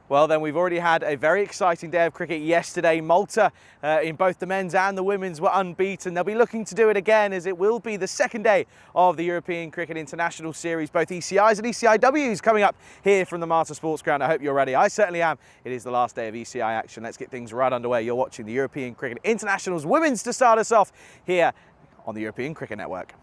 Well, then we've already had a very exciting day of cricket yesterday. Malta, in both the men's and the women's, were unbeaten. They'll be looking to do it again, as it will be the second day of the European Cricket International Series. Both ECIs and ECI-Ws coming up here from the Malta Sports Ground. I hope you're ready. I certainly am. It is the last day of ECI action. Let's get things right underway. You're watching the European Cricket International's women's to start us off here on the European Cricket Network.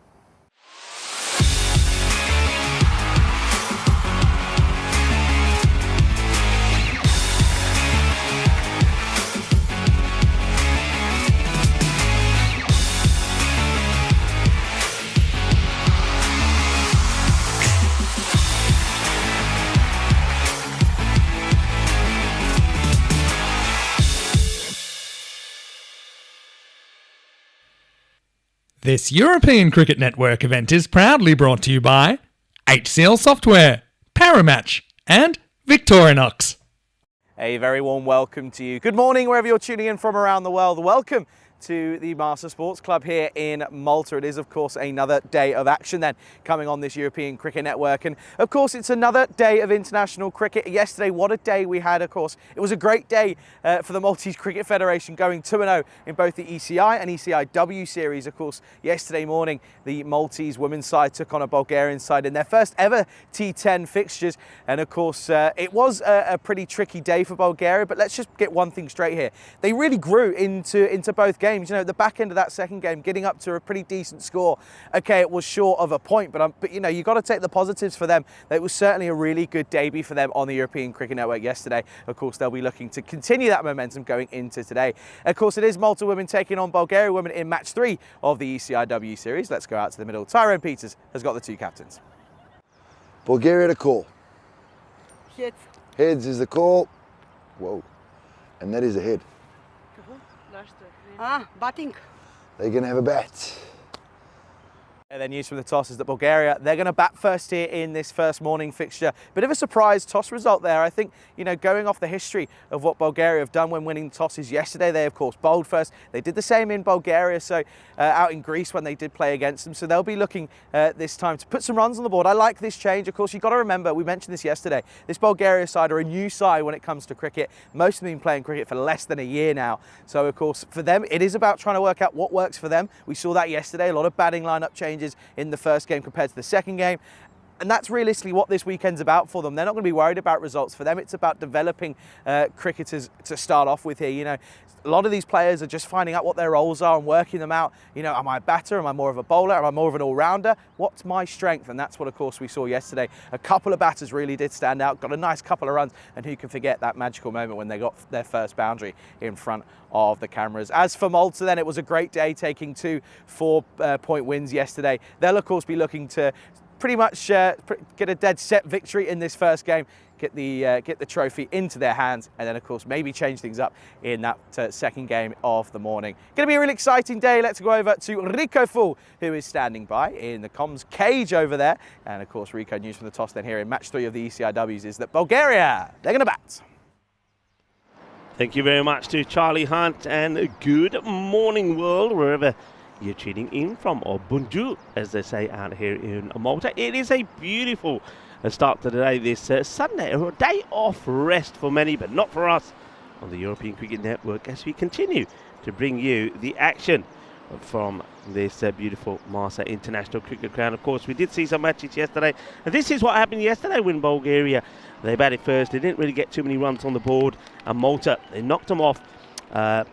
This European Cricket Network event is proudly brought to you by HCL Software, Paramatch and Victorinox. A very warm welcome to you. Good morning wherever you're tuning in from around the world. Welcome to the Master Sports Club here in Malta. It is, of course, another day of action then coming on this European Cricket Network. And, of course, it's another day of international cricket. Yesterday, what a day we had, of course. It was a great day for the Maltese Cricket Federation, going 2-0 in both the ECI and ECI-W series. Of course, yesterday morning, the Maltese women's side took on a Bulgarian side in their first ever T10 fixtures. And, of course, it was a pretty tricky day for Bulgaria. But let's just get one thing straight here. They really grew into both games. You know, at the back end of that second game, getting up to a pretty decent score. Okay, it was short of a point, but you know, you've got to take the positives for them. It was certainly a really good debut for them on the European Cricket Network yesterday. Of course, they'll be looking to continue that momentum going into today. Of course, it is Malta women taking on Bulgaria women in match 3 of the ECI-W series. Let's go out to the middle. Tyrone Peters has got the two captains. Bulgaria to call. Heads. Heads is the call. Whoa. And that is a head. Batting. They're going to have a bat. And then news from the toss is that Bulgaria, they're going to bat first here in this first morning fixture. Bit of a surprise toss result there. I think, you know, going off the history of what Bulgaria have done when winning tosses yesterday, they of course bowled first. They did the same in Bulgaria, so out in Greece when they did play against them. So they'll be looking this time to put some runs on the board. I like this change. Of course, you've got to remember, we mentioned this yesterday, this Bulgaria side are a new side when it comes to cricket. Most of them have been playing cricket for less than a year now. So of course, for them, it is about trying to work out what works for them. We saw that yesterday, a lot of batting lineup changes in the first game compared to the second game. And that's realistically what this weekend's about for them. They're not going to be worried about results. For them, it's about developing cricketers to start off with here. You know, a lot of these players are just finding out what their roles are and working them out. You know, am I a batter? Am I more of a bowler? Am I more of an all-rounder? What's my strength? And that's what, of course, we saw yesterday. A couple of batters really did stand out, got a nice couple of runs, and who can forget that magical moment when they got their first boundary in front of the cameras. As for Malta, then, it was a great day, taking 2 4-point wins yesterday. They'll, of course, be looking to pretty much get a dead set victory in this first game, get the trophy into their hands, and then of course maybe change things up in that second game of the morning. Going to be a really exciting day. Let's go over to Rico Full, who is standing by in the comms cage over there. And of course, Rico, news from the toss then here in match 3 of the ECI-Ws is that Bulgaria, they're going to bat. Thank you very much to Charlie Hunt, and good morning world, wherever you're tuning in from, or bonjour, as they say out here in Malta. It is a beautiful start to the day this Sunday, a day off rest for many, but not for us on the European Cricket Network, as we continue to bring you the action from this beautiful Master International Cricket Ground. Of course, we did see some matches yesterday, and this is what happened yesterday when Bulgaria, they batted first. They didn't really get too many runs on the board, and Malta, they knocked them off,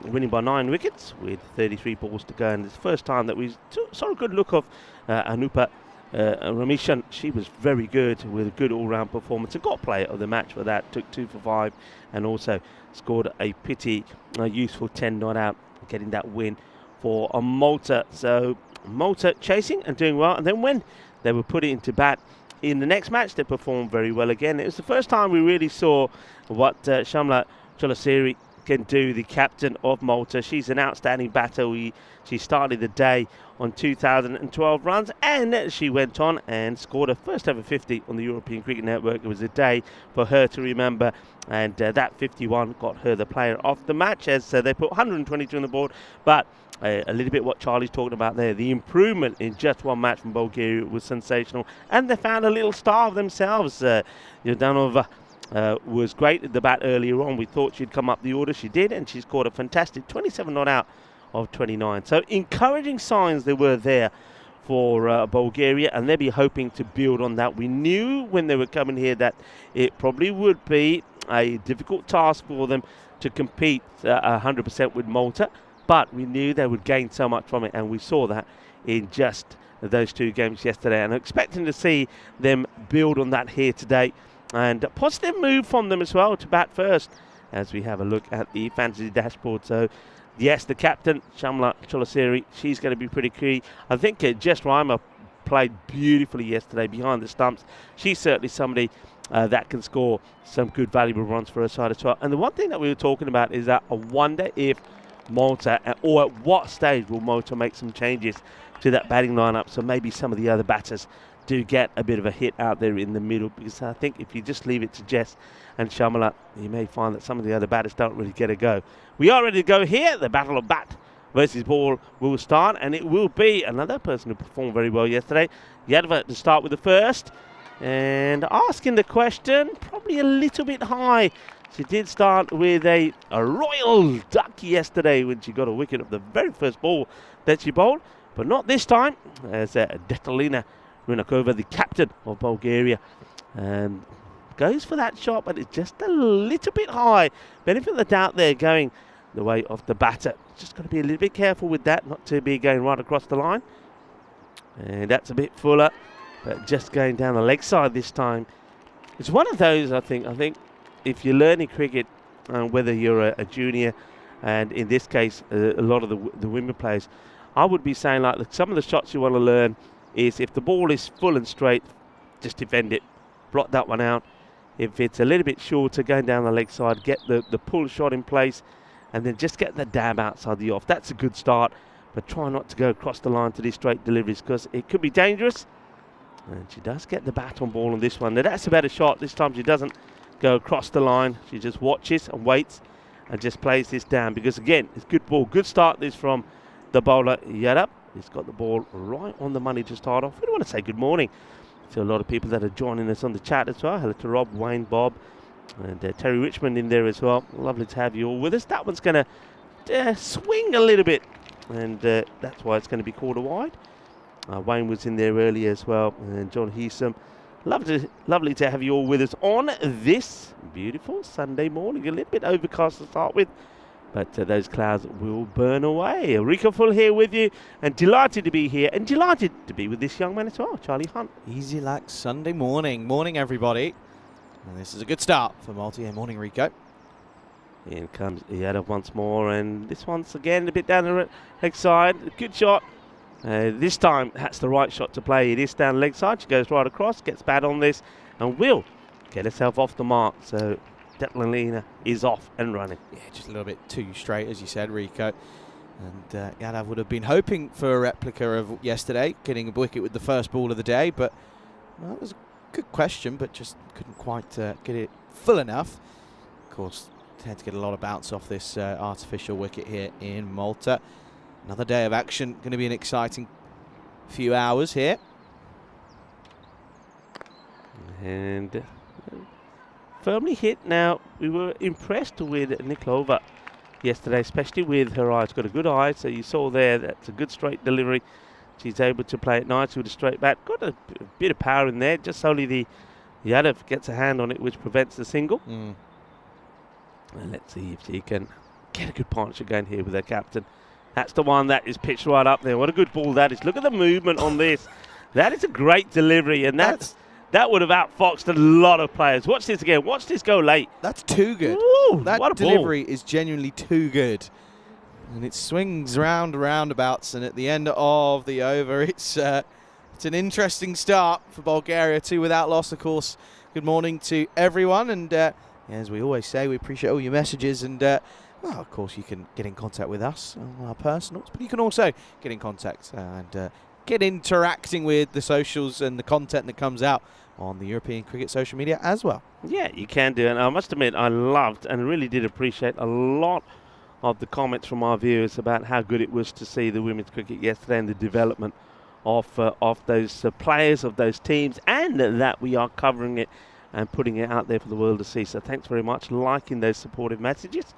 winning by 9 wickets with 33 balls to go. And it's the first time that we saw a good look of Anupa Ramishan. She was very good with a good all-round performance and got player of the match for that. Took 2 for 5 and also scored a useful 10 not out, getting that win for Malta. So Malta chasing and doing well. And then when they were put into bat in the next match, they performed very well again. It was the first time we really saw what Shamla Cholasiri can do, the captain of Malta. She's an outstanding batter. She started the day on 2,012 runs, and she went on and scored her first ever 50 on the European Cricket Network. It was a day for her to remember, and that 51 got her the player of the match, as they put 122 on the board. But a little bit what Charlie's talking about there, the improvement in just one match from Bulgaria was sensational, and they found a little star of themselves. Yordanova was great at the bat earlier on. We thought she'd come up the order. She did, and she scored a fantastic 27 not out of 29. So encouraging signs there were there for Bulgaria, and they'll be hoping to build on that. We knew when they were coming here that it probably would be a difficult task for them to compete 100% with Malta, but we knew they would gain so much from it, and we saw that in just those 2 games yesterday, and expecting to see them build on that here today. And a positive move from them as well to bat first, as we have a look at the fantasy dashboard. So yes, the captain, Shamla Cholasiri, she's going to be pretty key. I think Jess Reimer played beautifully yesterday behind the stumps. She's certainly somebody that can score some good valuable runs for her side as well. And the one thing that we were talking about is that I wonder if Malta, or at what stage will Malta make some changes to that batting lineup so maybe some of the other batters do get a bit of a hit out there in the middle, because I think if you just leave it to Jess and Shamala, you may find that some of the other batters don't really get a go. We are ready to go here. The battle of bat versus ball will start, and it will be another person who performed very well yesterday, Yadva, to start with the first. And asking the question, probably a little bit high. She did start with a royal duck yesterday when she got a wicket of the very first ball that she bowled, but not this time, as Detalina Runakova, the captain of Bulgaria, goes for that shot, but it's just a little bit high. Benefit of the doubt there, going the way of the batter. Just got to be a little bit careful with that, not to be going right across the line. And that's a bit fuller, but just going down the leg side this time. It's one of those, I think if you're learning cricket, whether you're a junior, and in this case, a lot of the women players, I would be saying like some of the shots you want to learn is if the ball is full and straight, just defend it, block that one out. If it's a little bit shorter, going down the leg side, get the pull shot in place, and then just get the dab outside the off. That's a good start, but try not to go across the line to these straight deliveries, because it could be dangerous. And she does get the bat on ball on this one. Now that's a better shot. This time she doesn't go across the line. She just watches and waits and just plays this down, because again, it's good ball. Good start this from the bowler Yadab. He's got the ball right on the money to start off. We want to say good morning to a lot of people that are joining us on the chat as well. Hello to Rob, Wayne, Bob, and Terry Richmond in there as well. Lovely to have you all with us. That one's going to swing a little bit, and that's why it's going to be called a wide. Wayne was in there earlier as well, and John Heesum. Lovely to have you all with us on this beautiful Sunday morning. A little bit overcast to start with, but those clouds will burn away. Rico Full here with you, and delighted to be here, and delighted to be with this young man as well, Charlie Hunt. Easy like Sunday morning. Morning, everybody. And this is a good start for Malta. Yeah, morning, Rico. In comes Yadav once more, and this one's again a bit down the leg side. Good shot. This time, that's the right shot to play. It is down the leg side. She goes right across, gets bad on this, and will get herself off the mark. So Detalina is off and running. Yeah, just a little bit too straight, as you said, Rico. And Yadav would have been hoping for a replica of yesterday, getting a wicket with the first ball of the day. But well, it was a good question, but just couldn't quite get it full enough. Of course, had to get a lot of bounce off this artificial wicket here in Malta. Another day of action. Going to be an exciting few hours here. And firmly hit. Now, we were impressed with Nikolova yesterday, especially with her eyes. Got a good eye, so you saw there that's a good straight delivery. She's able to play it nicely with a straight bat. Got a bit of power in there. Just only the Yadav gets a hand on it, which prevents the single. And let's see if she can get a good partnership going here with her captain. That's the one that is pitched right up there. What a good ball that is. Look at the movement on this. That is a great delivery, and that would have outfoxed a lot of players. Watch this again. Watch this go late. That's too good. Ooh, that what a delivery ball. is genuinely too good. And it swings round roundabouts, and at the end of the over, it's an interesting start for Bulgaria. 2 without loss, of course. Good morning to everyone, and as we always say, we appreciate all your messages, and well, of course, you can get in contact with us on our personals, but you can also get in contact and get interacting with the socials and the content that comes out on the European Cricket social media as well. Yeah, you can do. And I must admit, I loved and really did appreciate a lot of the comments from our viewers about how good it was to see the women's cricket yesterday and the development of those players, of those teams, and that we are covering it and putting it out there for the world to see. So thanks very much, liking those supportive messages.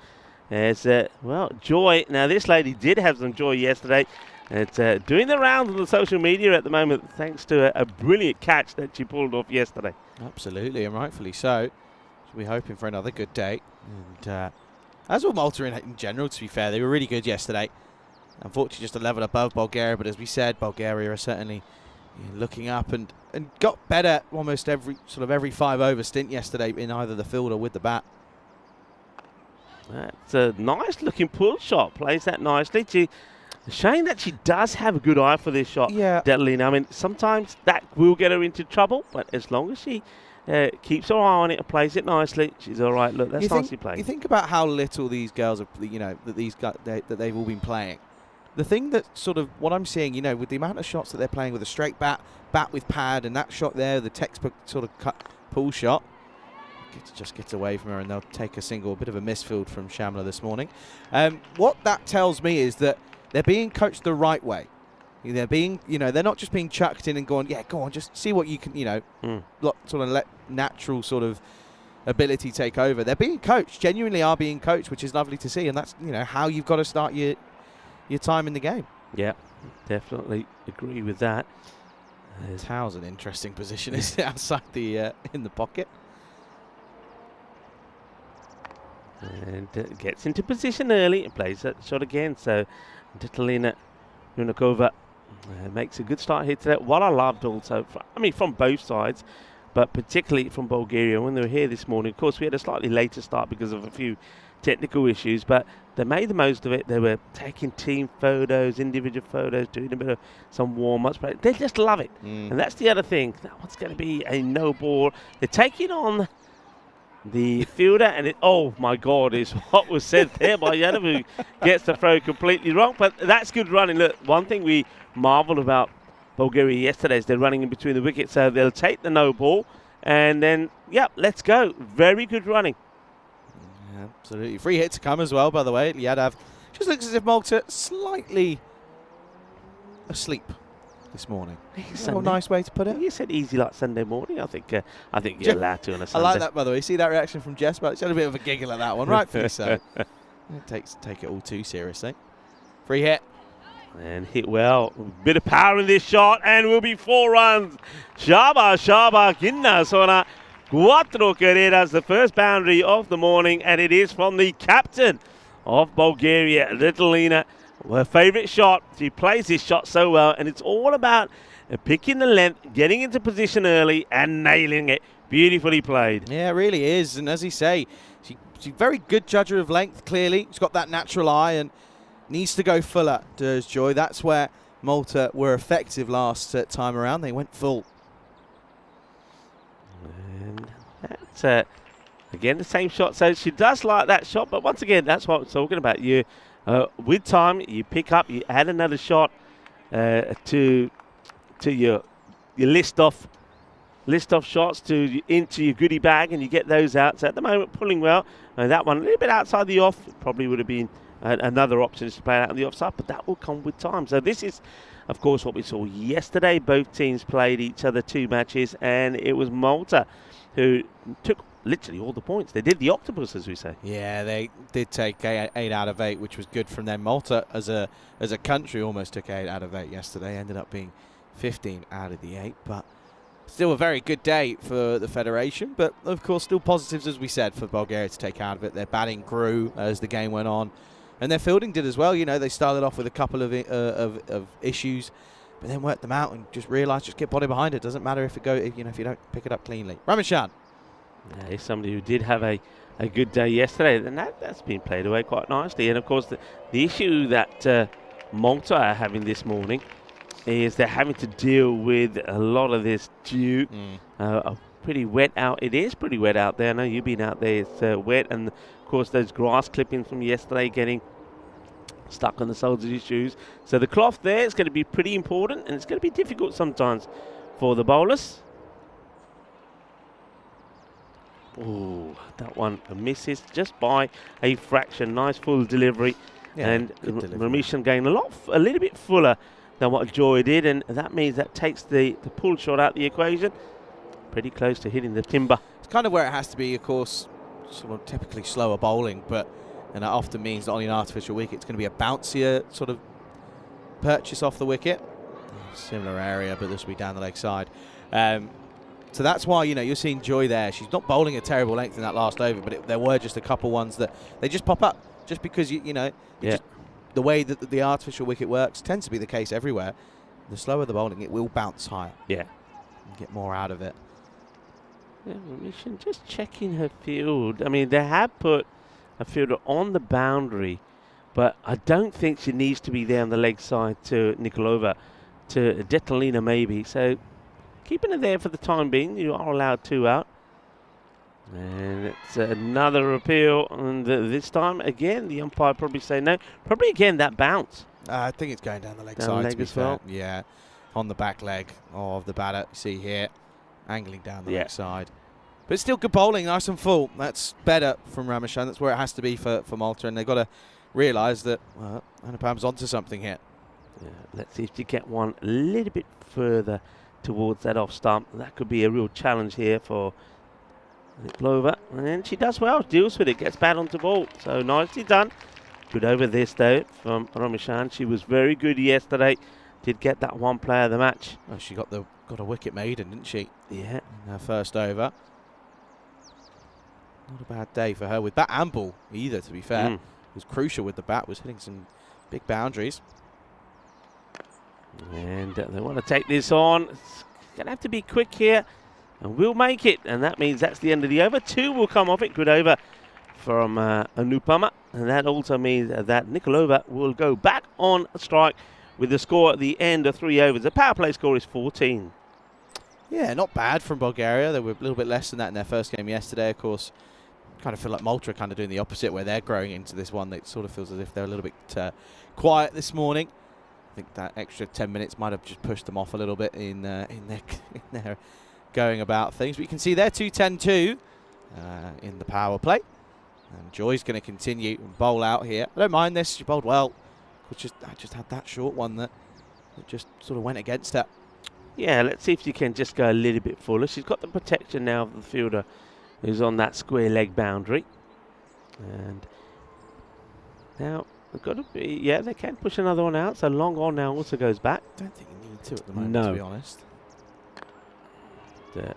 As well, joy. Now, this lady did have some joy yesterday. It's doing the rounds on the social media at the moment, thanks to a brilliant catch that she pulled off yesterday. Absolutely, and rightfully so. She'll be hoping for another good day. And as will Malta in general, to be fair. They were really good yesterday. Unfortunately, just a level above Bulgaria. But as we said, Bulgaria are certainly looking up and got better almost every 5-over stint yesterday in either the field or with the bat. That's a nice looking pull shot. Plays that nicely. Shame that she does have a good eye for this shot. Yeah. Detalina. I mean, sometimes that will get her into trouble, but as long as she keeps her eye on it and plays it nicely. She's all right. Look, that's nicely played. You think about how little these girls are, that these guys, that they've all been playing. The thing that sort of what I'm seeing, with the amount of shots that they're playing with a straight bat with pad, and that shot there, the textbook sort of pull shot, just gets away from her, and they'll take a single, a bit of a misfield from Shamla this morning. What that tells me is that they're being coached the right way. They're being, they're not just being chucked in and going, yeah, go on, just see what you can, sort of let natural sort of ability take over. They're being coached, genuinely are being coached, which is lovely to see, and that's, how you've got to start your time in the game. Yeah, definitely agree with that. Tao's an interesting position, isn't it, outside the in the pocket. And gets into position early and plays that shot again. So Vitalina Runakova makes a good start here today. What I loved also, from both sides, but particularly from Bulgaria when they were here this morning. Of course, we had a slightly later start because of a few technical issues, but they made the most of it. They were taking team photos, individual photos, doing a bit of some warm-ups. But they just love it. And that's the other thing. That one's going to be a no ball. They're taking on the fielder, and oh my God, is what was said there by Yanov, who gets the throw completely wrong. But that's good running. Look, one thing we marveled about Bulgaria yesterday is they're running in between the wickets, so they'll take the no ball, and then, let's go. Very good running. Yeah, absolutely. Free hit to come as well, by the way. Yadav just looks as if Malta slightly asleep this morning. A nice way to put it. You said easy like Sunday morning. I think you're allowed to on a Sunday. I like that, by the way. See that reaction from Jess? But she had a bit of a giggle at that one, rightfully so. Take it all too seriously. Free hit. And hit well. Bit of power in this shot, and will be 4 runs. Shaba Ginna Sona. 4 carreras, the first boundary of the morning, and it is from the captain of Bulgaria, Vitalina. Her favourite shot. She plays this shot so well, and it's all about picking the length, getting into position early, and nailing it. Beautifully played. Yeah, it really is. And as you say, she's a very good judger of length, clearly. She's got that natural eye and needs to go fuller, does Joy. That's where Malta were effective last time around. They went full. And that's, again, the same shot. So she does like that shot, but once again, that's what I'm talking about. With time, you pick up, you add another shot to your list of shots into your goodie bag, and you get those out. So at the moment, pulling well. That one a little bit outside the off. Probably would have been another option to play out on the offside, but that will come with time. So this is, of course, what we saw yesterday. Both teams played each other 2 matches, and it was Malta who took literally all the points. They did the octopus, as we say. Yeah, they did take 8 out of 8, which was good from them. Malta, as a country, almost took 8 out of 8 yesterday. Ended up being 15 out of the 8, but still a very good day for the Federation. But, of course, still positives, as we said, for Bulgaria to take out of it. Their batting grew as the game went on, and their fielding did as well. They started off with a couple of issues, but then worked them out and just realised, just get body behind it. Doesn't matter if if you don't pick it up cleanly. Ramashan. Yeah, he's somebody who did have a good day yesterday, and that's been played away quite nicely. And of course, the issue that Malta are having this morning is they're having to deal with a lot of this dew. Pretty wet out. It is pretty wet out there. I know you've been out there. It's wet, and of course those grass clippings from yesterday getting stuck on the soles of your shoes. So the cloth there is going to be pretty important, and it's going to be difficult sometimes for the bowlers. Oh, that one misses just by a fraction. Nice full delivery. Yeah, and Ramesh getting a little bit fuller than what Joy did, and that means that takes the pull shot out the equation. Pretty close to hitting the timber. It's kind of where it has to be, of course, sort of typically slower bowling, but that often means not only an artificial wicket, it's going to be a bouncier sort of purchase off the wicket. Similar area, but this will be down the leg side. So that's why, you're seeing Joy there. She's not bowling a terrible length in that last over, but there were just a couple ones that they just pop up. Just because, just the way that the artificial wicket works tends to be the case everywhere. The slower the bowling, it will bounce higher. Yeah. And get more out of it. Yeah, Mission just checking her field. I mean, they have put a fielder on the boundary, but I don't think she needs to be there on the leg side to Nikolova, to Vitalina maybe. So keeping her there for the time being. You are allowed 2 out. And it's another appeal, and this time again the umpire probably say no. Probably again that bounce. I think it's going down the leg Down side, leg to be as fair. well. Yeah, on the back leg of the batter. You see here, angling down the leg side. But it's still good bowling, nice and full. That's better from Ramashan. That's where it has to be for Malta, and they've got to realise that Anupam's onto something here. Yeah, let's see if you get one a little bit further towards that off stump. That could be a real challenge here for Nikolova. And she does well, deals with it, gets bat onto ball. So nicely done. Good over this though from Ramashan. She was very good yesterday. Did get that one player of the match. Well, she got a wicket maiden, didn't she? Yeah. In her first over. Not a bad day for her with bat and ball either, to be fair. It was crucial with the bat, was hitting some big boundaries. And they want to take this on. It's going to have to be quick here. And we'll make it. And that means that's the end of the over. 2 will come off it. Good over from Anupama. And that also means that Nikolova will go back on strike with the score at the end of 3 overs. The power play score is 14. Yeah, not bad from Bulgaria. They were a little bit less than that in their first game yesterday, of course. Kind of feel like Malta are kind of doing the opposite, where they're growing into this one. It sort of feels as if they're a little bit quiet this morning. I think that extra 10 minutes might have just pushed them off a little bit in their going about things. But you can see they're T10 too in the power play. And Joy's going to continue and bowl out here. I don't mind this. She bowled well. I just had that short one that just sort of went against her. Yeah, let's see if you can just go a little bit fuller. She's got the protection now of the fielder who's on that square leg boundary. And now they've got to be, yeah, they can push another one out. So long on now also goes back. Don't think you need to at the moment, to be honest. They're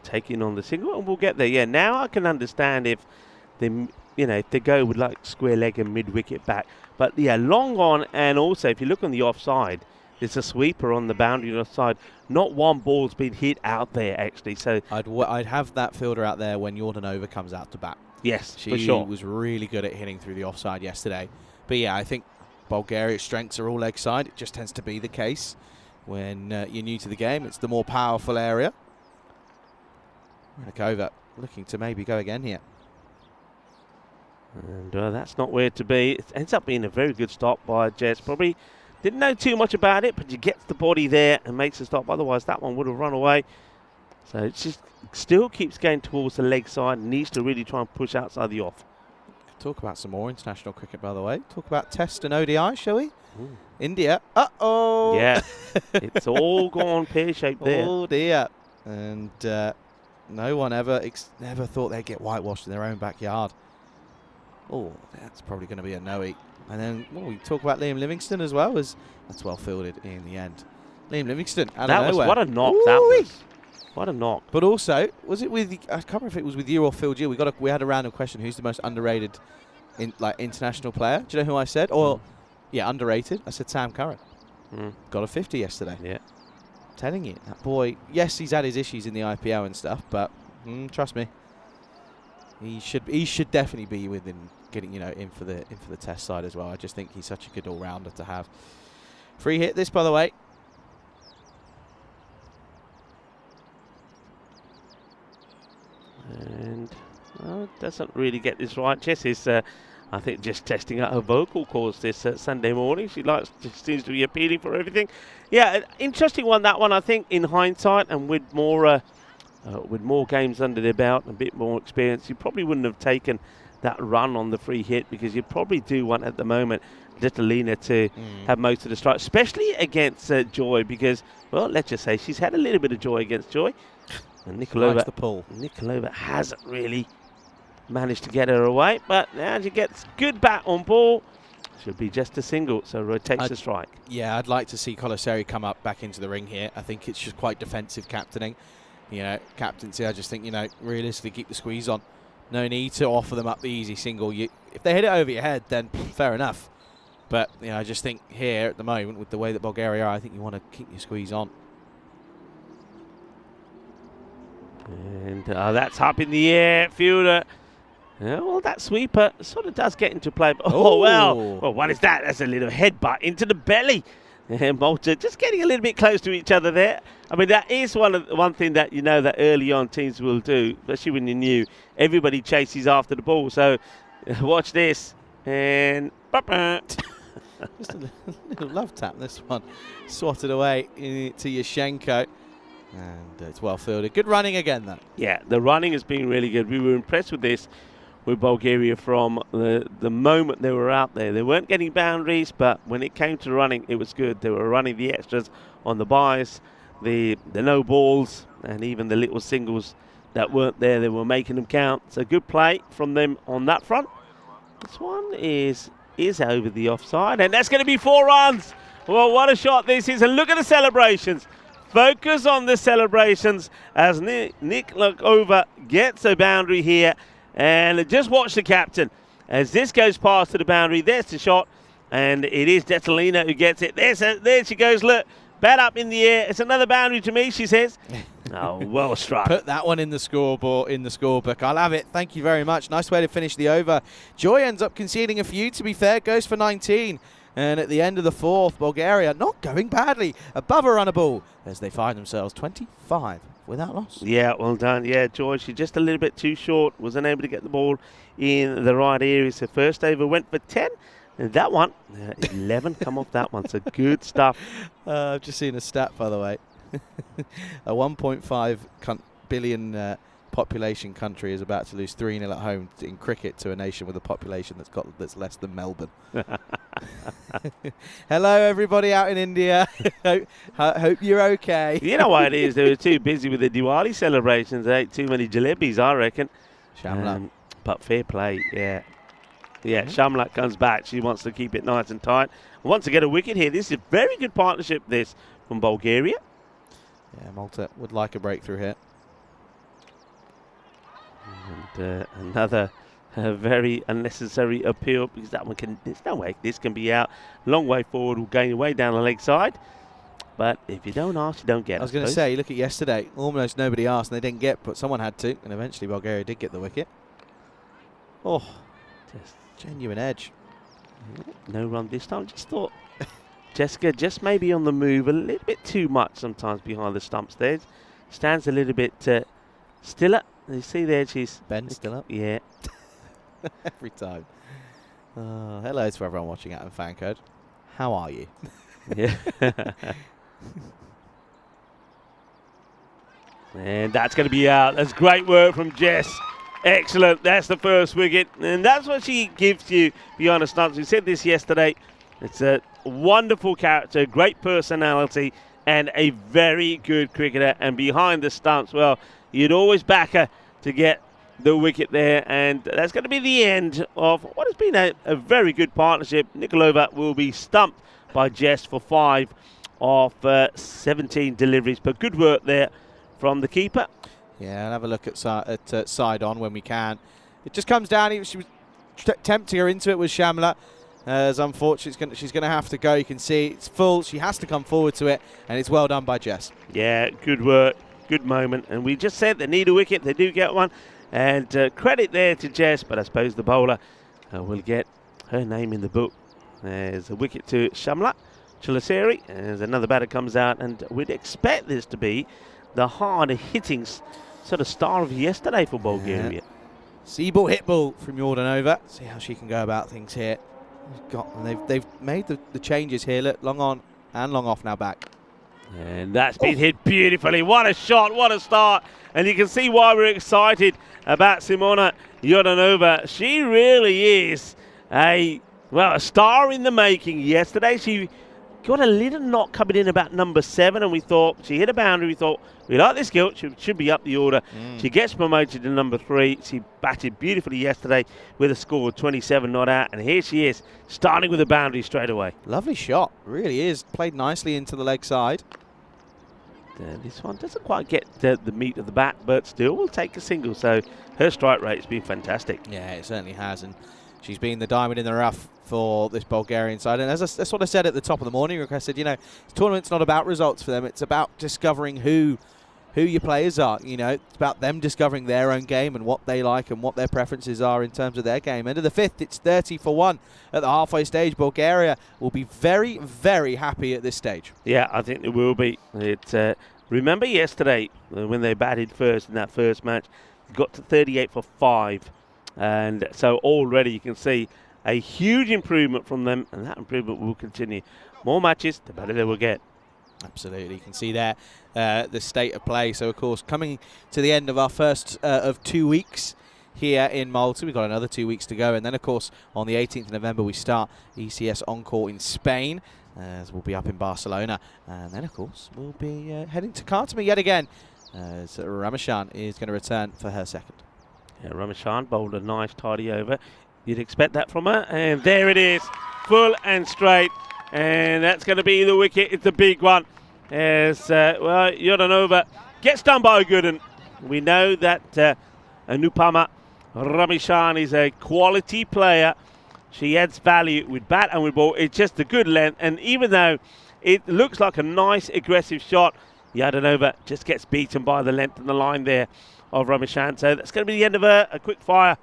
taking on the single, and we'll get there. Yeah, now I can understand if they, if they go with like square leg and mid wicket back. But yeah, long on, and also if you look on the offside, there's a sweeper on the boundary on the side. Not one ball's been hit out there actually. So I'd have that fielder out there when Yordanova comes out to bat. Yes, she for sure. was really good at hitting through the offside yesterday. But yeah, I think Bulgaria's strengths are all leg side. It just tends to be the case when you're new to the game. It's the more powerful area. Ranikova looking to maybe go again here. And that's not where to be. It ends up being a very good stop by Jess. Probably didn't know too much about it, but she gets the body there and makes a stop. Otherwise, that one would have run away. So it just still keeps going towards the leg side. Needs to really try and push outside the off. Talk about some more international cricket, by the way. Talk about Test and ODI, shall we? India. Uh-oh. Yeah, it's all gone pear-shaped there. Oh, dear. And no one ever thought they'd get whitewashed in their own backyard. Oh, that's probably going to be a no-eat. And then we talk about Liam Livingstone as well. That's well fielded in the end. Liam Livingstone out of nowhere. What a knock that was. What a knock. But also, was it with, I can't remember if it was with you or Phil Gill. We had a random question. Who's the most underrated international player? Do you know who I said? Or, yeah, underrated. I said Sam Curran. Got a 50 yesterday. Yeah. I'm telling you, that boy, yes, he's had his issues in the IPO and stuff, but trust me, he should definitely be within getting in for the Test side as well. I just think he's such a good all-rounder to have. Free hit this, by the way. And doesn't really get this right. Jess is, I think, just testing out her vocal cords this Sunday morning. She seems to be appealing for everything. Yeah, interesting one, that one. I think in hindsight and with more games under their belt, and a bit more experience, you probably wouldn't have taken that run on the free hit, because you probably do want at the moment Littlina to have most of the strikes, especially against Joy, because, well, let's just say she's had a little bit of joy against Joy. And Nikolova hasn't really managed to get her away, but now she gets good bat on ball. Should be just a single, so rotates the strike. Yeah, I'd like to see Colaseri come up back into the ring here. I think it's just quite defensive captaining. Captaincy, I just think, realistically keep the squeeze on. No need to offer them up the easy single. If they hit it over your head, then fair enough. But, I just think here at the moment, with the way that Bulgaria are, I think you want to keep your squeeze on. And that's up in the air, fielder. Well, that sweeper sort of does get into play. But, well, what is that? That's a little headbutt into the belly. And Malta just getting a little bit close to each other there. I mean, that is one thing that you know that early on teams will do, especially when you knew everybody chases after the ball. So watch this. And Just a little love tap, this one. Swatted away to Yushchenko. And it's well fielded. Good running again, though. yeah, the running has been really good. We were impressed with this with Bulgaria from the moment they were out there. They weren't getting boundaries, but when it came to running, it was good. They were running the extras on the buys, the no balls, and even the little singles that weren't there. They were making them count. So good play from them on that front. This one is over the offside, and that's going to be 4 runs. Well, what a shot this is, and look at the celebrations. Focus on the celebrations as Nick Lukova gets a boundary here. And just watch the captain as this goes past to the boundary. There's the shot, and it is Detalina who gets it. There she goes, look, bat up in the air. It's another boundary to me, she says. Oh, well struck. Put that one in the scoreboard, in the scorebook. I'll have it. Thank you very much. Nice way to finish the over. Joy ends up conceding a few, to be fair. Goes for 19. And at the end of the 4th, Bulgaria not going badly. Above a runner ball as they find themselves 25 without loss. Yeah, well done. Yeah, George, she's just a little bit too short. Was unable to get the ball in the right areas. Her first over went for 10. And that one, 11 come off that one. So good stuff. I've just seen a stat, by the way. A 1.5 billion population country is about to lose 3-0 at home in cricket to a nation with a population that's less than Melbourne. Hello, everybody out in India. Hope you're okay. You know what it is? They were too busy with the Diwali celebrations. They ate too many jalebis, I reckon. Shamla. But fair play, yeah. Yeah, Shamla comes back. She wants to keep it nice and tight. Wants to get a wicket here. This is a very good partnership, this, from Bulgaria. Yeah, Malta would like a breakthrough here. And another very unnecessary appeal, because that one there's no way this can be out. Long way forward, will gain away down the leg side. But if you don't ask, you don't get. I was going to say, look at yesterday. Almost nobody asked and they didn't get, but someone had to. And eventually Bulgaria did get the wicket. Oh, Just genuine edge. no run this time. Just thought Jessica just maybe on the move a little bit too much sometimes behind the stumps there. Stands a little bit stiller. You see there, she's... Ben still up? Yeah. Every time. Hello to everyone watching out in Fan Code. How are you? Yeah. And that's going to be out. That's great work from Jess. Excellent. That's the first wicket. And that's what she gives you beyond the stumps. We said this yesterday. It's a wonderful character, great personality, and a very good cricketer. And behind the stumps, well, you'd always back her to get the wicket there. And that's going to be the end of what has been a very good partnership. Nikolova will be stumped by Jess for 5 of 17 deliveries. But good work there from the keeper. Yeah, and have a look at side on when we can. It just comes down. She was tempting her into it with Shamla. As unfortunately, she's going to have to go. You can see it's full. She has to come forward to it, and it's well done by Jess. Yeah, good work, good moment. And we just said they need a wicket. They do get one. And credit there to Jess, but I suppose the bowler will get her name in the book. There's a wicket to Shamla Chilaseri. As another batter comes out, and we'd expect this to be the hard-hitting sort of star of yesterday for Bulgaria. Yeah. See-ball, hit ball from Yordanova. See how she can go about things here. They've made the changes here. Look, long on and long off now back. And that's been hit beautifully. What a shot, what a start. And you can see why we're excited about Simona Yordanova. She really is a star in the making. Yesterday she got a little knock coming in about number 7, and we thought she hit a boundary. We thought, we like this girl, she should be up the order. She gets promoted to number 3. She batted beautifully yesterday with a score of 27 not out, and here she is, starting with a boundary straight away. Lovely shot, really is. Played nicely into the leg side. This one doesn't quite get the meat of the bat, but still will take a single, so her strike rate's been fantastic. Yeah, it certainly has, and she's been the diamond in the rough for this Bulgarian side. And that's what I said at the top of the morning. I said, this tournament's not about results for them. It's about discovering who who your players are. You know, it's about them discovering their own game and what they like and what their preferences are in terms of their game. End of the 5th, it's 30-1 at the halfway stage. Bulgaria will be very, very happy at this stage. Yeah, I think they will be. Remember yesterday when they batted first in that first match, got to 38-5. And so already you can see a huge improvement from them, and that improvement will continue. More matches, the better they will get. Absolutely. You can see there the state of play. So, of course, coming to the end of our first of 2 weeks here in Malta. We've got another 2 weeks to go. And then, of course, on the 18th of November, we start ECS Encore in Spain, as we'll be up in Barcelona. And then, of course, we'll be heading to Khartoum yet again, as Ramachan is going to return for her second. Yeah, Ramachan bowled a nice tidy over. You'd expect that from her. And there it is, full and straight. And that's going to be the wicket. It's a big one. As, Yordanova gets done by a good one. We know that Anupama Ramachan is a quality player. She adds value with bat and with ball. It's just a good length. And even though it looks like a nice aggressive shot, Yordanova just gets beaten by the length and the line there of Ramachan. So that's going to be the end of a quick fire.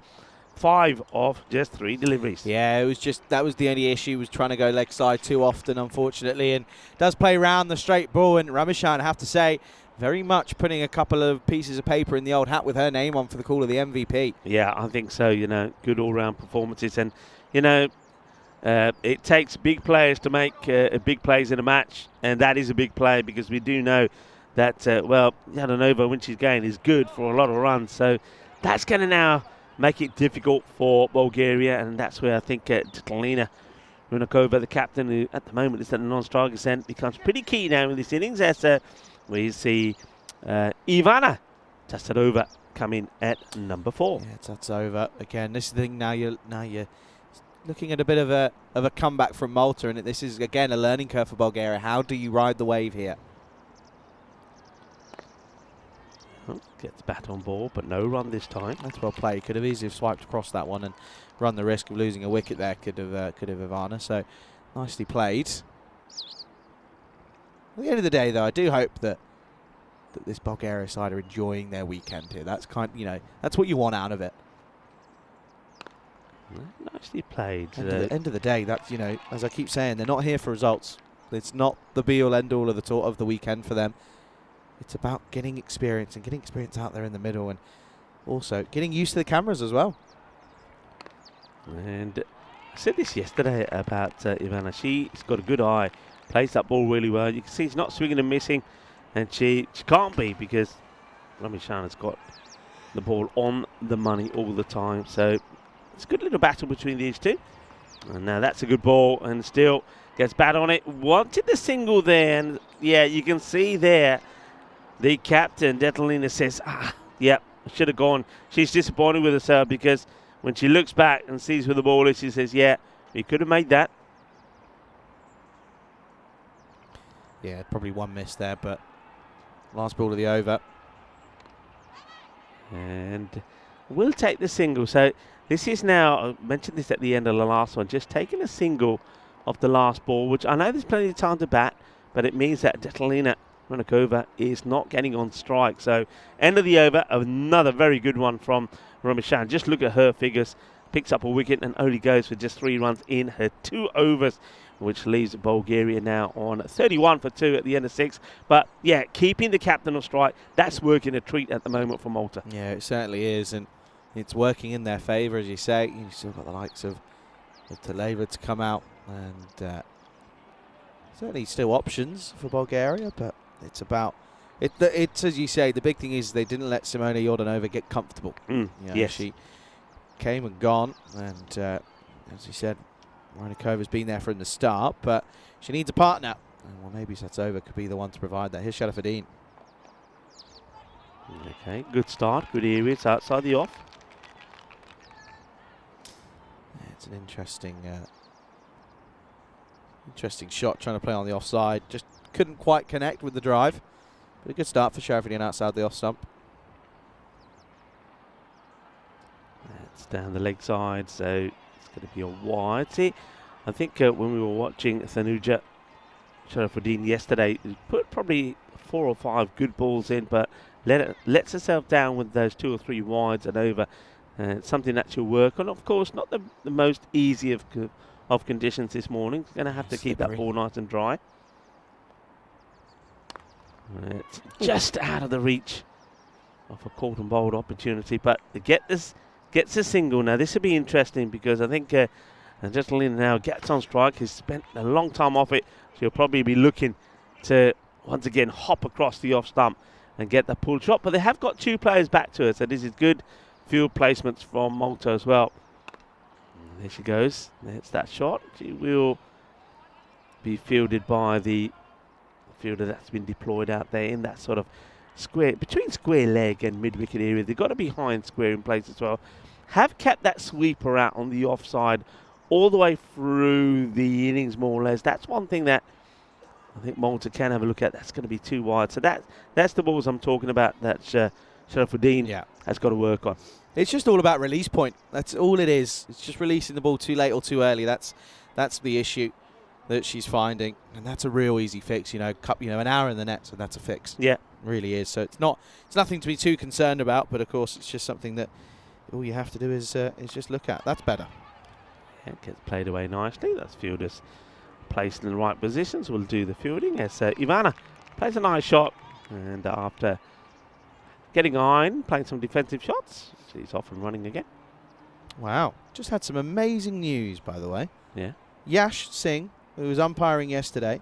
5 of just 3 deliveries. Yeah, it was just, that was the only issue, was trying to go leg side too often, unfortunately, and does play around the straight ball. And Ramachan, I have to say, very much putting a couple of pieces of paper in the old hat with her name on for the call of the MVP. Yeah, I think so. You know, good all-round performances, and you know, it takes big players to make big plays in a match, and that is a big play, because we do know that Yordanova, when she's going, is good for a lot of runs. So that's going to now make it difficult for Bulgaria, and that's where I think Tatlina Runakova, the captain, who at the moment is at the non-striker end, becomes pretty key now in this innings, as we see Ivana Tatarova come in at number 4. Yeah, Tatarova again. This is the thing, now you're looking at a bit of a comeback from Malta, and this is again a learning curve for Bulgaria. How do you ride the wave here? Gets bat on ball, but no run this time. That's well played. Could have easily swiped across that one and run the risk of losing a wicket there. Could have Ivana. So nicely played. At the end of the day, though, I do hope that this Bulgaria side are enjoying their weekend here. That's that's what you want out of it. Nicely played. End of the day, that's, as I keep saying, they're not here for results. It's not the be-all, end-all of the weekend for them. It's about getting experience and getting experience out there in the middle, and also getting used to the cameras as well. And I said this yesterday about Ivana. She's got a good eye, plays that ball really well. You can see she's not swinging and missing, and she can't be, because Ramachan has got the ball on the money all the time. So it's a good little battle between these two. And now that's a good ball, and still gets bat on it. Wanted the single there, and yeah, you can see there the captain, Detalina, says, yep, should have gone. She's disappointed with herself, because when she looks back and sees where the ball is, she says, yeah, we could have made that. Yeah, probably one miss there, but last ball of the over. And we'll take the single. So this is now, I mentioned this at the end of the last one, just taking a single of the last ball, which I know there's plenty of time to bat, but it means that Detalina Runakova is not getting on strike. So end of the over, another very good one from Ramachan. Just look at her figures. Picks up a wicket and only goes for just 3 runs in her 2 overs, which leaves Bulgaria now on 31 for 2 at the end of 6. But yeah, keeping the captain on strike, that's working a treat at the moment for Malta. Yeah, it certainly is, and it's working in their favour, as you say. You've still got the likes of Taleva to come out, and certainly still options for Bulgaria, but it's about it's as you say, the big thing is they didn't let Simona Yordanova get comfortable. Yes, she came and gone, and as you said, Runikova's been there from the start, but she needs a partner, and well, maybe Tatarova could be the one to provide that. Here's Sharafuddin. Okay, good start, good areas outside the off. Yeah, it's an interesting shot, trying to play on the offside. Just couldn't quite connect with the drive. But a good start for Sharafuddin outside the off stump. It's down the leg side, so it's going to be a wide. See, I think when we were watching Thanuja, Sharafuddin yesterday. He put probably 4 or 5 good balls in, but lets herself down with those 2 or 3 wides and over. Something that she'll work on. Of course, not the most easy of conditions this morning. She's going to have to keep that ball nice and dry. It's just out of the reach of a caught and bowled opportunity, but to get this, gets a single. Now this will be interesting because I think just Lynn now gets on strike. He's spent a long time off it. She'll probably be looking to once again hop across the off stump and get the pull shot, but they have got 2 players back to her, so this is good field placements from Malta as well. And there she goes. There's that shot. She will be fielded by the fielder that's been deployed out there in that sort of square, between square leg and mid-wicket area. They've got to be high and square in place as well. Have kept that sweeper out on the offside all the way through the innings, more or less. That's one thing that I think Malta can have a look at. That's going to be too wide. So that's the balls I'm talking about that Sharafuddin has got to work on. It's just all about release point. That's all it is. It's just releasing the ball too late or too early. That's the issue that she's finding, and that's a real easy fix. An hour in the net, so that's a fix. Yeah, it really is. So it's nothing to be too concerned about. But of course, it's just something that all you have to do is just look at. That's better. Yeah, it gets played away nicely. That's fielders placed in the right positions. Will do the fielding as Ivana plays a nice shot, and after getting iron, playing some defensive shots, she's off and running again. Wow, just had some amazing news, by the way. Yeah, Yash Singh, who was umpiring yesterday,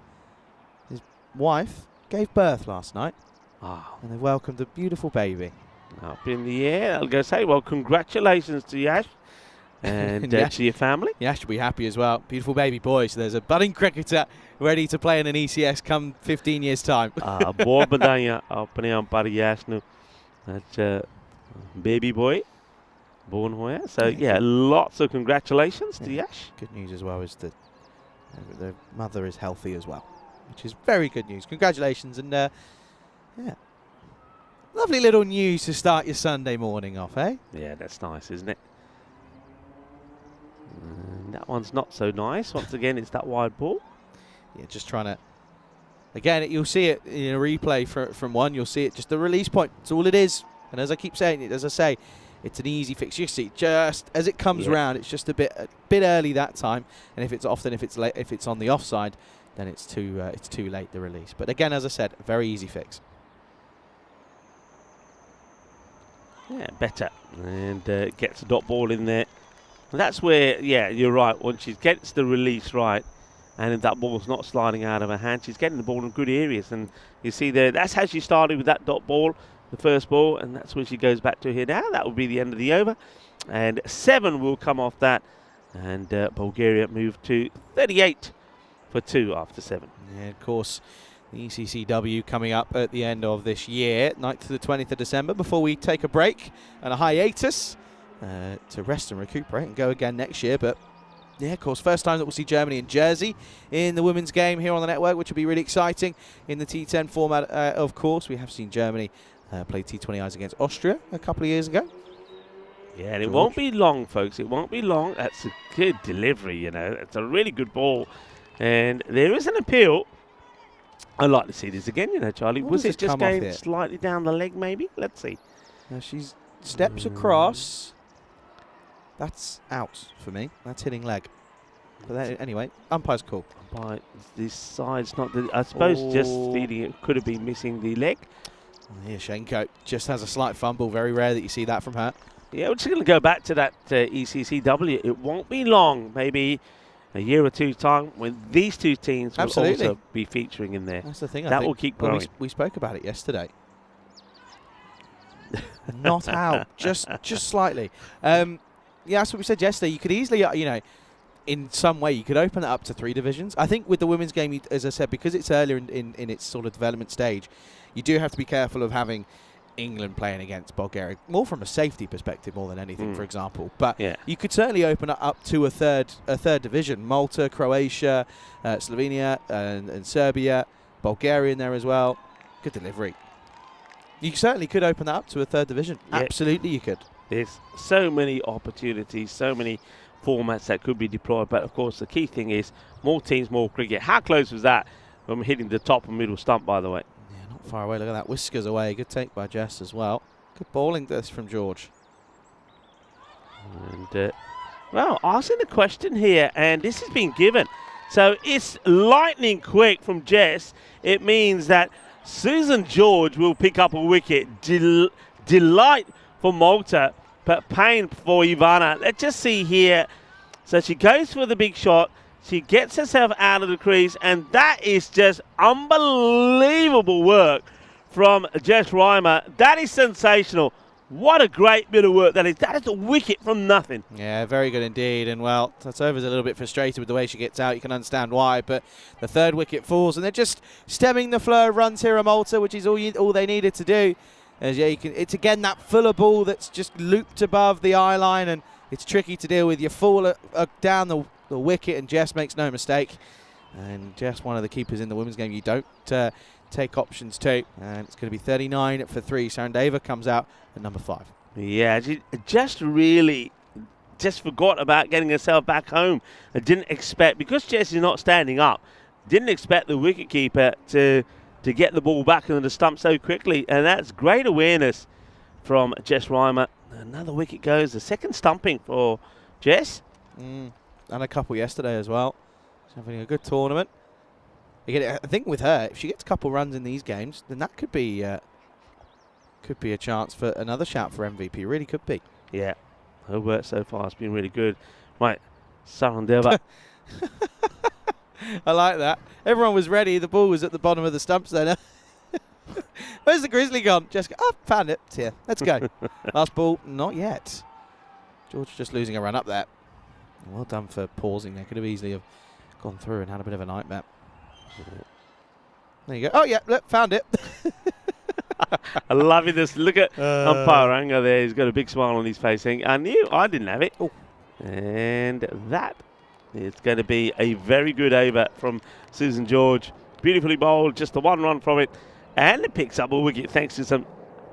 his wife gave birth last night. And they welcomed a beautiful baby. Up in the air. I'll go say, well, congratulations to Yash and to your family. Yash will be happy as well. Beautiful baby boy. So there's a budding cricketer ready to play in an ECS come 15 years' time. Bahut badaiyan apne umpire Yash nu. That's baby boy born hoya. So yeah, lots of congratulations to Yash. Good news as well is that the mother is healthy as well, which is very good news. Congratulations, and lovely little news to start your Sunday morning off, eh? Yeah, that's nice, isn't it? And that one's not so nice. Once again, it's that wide ball. Yeah, just trying to. Again, you'll see it in a replay from one. You'll see it just the release point. That's all it is. And as I keep saying it, as I say, it's an easy fix. You see, just as it comes round, it's just a bit early that time. And if it's off, then if it's late, if it's on the offside, then it's too late, the release. But again, as I said, a very easy fix. Yeah, better. And gets a dot ball in there. And that's where, you're right. Once she gets the release right, and if that ball's not sliding out of her hand, she's getting the ball in good areas. And you see there, that's how she started with that dot ball, the first ball, and that's where she goes back to here now. That will be the end of the over. And 7 will come off that. And Bulgaria move to 38 for 2 after 7. Yeah, of course. The ECI-W coming up at the end of this year, 9th to the 20th of December, before we take a break and a hiatus to rest and recuperate and go again next year. But yeah, of course, first time that we'll see Germany and Jersey in the women's game here on the network, which will be really exciting in the T10 format, of course. We have seen Germany play T20Is against Austria a couple of years ago. Yeah, and it won't be long, folks. It won't be long. That's a good delivery, It's a really good ball. And there is an appeal. I'd like to see this again, Charlie. Was it just going slightly down the leg, maybe? Let's see. Now she steps across. That's out for me. That's hitting leg. But anyway, umpire's call. Umpire, this side's not the. I suppose just feeding it could have been missing the leg. Yeah, Shenko just has a slight fumble. Very rare that you see that from her. Yeah, we're just going to go back to that ECI-W. It won't be long, maybe a year or two time, when these two teams will also be featuring in there. That's the thing. That will keep growing. We spoke about it yesterday. Not out, just slightly. Yeah, that's what we said yesterday. You could easily, in some way, you could open it up to 3 divisions. I think with the women's game, as I said, because it's earlier in its sort of development stage, you do have to be careful of having England playing against Bulgaria, more from a safety perspective more than anything, for example. But you could certainly open it up to a third division. Malta, Croatia, Slovenia, and Serbia, Bulgaria in there as well. Good delivery. You certainly could open that up to a 3rd division. Yeah. Absolutely, you could. There's so many opportunities, so many formats that could be deployed. But of course, the key thing is more teams, more cricket. How close was that from hitting the top and middle stump, by the way. Yeah, not far away. Look at that. Whiskers away. Good take by Jess as well. Good bowling this from George. And, well, asking the question here, and this has been given. So it's lightning quick from Jess. It means that Susan George will pick up a wicket. Delight for Malta, but pain for Ivana. Let's just see here. So she goes for the big shot. She gets herself out of the crease, and that is just unbelievable work from Jess Reimer. That is sensational. What a great bit of work that is. That is a wicket from nothing. Yeah, very good indeed. And, well, Tatova's a little bit frustrated with the way she gets out. You can understand why. But the third wicket falls, and they're just stemming the flow of runs here at Malta, which is all they needed to do. As yeah, it's again that fuller ball that's just looped above the eye line, and it's tricky to deal with. You fall down the wicket, and Jess makes no mistake. And Jess, one of the keepers in the women's game, you don't take options to. And it's going to be 39 for 3. Sarandeva comes out at number 5. Yeah, she just really forgot about getting herself back home. I didn't expect, because Jess is not standing up, didn't expect the wicketkeeper to get the ball back into the stump so quickly. And that's great awareness from Jess Reimer. Another wicket goes. The second stumping for Jess. And a couple yesterday as well. She's having a good tournament. Again, I think with her, if she gets a couple runs in these games, then that could be a chance for another shout for MVP. Really could be. Yeah, her work so far has been really good. Right, Sarandeva. I like that. Everyone was ready. The ball was at the bottom of the stumps then. Where's the Grizzly gone? Jessica, found it. It's here. Let's go. Last ball, not yet. George just losing a run up there. Well done for pausing there. Could have easily have gone through and had a bit of a nightmare. There you go. Oh, yeah, look, found it. I love this. Look at umpire Anga there. He's got a big smile on his face saying, I knew I didn't have it. Oh. And that is going to be a very good over from Susan George. Beautifully bowled, just the one run from it. And it picks up a wicket thanks to some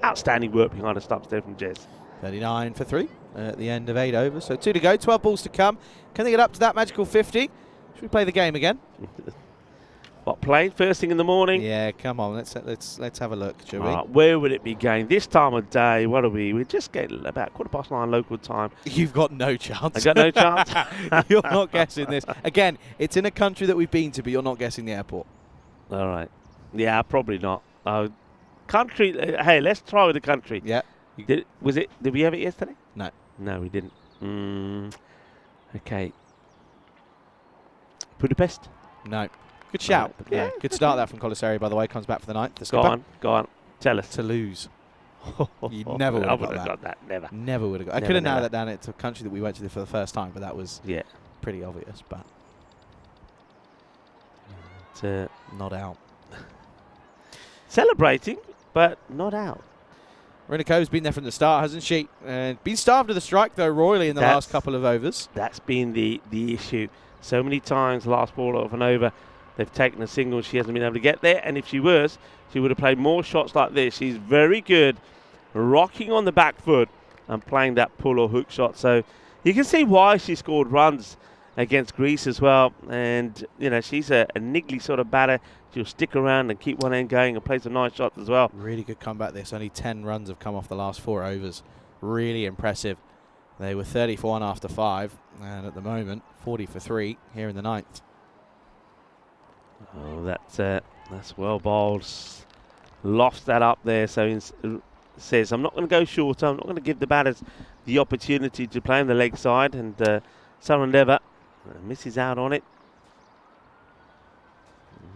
outstanding work behind the stumps there from Jess. 39 for 3 at the end of 8 overs. So 2 to go, 12 balls to come. Can they get up to that magical 50? Should we play the game again? What, played first thing in the morning? Yeah, come on. Let's have a look, shall we? Where would it be going? This time of day, what are we? We're just getting about 9:15 local time. You've got no chance. I got no chance. You're not guessing this. Again, it's in a country that we've been to, but you're not guessing the airport. All right. Yeah, probably not. Country. Hey, let's try with the country. Yeah. Did we have it yesterday? No. No, we didn't. Okay. Budapest? No. Good shout. Right, Yeah. no. Good start that from Colisari, by the way. Comes back for the 9th. Go on. Tell us. Toulouse. You never would I have would have got got that. Never. Never would have got. I Never, could have narrowed never. that down. It's a country that we went to for the first time, but that was Yeah. pretty obvious. But It's, not out. celebrating, but not out. Marina Coe's been there from the start, hasn't she? Been starved of the strike, though, royally in the last couple of overs. That's been the issue. So many times, last ball of an over, they've taken a single. She hasn't been able to get there. And if she was, she would have played more shots like this. She's very good rocking on the back foot and playing that pull or hook shot. So you can see why she scored runs against Greece as well. And, you know, she's a niggly sort of batter. She'll stick around and keep one end going and play some nice shots as well. Really good comeback this. Only 10 runs have come off the last 4 overs. Really impressive. They were 30 for 1 after 5. And at the moment, 40 for 3 here in the 9th. Oh, that's well bowled. Lofts that up there. So says, I'm not going to go shorter. I'm not going to give the batters the opportunity to play on the leg side. And Sarandeva misses out on it.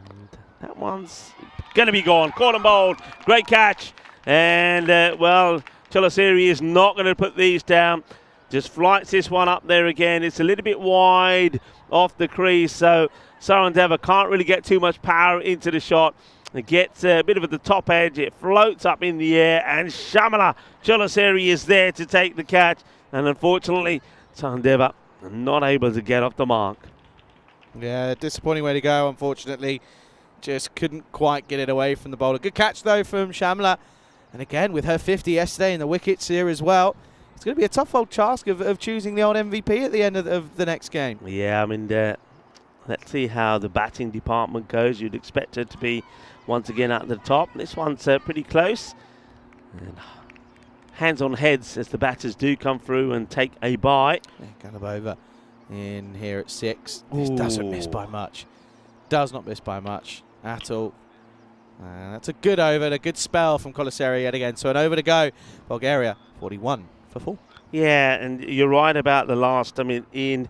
And that one's going to be gone. Caught and bowled. Great catch. And, well, Cholasiri is not going to put these down. Just flights this one up there again. It's a little bit wide off the crease. So Sarandeva can't really get too much power into the shot. It gets a bit of the top edge. It floats up in the air. And Shamala Cholasiri is there to take the catch. And unfortunately, Sarandeva not able to get off the mark. Yeah, disappointing way to go, unfortunately. Just couldn't quite get it away from the bowler. Good catch, though, from Shamla. And again, with her 50 yesterday in the wickets here as well, it's going to be a tough old task of choosing the old MVP at the end of the next game. Yeah, I mean, let's see how the batting department goes. You'd expect her to be once again at the top. This one's pretty close. And hands on heads as the batters do come through and take a bite. Galabova in here at 6. This doesn't miss by much. Does not miss by much at all. That's a good over and a good spell from Colaseri yet again. So an over to go. Bulgaria 41 for 4. Yeah, and you're right about the last. I mean, in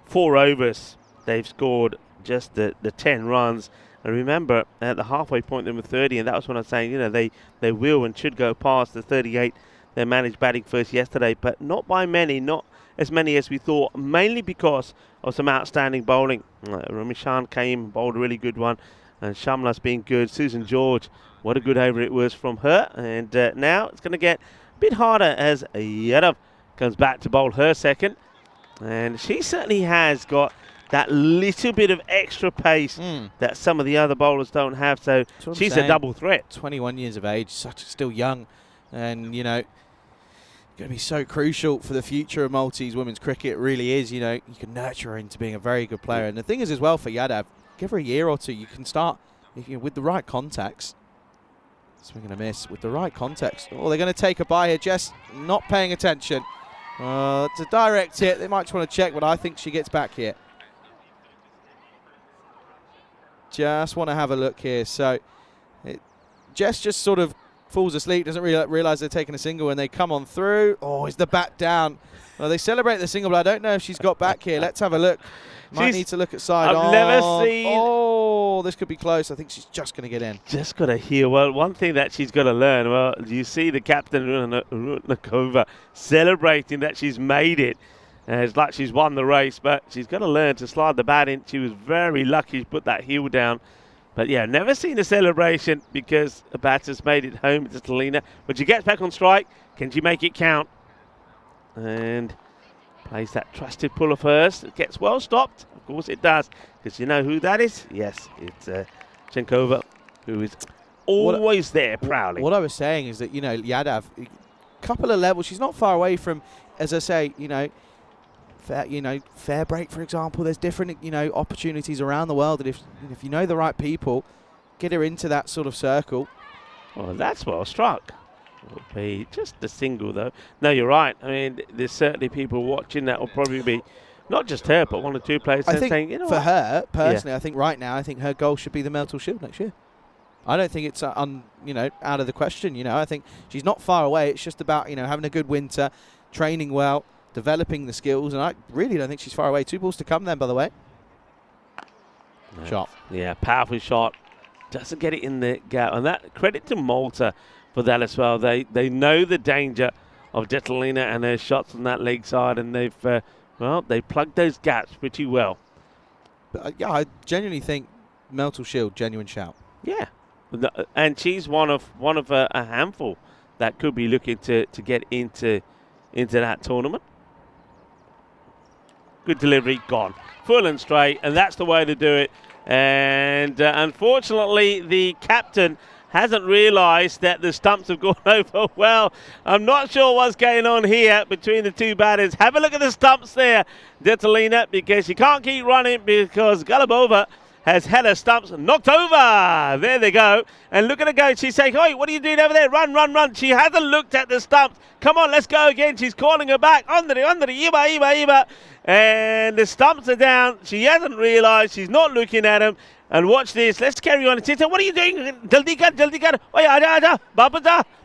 4 overs, they've scored just the 10 runs. And remember, at the halfway point, they were 30, and that was when I was saying, you know, they will and should go past the 38. They managed batting first yesterday, but not by many, not as many as we thought, mainly because of some outstanding bowling. Ramishan came, bowled a really good one, and Shamla's been good. Susan George, what a good over it was from her. And now it's going to get a bit harder as Yadav comes back to bowl her second. And she certainly has got that little bit of extra pace that some of the other bowlers don't have. So she's a double threat. 21 years of age, still young, and, you know, going to be so crucial for the future of Maltese women's cricket. It really is. You know, you can nurture her into being a very good player. And the thing is as well for Yadav, give her a year or two. You can start with the right contacts. Swing and a miss with the right context. Oh, they're going to take a bye here. Jess not paying attention. It's a direct hit. They might just want to check, but I think she gets back here. Just want to have a look here. So Jess just sort of falls asleep, doesn't realise they're taking a single, and they come on through. Oh, is the bat down? Well, they celebrate the single, but I don't know if she's got back here. Let's have a look. Might need to look at side on. I've never seen... Oh, this could be close. I think she's just going to get in. Just got to hear. Well, one thing that she's got to learn, well, you see the captain, Rutnikova, celebrating that she's made it. It's like she's won the race, but she's got to learn to slide the bat in. She was very lucky to put that heel down. But, yeah, never seen a celebration because a batter's made it home to Talina. But she gets back on strike. Can she make it count? And plays that trusted pull of hers. It gets well stopped. Of course it does. Because you know who that is? Yes, it's Chenkova, who is always there proudly. What I was saying is that, you know, Yadav, a couple of levels. She's not far away from, as I say, fair break, for example. There's different, opportunities around the world that if you know the right people, get her into that sort of circle. Well, that's well struck. Will be just a single, though. No, you're right. I mean, there's certainly people watching that will probably be not just her, but 1 or 2 players saying, you know, for her personally, I think right now, I think her goal should be the Malta Shield next year. I don't think it's out of the question. I think she's not far away. It's just about having a good winter, training well, developing the skills, and I really don't think she's far away. 2 balls to come then, by the way. No. Shot. Yeah, powerful shot. Doesn't get it in the gap. And that credit to Malta for that as well. They know the danger of Detalina and their shots on that leg side, and they've they plugged those gaps pretty well. But I genuinely think Malta Shield, genuine shout. Yeah, and she's one of a handful that could be looking to get into that tournament. Good delivery, gone. Full and straight, and that's the way to do it. And unfortunately, the captain hasn't realised that the stumps have gone over well. I'm not sure what's going on here between the 2 batters. Have a look at the stumps there, Detalina, because she can't keep running because Galabova has had her stumps knocked over. There they go. And look at her go. She's saying, "Hey, what are you doing over there? Run, run, run." She hasn't looked at the stumps. Come on, let's go again. She's calling her back. Under the Iba. And the stumps are down. She hasn't realised. She's not looking at them. And watch this. Let's carry on. What are you doing? Jaldi kar. Oh, yeah,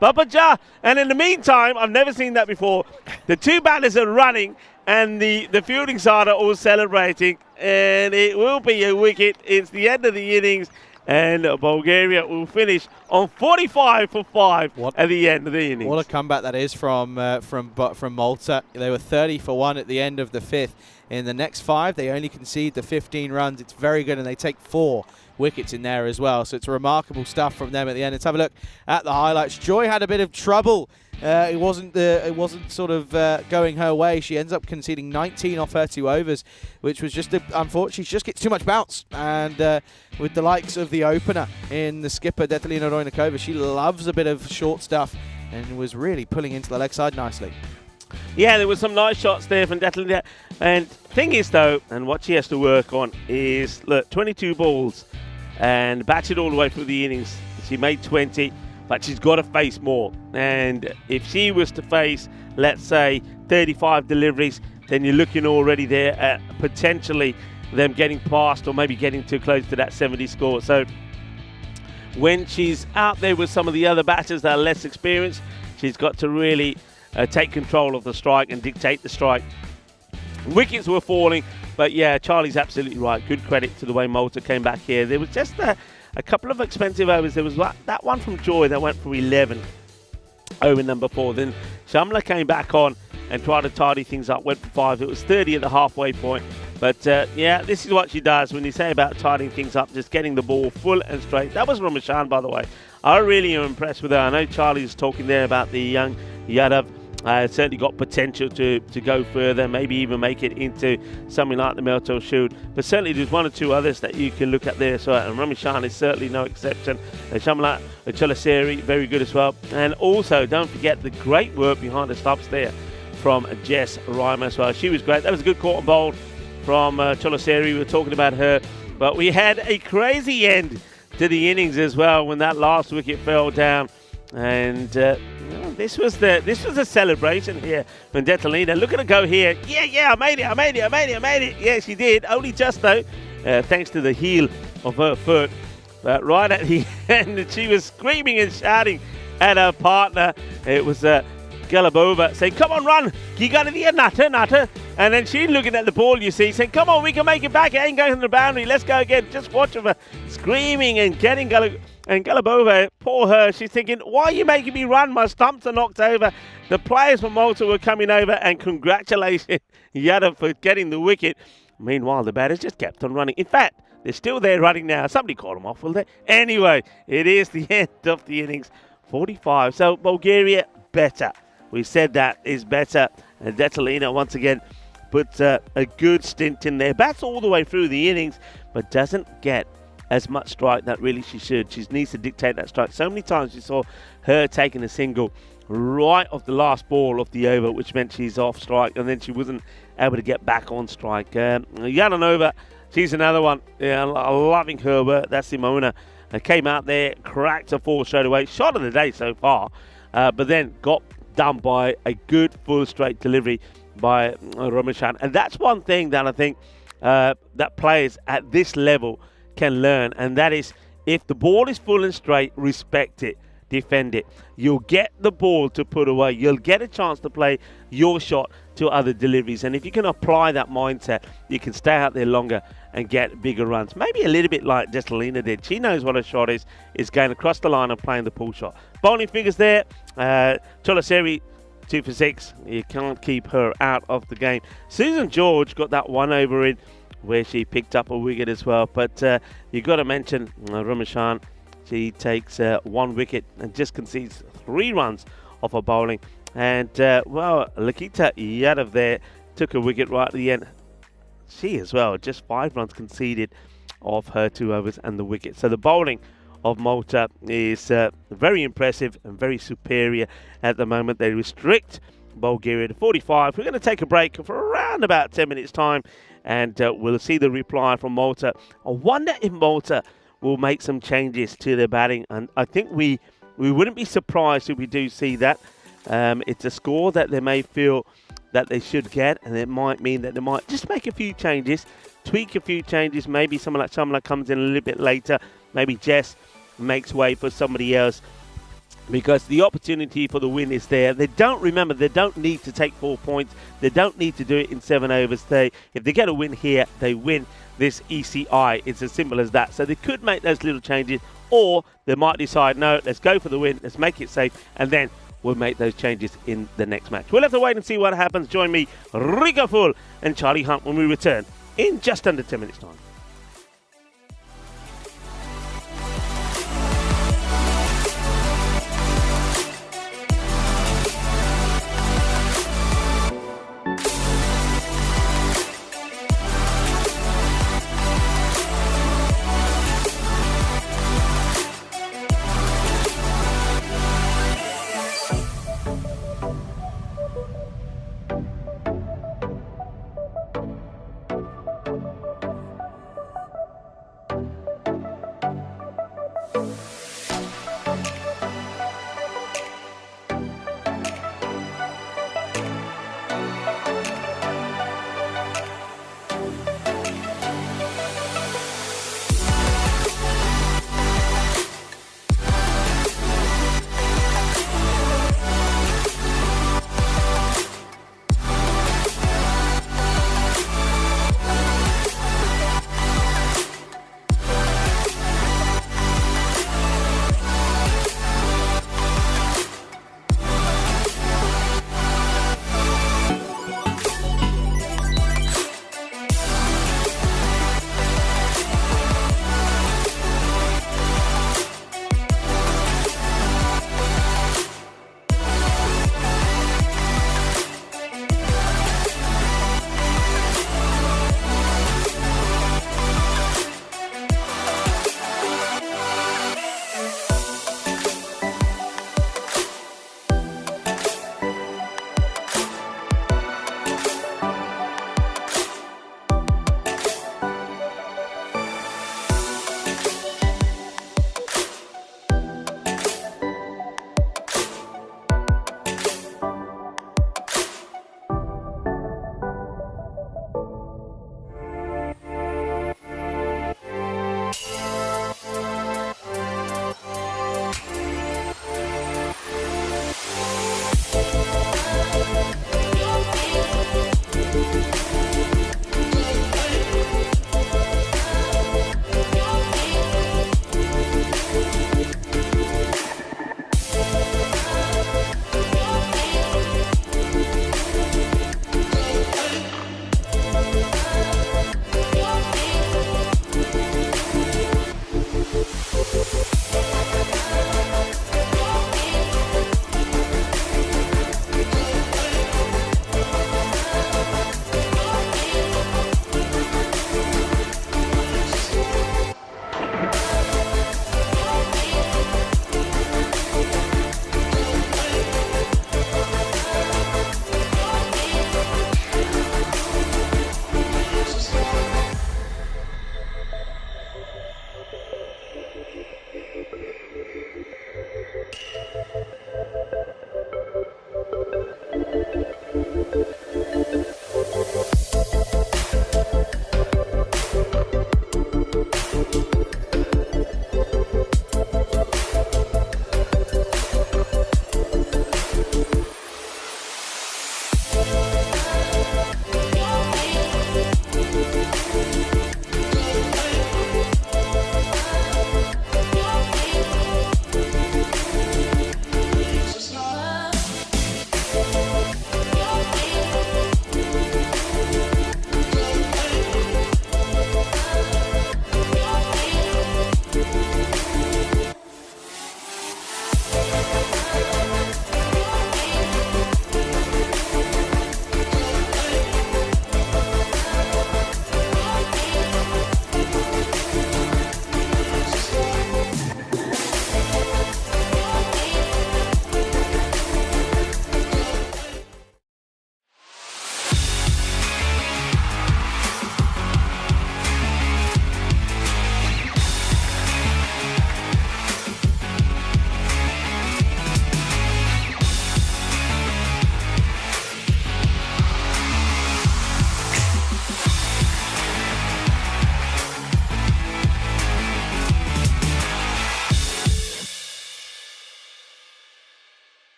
Babaja. And in the meantime, I've never seen that before. The 2 batters are running, and the fielding side are all celebrating. And it will be a wicket. It's the end of the innings. And Bulgaria will finish on 45 for 5 at the end of the innings. What a comeback that is from Malta. They were 30 for 1 at the end of the 5th. In the next 5, they only concede the 15 runs. It's very good, and they take 4 wickets in there as well. So it's remarkable stuff from them at the end. Let's have a look at the highlights. Joy had a bit of trouble. It wasn't sort of going her way. She ends up conceding 19 off her 2 overs, which was just unfortunately. She just gets too much bounce. And with the likes of the opener in the skipper, Detalina Rojnikova, she loves a bit of short stuff and was really pulling into the leg side nicely. Yeah, there were some nice shots there from Catalina. And thing is, though, and what she has to work on is, look, 22 balls and batted all the way through the innings. She made 20, but she's got to face more. And if she was to face, let's say, 35 deliveries, then you're looking already there at potentially them getting past or maybe getting too close to that 70 score. So when she's out there with some of the other batters that are less experienced, she's got to really take control of the strike and dictate the strike. Wickets were falling, but yeah, Charlie's absolutely right. Good credit to the way Malta came back here. There was just a couple of expensive overs. There was that one from Joy that went for 11 over number 4. Then Shamla came back on and tried to tidy things up, went for 5. It was 30 at the halfway point. But yeah, this is what she does when you say about tidying things up, just getting the ball full and straight. That was Ramashan, by the way. I really am impressed with her. I know Charlie's talking there about the young Yadav. Certainly got potential to go further, maybe even make it into something like the Malta Shield. But certainly there's one or two others that you can look at there. So, and Ramashan is certainly no exception. Shamla Cholaseri, very good as well. And also, don't forget the great work behind the stumps there from Jess Reimer as well. She was great. That was a good caught and bowled from Cholaseri. We were talking about her. But we had a crazy end to the innings as well when that last wicket fell down. And this was a celebration here from Detalina. Look at her go here. Yeah, I made it. Yeah, she did. Only just though, thanks to the heel of her foot. But right at the end, she was screaming and shouting at her partner. It was Galabova saying, "Come on, run. You got it here, Nutter." And then she's looking at the ball, you see, saying, "Come on, we can make it back. It ain't going to the boundary. Let's go again." Just watch her screaming and getting And Galabova, poor her, she's thinking, why are you making me run? My stumps are knocked over. The players from Malta were coming over, and congratulations, Yadav, for getting the wicket. Meanwhile, the batters just kept on running. In fact, they're still there running now. Somebody called them off, will they? Anyway, it is the end of the innings, 45. So Bulgaria, better. We said that is better. And Detalina, once again, puts a good stint in there. Bats all the way through the innings, but doesn't get as much strike that really she should. She needs to dictate that strike. So many times you saw her taking a single right off the last ball of the over, which meant she's off strike, and then she wasn't able to get back on strike. Yalanova, she's another one. Yeah, loving her work. That's Simona. Came out there, cracked a 4 straight away. Shot of the day so far, but then got done by a good full straight delivery by Ramashan. And that's one thing that I think that players at this level can learn, and that is, if the ball is full and straight, respect it, defend it. You'll get the ball to put away. You'll get a chance to play your shot to other deliveries, and if you can apply that mindset, you can stay out there longer and get bigger runs. Maybe a little bit like Desalina did. She knows what her shot is going across the line and playing the pull shot. Bowling figures there, Cholaseri 2 for 6. You can't keep her out of the game. Susan George got that 1 over in where she picked up a wicket as well. But you've got to mention Ramashan. She takes 1 wicket and just concedes 3 runs off her bowling. And, well, Lakita Yadav there took a wicket right at the end. She as well, just 5 runs conceded off her 2 overs and the wicket. So the bowling of Malta is very impressive and very superior at the moment. They restrict Bulgaria to 45. We're going to take a break for around about 10 minutes time, and we'll see the reply from Malta. I wonder if Malta will make some changes to their batting, and I think we wouldn't be surprised if we do see that. It's a score that they may feel that they should get, and it might mean that they might just make a few changes, tweak a few changes. Maybe someone like Shamla comes in a little bit later. Maybe Jess makes way for somebody else, because the opportunity for the win is there. They don't need to take 4 points. They don't need to do it in 7 overs. If they get a win here, they win this ECI. It's as simple as that. So they could make those little changes, or they might decide, no, let's go for the win, let's make it safe, and then we'll make those changes in the next match. We'll have to wait and see what happens. Join me, Rico Full and Charlie Hunt, when we return in just under 10 minutes' time.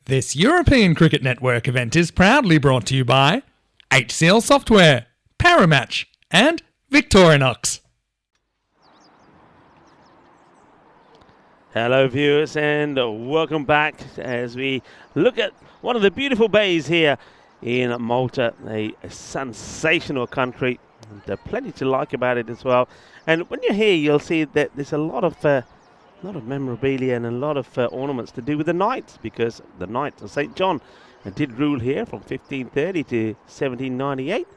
This European Cricket Network event is proudly brought to you by HCL Software, Paramatch and Victorinox. Hello viewers and welcome back as we look at one of the beautiful bays here in Malta, a sensational country. There's plenty to like about it as well. And when you're here, you'll see that there's a lot of memorabilia and a lot of ornaments to do with the Knights, because the Knights of St. John did rule here from 1530 to 1798.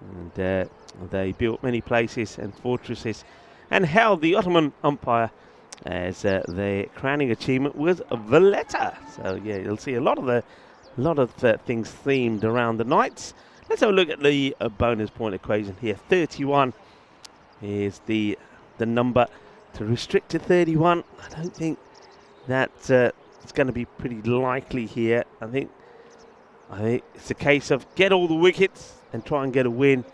And they built many places and fortresses and held the Ottoman Empire as their crowning achievement was Valletta. So yeah, you'll see a lot of things themed around the Knights. Let's have a look at the bonus point equation here. 31 is the number to restrict to 31, I don't think that it's going to be pretty likely here. I think it's a case of get all the wickets and try and get a win.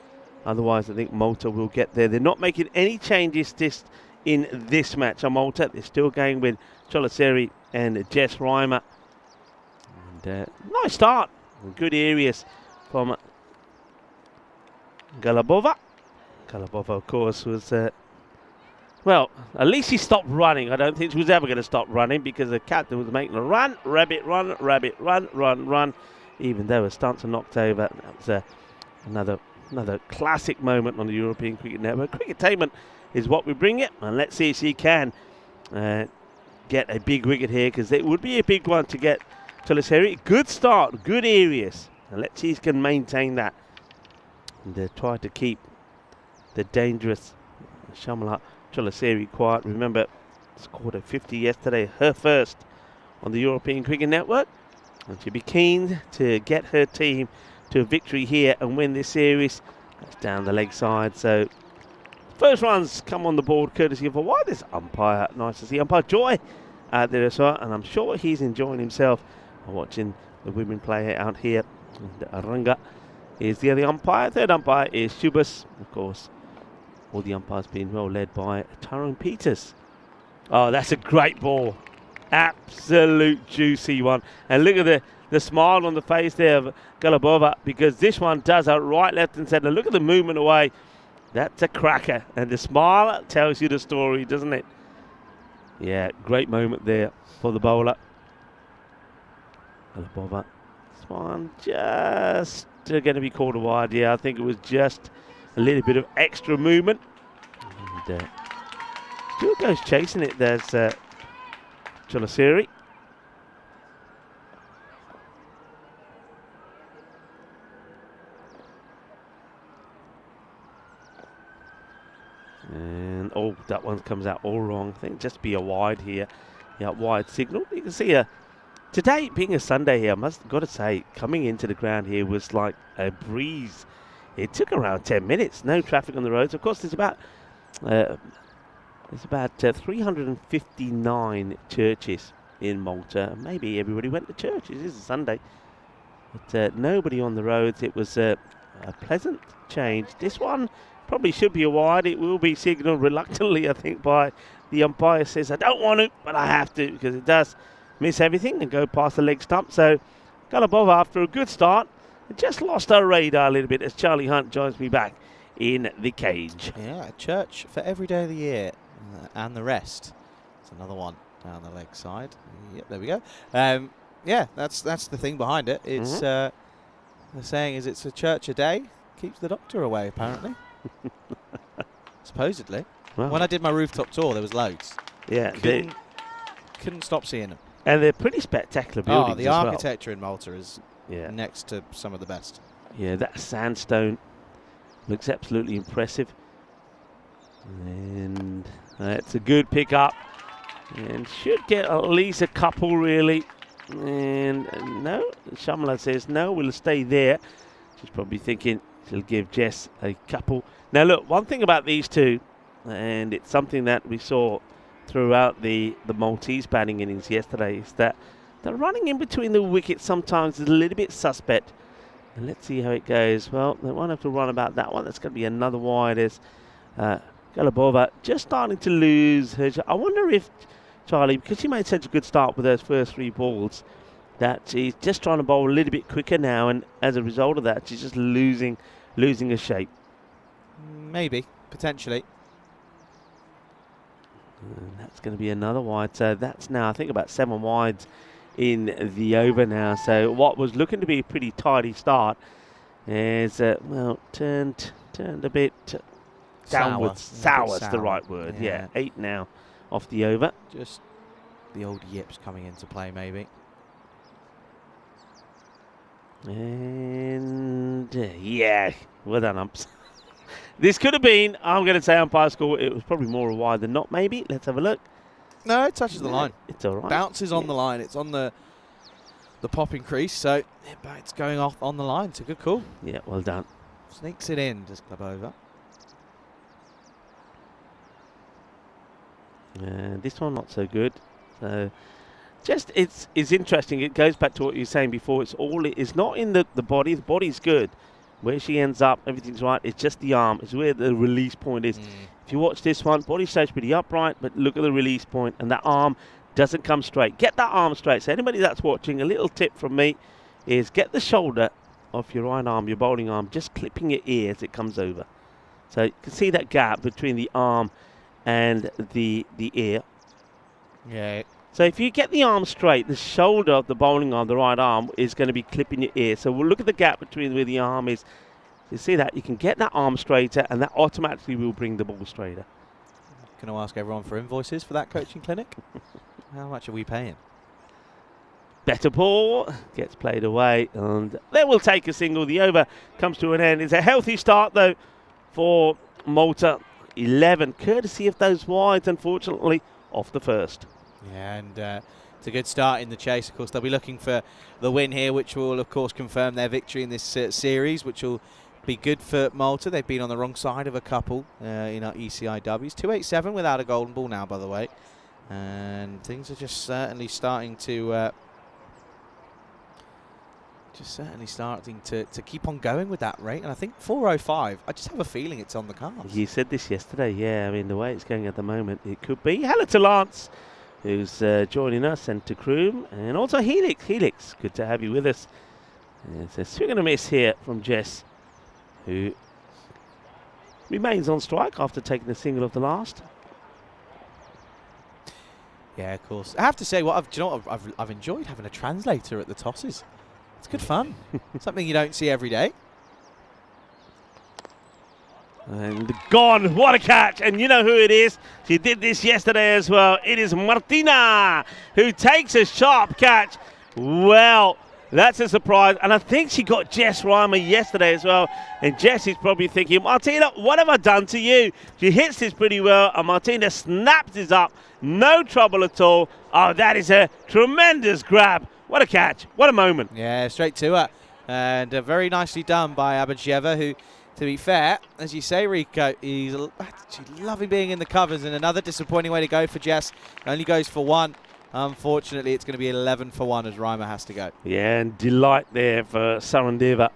Otherwise, I think Malta will get there. They're not making any changes in this match on Malta. They're still going with Cholaseri and Jess Reimer. And nice start. Good areas from Galabova. Galabova, of course, was... well, at least he stopped running. I don't think she was ever going to stop running because the captain was making a run, rabbit run, run. Even though her stunts are knocked over. That was another classic moment on the European Cricket Network. Cricketainment is what we bring it. And let's see if she can get a big wicket here, because it would be a big one to get Cholaseri. Good start, good areas. And let's see if she can maintain that. And try to keep the dangerous Shamala Cholaseri quiet. Remember, scored a 50 yesterday, her first on the European Cricket Network. And she'll be keen to get her team to a victory here and win this series. That's down the leg side. So, first runs come on the board courtesy of a wireless umpire. Nice to see umpire Joy out there as well. And I'm sure he's enjoying himself watching the women play out here. And Aranga is the other umpire. Third umpire is Shubas, of course. All the umpires being well led by Tyrone Peters. Oh, that's a great ball. Absolute juicy one. And look at the smile on the face there of Galabova, because this one does out right, left and centre. Look at the movement away. That's a cracker. And the smile tells you the story, doesn't it? Yeah, great moment there for the bowler. Galabova. This one just going to be called a wide. Yeah, I think it was just a little bit of extra movement. And still goes chasing it. There's Cholaseri. And oh, that one comes out all wrong. I think just be a wide here. Yeah, wide signal. You can see today being a Sunday here, got to say, coming into the ground here was like a breeze. It took around 10 minutes. No traffic on the roads. Of course, there's about 359 churches in Malta. Maybe everybody went to church. It is a Sunday. But nobody on the roads. It was a pleasant change. This one probably should be a wide. It will be signalled reluctantly, I think, by the umpire. Says, I don't want to, but I have to, because it does miss everything and go past the leg stump. So Galabova, after a good start, just lost her radar a little bit as Charlie Hunt joins me back in the cage. Yeah, church for every day of the year and the rest. It's another one down the leg side. Yep, there we go. Yeah, that's the thing behind it. It's the saying is it's a church a day keeps the doctor away, apparently. Supposedly. Well, when I did my rooftop tour, there was loads. Yeah, couldn't stop seeing them. And they're pretty spectacular buildings. Oh, the architecture in Malta is next to some of the best. Yeah, that sandstone looks absolutely impressive. And it's a good pick up. And should get at least a couple, really. And no, Shamla says no, we'll stay there. She's probably thinking she'll give Jess a couple. Now, look, one thing about these two, and it's something that we saw throughout the Maltese batting innings yesterday, is that the running in between the wickets sometimes is a little bit suspect. And let's see how it goes. Well, they won't have to run about that one. That's going to be another wide as Galabova just starting to lose her. I wonder if Charlie, because she made such a good start with those first three balls, that she's just trying to bowl a little bit quicker now, and as a result of that, she's just losing her shape. Maybe, potentially. And that's going to be another wide. So that's now, I think, about 7 wides in the over now. So what was looking to be a pretty tidy start is, well, turned a bit downwards. Sour's the right word. Yeah, 8 now off the over. Just the old yips coming into play, maybe. And yeah, well done, umps. This could have been, I'm going to say umpire score, it was probably more a wide than not, maybe. Let's have a look. No, it touches the line. It's all right. Bounces on the line. It's on the popping crease, so it's going off on the line. It's a good call. Yeah, well done. Sneaks it in, just club over. And this one not so good. So just it's interesting. It goes back to what you were saying before. It's not in the body. The body's good. Where she ends up, everything's right. It's just the arm. It's where the release point is. If you watch this one, body stays pretty upright, but look at the release point, and that arm doesn't come straight. Get that arm straight. So anybody that's watching, a little tip from me is get the shoulder off your right arm, your bowling arm, just clipping your ear as it comes over. So you can see that gap between the arm and the ear. Yeah. So if you get the arm straight, the shoulder of the bowling arm, the right arm, is going to be clipping your ear. So we'll look at the gap between where the arm is. You see that? You can get that arm straighter, and that automatically will bring the ball straighter. Going to ask everyone for invoices for that coaching clinic? How much are we paying? Better ball gets played away, and they will take a single. The over comes to an end. It's a healthy start, though, for Malta. 11, courtesy of those wides, unfortunately, off the first. Yeah, and it's a good start in the chase. Of course, they'll be looking for the win here, which will, of course, confirm their victory in this series, which will be good for Malta. They've been on the wrong side of a couple in our ECI-Ws. 287 without a golden ball now, by the way. And things are just certainly starting to keep on going with that rate. And I think 405, I just have a feeling it's on the cards. You said this yesterday, yeah. I mean, the way it's going at the moment, it could be. Hello to Lance, who's joining us, and to Kroom, and also Helix. Helix, good to have you with us. It's a swing and a miss here from Jess, who remains on strike after taking the single of the last. Yeah, of course. I have to say, I've enjoyed having a translator at the tosses. It's good fun. Something you don't see every day. And gone. What a catch. And you know who it is. She did this yesterday as well. It is Martina, who takes a sharp catch. Well, that's a surprise. And I think she got Jess Reimer yesterday as well. And Jess is probably thinking, Martina, what have I done to you? She hits this pretty well, and Martina snaps this up. No trouble at all. Oh, that is a tremendous grab. What a catch. What a moment. Yeah, straight to her. And very nicely done by Abadjeva, who, to be fair, as you say, Rico, she's loving being in the covers, and another disappointing way to go for Jess. Only goes for one. Unfortunately, it's going to be 11 for 1 as Reimer has to go. Yeah, and delight there for Sarandeva,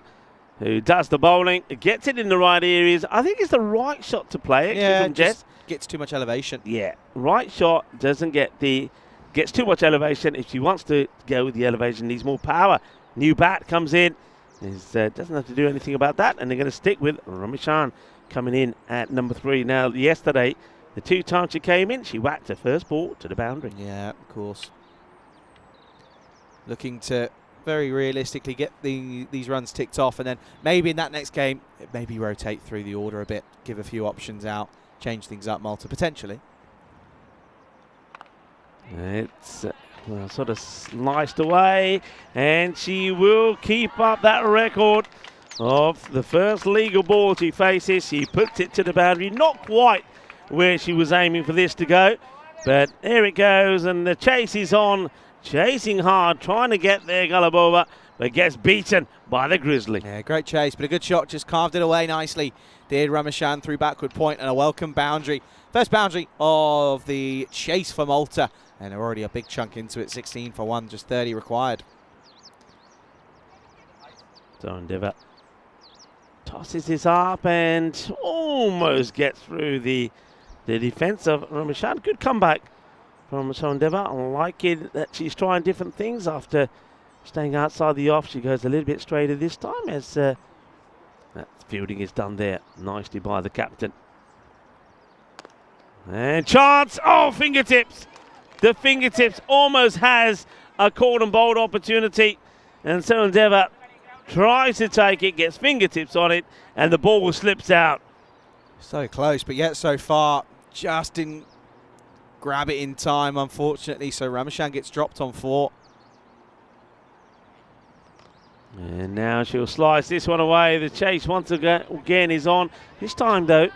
who does the bowling, gets it in the right areas. I think it's the right shot to play, actually, from Jess. Gets too much elevation. Yeah, right shot doesn't gets too much elevation. If she wants to go with the elevation, needs more power. New bat comes in. Doesn't have to do anything about that, and they're going to stick with Ramishan coming in at number 3. Now, yesterday, the 2 times she came in, she whacked her first ball to the boundary. Yeah, of course. Looking to very realistically get these runs ticked off, and then maybe in that next game, maybe rotate through the order a bit, give a few options out, change things up, Malta, potentially. It's sort of sliced away, and she will keep up that record of the first legal ball she faces. She puts it to the boundary, not quite where she was aiming for this to go, but there it goes, and the chase is on, chasing hard, trying to get there, Galabova, but gets beaten by the Grizzly. Yeah, great chase, but a good shot, just carved it away nicely. Did Ramashan through backward point, and a welcome boundary. First boundary of the chase for Malta, and they're already a big chunk into it. 16 for 1, just 30 required. Endeavour tosses this up and almost gets through the defence of Ramashan. Good comeback from Endeavour. I like it that she's trying different things after staying outside the off. She goes a little bit straighter this time as that fielding is done there nicely by the captain. And chance, oh, fingertips. The fingertips almost has a caught and bowled opportunity, and so Endeavour tries to take it, gets fingertips on it, and the ball slips out. So close, but yet so far, just didn't grab it in time, unfortunately, so Ramashan gets dropped on 4. And now she'll slice this one away. The chase once again is on. This time, though,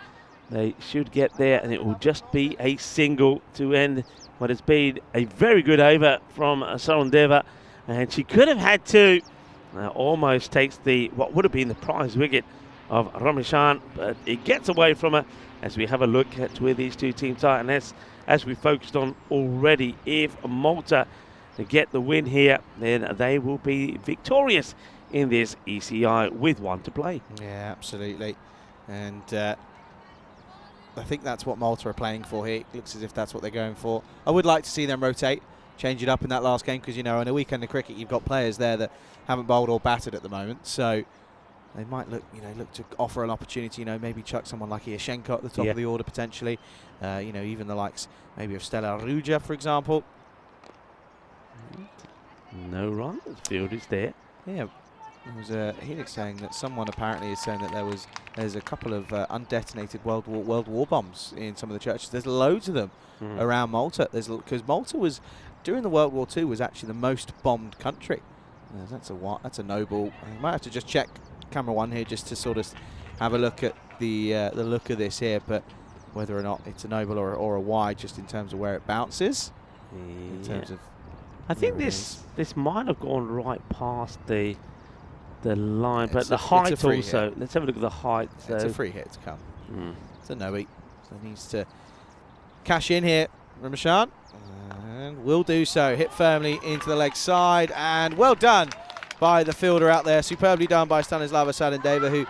they should get there, and it will just be a single to end what has been a very good over from Endeavour. And she could have had 2. Almost takes what would have been the prize wicket of Ramashan, but it gets away from her. as we have a look at where these two teams are. And as we focused on already, if Malta get the win here, then they will be victorious in this ECI with 1 to play. Yeah, absolutely. And I think that's what Malta are playing for here. It looks as if that's what they're going for. I would like to see them rotate, change it up in that last game, because, you know, in a weekend of cricket, you've got players there that haven't bowled or batted at the moment. So they might look to offer an opportunity, maybe chuck someone like Iashenko at the top of the order potentially. Even the likes maybe of Stella Ruja, for example. No run, the field is there. Yeah, there was Helix saying that someone apparently is saying that there's a couple of undetonated World War bombs in some of the churches. There's loads of them around Malta. Because Malta was, during the World War II, was actually the most bombed country. That's a noble. I might have to just check camera 1 here just to sort of have a look at the look of this here, but whether or not it's a noble or a wide, just in terms of where it bounces. In terms of, I think this might have gone right past the line, but the height also. Hit. Let's have a look at the height. It's a free hit to come. It's a no-eat, so he needs to cash in here, Ramachan, and will do so. Hit firmly into the leg side, and well done by the fielder out there. Superbly done by Stanislava Sadendeva, who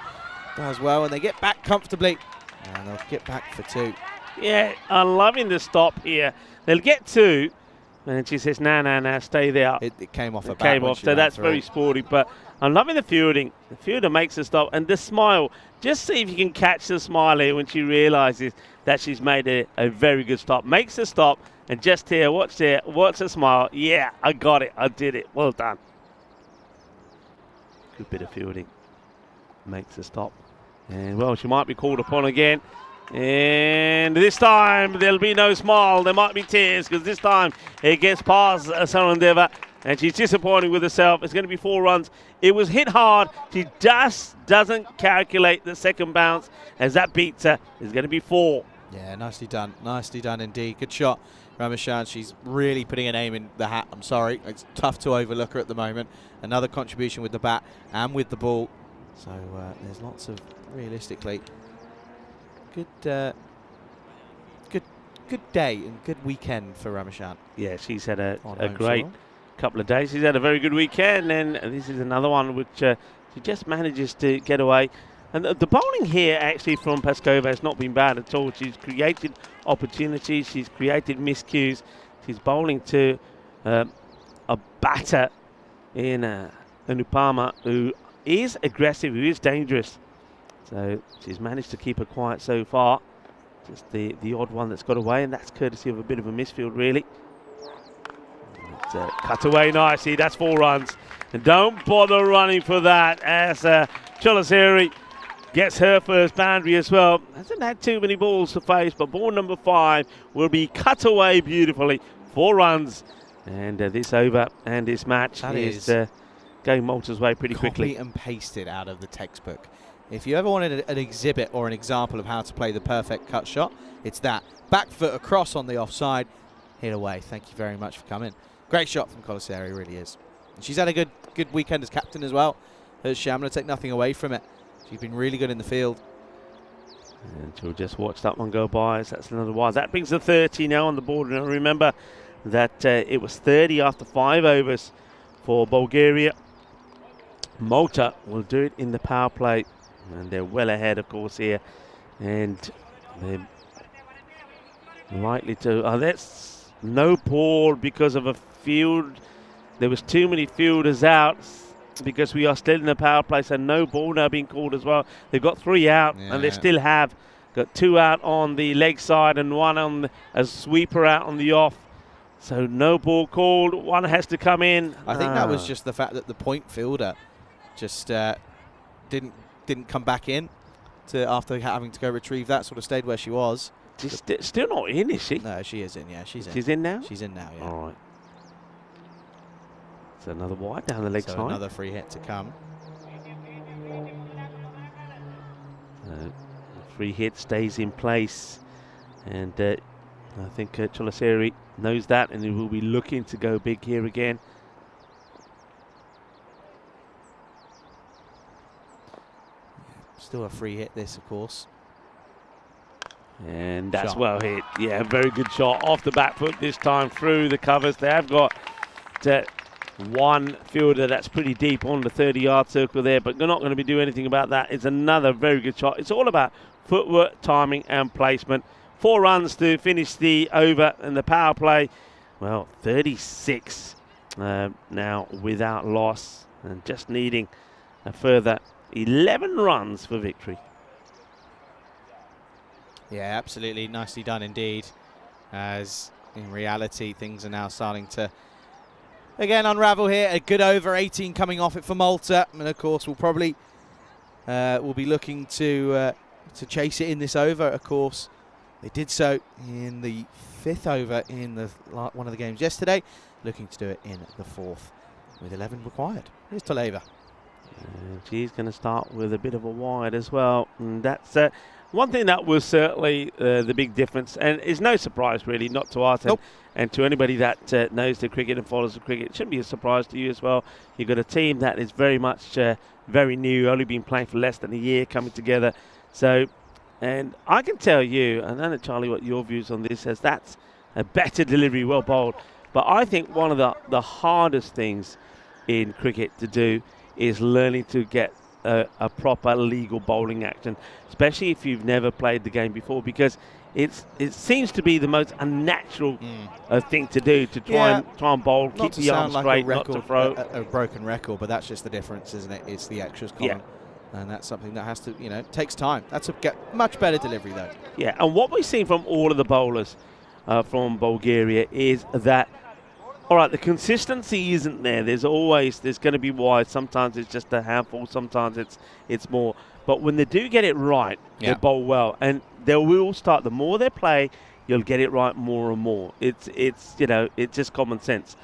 does well, and they get back comfortably, and they'll get back for 2. Yeah, I'm loving the stop here. They'll get 2, and she says, nah, stay there. It came off a bat. Came off, so that's very sporty, but I'm loving the fielding. The fielder makes the stop, and the smile. Just see if you can catch the smile here when she realises that she's made a very good stop. Makes the stop, and just here, watch the smile. Yeah, I got it, I did it. Well done. Good bit of fielding. Makes the stop. And, well, she might be called upon again. And this time, there'll be no smile. There might be tears, because this time it gets past Sarandeva. And she's disappointed with herself. It's going to be 4 runs. It was hit hard. She just doesn't calculate the second bounce, as that beats her. It's going to be 4. Yeah, nicely done. Nicely done indeed. Good shot, Ramachan. She's really putting a name in the hat. I'm sorry. It's tough to overlook her at the moment. Another contribution with the bat and with the ball. So there's lots of, realistically, good day and good weekend for Ramachan. Yeah, she's had a great couple of days. She's had a very good weekend, and this is another one which she just manages to get away. And the bowling here actually from Paskova has not been bad at all. She's created opportunities. She's created miscues. She's bowling to a batter in Anupama, who is aggressive, who is dangerous. So she's managed to keep her quiet so far. Just the odd one that's got away, and that's courtesy of a bit of a misfield, really. Cut away nicely. That's 4 runs. And don't bother running for that, as Cholaseri gets her first boundary as well. Hasn't had too many balls to face, but ball number 5 will be cut away beautifully. 4 runs. And this over and this match is going Malta's way pretty quickly. Copy and pasted out of the textbook. If you ever wanted an exhibit or an example of how to play the perfect cut shot, it's that. Back foot across on the offside, hit away. Thank you very much for coming. Great shot from Colaseri, really is. And she's had a good weekend as captain as well. I'm going to take nothing away from it. She's been really good in the field. And she'll just watch that one go by. So that's another wide. That brings the 30 now on the board. And remember that it was 30 after 5 overs for Bulgaria. Malta will do it in the power play. And they're well ahead, of course, here. And they're likely to... that's no ball because of a field. There was too many fielders out because we are still in the power play. So no ball now being called as well. They've got 3 out, and they still have got 2 out on the leg side and 1 on a sweeper out on the off. So no ball called. 1 has to come in. I think that was just the fact that the point fielder just didn't come back in after having to go retrieve that, sort of stayed where she was. She's still not in, is she? No, she is in, yeah. She's in. She's in now? She's in now, yeah. All right. So another wide down the leg side. Another free hit to come. The free hit stays in place. And I think Cholaseri knows that, and he will be looking to go big here again. Still a free hit, this, of course. And that's Shot. well hit. Yeah, very good shot off the back foot this time through the covers. They have got one fielder that's pretty deep on the 30-yard circle there, but they're not going to be doing anything about that. It's another very good shot. It's all about footwork, timing, and placement. 4 runs to finish the over, and the power play, well, 36 now without loss, and just needing a further 11 runs for victory. Yeah, absolutely. Nicely done indeed. As in reality, things are now starting to, again, unravel here. A good over, 18 coming off it for Malta. And, of course, we'll probably will be looking to chase it in this over, of course. They did so in the 5th over in one of the games yesterday. Looking to do it in the 4th with 11 required. Here's Toleva. And she's going to start with a bit of a wide as well. And that's one thing that was certainly the big difference, and it's no surprise really, not to us, and to anybody that knows the cricket and follows the cricket. It shouldn't be a surprise to you as well. You've got a team that is very much very new, only been playing for less than a year, coming together. So, and I can tell you, and I don't know, Charlie, what your views on this is. That's a better delivery, well bowled. But I think one of the hardest things in cricket to do is learning to get a proper legal bowling action, especially if you've never played the game before, because it seems to be the most unnatural thing to do, to try and bowl, keep the arm straight, not to throw. A broken record, but that's just the difference, isn't it? It's the extras column. And that's something that has to, takes time. That's a much better delivery, though. Yeah, and what we've seen from all of the bowlers from Bulgaria is that, all right, the consistency isn't there. There's going to be wide. Sometimes it's just a handful. Sometimes it's more. But when they do get it right, they bowl well. And they will start, the more they play, you'll get it right more and more. It's just common sense.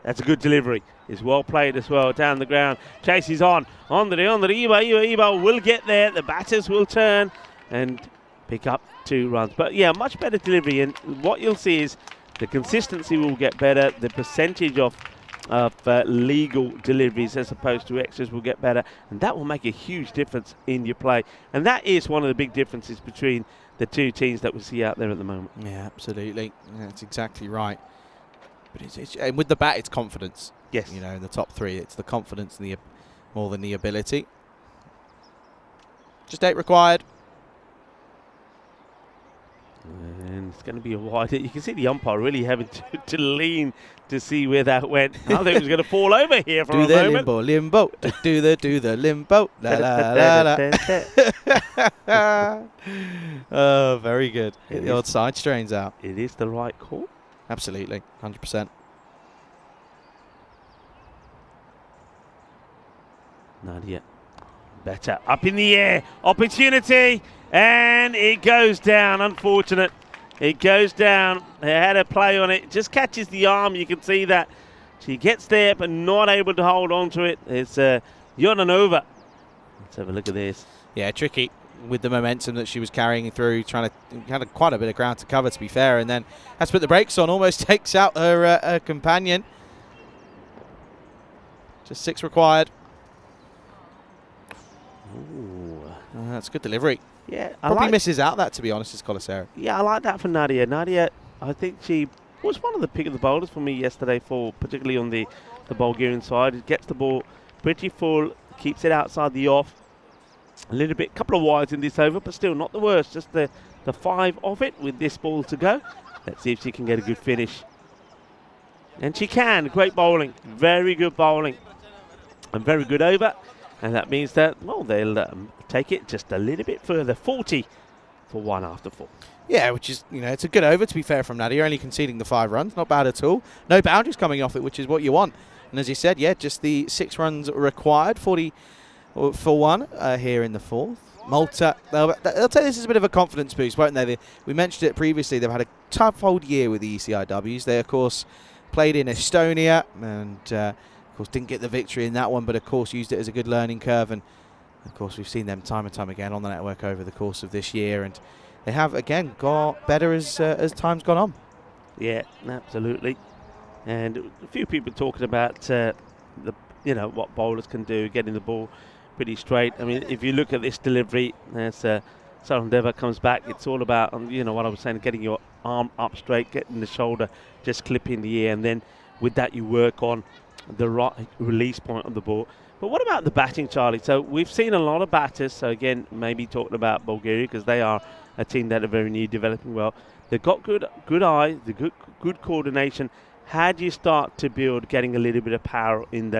That's a good delivery. It's well played as well, down the ground. Chase is on the Eba will get there. The batters will turn and pick up 2 runs. But yeah, much better delivery. And what you'll see is the consistency will get better. The percentage of legal deliveries as opposed to extras will get better. And that will make a huge difference in your play. And that is one of the big differences between the two teams that we see out there at the moment. Yeah, absolutely. That's exactly right. But and with the bat, it's confidence. Yes. In the top 3, it's the confidence and more than the ability. Just 8 required. And it's going to be a wide hit. You can see the umpire really having to lean to see where that went. I think it was going to fall over here for a moment. Limbo. Do the limbo. La, la, la. Oh, very good. Get the odd side strains out. It is the right call. Absolutely. 100%. Nadia. Better. Up in the air. Opportunity. And it goes down. Unfortunate. It goes down. They had a play on it. Just catches the arm. You can see that. She gets there, but not able to hold on to it. It's Yonanova. Let's have a look at this. Yeah, tricky with the momentum that she was carrying through, had quite a bit of ground to cover, to be fair, and then has to put the brakes on, almost takes out her companion. Just 6 required. Ooh. That's good delivery. Yeah, probably misses out that, to be honest, is Colasera. Yeah, I like that for Nadia. Nadia, I think she was one of the pick of the bowlers for me yesterday, particularly on the Bulgarian side. It gets the ball pretty full, keeps it outside the off. A little bit, couple of wides in this over, but still not the worst. Just the 5 of it with this ball to go. Let's see if she can get a good finish. And she can. Great bowling. Very good bowling. And very good over. And that means that, well, they'll take it just a little bit further. 40 for 1 after 4. Yeah, which is, it's a good over, to be fair, from Nadia. Only conceding the 5 runs. Not bad at all. No boundaries coming off it, which is what you want. And as you said, yeah, just the 6 runs required. 40 for 1 here in the 4th. Malta, they'll take this as a bit of a confidence boost, won't they? We mentioned it previously. They've had a tough old year with the ECI-Ws. They, of course, played in Estonia and, of course, didn't get the victory in that one, but, of course, used it as a good learning curve. And, of course, we've seen them time and time again on the network over the course of this year. And they have, again, got better as time's gone on. Yeah, absolutely. And a few people talking about what bowlers can do, getting the ball pretty straight. I mean, if you look at this delivery, there's Sarandeva comes back. It's all about, what I was saying, getting your arm up straight, getting the shoulder just clipping the ear, and then with that you work on the right release point of the ball. But what about the batting, Charlie? So we've seen a lot of batters. So again, maybe talking about Bulgaria, because they are a team that are very new, developing well. They've got good eye, the good coordination. How do you start to build getting a little bit of power in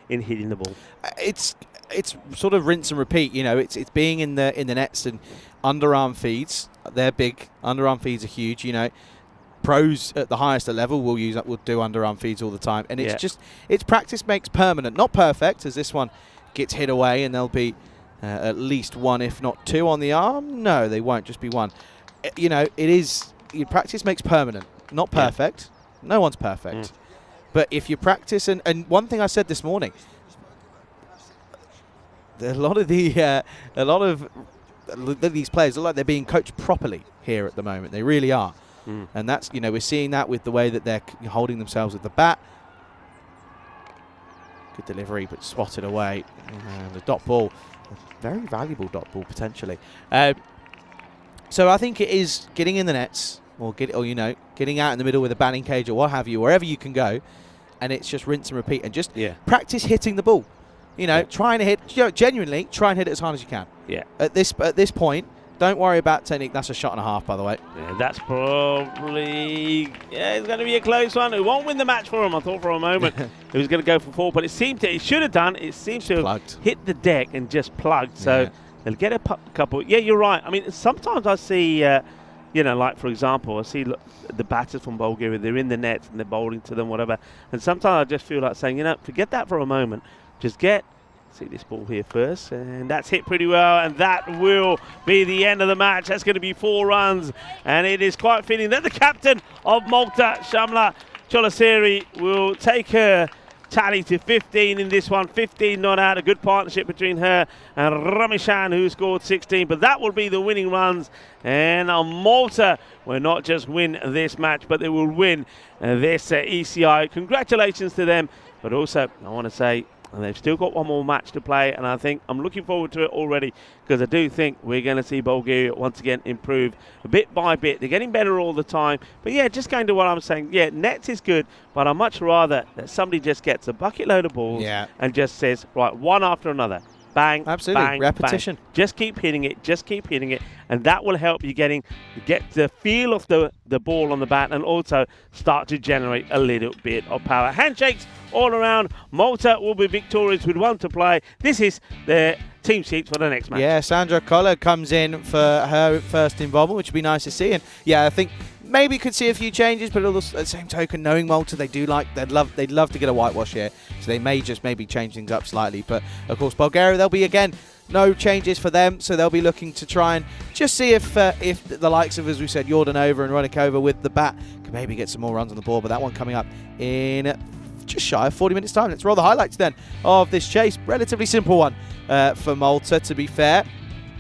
hitting the ball? It's sort of rinse and repeat. It's being in the nets and underarm feeds. They're big. Underarm feeds are huge. Pros at the highest level will do underarm feeds all the time, and it's practice makes permanent. Not perfect, as this one gets hit away, and there'll be at least one, if not two, on the arm. No, they won't. Just be one. It is. Practice makes permanent. Not perfect. Yeah. No one's perfect. But if you practice, and one thing I said this morning, a lot of these players look like they're being coached properly here at the moment. They really are. And that's, we're seeing that with the way that they're holding themselves with the bat. Good delivery, but spotted away. The dot ball, a very valuable dot ball potentially. So I think it is getting in the nets, or getting out in the middle with a batting cage or what have you, wherever you can go, and it's just rinse and repeat and just practice hitting the ball. Trying to hit, genuinely try and hit it as hard as you can. Yeah. At this point. Don't worry about technique. That's a shot and a half, by the way. Yeah, that's probably... it's going to be a close one. It won't win the match for him. I thought for a moment he was going to go for 4, but it should have done. It seems to have hit the deck and just plugged. So they'll get a couple. Yeah, you're right. I mean, sometimes I see, like, for example, I see the batters from Bulgaria. They're in the nets and they're bowling to them, whatever. And sometimes I just feel like saying, forget that for a moment. Just see this ball here first, and that's hit pretty well, and that will be the end of the match. That's going to be 4 runs, and it is quite fitting that the captain of Malta, Shamla Cholaseri, will take her tally to 15 in this one. 15 not out. A good partnership between her and Ramishan, who scored 16, but that will be the winning runs, and Malta will not just win this match, but they will win this ECI. Congratulations to them, but also I want to say, and they've still got one more match to play, and I think I'm looking forward to it already, because I do think we're going to see Bulgaria once again improve bit by bit. They're getting better all the time. But yeah, just going to what I'm saying, nets is good, but I'd much rather that somebody just gets a bucket load of balls and just says, right, one after another. Bang, absolutely. Bang, repetition. Bang. Just keep hitting it, and that will help you get the feel of the ball on the bat, and also start to generate a little bit of power. Handshakes all around. Malta will be victorious with 1 to play. This is the team sheets for the next match. Yeah, Sandra Koller comes in for her first involvement, which would be nice to see. And I think maybe could see a few changes, but at the same token, knowing Malta, they'd love to get a whitewash here, so they may just change things up slightly. But of course, Bulgaria, there'll be again no changes for them, so they'll be looking to try and just see if the likes of, as we said, Jordanova and Ronikova with the bat can maybe get some more runs on the board. But that one coming up in just shy of 40 minutes time. Let's roll the highlights then of this chase. Relatively simple one for Malta, to be fair.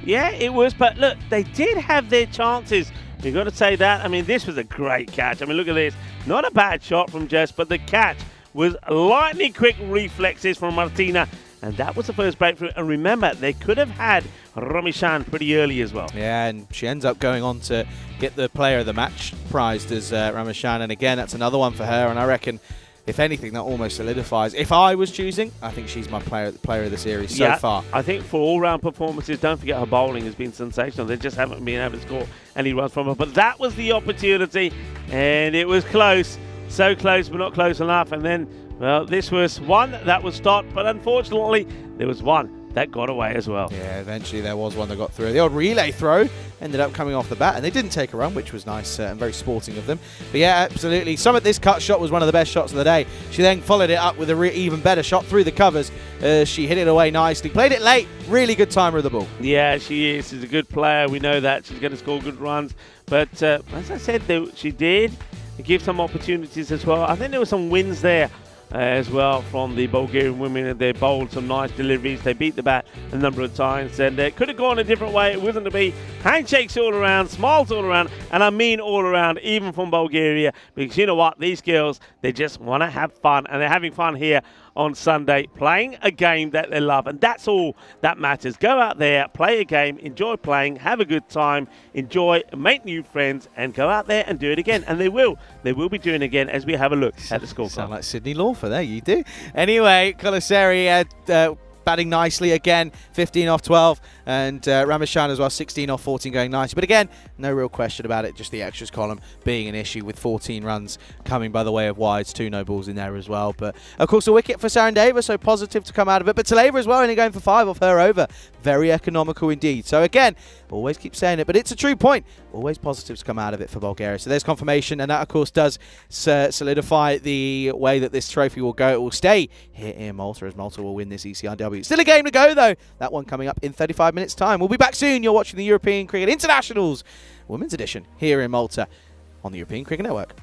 Yeah, it was, but look, they did have their chances. You've got to say that. I mean, this was a great catch. I mean, look at this. Not a bad shot from Jess, but the catch was lightning quick reflexes from Martina, and that was the first breakthrough. And remember, they could have had Ramishan pretty early as well. Yeah, and she ends up going on to get the player of the match prized as Ramishan, and again, that's another one for her, and I reckon, if anything, that almost solidifies. If I was choosing, I think she's my player of the series so far. I think for all-round performances, don't forget her bowling has been sensational. They just haven't been able to score any runs from her. But that was the opportunity, and it was close. So close, but not close enough. And then, well, this was one that was stopped, but unfortunately, there was one that got away as well. Yeah, eventually there was one that got through. The old relay throw ended up coming off the bat, and they didn't take a run, which was nice and very sporting of them. But yeah, absolutely. Some of this cut shot was one of the best shots of the day. She then followed it up with a even better shot through the covers. She hit it away nicely. Played it late. Really good timer of the ball. Yeah, she is. She's a good player. We know that. She's going to score good runs. But as I said, she did give some opportunities as well. I think there were some wins there as well from the Bulgarian women. They bowled some nice deliveries. They beat the bat a number of times, and it could have gone a different way. It wasn't to be, handshakes all around, smiles all around, and I mean all around, even from Bulgaria, because you know what? These girls, they just want to have fun, and they're having fun here on Sunday, playing a game that they love, and that's all that matters. Go out there, play a game, enjoy playing, have a good time, enjoy, make new friends, and go out there and do it again. And they will be doing it again as we have a look at the scorecard. Sound like Sydney Lawfer there, you do. Anyway, Colaseri batting nicely again, 15 off 12, and Ramachan as well, 16 off 14, going nicely. But again, no real question about it, just the extras column being an issue with 14 runs coming by the way of wides, 2 no balls in there as well. But of course, a wicket for Sarandeva, so positive to come out of it. But Taleva as well, only going for 5 off her over. Very economical indeed. So again, always keep saying it, but it's a true point. Always positives come out of it for Bulgaria. So there's confirmation, and that of course does solidify the way that this trophy will go. It will stay here in Malta, as Malta will win this ECI-W. Still a game to go though. That one coming up in 35 minutes time. We'll be back soon. You're watching the European Cricket Internationals Women's Edition here in Malta on the European Cricket Network.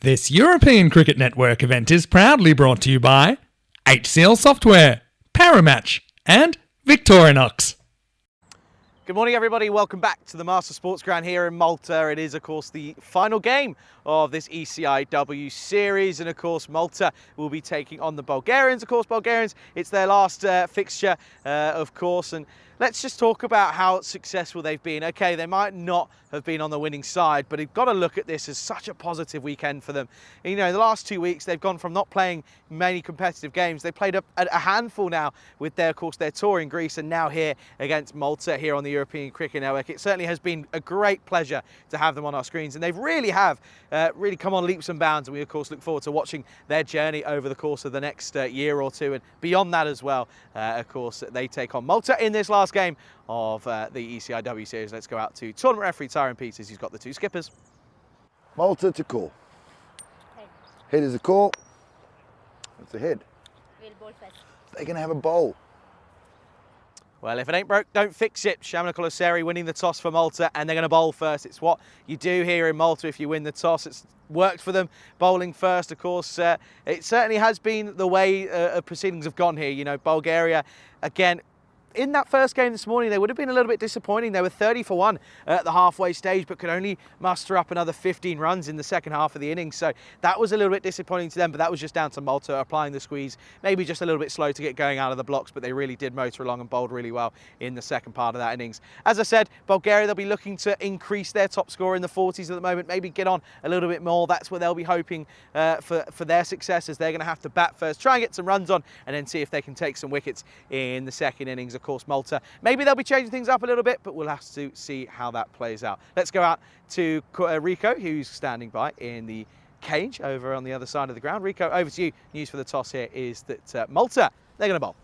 This European Cricket Network event is proudly brought to you by HCL Software, Paramatch, and Victorinox. Good morning, everybody. Welcome back to the Master Sports Ground here in Malta. It is, of course, the final game of this ECI-W series. And, of course, Malta will be taking on the Bulgarians. Of course, Bulgarians, it's their last fixture, of course. And let's just talk about how successful they've been. Okay, they might not have been on the winning side, but you've got to look at this as such a positive weekend for them. You know, the last 2 weeks, they've gone from not playing many competitive games. They played a handful now with, of course, their tour in Greece, and now here against Malta here on the European Cricket Network. It certainly has been a great pleasure to have them on our screens, and they've really come on leaps and bounds, and we, of course, look forward to watching their journey over the course of the next year or two, and beyond that as well. Of course, they take on Malta in this last game of the ECI-W series. Let's go out to tournament referee Tyrone Peters, who's got the two skippers. Malta to call. Head is a call. It's a head. We'll bowl first. They're going to have a bowl. Well, if it ain't broke, don't fix it. Shamla Koloseri winning the toss for Malta, and they're going to bowl first. It's what you do here in Malta if you win the toss. It's worked for them, bowling first, of course. It certainly has been the way proceedings have gone here. You know, Bulgaria, again, in that first game this morning, they would have been a little bit disappointing. They were 30 for 1 at the halfway stage, but could only muster up another 15 runs in the second half of the innings. So that was a little bit disappointing to them, but that was just down to Malta applying the squeeze. Maybe just a little bit slow to get going out of the blocks, but they really did motor along and bowled really well in the second part of that innings. As I said, Bulgaria, they'll be looking to increase their top score in the 40s at the moment, maybe get on a little bit more. That's what they'll be hoping for their success, as they're going to have to bat first, try and get some runs on, and then see if they can take some wickets in the second innings. Of course, Malta, maybe they'll be changing things up a little bit, but we'll have to see how that plays out. Let's go out to Rico, who's standing by in the cage over on the other side of the ground. Rico, over to you. News for the toss here is that Malta, they're going to bowl.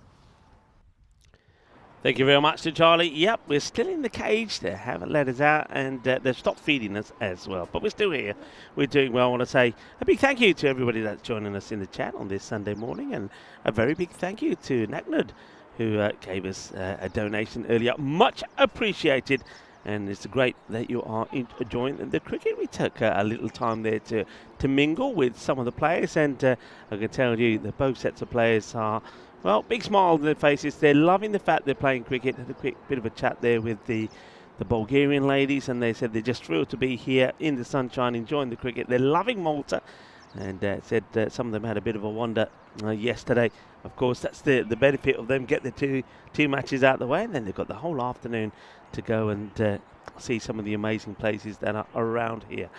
Thank you very much to Charlie. Yep, we're still in the cage. They haven't let us out, and they've stopped feeding us as well. But we're still here. We're doing well. I want to say a big thank you to everybody that's joining us in the chat on this Sunday morning, and a very big thank you to Naknud, who gave us a donation earlier. Much appreciated. And it's great that you are enjoying the cricket. We took a little time there to mingle with some of the players, and I can tell you that both sets of players are, well, big smile on their faces. They're loving the fact they're playing cricket. Had a quick bit of a chat there with the Bulgarian ladies, and they said they're just thrilled to be here in the sunshine enjoying the cricket. They're loving Malta, and said some of them had a bit of a wander yesterday. Of course, that's the benefit of them get the two matches out of the way, and then they've got the whole afternoon to go and see some of the amazing places that are around here.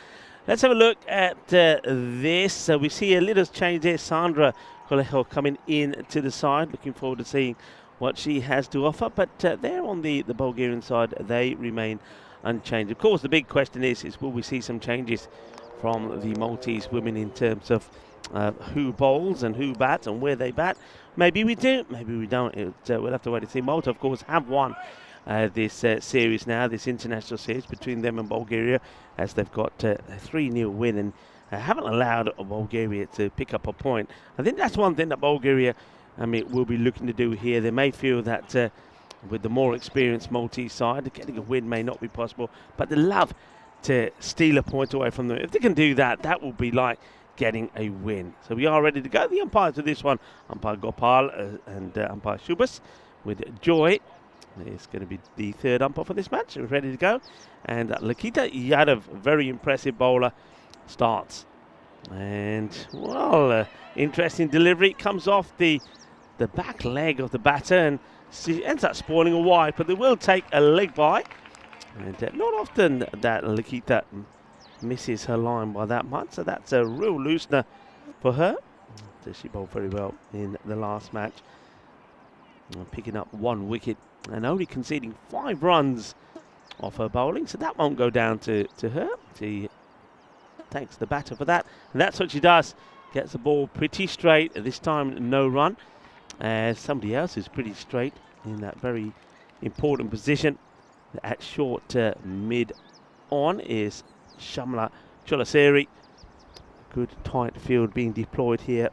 Let's have a look at this. So we see a little change there. Sandra Colejo coming in to the side. Looking forward to seeing what she has to offer. But there on the Bulgarian side, they remain unchanged. Of course, the big question is will we see some changes from the Maltese women in terms of who bowls and who bats and where they bat? Maybe we do, maybe we don't. We'll have to wait and see. Malta, of course, have won this series now, this international series between them and Bulgaria, as they've got a 3-0 win and haven't allowed Bulgaria to pick up a point. I think that's one thing that Bulgaria, will be looking to do here. They may feel that with the more experienced Maltese side, getting a win may not be possible, but they love to steal a point away from them. If they can do that, that will be like getting a win. So we are ready to go. The umpires to this one, umpire Gopal and umpire Shubas, with Joy is going to be the third umpire for this match. We're ready to go. And Lakita Yadav, very impressive bowler, starts. And, well, interesting delivery. Comes off the back leg of the batter, and she ends up spoiling a wide, but they will take a leg by. And not often that Lakita misses her line by that much, so that's a real loosener for her. She bowled very well in the last match, picking up 1 wicket and only conceding 5 runs off her bowling, so that won't go down to her. She thanks the batter for that, and that's what she does. Gets the ball pretty straight, this time no run. Somebody else is pretty straight in that very important position at short mid on is Shamla Koloseri. Good tight field being deployed here,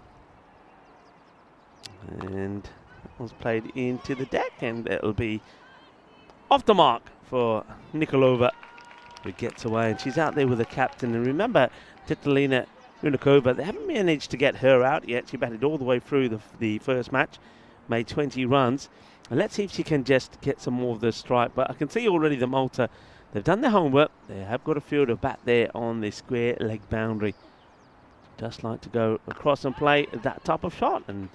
and that was played into the deck, and it'll be off the mark for Nikolova, who gets away, and she's out there with the captain. And remember, Titalina Runikova. They haven't managed to get her out yet. She batted all the way through the first match, made 20 runs. And let's see if she can just get some more of the strike. But I can see already the Malta, they've done their homework. They have got a fielder back there on the square leg boundary. Just like to go across and play that type of shot. And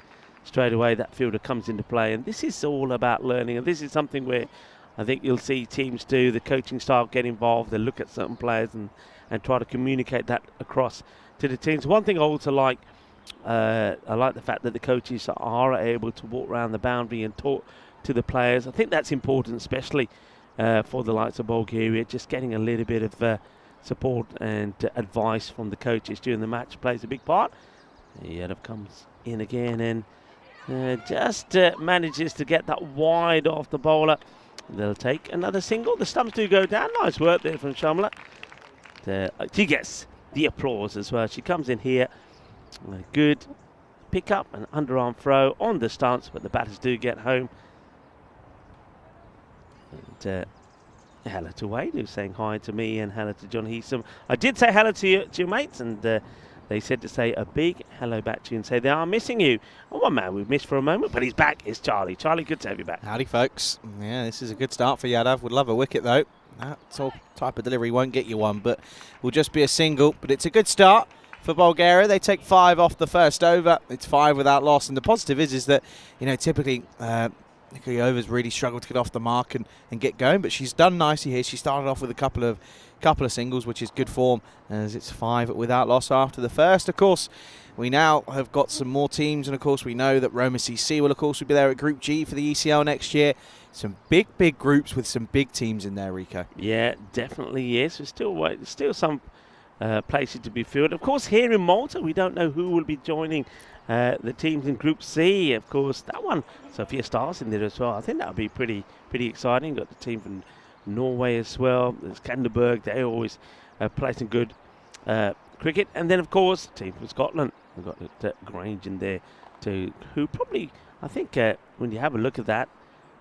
straight away that fielder comes into play. And this is all about learning. And this is something where I think you'll see teams do, the coaching staff get involved. They look at certain players and try to communicate that across to the teams. One thing I also like, I like the fact that the coaches are able to walk around the boundary and talk to the players. I think that's important, especially for the likes of Bulgaria. Just getting a little bit of support and advice from the coaches during the match plays a big part. Yadav comes in again and just manages to get that wide off the bowler. They'll take another single. The stumps do go down. Nice work there from Shamla. She gets the applause as well. She comes in here. Good pick up and underarm throw on the stance, but the batters do get home. And hello to Wade, who's saying hi to me, and hello to John Heesum. I did say hello to your mates, and they said to say a big hello back to you and say they are missing you. And one man we've missed for a moment, but he's back. It's Charlie. Charlie, good to have you back. Howdy, folks. Yeah, this is a good start for Yadav. Would love a wicket, though. That type of delivery won't get you one, but will just be a single. But it's a good start for Bulgaria. They take 5 off the first over. It's 5 without loss. And the positive is that, you know, typically Nikoyova's really struggled to get off the mark and get going, but she's done nicely here. She started off with a couple of singles, which is good form, as it's 5 without loss after the first. Of course, we now have got some more teams, and of course we know that Roma CC will of course be there at Group G for the ECL next year. Some big groups with some big teams in there, Rico. Yeah, definitely yes. There's still some places to be filled. Of course, here in Malta, we don't know who will be joining the teams in Group C. Of course, that one, Sophia Stars in there as well. I think that would be pretty exciting. Got the team from Norway as well. There's Skanderberg. They always play some good cricket. And then, of course, the team from Scotland. We've got Grange in there too, who probably, I think, when you have a look at that,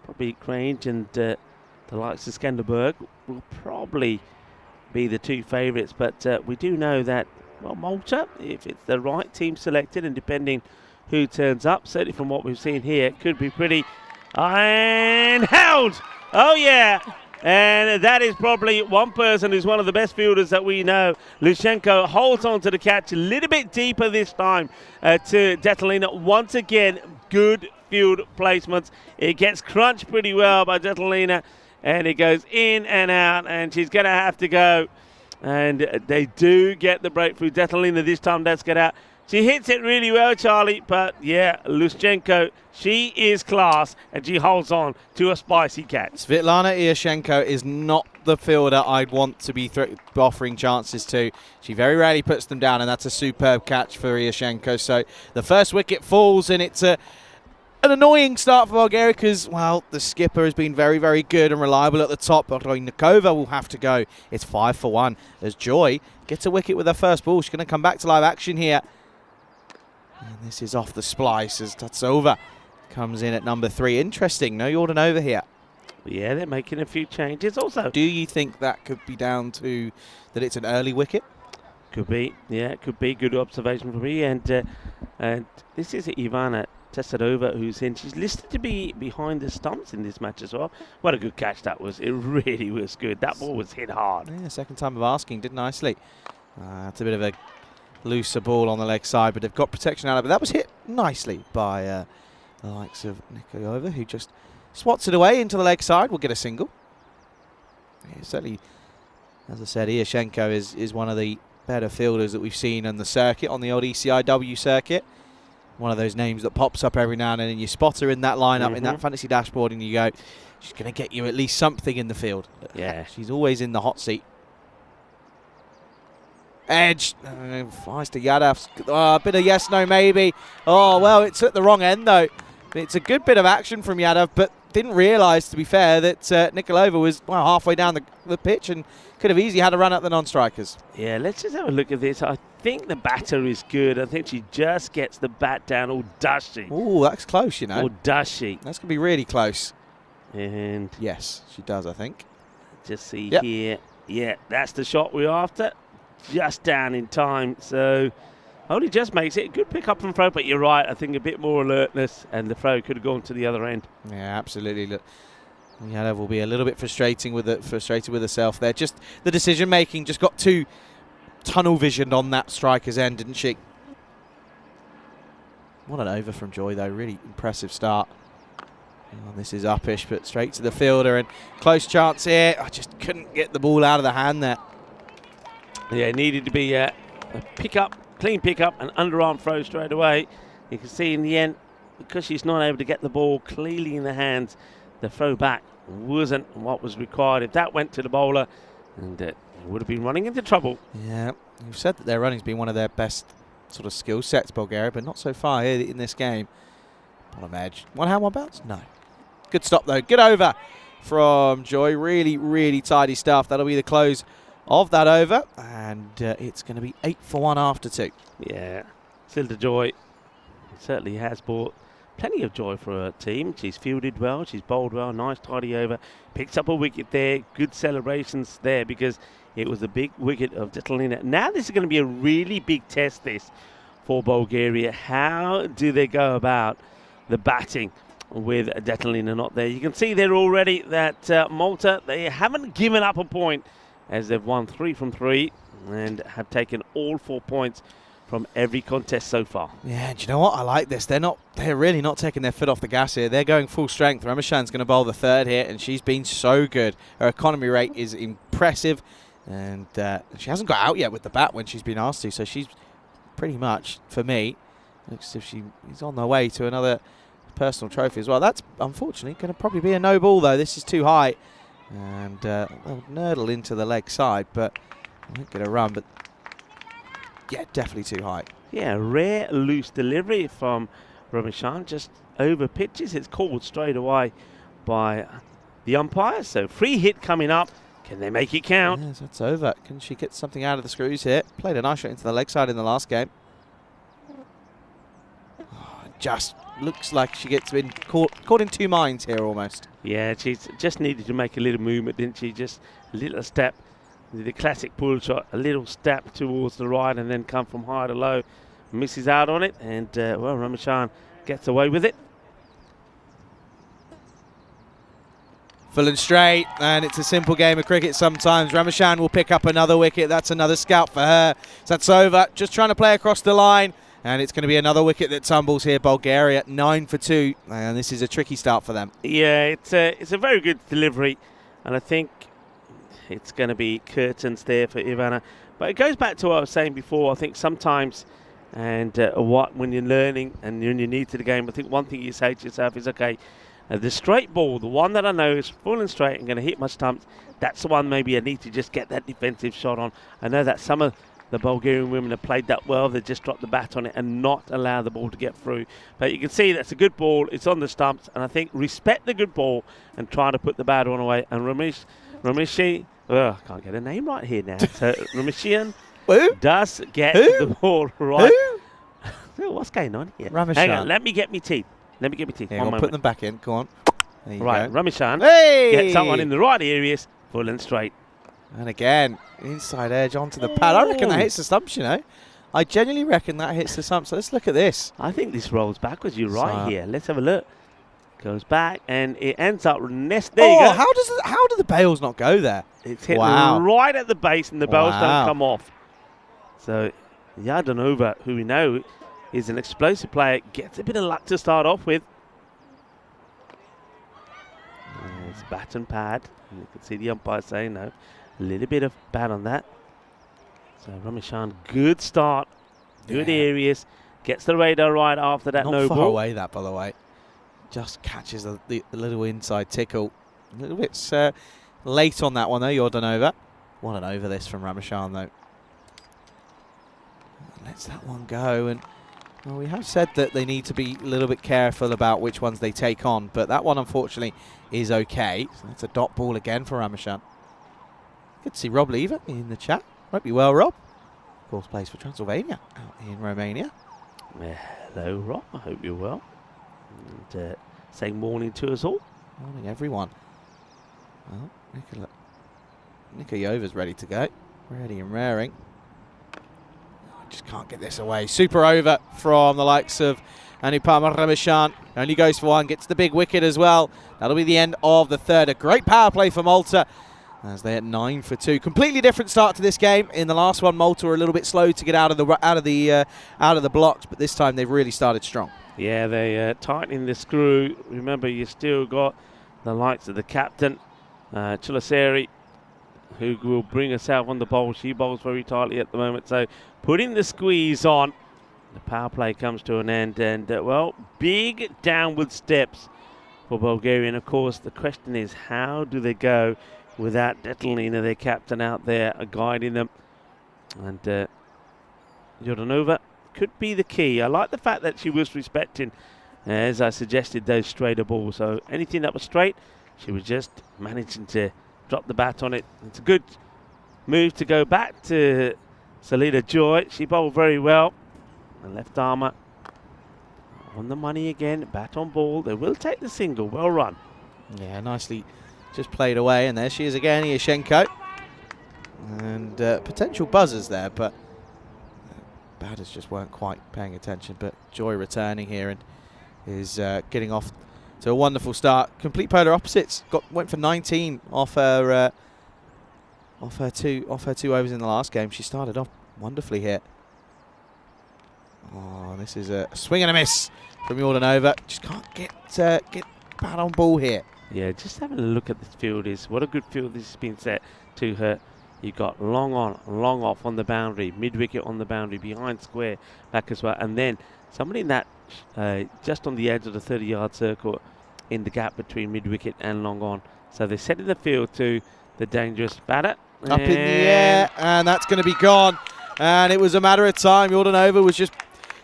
probably Grange and the likes of Skanderberg will probably be the 2 favourites. But we do know that, well, Malta, if it's the right team selected and depending who turns up, certainly from what we've seen here, it could be pretty. And held! Oh, yeah! And that is probably one person who's one of the best fielders that we know. Lushenko holds on to the catch a little bit deeper this time to Detalina. Once again, good field placements. It gets crunched pretty well by Detalina, and it goes in and out, and she's going to have to go. And they do get the breakthrough. Detalina this time does get out. She hits it really well, Charlie, but yeah, Lushenko, she is class, and she holds on to a spicy catch. Svetlana Ioshenko is not the fielder I'd want to be offering chances to. She very rarely puts them down, and that's a superb catch for Ioshenko. So the first wicket falls, and it's an annoying start for Bulgaria because, well, the skipper has been very good and reliable at the top. But Nikova will have to go. It's 5 for 1 as Joy gets a wicket with her first ball. She's going to come back to live action here. And this is off the splice as Tatsova comes in at number 3. Interesting, no Jordan over here. Yeah, they're making a few changes also. Do you think that could be down to that it's an early wicket? Could be, yeah, it could be. Good observation for me. And this is Ivana Tesadova who's in. She's listed to be behind the stumps in this match as well. What a good catch that was. It really was good. That ball was hit hard. Yeah, second time of asking, did nicely. It's a bit of a looser ball on the leg side, but they've got protection out of it. That was hit nicely by the likes of Nikoyova, who just swats it away into the leg side. We'll get a single. Yeah, certainly, as I said, Ioshenko is one of the better fielders that we've seen on the circuit, on the old ECI-W circuit. One of those names that pops up every now and then, and you spot her in that lineup, in that fantasy dashboard, and you go, she's going to get you at least something in the field. Yeah. She's always in the hot seat. Edge, flies to Yadav. A bit of yes, no, maybe. Oh, well, it's at the wrong end, though. It's a good bit of action from Yadav, but didn't realise, to be fair, that Nikolova was halfway down the pitch and could have easily had a run at the non-strikers. Yeah, let's just have a look at this. I think the batter is good. I think she just gets the bat down, or does she? Oh, that's close, you know. Or does she? That's going to be really close. And yes, she does, I think. Just see here. Yeah, that's the shot we're after. just down in time. So only just makes it a good pick up from throw, but you're right. I think a bit more alertness, and the throw could have gone to the other end. Yeah, absolutely. Look, Yadav will be a little bit frustrated with herself there. Just the decision making just got too tunnel visioned on that striker's end, didn't she? What an over from Joy though. Really impressive start. Oh, this is uppish, but straight to the fielder, and close chance here. I just couldn't get the ball out of the hand there. Yeah, it needed to be a pick-up, clean pick-up, and underarm throw straight away. You can see in the end, because she's not able to get the ball clearly in the hands, the throw back wasn't what was required. If that went to the bowler, and it would have been running into trouble. Yeah, you've said that their running's been one of their best sort of skill sets, Bulgaria, but not so far here in this game. Bottom edge. One hand, one bounce? No. Good stop, though. Good over from Joy. Really, really tidy stuff. That'll be the close of that over. And it's going to be 8 for 1 after 2. Yeah, Silda Joy certainly has brought plenty of joy for her team. She's fielded well. She's bowled well. Nice, tidy over. Picks up a wicket there. Good celebrations there because it was a big wicket of Detalina. Now this is going to be a really big test, this, for Bulgaria. How do they go about the batting with Detalina not there? You can see there already that Malta, they haven't given up a point as they've won 3 from 3 and have taken all 4 points from every contest so far. Yeah, do you know what? I like this. They're really not taking their foot off the gas here. They're going full strength. Ramashan's going to bowl the third here, and she's been so good. Her economy rate is impressive, and she hasn't got out yet with the bat when she's been asked to, so she's pretty much, for me, looks as if she's on the way to another personal trophy as well. That's unfortunately going to probably be a no ball, though. This is too high, and they'll nurdle into the leg side, but I won't get a run, but yeah, definitely too high. Yeah, rare loose delivery from Ramashan, just over pitches. It's called straight away by the umpire. So free hit coming up. Can they make it count? Yes, that's over. Can she get something out of the screws here? Played a nice shot into the leg side in the last game. Oh, just looks like she gets been caught in two minds here almost. Yeah, she's just needed to make a little movement, didn't she? Just a little step. The classic pull shot, a little step towards the right and then come from high to low. Misses out on it, and well, Ramashan gets away with it. Full and straight, and it's a simple game of cricket sometimes. Ramashan will pick up another wicket. That's another scout for her. So that's over. Just trying to play across the line, and it's going to be another wicket that tumbles here. Bulgaria 9 for 2, and this is a tricky start for them. Yeah, it's a very good delivery, and I think it's going to be curtains there for Ivana. But it goes back to what I was saying before. I think sometimes, and when you're learning and you're new to the game, I think one thing you say to yourself is, okay, the straight ball, the one that I know is full and straight and going to hit my stumps, that's the one maybe I need to just get that defensive shot on. I know that some of the Bulgarian women have played that well. They just dropped the bat on it and not allow the ball to get through. But you can see that's a good ball. It's on the stumps. And I think respect the good ball and try to put the bad one away. And Rameshi, I can't get a name right here now. So Rameshian does get the ball right. What's going on here? Ramashan. Hang on, let me get me teeth. Yeah, we'll put them back in. Go on. There you right, go. Ramashan Hey! gets someone in the right areas, full and straight. And again, inside edge onto the pad. I reckon that hits the stumps, you know. I genuinely reckon that hits the stumps. So let's look at this. I think this rolls backwards. You're right here. Let's have a look. Goes back and it ends up there you go. How do the bails not go there? It's hit right at the base and the bails don't come off. So Yardanova, who we know is an explosive player, gets a bit of luck to start off with. It's bat and pad. And you can see the umpire saying no. A little bit of bat on that. So Ramashan, good start. Good areas. Gets the radar right after that Not no far ball. away that, by the way. Just catches the little inside tickle. A little bit late on that one, though, Yordanova. What an over this from Ramashan, though. Lets that one go. And well, we have said that they need to be a little bit careful about which ones they take on. But that one, unfortunately, is okay. So that's a dot ball again for Ramashan. Good to see Rob Lever in the chat. Hope you well, Rob. Of course, plays for Transylvania out in Romania. Hello, Rob. I hope you're well. And saying morning to us all. Morning, everyone. Well, Nikola Yova's ready to go. Ready and raring. just can't get this away. Super over from the likes of Anupama Ramashan. Only goes for one, gets the big wicket as well. That'll be the end of the third. A great power play for Malta as they're at 9 for 2. Completely different start to this game. In the last one, Malta were a little bit slow to get out of the blocks, but this time they've really started strong. Yeah, they tightening the screw. Remember, you still got the likes of the captain, Chilaseri, who will bring herself on the bowl. She bowls very tightly at the moment, so putting the squeeze on. The power play comes to an end, and well, big downward steps for Bulgaria. And of course, the question is, how do they go without Detlina, their captain, out there guiding them? And Jordanova could be the key. I like the fact that she was respecting, as I suggested, those straighter balls. So anything that was straight, she was just managing to drop the bat on it. It's a good move to go back to Salida Joy. She bowled very well. The left armour on the money again, bat on ball. They will take the single. Well run. Yeah, nicely just played away, and there she is again, Yashenko. And potential buzzers there, but batters just weren't quite paying attention. But Joy returning here and is getting off to a wonderful start. Complete polar opposites. Went for 19 off her two overs in the last game. She started off wonderfully here. Oh, this is a swing and a miss from Jordanova. Just can't get bat on ball here. Yeah, just having a look at this field is what a good field this has been set to her. You got long on, long off on the boundary, mid wicket on the boundary, behind square, back as well, and then somebody that just on the edge of the 30-yard circle in the gap between mid wicket and long on. So they're setting the field to the dangerous batter. Up in the air, and that's going to be gone. And it was a matter of time. Jordanova was just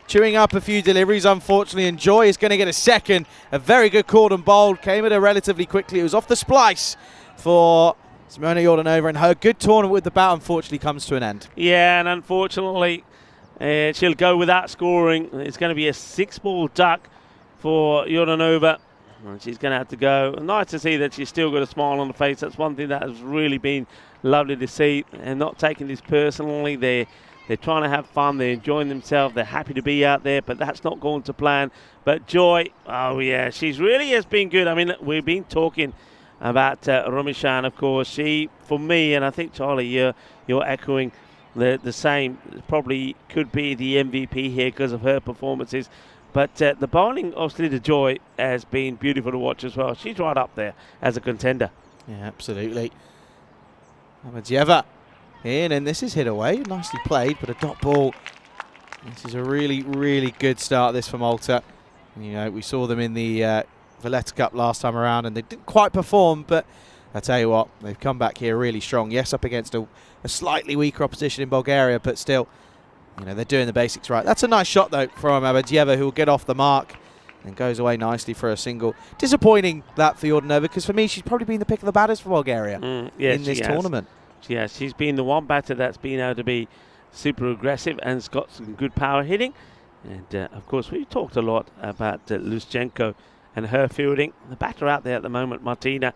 chewing up a few deliveries, unfortunately, and Joy is going to get a second. A very good caught and bowled. Came at her relatively quickly. It was off the splice for Simona Jordanova, and her good tournament with the bat unfortunately comes to an end. Yeah, and unfortunately, she'll go without scoring. It's going to be a 6-ball duck for Jordanova. And she's going to have to go. Nice to see that she's still got a smile on her face. That's one thing that has really been lovely to see, and not taking this personally. They're trying to have fun. They're enjoying themselves. They're happy to be out there, but that's not going to plan. But Joy, oh yeah, she's really has been good. I mean, we've been talking about Ramashan, of course. She, for me, and I think Charlie, you're echoing the same. Probably could be the MVP here because of her performances. But the bowling of Salida Joy has been beautiful to watch as well. She's right up there as a contender. Yeah, absolutely. Ahmedziyeva in, and this is hit away. Nicely played, but a dot ball. This is a really, really good start this for Malta. You know, we saw them in the Valletta Cup last time around, and they didn't quite perform, but I tell you what, they've come back here really strong. Yes, up against a slightly weaker opposition in Bulgaria, but still, you know, they're doing the basics right. That's a nice shot, though, from Ahmedziyeva, who will get off the mark and goes away nicely for a single. Disappointing that for Jordanova, because for me, she's probably been the pick of the batters for Bulgaria in this tournament. Yeah, she's been the one batter that's been able to be super aggressive and has got some good power hitting. And, of course, we've talked a lot about Luschenko and her fielding. The batter out there at the moment, Martina,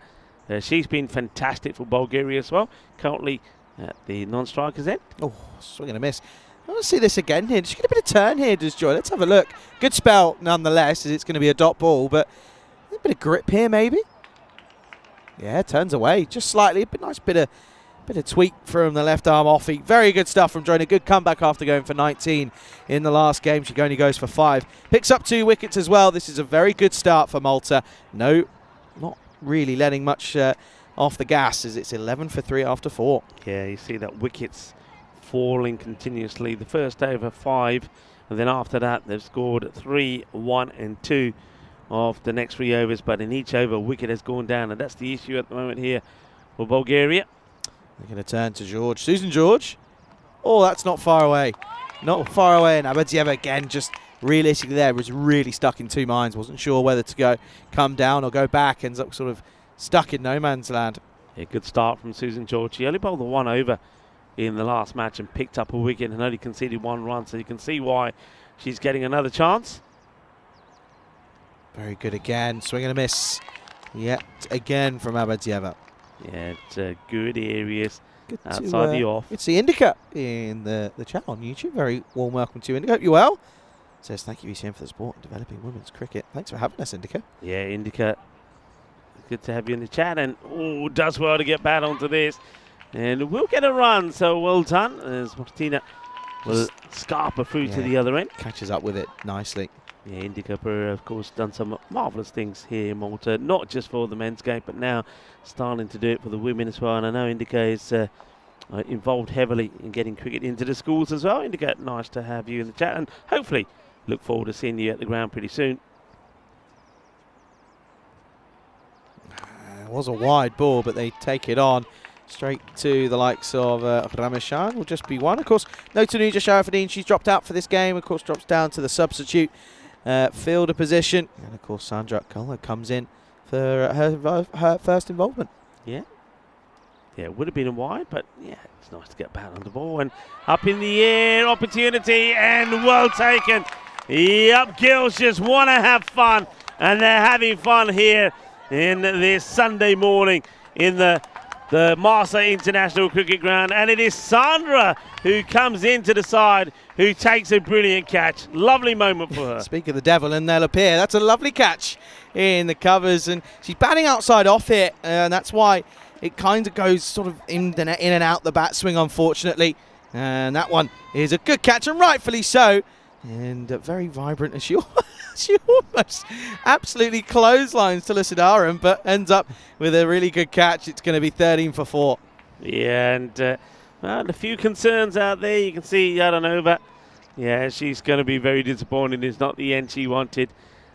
she's been fantastic for Bulgaria as well. Currently at the non-strikers end. Oh, swing and a miss. I want to see this again here. Just get a bit of turn here, does Joy. Let's have a look. Good spell, nonetheless, as it's going to be a dot ball, but a bit of grip here, maybe. Yeah, turns away just slightly. But nice bit of tweak from the left arm offie. Very good stuff from Joy. A good comeback after going for 19 in the last game. She only goes for 5. Picks up 2 wickets as well. This is a very good start for Malta. No, not really letting much off the gas, as it's 11 for 3 after 4. Yeah, you see that wickets falling continuously. The first over 5, and then after that they've scored 3, 1 and 2 of the next 3 overs, but in each over a wicket has gone down, and that's the issue at the moment here for Bulgaria. They're going to turn to George. Susan George. Oh, that's not far away. Not far away, and Ahmedziyeva again just realistically there was really stuck in 2 minds. Wasn't sure whether to come down or go back. Ends up sort of stuck in no man's land. Yeah, good start from Susan George. She only bowled the 1 over in the last match and picked up a wicket and only conceded 1 run, so you can see why she's getting another chance. Very good again. Swing and a miss. Yet again from Ahmedziyeva. Yeah, it's good areas. Good outside the off. Good to see Indica in the chat on YouTube. Very warm welcome to you, Indica. Hope you're well. Says thank you, ECM, for the support and developing women's cricket. Thanks for having us, Indica. Yeah, Indica. Good to have you in the chat, and does well to get back onto this. And we'll get a run, so well done. As Martina will scarper through to the other end. Catches up with it nicely. Yeah, Indica, of course, done some marvellous things here in Malta, not just for the men's game, but now starting to do it for the women as well. And I know Indica is involved heavily in getting cricket into the schools as well. Indica, nice to have you in the chat, and hopefully look forward to seeing you at the ground pretty soon. It was a wide ball, but they take it on straight to the likes of Rameshan. Will just be one. Of course, no Tanuja Sharafadine. She's dropped out for this game. Of course, drops down to the substitute fielder position. And, of course, Sandra Cullen comes in for her first involvement. Yeah. Yeah, it would have been a wide, but yeah, it's nice to get back on the ball. And up in the air, opportunity, and well taken. Yep, girls just want to have fun, and they're having fun here in this Sunday morning in the Malta International Cricket Ground. And it is Sandra who comes into the side, who takes a brilliant catch. Lovely moment for her. Speak of the devil, and they'll appear. That's a lovely catch in the covers, and she's batting outside off here, and that's why it kind of goes sort of in and out the bat swing, unfortunately. And that one is a good catch, and rightfully so. And very vibrant, and she almost absolutely clotheslines to Sidaram, but ends up with a really good catch. It's going to be 13 for 4. Yeah, and a few concerns out there. You can see Yadanova. Yeah, she's going to be very disappointed. It's not the end she wanted.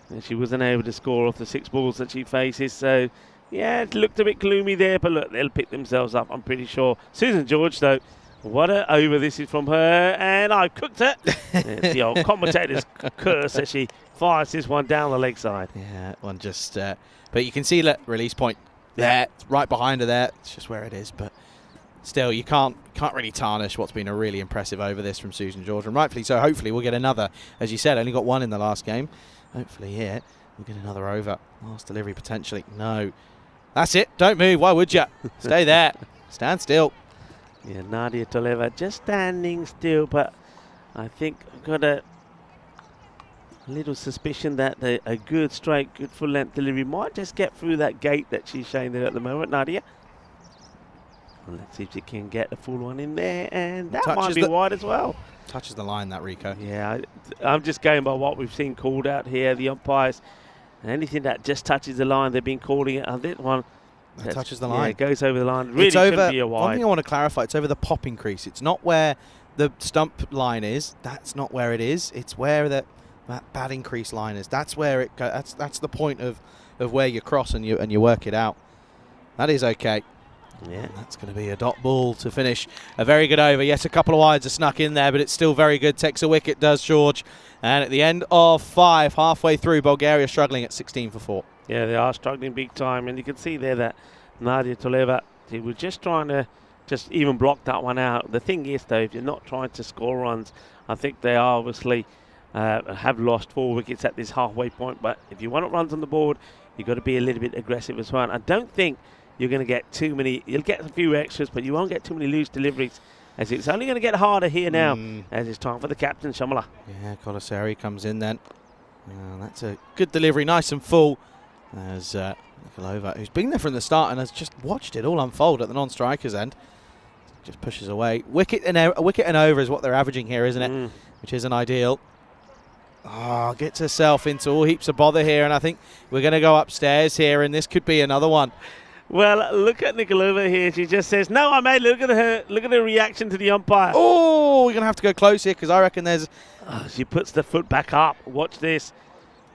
And she wasn't able to score off the 6 balls that she faces. So, yeah, it looked a bit gloomy there, but look, they'll pick themselves up, I'm pretty sure. Susan George, though, what a over this is from her, and I cooked it. It's the old commentator's curse as she fires this one down the leg side. Yeah, one just, but you can see that release point there, it's right behind her there. It's just where it is, but still, you can't really tarnish what's been a really impressive over this from Susan George, and rightfully so. Hopefully, we'll get another. As you said, only got one in the last game. Hopefully, here we'll get another over. Last delivery potentially. No, that's it. Don't move. Why would you? Stay there. Stand still. Yeah, Nadia Toleva just standing still, but I think I've got a little suspicion that a good straight, good full length delivery might just get through that gate that she's showing there at the moment, Nadia. Well, let's see if she can get the full one in there, and that might be wide as well. Touches the line, that Rico. Yeah, I'm just going by what we've seen called out here, the umpires. Anything that just touches the line, they've been calling it on this one. That touches the line. Yeah, it goes over the line. Really shouldn't be a wide. One thing I want to clarify, it's over the popping crease. It's not where the stump line is. That's not where it is. It's where that batting crease line is. That's where it goes. That's the point of where you cross and you work it out. That is okay. Yeah, and that's going to be a dot ball to finish. A very good over. Yes, a couple of wides are snuck in there, but it's still very good. Takes a wicket, does George. And at the end of 5, halfway through, Bulgaria struggling at 16 for 4. Yeah, they are struggling big time, and you can see there that Nadia Toleva, he was just trying to just even block that one out. The thing is, though, if you're not trying to score runs, I think they are obviously have lost 4 wickets at this halfway point. But if you want runs on the board, you've got to be a little bit aggressive as well. I don't think you're going to get too many. You'll get a few extras, but you won't get too many loose deliveries, as it's only going to get harder here now, as it's time for the captain, Shamala. Yeah, Colasari comes in then. That's a good delivery, nice and full. As Nikolova, who's been there from the start and has just watched it all unfold at the non-striker's end, just pushes away. A wicket and over is what they're averaging here, isn't it? Which isn't ideal. Gets herself into all heaps of bother here, and I think we're going to go upstairs here, and this could be another one. Well, look at Nikolova here. She just says, "No, I made." Look at her. Look at her reaction to the umpire. Oh, we're going to have to go close here because I reckon there's. She puts the foot back up. Watch this.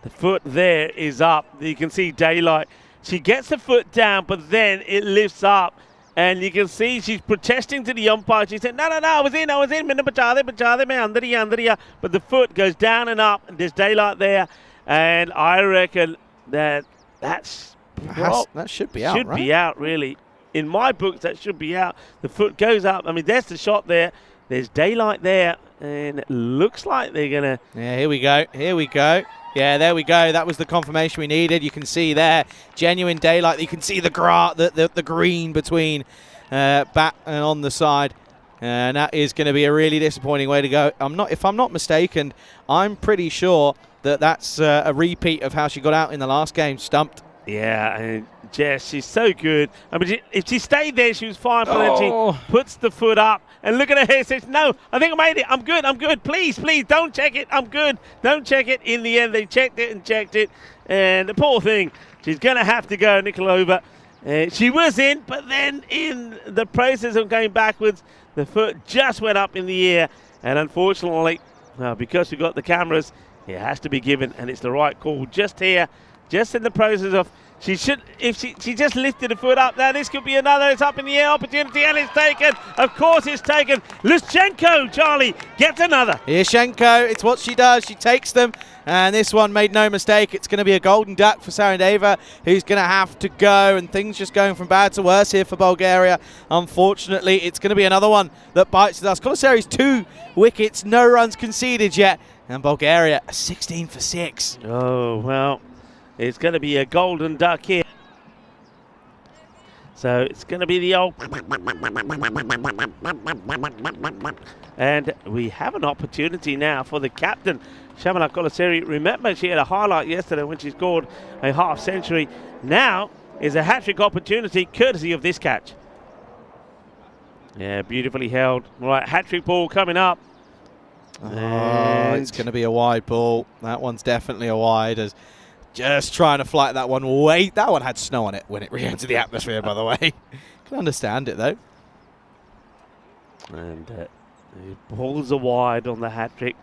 The foot there is up. You can see daylight. She gets the foot down, but then it lifts up. And you can see she's protesting to the umpire. She said, no, I was in. But the foot goes down and up, and there's daylight there. And I reckon that that should be out, Should be out, really. In my books, that should be out. The foot goes up. I mean, there's the shot there. There's daylight there. And it looks like they're going to... Yeah, here we go. Yeah, there we go. That was the confirmation we needed. You can see there, genuine daylight. You can see the green between bat and on the side. And that is going to be a really disappointing way to go. If I'm not mistaken, I'm pretty sure that that's a repeat of how she got out in the last game, stumped. Yeah, and Jess, she's so good. I mean, if she stayed there, she was fine, but then she puts the foot up, and look at her hair, says, no, I think I made it. I'm good. Please, don't check it. I'm good. Don't check it. In the end, they checked it, and the poor thing, she's going to have to go Nikolova. She was in, but then in the process of going backwards, the foot just went up in the air, and unfortunately, because we've got the cameras, it has to be given, and it's the right call just here. Just in the process of, she just lifted the foot up there. This could be another, it's up in the air opportunity, and it's taken. Of course it's taken. Lyschenko, Charlie, gets another. Lyschenko, it's what she does. She takes them, and this one made no mistake. It's going to be a golden duck for Sarandeva, who's going to have to go, and things just going from bad to worse here for Bulgaria. Unfortunately, it's going to be another one that bites the dust. Kolasari's 2 wickets, no runs conceded yet, and Bulgaria 16 for 6. Oh, well. It's going to be a golden duck here. So it's going to be the old... And we have an opportunity now for the captain, Shamala Kolasari. Remember, she had a highlight yesterday when she scored a half century. Now is a hat-trick opportunity courtesy of this catch. Yeah, beautifully held. Right, hat-trick ball coming up. Oh, it's going to be a wide ball. That one's definitely a wide. As just trying to flight that one way. That one had snow on it when it re-entered the atmosphere, by the way. Can understand it, though. And the balls are wide on the hat-trick.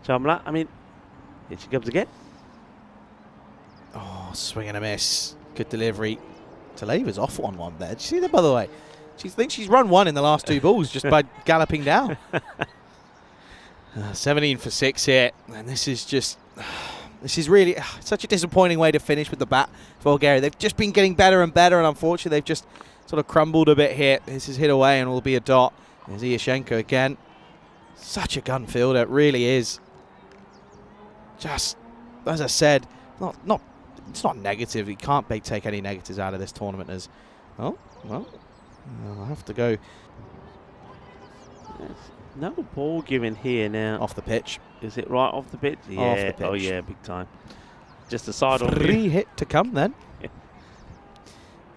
Chamla, I mean, here she comes again. Oh, swing and a miss. Good delivery. Taleva's off 1-1 there. Did you see that, by the way? She thinks she's run 1 in the last 2 balls just by galloping down. 17 for 6 here. And this is just... This is really such a disappointing way to finish with the bat for Bulgaria. They've just been getting better and better, and unfortunately they've just sort of crumbled a bit here. This is hit away and will be a dot. There's Lyschenko again. Such a gun fielder, it really is. Just, as I said, it's not negative. You can't take any negatives out of this tournament as, oh, well, I'll have to go. No ball given here now. Off the pitch. Is it right off the pitch? Yeah. Off the pitch. Oh, yeah, big time. Just a side on. 3 hit to come then.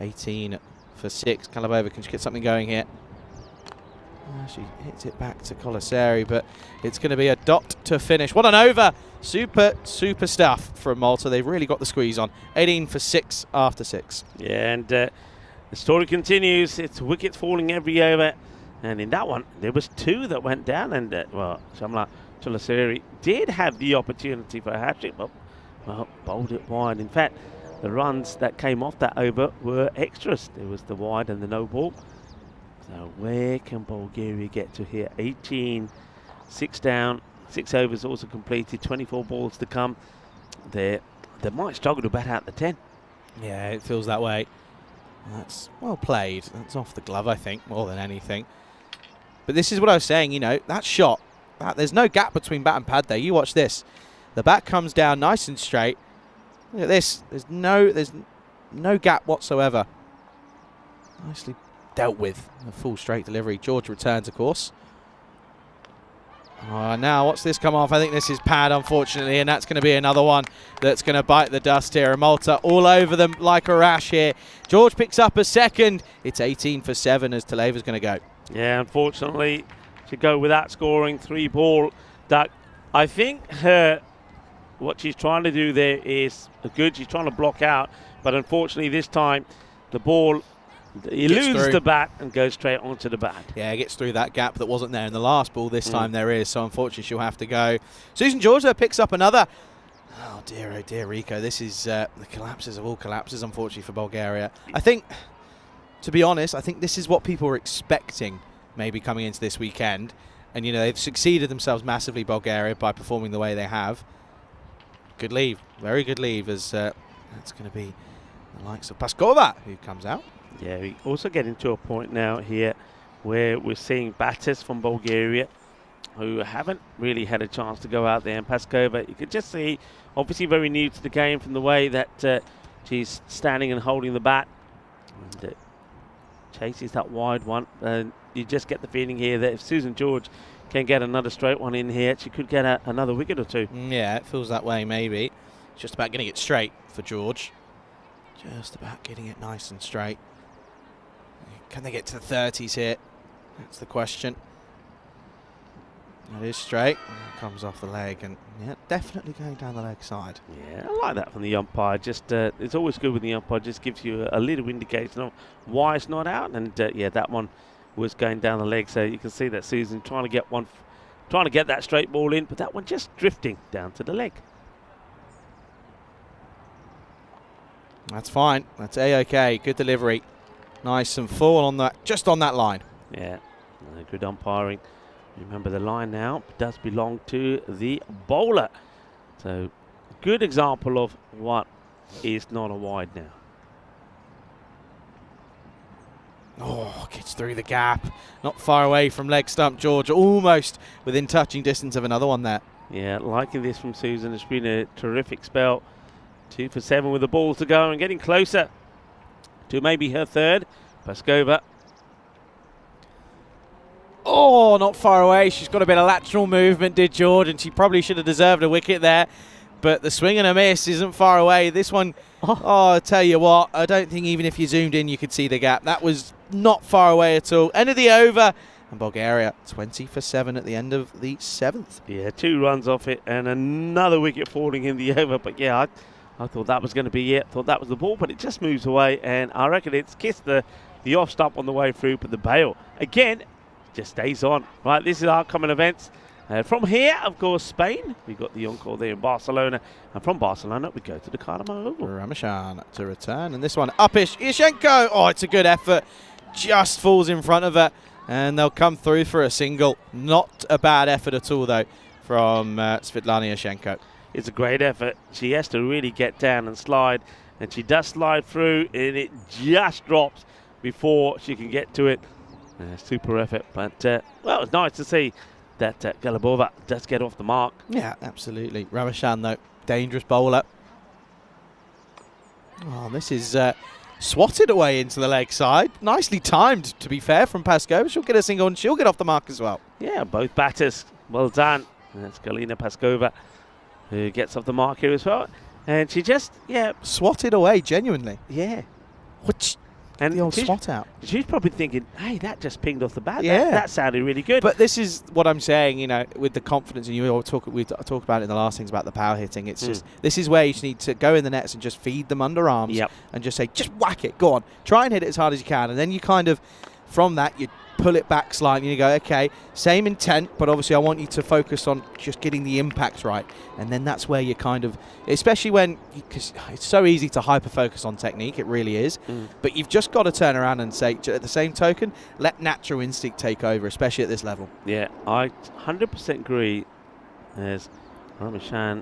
18 for 6. Kalabova, can she get something going here? She hits it back to Kolasari, but it's going to be a dot to finish. What an over! Super stuff from Malta. They've really got the squeeze on. 18 for 6 after 6. Yeah, and the story continues. It's wickets falling every over. And in that one, there was 2 that went down. And, well, Shamla Kolasari did have the opportunity for a hat-trick, but, well, bowled it wide. In fact, the runs that came off that over were extras. There was the wide and the no ball. So where can Bulgaria get to here? 18, 6 down, 6 overs also completed, 24 balls to come. They might struggle to bat out the 10. Yeah, it feels that way. That's well played. That's off the glove, I think, more than anything. But this is what I was saying, you know, that shot, there's no gap between bat and pad there. You watch this. The bat comes down nice and straight. Look at this. There's no gap whatsoever. Nicely dealt with. A full straight delivery. George returns, of course. Now, what's this come off? I think this is pad, unfortunately, and that's going to be another one that's going to bite the dust here. And Malta all over them like a rash here. George picks up a second. It's 18 for 7 as Taleva's going to go. Yeah, unfortunately, to go without scoring 3 ball duck. I think what she's trying to do there is good. She's trying to block out, but unfortunately this time the ball eludes the bat and goes straight onto the bat. Yeah, it gets through that gap that wasn't there in the last ball. This time there is, so unfortunately she'll have to go. Susan George picks up another. Oh dear, Rico. This is the collapses of all collapses, unfortunately, for Bulgaria. I think, to be honest, I think this is what people were expecting maybe coming into this weekend. And, you know, they've succeeded themselves massively, Bulgaria, by performing the way they have. Good leave. Very good leave, as that's going to be the likes of Paskova, who comes out. Yeah, we also getting to a point now here where we're seeing batters from Bulgaria who haven't really had a chance to go out there. And Paskova, you could just see, obviously very new to the game from the way that she's standing and holding the bat. And chases that wide one. You just get the feeling here that if Susan George can get another straight one in here, she could get another wicket or two. Yeah, it feels that way maybe. It's just about getting it straight for George. Just about getting it nice and straight. Can they get to the 30s here? That's the question. It is straight. Comes off the leg, and yeah, definitely going down the leg side. Yeah, I like that from the umpire. Just it's always good when the umpire just gives you a little indication of why it's not out. And yeah, that one was going down the leg, so you can see that Susan trying to get that straight ball in, but that one just drifting down to the leg. That's fine. That's A-OK. Good delivery. Nice and full on that, just on that line. Yeah, good umpiring. Remember, the line now does belong to the bowler. So, good example of what is not a wide now. Oh, gets through the gap. Not far away from leg stump, George. Almost within touching distance of another one there. Yeah, liking this from Susan. It's been a terrific spell. 2 for 7 with the ball to go and getting closer to maybe her third. Paskova. Oh, not far away. She's got a bit of lateral movement, did George, and she probably should have deserved a wicket there. But the swing and a miss isn't far away. This one, oh, I tell you what, I don't think even if you zoomed in you could see the gap. That was not far away at all. End of the over. And Bulgaria, 20 for 7 at the end of the 7th. Yeah, 2 runs off it and another wicket falling in the over. But yeah, I thought that was going to be it. Thought that was the ball, but it just moves away. And I reckon it's kissed the off stump on the way through, but the bail, again, just stays on. Right, this is our common events. From here, of course, Spain. We've got the encore there in Barcelona. And from Barcelona, we go to the Carnival Oval. Ramashan to return. And this one, upish. Yashenko. Oh, it's a good effort. Just falls in front of her. And they'll come through for a single. Not a bad effort at all, though, from Svetlana Yashenko. It's a great effort. She has to really get down and slide. And she does slide through, and it just drops before she can get to it. Super effort. But, well, it's nice to see that Galabova does get off the mark. Yeah, absolutely. Ramashan, though, dangerous bowler. Oh, this is swatted away into the leg side. Nicely timed, to be fair, from Paskova. She'll get a single and she'll get off the mark as well. Yeah, both batters. Well done. That's Galina Paskova who gets off the mark here as well. And she just, yeah. Swatted away, genuinely. Yeah. Which... And the old swat out. She's probably thinking, hey, that just pinged off the bat. Yeah. That sounded really good. But this is what I'm saying, you know, with the confidence, and we talked about it in the last things about the power hitting. It's just, this is where you just need to go in the nets and just feed them underarms and just say, just whack it, go on. Try and hit it as hard as you can. And then you kind of, from that, you pull it back slightly and you go, okay, same intent, but obviously I want you to focus on just getting the impact right. And then that's where you kind of, especially when, because it's so easy to hyper-focus on technique, it really is, but you've just got to turn around and say, at the same token, let natural instinct take over, especially at this level. Yeah, I 100% agree. There's Ramashan.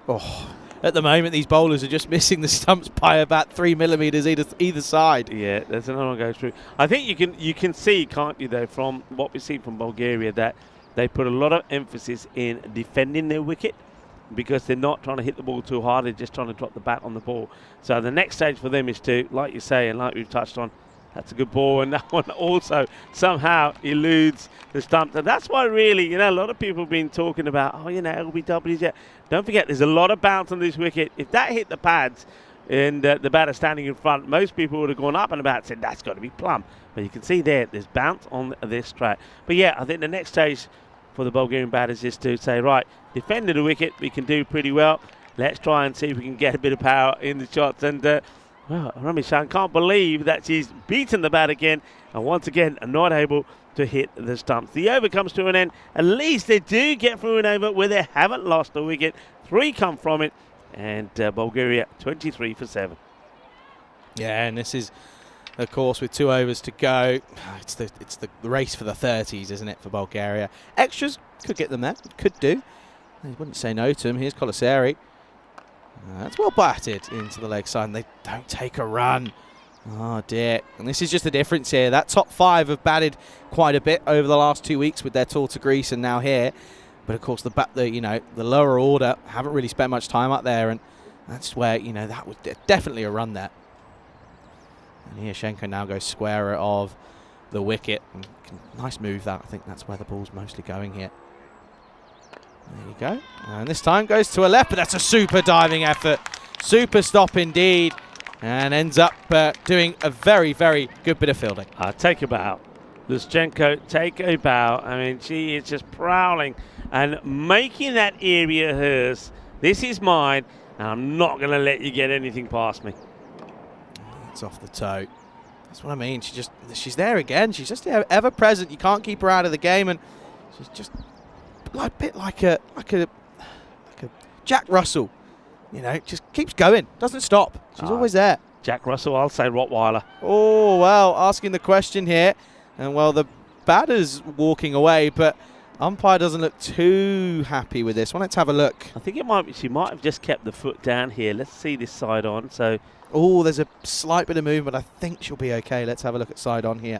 Oh, at the moment, these bowlers are just missing the stumps by about 3 millimetres either side. Yeah, there's another one goes through. I think you can see, can't you, though, from what we see from Bulgaria, that they put a lot of emphasis in defending their wicket because they're not trying to hit the ball too hard. They're just trying to drop the bat on the ball. So the next stage for them is to, like you say, and like we've touched on, that's a good ball, and that one also somehow eludes the stump. And that's why really, you know, a lot of people have been talking about, oh, you know, LBWs. Yeah. Don't forget, there's a lot of bounce on this wicket. If that hit the pads and the batter standing in front, most people would have gone up and about and said, that's got to be plumb. But you can see there's bounce on this track. But yeah, I think the next stage for the Bulgarian batters is to say, right, defending the wicket, we can do pretty well. Let's try and see if we can get a bit of power in the shots. And well, Ramashan can't believe that she's beaten the bat again, and once again not able to hit the stumps. The over comes to an end. At least they do get through an over where they haven't lost a wicket. 3 come from it, and Bulgaria 23 for 7. Yeah, and this is, of course, with 2 overs to go. It's the race for the 30s, isn't it, for Bulgaria? Extras could get them there. Could do. They wouldn't say no to him. Here's Colaseri. That's well batted into the leg side, and they don't take a run. Oh dear. And this is just the difference here. That top 5 have batted quite a bit over the last 2 weeks with their tour to Greece and now here. But of course the lower order haven't really spent much time up there, and that's where, you know, that was definitely a run there. And Yashenko now goes square of the wicket. And nice move that. I think that's where the ball's mostly going here. There you go. And this time goes to a left, but that's a super diving effort. Super stop indeed. And ends up doing a very, very good bit of fielding. Take a bow. Luschenko, take a bow. I mean, she is just prowling and making that area hers. This is mine, and I'm not going to let you get anything past me. It's off the toe. That's what I mean. She's there again. She's just ever present. You can't keep her out of the game, and she's just a bit like a Jack Russell. You know, just keeps going, doesn't stop. She's always there. Jack Russell, I'll say Rottweiler. Oh well, asking the question here, and well, the batter's walking away, but umpire doesn't look too happy with this one. Let's have a look. I think it might be, she might have just kept the foot down here. Let's see this side on. So. Oh, there's a slight bit of movement. I think she'll be okay. Let's have a look at side on here.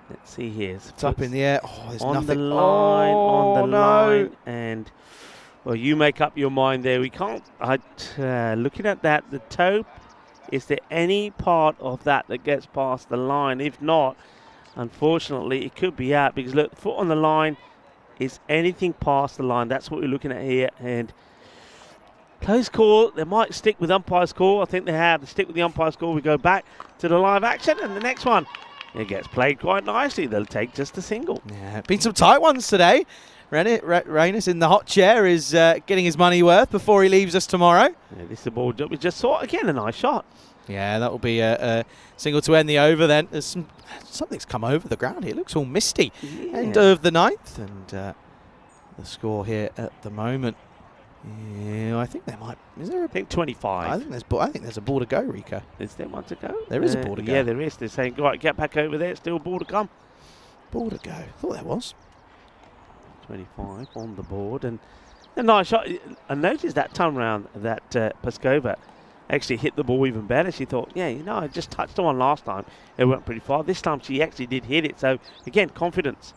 Let's see here. It's up in the air. Oh, there's on nothing. The line, on the no. line. And, well, you make up your mind there. We can't, looking at that, the toe, is there any part of that gets past the line? If not, unfortunately, it could be out because, look, the foot on the line, is anything past the line? That's what we're looking at here. And close call. They might stick with umpire's call. I think they have to stick with the umpire's call. We go back to the live action, and the next one, it gets played quite nicely. They'll take just a single. Yeah, been some tight ones today. Reynes in the hot chair is getting his money worth before he leaves us tomorrow. Yeah, this is the ball we just saw. Again, a nice shot. Yeah, that will be a single to end the over then. There's something's come over the ground here. It looks all misty. Yeah. End of the ninth, and the score here at the moment. Yeah, I think there might. Is there a? I think 25. I think there's a ball to go, Rika. Is there one to go? There is a ball to go. Yeah, there is. They're saying, right, get back over there. Still a ball to come. Ball to go. I thought there was. 25 on the board, and a nice shot. I noticed that time round that Paskova actually hit the ball even better. She thought, yeah, you know, I just touched the one last time. It went pretty far. This time she actually did hit it. So, again, confidence.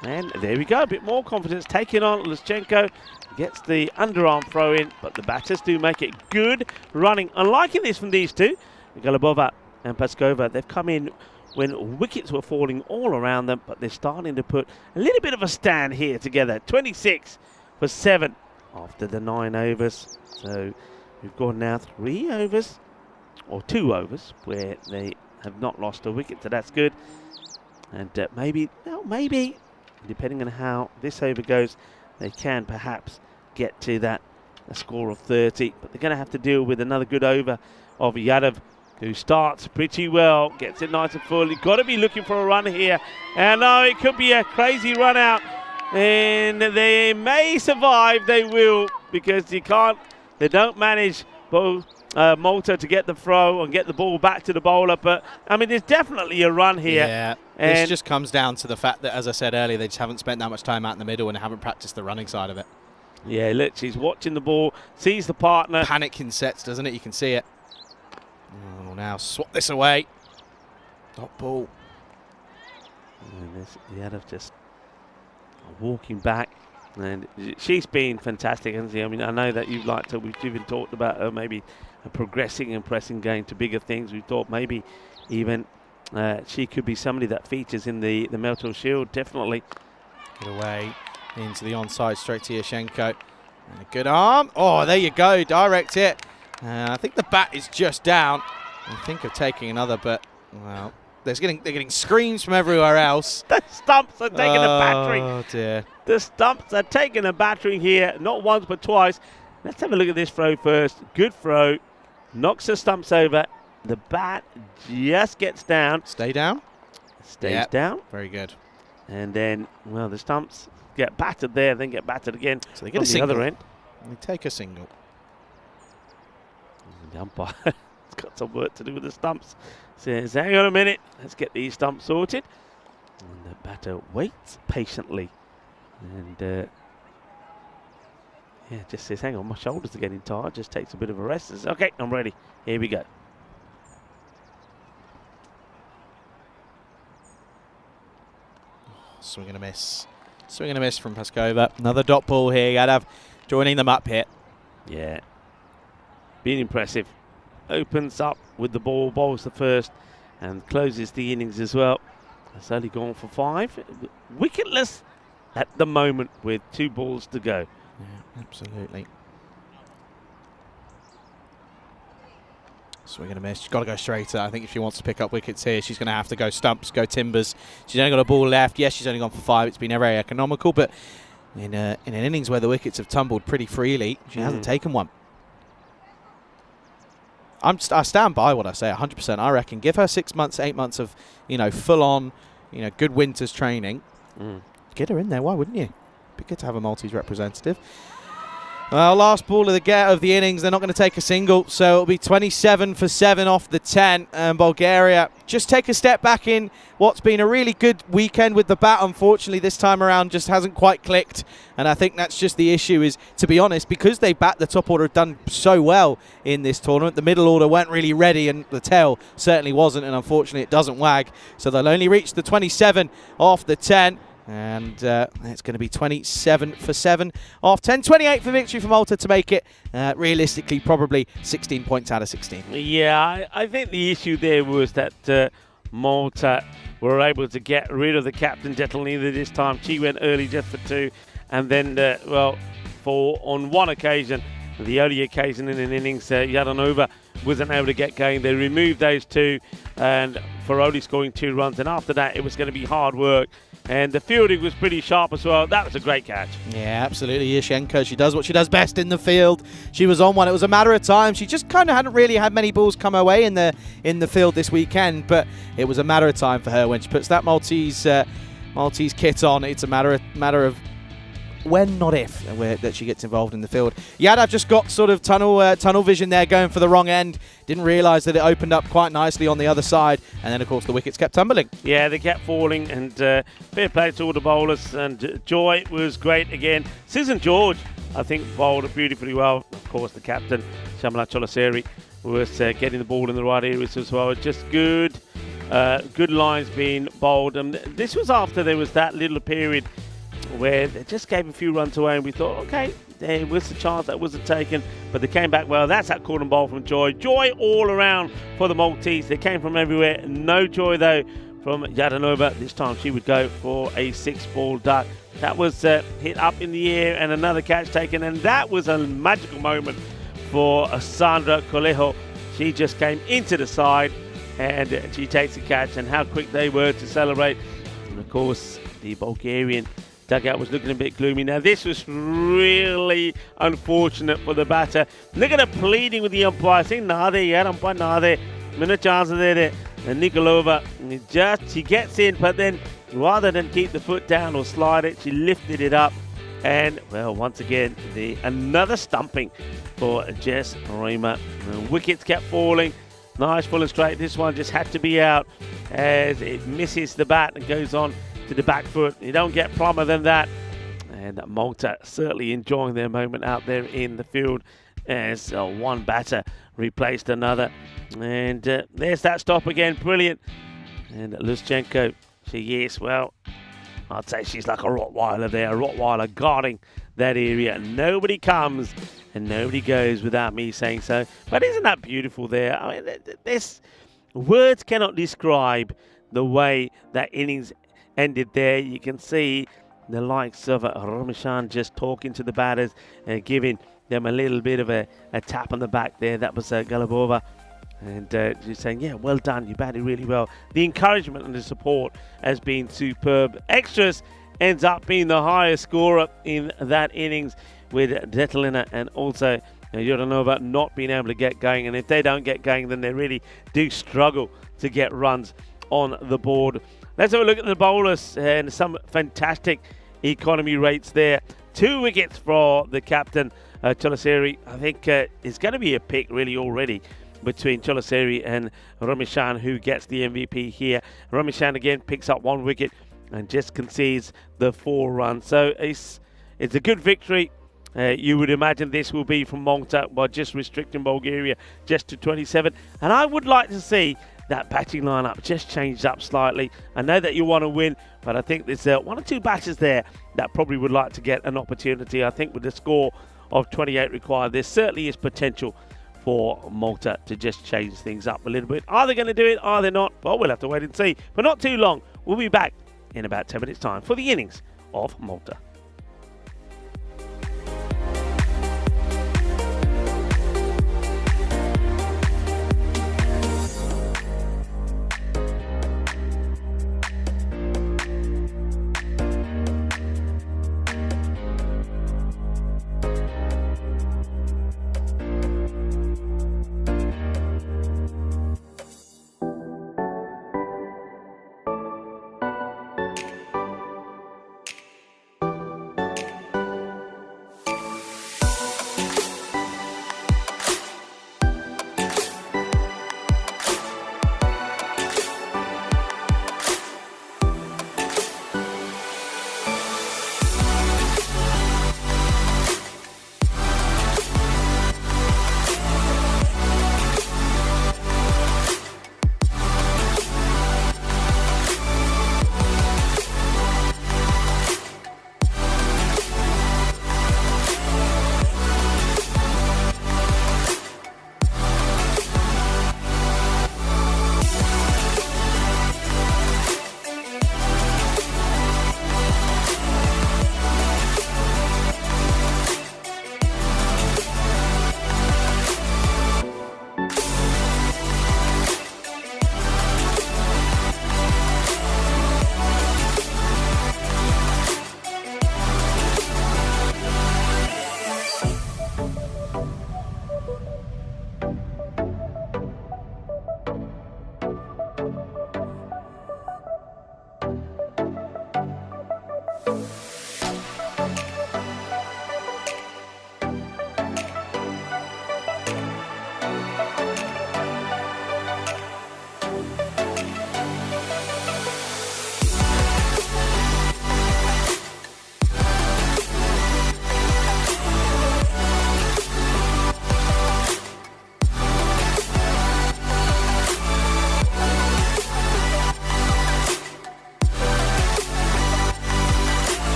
And there we go. A bit more confidence taking on Luschenko. Gets the underarm throw in, but the batters do make it good running. I'm liking this from these two. Galabova and Paskova, they've come in when wickets were falling all around them, but they're starting to put a little bit of a stand here together. 26 for 7 after the 9 overs. So we've gone now 3 overs, or 2 overs, where they have not lost a wicket, so that's good. And maybe, depending on how this over goes, they can perhaps get to a score of 30. But they're going to have to deal with another good over of Yadav, who starts pretty well, gets it nice and full. You've got to be looking for a run here. And it could be a crazy run out. And they may survive, they will, because they don't manage Malta to get the throw and get the ball back to the bowler. But, I mean, there's definitely a run here. Yeah, this just comes down to the fact that, as I said earlier, they just haven't spent that much time out in the middle and haven't practiced the running side of it. Yeah, look, she's watching the ball, sees the partner. Panic in sets, doesn't it? You can see it. Oh, now swap this away. Dot ball. And Yadav just walking back. And she's been fantastic, hasn't she? I mean, I know that you've liked her. We've even talked about her maybe progressing and pressing, going to bigger things. We thought maybe even she could be somebody that features in the Melton Shield, definitely. Get away into the onside, straight to Yashenko. And a good arm. Oh, there you go, direct hit. I think the bat is just down. I think of taking another, but, well, they're getting screams from everywhere else. The stumps are taking a battering. Oh, dear. The stumps are taking a battering here, not once but twice. Let's have a look at this throw first. Good throw. Knocks the stumps over. The bat just gets down. Stay down? Stays down. Very good. And then, well, the stumps get battered there, then get battered again. So they get a single. The other end. They take a single. The umpire's got some work to do with the stumps. Says, hang on a minute, let's get these stumps sorted. And the batter waits patiently. And yeah, just says, hang on, my shoulders are getting tired. Just takes a bit of a rest. Says, okay, I'm ready. Here we go. Swing and a miss. Swing and a miss from Paskova. Another dot ball here. Yadav joining them up here. Yeah. Being impressive. opens up with the ball, bowls the first, and closes the innings as well. It's only gone for 5. Wicketless at the moment with 2 balls to go. Yeah, absolutely. Swing and a miss. She's got to go straighter. I think if she wants to pick up wickets here, she's going to have to go stumps, go timbers. She's only got a ball left. Yes, she's only gone for 5. It's been very economical, but in an innings where the wickets have tumbled pretty freely, she hasn't taken one. I stand by what I say 100%. I reckon give her 6 months, 8 months of, full-on, good winter's training. Get her in there. Why wouldn't you? Be good to have a Maltese representative. Well, last ball of the innings. They're not going to take a single, so it'll be 27 for 7 off the 10. And Bulgaria just take a step back in what's been a really good weekend with the bat. Unfortunately, this time around just hasn't quite clicked. And I think that's just the issue is, to be honest, because they bat the top order have done so well in this tournament, the middle order weren't really ready and the tail certainly wasn't. And unfortunately, it doesn't wag. So they'll only reach the 27 off the 10. And it's going to be 27 for 7 off 10. 28 for victory for Malta to make it, realistically, probably 16 points out of 16. Yeah, I think the issue there was that Malta were able to get rid of the captain, Detalina, this time. She went early just for 2. And then, on one occasion, the only occasion in an innings, Yadanova wasn't able to get going. They removed those 2 and for only scoring 2 runs. And after that, it was going to be hard work. And the fielding was pretty sharp as well. That was a great catch. Yeah, absolutely. Yashenko, she does what she does best in the field. She was on one. It was a matter of time. She just kind of hadn't really had many balls come her way in the field this weekend, but it was a matter of time for her when she puts that Maltese kit on. It's a matter of when, not if, that she gets involved in the field. Yadav just got sort of tunnel vision there, going for the wrong end. Didn't realise that it opened up quite nicely on the other side. And then, of course, the wickets kept tumbling. Yeah, they kept falling. And fair play to all the bowlers. And Joy was great again. Susan George, I think, bowled beautifully well. Of course, the captain, Shamala Cholaseri, was getting the ball in the right areas as well. Just good lines being bowled. And this was after there was that little period where they just gave a few runs away, and we thought, okay, there was a chance that wasn't taken, but they came back well. That's that corner ball from Joy. Joy all around for the Maltese. They came from everywhere. No Joy, though, from Yadanova. This time she would go for a 6-ball duck. That was hit up in the air and another catch taken, and that was a magical moment for Sandra Colejo. She just came into the side, and she takes the catch, and how quick they were to celebrate. And, of course, the Bulgarian dugout was looking a bit gloomy. Now, this was really unfortunate for the batter. Look at her pleading with the umpire, saying, "Nade, yaar, umpire, nade. Minute chance there." And Nikolova, she gets in, but then rather than keep the foot down or slide it, she lifted it up. And, well, once again, another stumping for Jess Raymer. The wickets kept falling. Nice, full and straight. This one just had to be out as it misses the bat and goes on to the back foot. You don't get plumber than that. And Malta certainly enjoying their moment out there in the field as one batter replaced another. And there's that stop again. Brilliant. And Luschenko, I'd say she's like a Rottweiler there. A Rottweiler guarding that area. Nobody comes and nobody goes without me saying so. But isn't that beautiful there? I mean, words cannot describe the way that innings ended there. You can see the likes of Romishan just talking to the batters and giving them a little bit of a tap on the back there. That was Galabova. And just saying, yeah, well done. You batted really well. The encouragement and the support has been superb. Extras ends up being the highest scorer in that innings with Detalina and also Yodanova not being able to get going. And if they don't get going, then they really do struggle to get runs on the board. Let's have a look at the bowlers and some fantastic economy rates there. 2 wickets for the captain, Cholaseri. I think it's going to be a pick really already between Cholaseri and Romishan, who gets the MVP here. Romishan again picks up 1 wicket and just concedes the 4 runs. So it's a good victory. You would imagine this will be from Malta by just restricting Bulgaria just to 27. And I would like to see that batting lineup just changed up slightly. I know that you want to win, but I think there's 1 or 2 batters there that probably would like to get an opportunity. I think with the score of 28 required, there certainly is potential for Malta to just change things up a little bit. Are they going to do it? Are they not? Well, we'll have to wait and see. But not too long. We'll be back in about 10 minutes' time for the innings of Malta.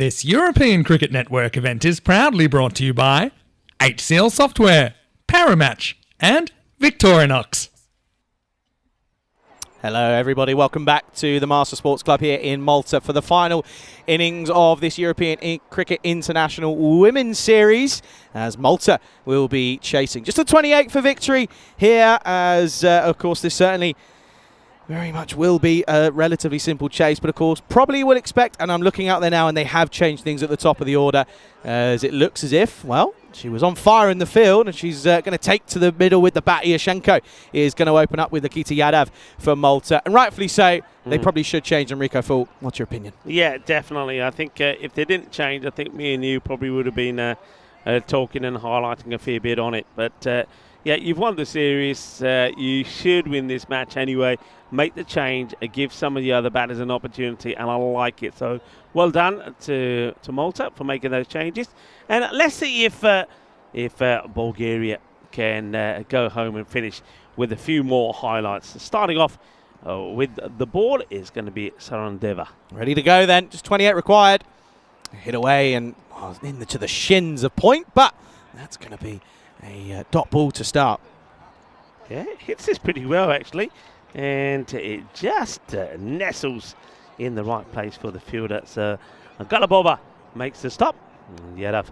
This European Cricket Network event is proudly brought to you by HCL Software, Paramatch, and Victorinox. Hello everybody, welcome back to the Master Sports Club here in Malta for the final innings of this European Cricket International Women's Series, as Malta will be chasing just a 28 for victory here, as of course this certainly very much will be a relatively simple chase, but of course probably will expect, and I'm looking out there now and they have changed things at the top of the order, as it looks as if, well, she was on fire in the field and she's going to take to the middle with the bat. Ioshenko is going to open up with Nikita Yadav for Malta, and rightfully so. They probably should change Enrico Full. What's your opinion? Yeah, definitely. I think if they didn't change, I think me and you probably would have been talking and highlighting a fair bit on it. But yeah, you've won the series. You should win this match anyway. Make the change, give some of the other batters an opportunity, and I like it. So well done to Malta for making those changes. And let's see if Bulgaria can go home and finish with a few more highlights. Starting off with the ball is going to be Sarandeva. Ready to go then. Just 28 required. Hit away and into the shins of point, but that's going to be a dot ball to start. Yeah, it hits this pretty well actually, and it just nestles in the right place for the fielder. So Galabova makes the stop. Yadav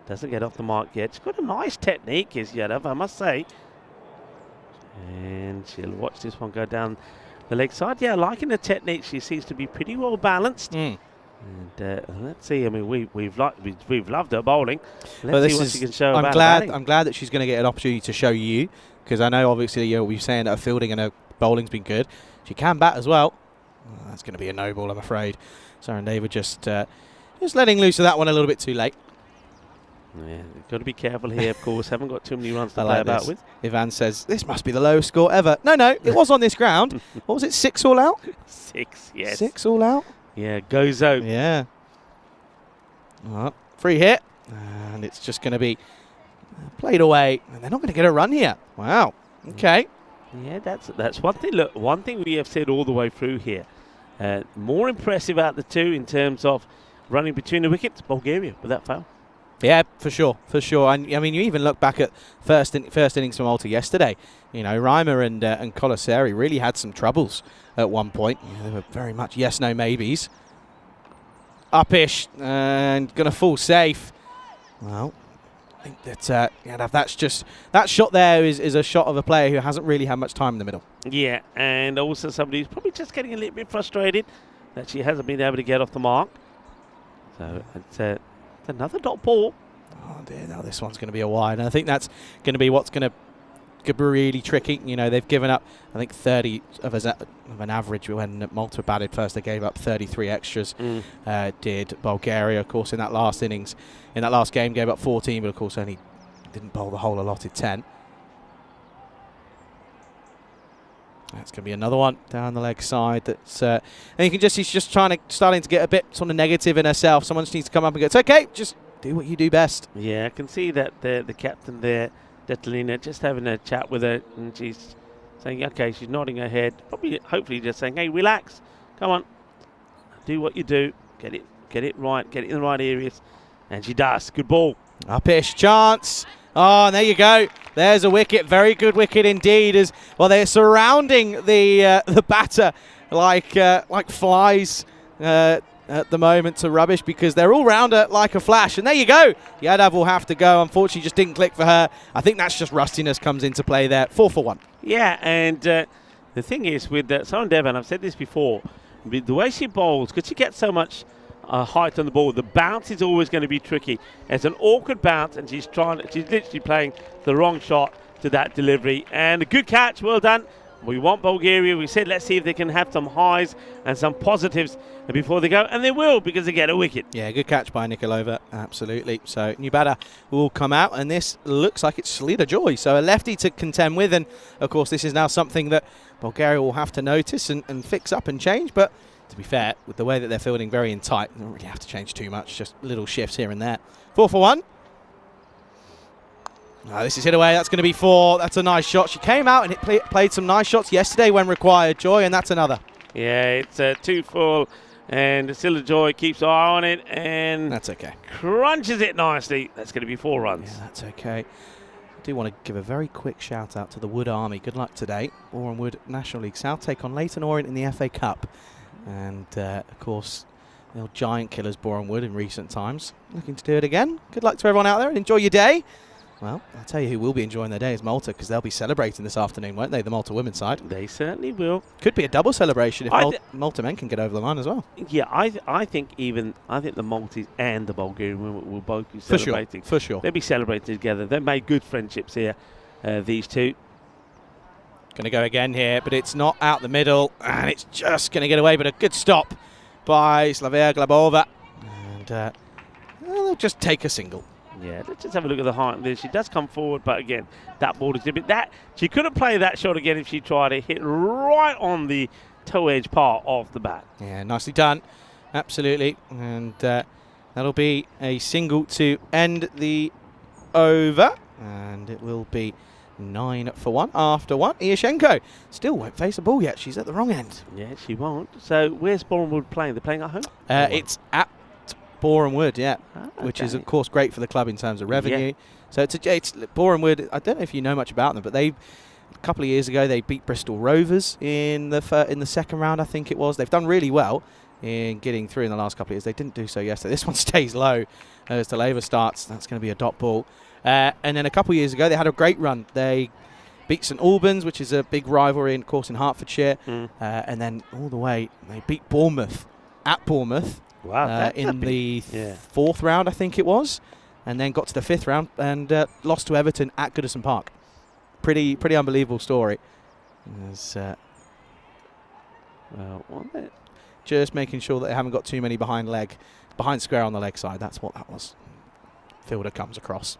doesn't get off the mark yet. She's got a nice technique, is Yadav, I must say. And she'll watch this one go down the leg side. Yeah, liking the technique. She seems to be pretty well balanced. And let's see. I mean, we've loved her bowling. Let's see what she can show. I'm glad that she's going to get an opportunity to show you, because I know obviously we're saying that her fielding and her bowling's been good. She can bat as well. Oh, that's going to be a no ball, I'm afraid. Sarandeva just letting loose of that one a little bit too late. Yeah, got to be careful here, of course. Haven't got too many runs to play about with. Ivan says, this must be the lowest score ever. No, it was on this ground. What was it, 6 all out? 6, yes. 6 all out? Yeah, goes out. Yeah. Free hit. And it's just going to be played away. And they're not going to get a run here. Wow. Okay. Yeah, that's one thing. Look, one thing we have said all the way through here. More impressive out the two in terms of running between the wickets, Bulgaria, without fail. Yeah, for sure. And I mean, you even look back at first innings from Malta yesterday. You know, Reimer and Colaseri really had some troubles at one point. They were very much yes, no, maybes. Uppish and going to fall safe. Well, I think that that shot there is a shot of a player who hasn't really had much time in the middle. Yeah, and also somebody who's probably just getting a little bit frustrated that she hasn't been able to get off the mark. So it's another dot ball. Oh dear, now this one's going to be a wide, and I think that's going to be what's going to be really tricky. You know, they've given up, I think, 30 of an average when Malta batted first. They gave up 33 extras. Did Bulgaria, of course, in that last innings, in that last game, gave up 14, but of course only didn't bowl the whole allotted 10. That's going to be another one down the leg side. That's and you can she's just starting to get a bit sort of negative in herself. Someone just needs to come up and go, it's okay, just do what you do best. Yeah, I can see that the captain there, Detalina, just having a chat with her, and she's saying, okay, she's nodding her head, probably, hopefully just saying, hey, relax, come on, do what you do, get it right, get it in the right areas, and she does. Good ball. Uppish chance. Oh, and there you go. There's a wicket. Very good wicket indeed. As well, they're surrounding the batter like flies at the moment to rubbish, because they're all round her like a flash. And there you go. Yadav will have to go. Unfortunately, just didn't click for her. I think that's just rustiness comes into play there. 4 for 1. Yeah, and the thing is with Sarandeva, and I've said this before, the way she bowls, because she gets so much height on the ball, the bounce is always going to be tricky. It's an awkward bounce, and she's literally playing the wrong shot to that delivery. And a good catch, well done. We want Bulgaria. We said let's see if they can have some highs and some positives before they go, and they will, because they get a wicket. Yeah, good catch by Nikolova, absolutely. So new batter will come out, and this looks like it's Slida Joy, so a lefty to contend with. And of course this is now something that Bulgaria will have to notice and fix up and change, but to be fair, with the way that they're fielding very in tight, they don't really have to change too much, just little shifts here and there. 4 for 1. Oh, this is hit away. That's going to be 4. That's a nice shot. She came out and played some nice shots yesterday when required, Joy, and that's another. Yeah, it's 2 for And Still Joy keeps eye on it and That's okay. crunches it nicely. That's going to be 4 runs. Yeah, that's okay. I do want to give a very quick shout out to the Wood Army. Good luck today. Boreham Wood National League South take on Leyton Orient in the FA Cup. And, of course, the old giant killers Boreham Wood in recent times. Looking to do it again. Good luck to everyone out there and enjoy your day. Well, I'll tell you who will be enjoying their day is Malta, because they'll be celebrating this afternoon, won't they, the Malta women's side? They certainly will. Could be a double celebration if Malta men can get over the line as well. Yeah, I think the Maltese and the Bulgarian women will both be celebrating. For sure. They'll be celebrating together. They've made good friendships here, these two. Going to go again here, but it's not out the middle, and it's just going to get away, but a good stop by Slavia Glabova. And they'll just take a single. Yeah, let's just have a look at the height there. She does come forward, but again, that ball is a bit that she couldn't play that shot again if she tried to hit right on the toe edge part of the bat. Yeah, nicely done. Absolutely. And that'll be a single to end the over. And it will be 9 for 1 after 1. Ioshenko still won't face a ball yet. She's at the wrong end. Yeah, she won't. So where's Boreham Wood playing? They're playing at home? It's at Boreham Wood, yeah, Okay. which is, of course, great for the club in terms of revenue. Yeah. So it's Boreham Wood. I don't know if you know much about them, but a couple of years ago, they beat Bristol Rovers in the second round, I think it was. They've done really well in getting through in the last couple of years. They didn't do so yesterday. This one stays low as the Labour starts. That's going to be a dot ball. And then a couple of years ago, they had a great run. They beat St Albans, which is a big rivalry, of course, in Hertfordshire. And then all the way, they beat Bournemouth at Bournemouth. Wow, in the fourth round, I think it was, and then got to the 5th round and lost to Everton at Goodison Park. Pretty unbelievable story. Just making sure that they haven't got too many behind square on the leg side. That's what that was. Fielder comes across.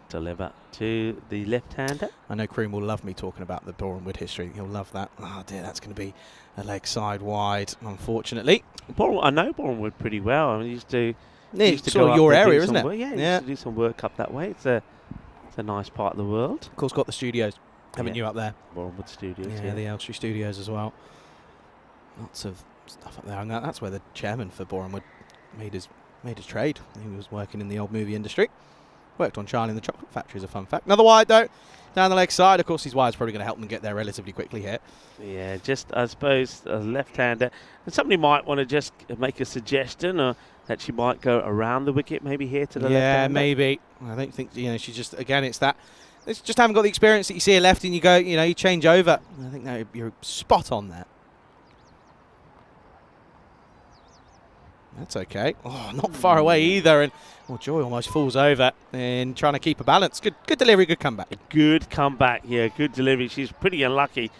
Deliver to the left-hander. I know Kroon will love me talking about the Boreham Wood history. He'll love that. Oh dear, that's going to be a leg side wide, unfortunately. I know Boreham Wood pretty well. I mean, used to sort of your area, isn't it? Yeah, used to do some work up that way. It's a nice part of the world. Of course, got the studios, haven't you, up there? Boreham Wood Studios. Yeah, the Elstree Studios as well. Lots of stuff up there, and that's where the chairman for Boreham Wood made his trade. He was working in the old movie industry. Worked on Charlie and the Chocolate Factory, is a fun fact. Another wide, though, down the leg side. Of course, his wide's probably going to help them get there relatively quickly here. Yeah, just, I suppose, a left-hander. And somebody might want to just make a suggestion or that she might go around the wicket, maybe here to the left-hander. Yeah, maybe. I don't think, she's just, again, it's just haven't got the experience that you see a lefty and you go, you change over. I think that you're spot on there. That's okay. Oh, not far away either. And Joy almost falls over in trying to keep a balance. Good delivery, good comeback. Good comeback, yeah, good delivery. She's pretty unlucky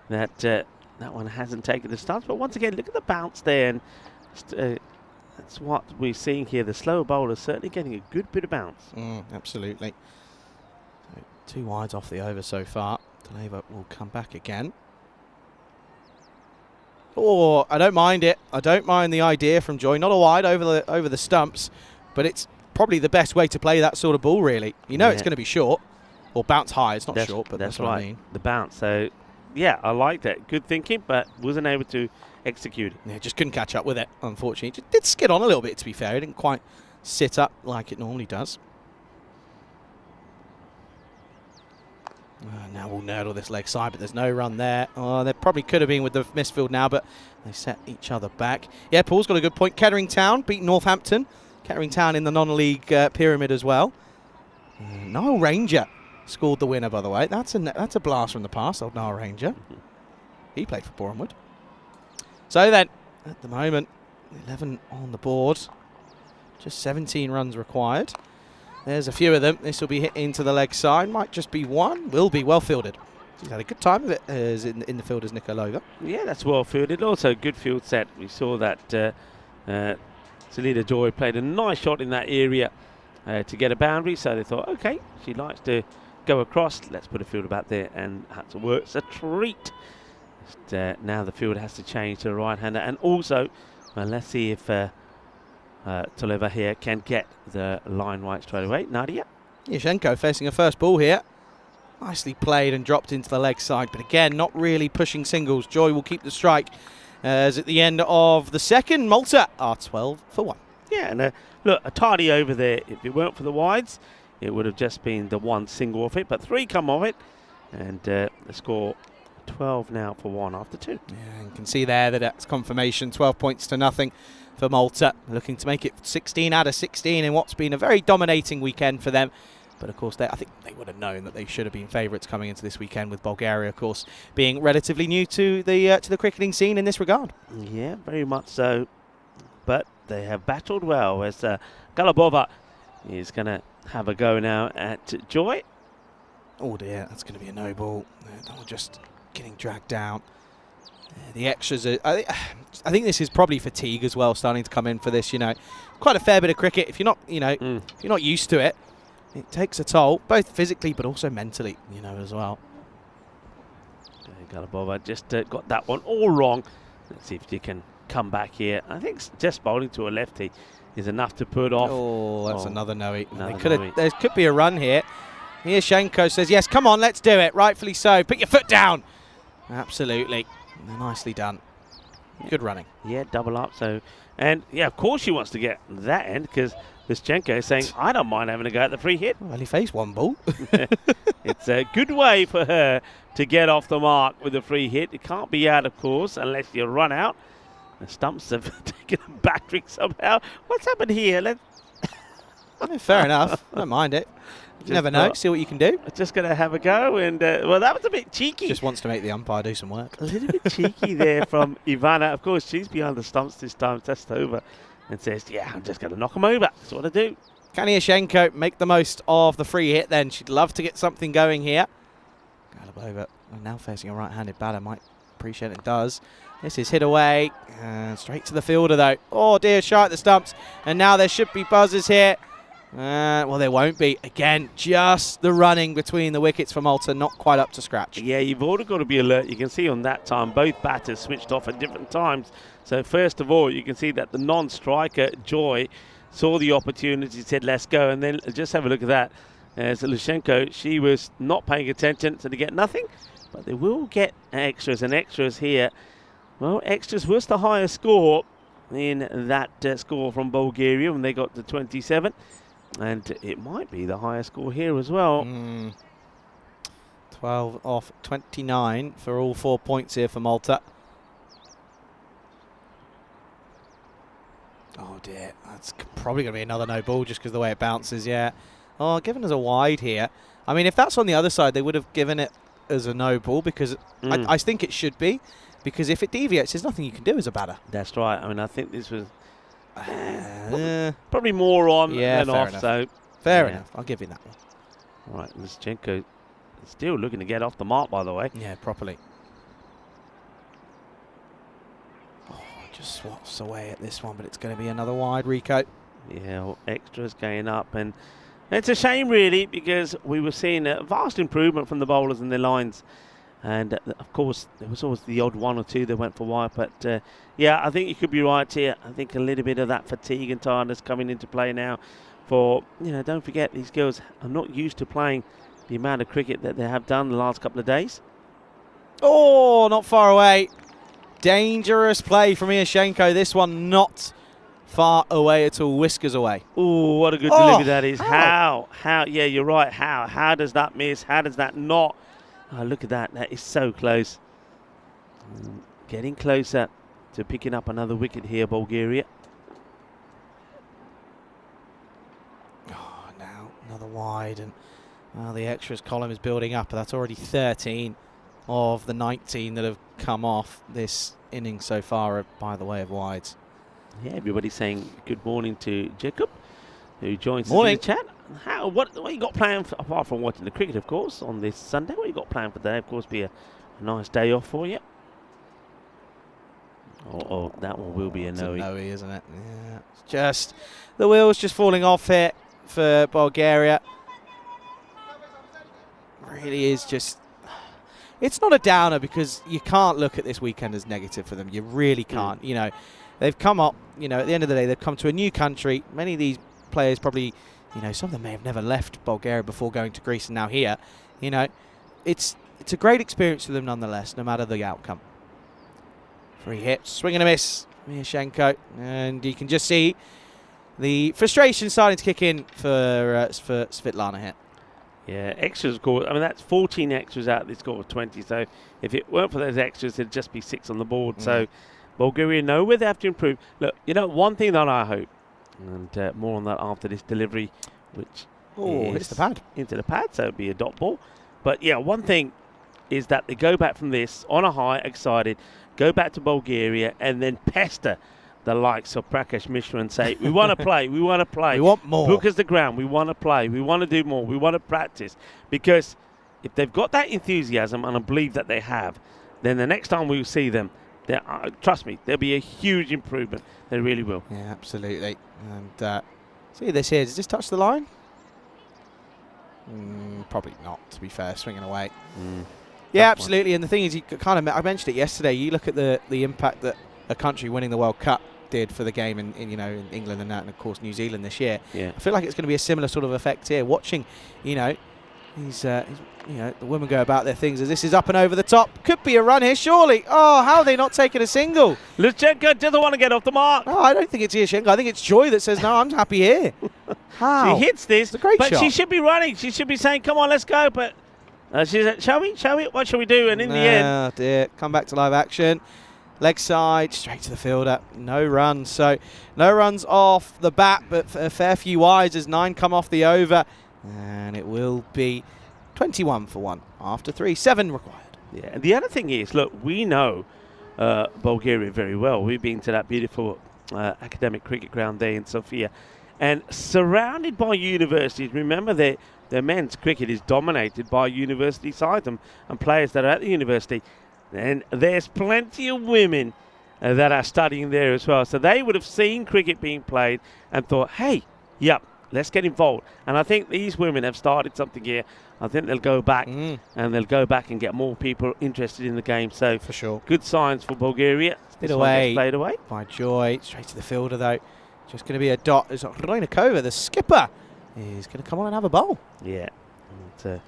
that that one hasn't taken the stance. But once again, look at the bounce there. And that's what we're seeing here. The slower bowler certainly getting a good bit of bounce. Absolutely. So 2 wides off the over so far. Deleva will come back again. Oh, I don't mind it. I don't mind the idea from Joy. Not a wide over the stumps, but it's probably the best way to play that sort of ball, really. It's going to be short, or bounce high. It's not short, but that's what right. I mean. The bounce. So, yeah, I like that. Good thinking, but wasn't able to execute it. Yeah, just couldn't catch up with it, unfortunately. It did skid on a little bit, to be fair. It didn't quite sit up like it normally does. Now we'll nerdle this leg side, but there's no run there. Oh, there probably could have been with the misfield now, but they set each other back. Yeah, Paul's got a good point. Kettering Town beat Northampton. Kettering Town in the non-league pyramid as well. Niall Ranger scored the winner, by the way. That's a blast from the past, old Niall Ranger. He played for Boreham Wood. So then, at the moment, 11 on the board. Just 17 runs required. There's a few of them. This will be hit into the leg side. Might just be one. Will be well fielded. He's had a good time of it as in the field as Nikolova. Yeah, that's well fielded. Also, good field set. We saw that Selena Joy played a nice shot in that area to get a boundary. So they thought, okay, she likes to go across. Let's put a field about there, and that's a work. It's a treat. Now the field has to change to a right-hander, and also, let's see if Toleva here can get the line right straight away. Nadia. Yashenko facing a first ball here. Nicely played and dropped into the leg side, but again, not really pushing singles. Joy will keep the strike As at the end of the second, Malta are 12 for 1. Yeah, and look, a tidy over there. If it weren't for the wides, it would have just been the one single off it, but 3 come off it, and the score 12 now for 1 after 2. Yeah, and you can see there that that's confirmation, 12 points to nothing for Malta, looking to make it 16 out of 16 in what's been a very dominating weekend for them. But of course, I think they would have known that they should have been favourites coming into this weekend, with Bulgaria, of course, being relatively new to the cricketing scene in this regard. Yeah, very much so. But they have battled well, as Galabova is going to have a go now at Joy. Oh dear, that's going to be a no ball. That was just getting dragged down. The extras are, I think this is probably fatigue as well, starting to come in for this. Quite a fair bit of cricket. If you're not, if you're not used to it, it takes a toll, both physically but also mentally, as well. Galabova just got that one all wrong. Let's see if you can come back here. I think just bowling to a lefty is enough to put off. Oh, that's another no-eat. No-eat. There could be a run here. Miashenko says, yes, come on, let's do it. Rightfully so. Put your foot down. Absolutely. Nicely done. Good running. Yeah, double up. And yeah, of course she wants to get that end, because Miashenko is saying, I don't mind having a go at the free hit. Well, he faced one ball. It's a good way for her to get off the mark with a free hit. It can't be out, of course, unless you run out. The stumps have taken a battering somehow. What's happened here? Fair enough. I don't mind it. You never know. See what you can do. Just going to have a go. And, well, that was a bit cheeky. Just wants to make the umpire do some work. A little bit cheeky there from Ivana. Of course, she's behind the stumps this time, just over, and says, yeah, I'm just going to knock him over. That's what I do. Can Miashenko make the most of the free hit then? She'd love to get something going here. Galabova now facing a right-handed batter. Might appreciate it does. This is hit away. Straight to the fielder, though. Oh, dear, shy at the stumps. And now there should be buzzers here. Well, there won't be. Again, just the running between the wickets for Malta, not quite up to scratch. Yeah, you've already got to be alert. You can see on that time, both batters switched off at different times. So first of all, you can see that the non-striker, Joy, saw the opportunity, said, let's go. And then just have a look at that. As Lushenko, she was not paying attention, so they get nothing. But they will get extras, and extras here. Well, extras was the highest score in that score from Bulgaria when they got to 27. And it might be the highest score here as well. 12 off 29 for all 4 points here for Malta. Oh dear, that's probably going to be another no ball just because of the way it bounces, yeah. Oh, given us a wide here. I mean, if that's on the other side, they would have given it as a no ball, because I think it should be. Because if it deviates, there's nothing you can do as a batter. That's right. I mean, I think this was probably more on than off. Enough. So fair enough. I'll give you that one. All right, Mischenko still looking to get off the mark, by the way. Yeah, properly. Oh, just swaps away at this one, but it's going to be another wide, Rico. Yeah, well, extras going up, and it's a shame, really, because we were seeing a vast improvement from the bowlers and their lines. And, of course, there was always the odd one or two that went for wide. But, yeah, I think you could be right here. I think a little bit of that fatigue and tiredness coming into play now. For, don't forget, these girls are not used to playing the amount of cricket that they have done the last couple of days. Oh, not far away. Dangerous play from Miashenko. This one not far away at all. Whiskers away. Oh, what a good delivery that is. How? Yeah, you're right. How does that miss? How does that not? Oh, look at that. That is so close. Getting closer to picking up another wicket here, Bulgaria. Oh, now another wide. And well, the extras column is building up. That's already 13 of the 19 that have come off this innings so far by the way of wides. Yeah, everybody's saying good morning to Jacob, who joins us in Morning. the chat. What you got planned, apart from watching the cricket, of course, on this Sunday? What you got planned for today? Of course, be a nice day off for you. Oh, that one will be a no-y. It's a no-y, isn't it? Yeah. It's just the wheels just falling off here for Bulgaria. Really is just. It's not a downer, because you can't look at this weekend as negative for them. You really can't. They've come up. At the end of the day, they've come to a new country. Many of these players probably. Some of them may have never left Bulgaria before going to Greece and now here. It's a great experience for them nonetheless, no matter the outcome. Free hit, swing and a miss. Miashenko, and you can just see the frustration starting to kick in for Svetlana here. Yeah, extras, of course. I mean, that's 14 extras out of this score of 20. So if it weren't for those extras, it'd just be 6 on the board. So Bulgaria know where they have to improve. Look, you know, one thing that I hope, and more on that after this delivery, which hits the pad. Into the pad, so it'd be a dot ball. But yeah, one thing is that they go back from this on a high, excited, go back to Bulgaria, and then pester the likes of Prakash Mishra and say, we want to play, we want to play. We want more. Book us the ground, we want to play, we want to do more, we want to practice. Because if they've got that enthusiasm, and I believe that they have, then the next time we see them, trust me, there'll be a huge improvement. They really will. Yeah, absolutely. And see this here, does this touch the line? Probably not, to be fair, swinging away. Yeah, absolutely. And the thing is, I mentioned it yesterday, you look at the impact that a country winning the World Cup did for the game in England and of course New Zealand this year. Yeah. I feel like it's going to be a similar sort of effect here. Watching, the women go about their things as this is up and over the top. Could be a run here, surely. Oh, how are they not taking a single? Lutsenko doesn't want to get off the mark. No, I don't think it's Iashenko. I think it's Joy that says, no, I'm happy here. How? She hits this, It's a great but shot. she should be running. She should be saying, come on, let's go. But she said, shall we? What shall we do? And in the end, oh dear, come back to live action. Leg side, straight to the fielder. No runs. So no runs off the bat, but a fair few wides as 9 come off the over. And it will be 21 for 1 after 3. 7 required. yeah. And the other thing is, look, we know Bulgaria very well. We've been to that beautiful academic cricket ground there in Sofia. And surrounded by universities, remember their men's cricket is dominated by university sides and players that are at the university. And there's plenty of women that are studying there as well. So they would have seen cricket being played and thought, hey, yep, let's get involved. And I think these women have started something here. I think they'll go back and they'll go back and get more people interested in the game. So For sure. good signs for Bulgaria. Bit This one away. gets played away. By Joy. Straight to the fielder, though. Just going to be a dot. It's Rojnikova, the skipper, is going to come on and have a bowl. Yeah. And,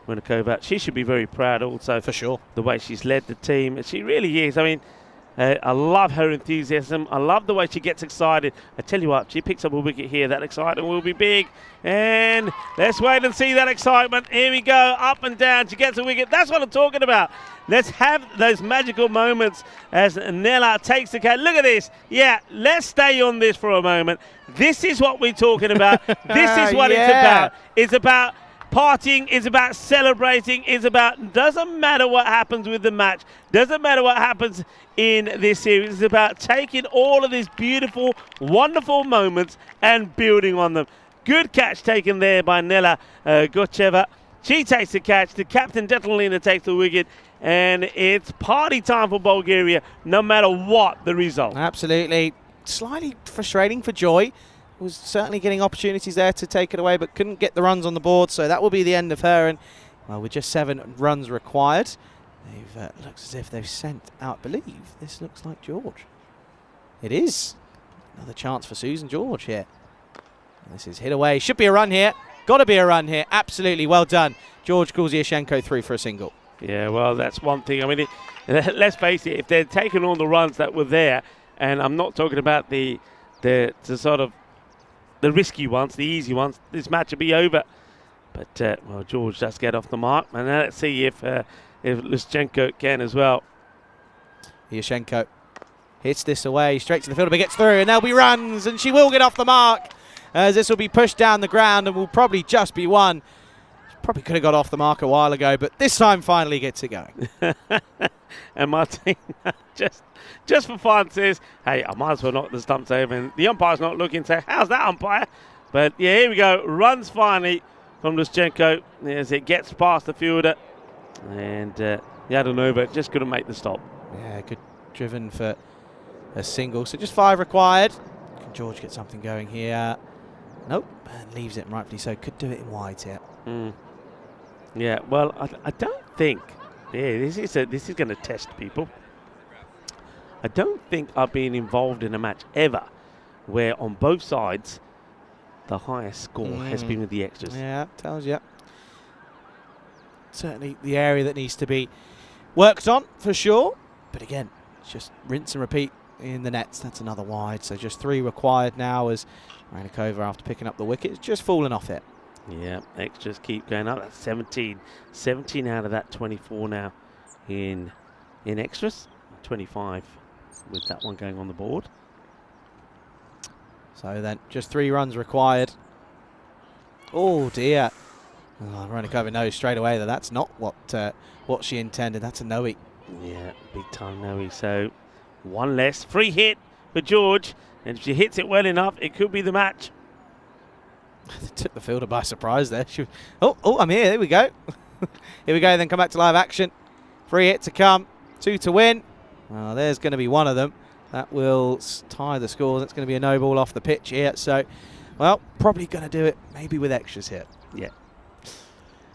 Rojnikova, she should be very proud also For sure. the way she's led the team. She really is. I mean, I love her enthusiasm. I love the way she gets excited. I tell you what, she picks up a wicket here. That excitement will be big. And let's wait and see that excitement. Here we go, up and down. She gets a wicket. That's what I'm talking about. Let's have those magical moments as Nella takes the catch. Look at this. Yeah, let's stay on this for a moment. This is what we're talking about. This is what it's about. It's about partying, it's about celebrating, it's about, doesn't matter what happens with the match, doesn't matter what happens in this series, it's about taking all of these beautiful, wonderful moments and building on them. Good catch taken there by Nella Gocheva. She takes the catch, the captain Detlina takes the wicket, and it's party time for Bulgaria, no matter what the result. Absolutely. Slightly frustrating for Joy. Was certainly getting opportunities there to take it away, but couldn't get the runs on the board, so that will be the end of her. And well, with just 7 runs required, looks as if they've sent out, I believe this looks like George. It is. Another chance for Susan George here. And this is hit away. Should be a run here. Got to be a run here. Absolutely. Well done. George calls Iashenko through for a single. Yeah, well, that's one thing. I mean, let's face it, if they'd taken all the runs that were there, and I'm not talking about the sort of the risky ones, the easy ones, this match will be over. But, well, George does get off the mark. And let's see if Lutsenko can as well. Iashenko hits this away, straight to the fielder, but gets through, and there'll be runs, and she will get off the mark, as this will be pushed down the ground and will probably just be one. She probably could have got off the mark a while ago, but this time finally gets it going. And Martina just for fun says, hey, I might as well knock the stumps over. And the umpire's not looking, say, how's that, umpire? But yeah, here we go. Runs finally from Lutsenko as it gets past the fielder. And Yadanova just couldn't make the stop. Yeah, good driven for a single. So just 5 required. Can George get something going here? Nope, and leaves it, rightfully so. Could do it in wide here. Yeah, well, I don't think. Yeah, this is going to test people. I don't think I've been involved in a match ever where on both sides the highest score has been with the extras. Yeah, tells you. Certainly the area that needs to be worked on for sure. But again, just rinse and repeat in the nets. That's another wide, so just 3 required now as Ranikova, after picking up the wicket, is just falling off it. Yeah, extras keep going up. That's 17 out of that 24 now in extras. 25 with that one going on the board. So then just 3 runs required. Oh dear. Oh, Ranikova knows straight away that that's not what she intended. That's a no-e. Yeah, big time no-e. So 1 less. Free hit for George. And if she hits it well enough, it could be the match. Took the fielder by surprise there. Oh, I'm here. There we go. Here we go. Then come back to live action. Free hit to come. 2 to win. Well, there's going to be one of them. That will tie the scores. That's going to be a no ball off the pitch here. So, well, probably going to do it maybe with extras here. Yeah.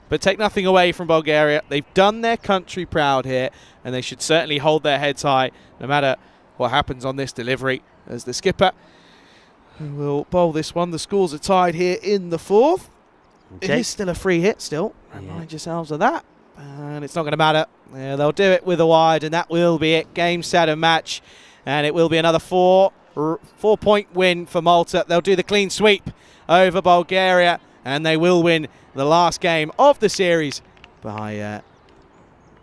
But take nothing away from Bulgaria. They've done their country proud here, and they should certainly hold their heads high no matter what happens on this delivery. As the skipper will bowl this one. The scores are tied here in the 4th. It is still a free hit still. Remind yourselves of that. And it's not going to matter. Yeah, they'll do it with a wide, and that will be it. Game, set, and match. And it will be another 4-point win for Malta. They'll do the clean sweep over Bulgaria, and they will win the last game of the series by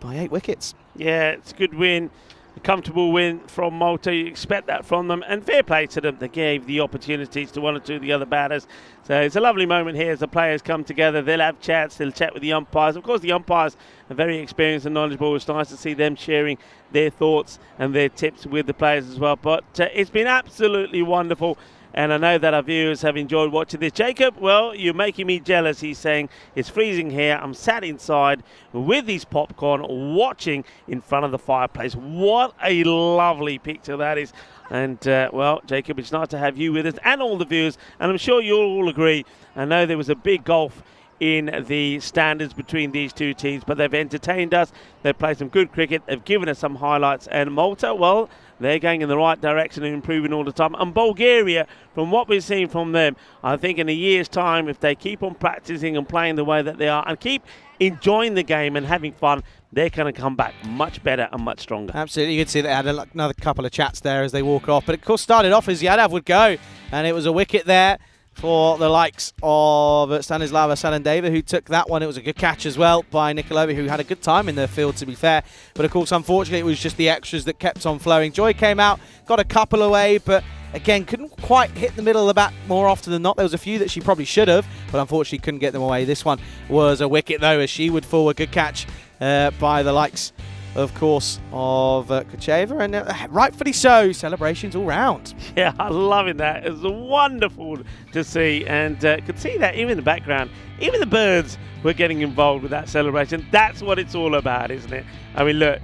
8 wickets. Yeah, it's a good win. A comfortable win from Malta. You expect that from them, and fair play to them. They gave the opportunities to 1 or 2 of the other batters. So it's a lovely moment here as the players come together. They'll have chats, they'll chat with the umpires. Of course, the umpires are very experienced and knowledgeable. It's nice to see them sharing their thoughts and their tips with the players as well. But it's been absolutely wonderful. And I know that our viewers have enjoyed watching this. Jacob, well, you're making me jealous. He's saying it's freezing here. I'm sat inside with his popcorn, watching in front of the fireplace. What a lovely picture that is. And, well, Jacob, it's nice to have you with us and all the viewers. And I'm sure you'll all agree. I know there was a big gulf in the standards between these 2 teams, but they've entertained us. They've played some good cricket. They've given us some highlights. And Malta, well, they're going in the right direction and improving all the time. And Bulgaria, from what we're seeing from them, I think in a year's time, if they keep on practicing and playing the way that they are and keep enjoying the game and having fun, they're going to come back much better and much stronger. Absolutely. You can see they had another couple of chats there as they walk off. But, of course, started off as Yadav would go. And it was a wicket there for the likes of Stanislava Salandeva, who took that one. It was a good catch as well by Nikolova, who had a good time in the field, to be fair. But, of course, unfortunately, it was just the extras that kept on flowing. Joy came out, got a couple away, but, again, couldn't quite hit the middle of the bat more often than not. There was a few that she probably should have, but unfortunately couldn't get them away. This one was a wicket, though, as she would fall. A good catch by the likes, of course, of Kucheva, and rightfully so. Celebrations all round. Yeah, I'm loving that. It was wonderful to see, and could see that even in the background. Even the birds were getting involved with that celebration. That's what it's all about, isn't it? I mean, look,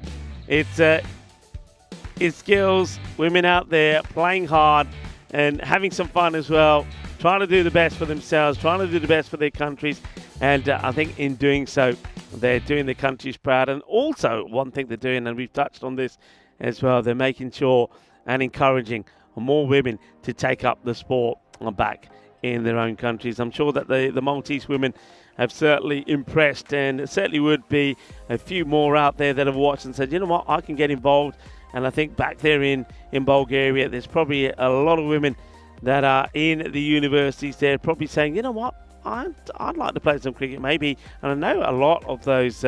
it's skills, women out there playing hard and having some fun as well, trying to do the best for themselves, trying to do the best for their countries, and I think in doing so, they're doing their countries proud. And also, one thing they're doing, and we've touched on this as well, they're making sure and encouraging more women to take up the sport back in their own countries. I'm sure that the Maltese women have certainly impressed, and it certainly would be a few more out there that have watched and said, you know what, I can get involved. And I think back there in Bulgaria, there's probably a lot of women that are in the universities there probably saying, you know what, I'd like to play some cricket maybe. And I know a lot of those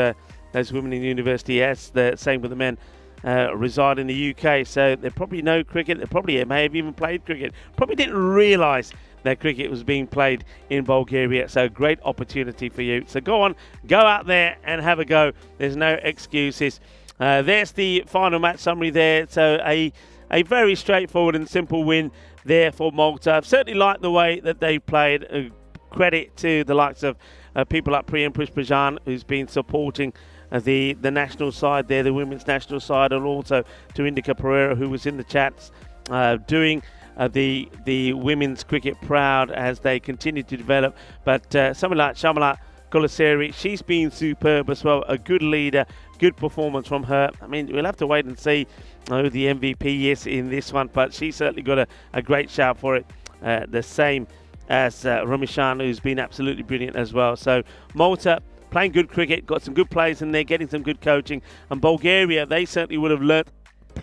women in university, yes, the same with the men, reside in the UK. So they probably know cricket. They probably may have even played cricket. Probably didn't realise that cricket was being played in Bulgaria. So great opportunity for you. So go on, go out there and have a go. There's no excuses. There's the final match summary there. So a very straightforward and simple win there for Malta. I've certainly liked the way that they played. Credit to the likes of people like Priya Pushpajan, who's been supporting the national side there, the women's national side, and also to Indica Pereira, who was in the chats doing the women's cricket proud as they continue to develop. But someone like Shamala Kolaseri, she's been superb as well, a good leader, good performance from her. I mean, we'll have to wait and see who the MVP is in this one, but she certainly got a great shout for it. The same as Ramishan, who's been absolutely brilliant as well. So Malta playing good cricket, got some good players in there, getting some good coaching. And Bulgaria, they certainly would have learnt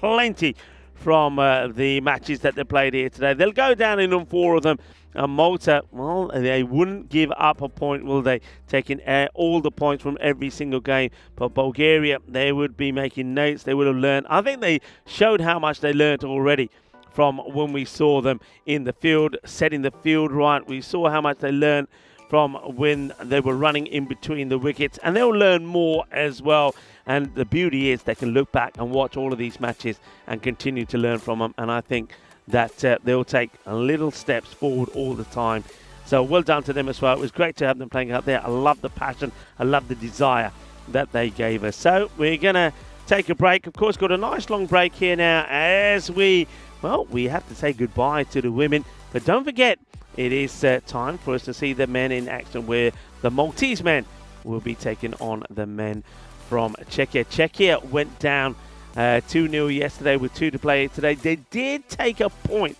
plenty from the matches that they played here today. They'll go down in on 4 of them. Malta, well, they wouldn't give up a point, will they? Taking all the points from every single game. But Bulgaria, they would be making notes. They would have learned. I think they showed how much they learned already from when we saw them in the field, setting the field right. We saw how much they learned from when they were running in between the wickets, and they'll learn more as well. And the beauty is they can look back and watch all of these matches and continue to learn from them. And I think that they'll take little steps forward all the time. So well done to them as well. It was great to have them playing out there. I love the passion. I love the desire that they gave us. So we're going to take a break. Of course, got a nice long break here now as we have to say goodbye to the women. But don't forget, it is time for us to see the men in action, where the Maltese men will be taking on the men from Czechia. Czechia went down 2-0 yesterday with 2 to play today. They did take a point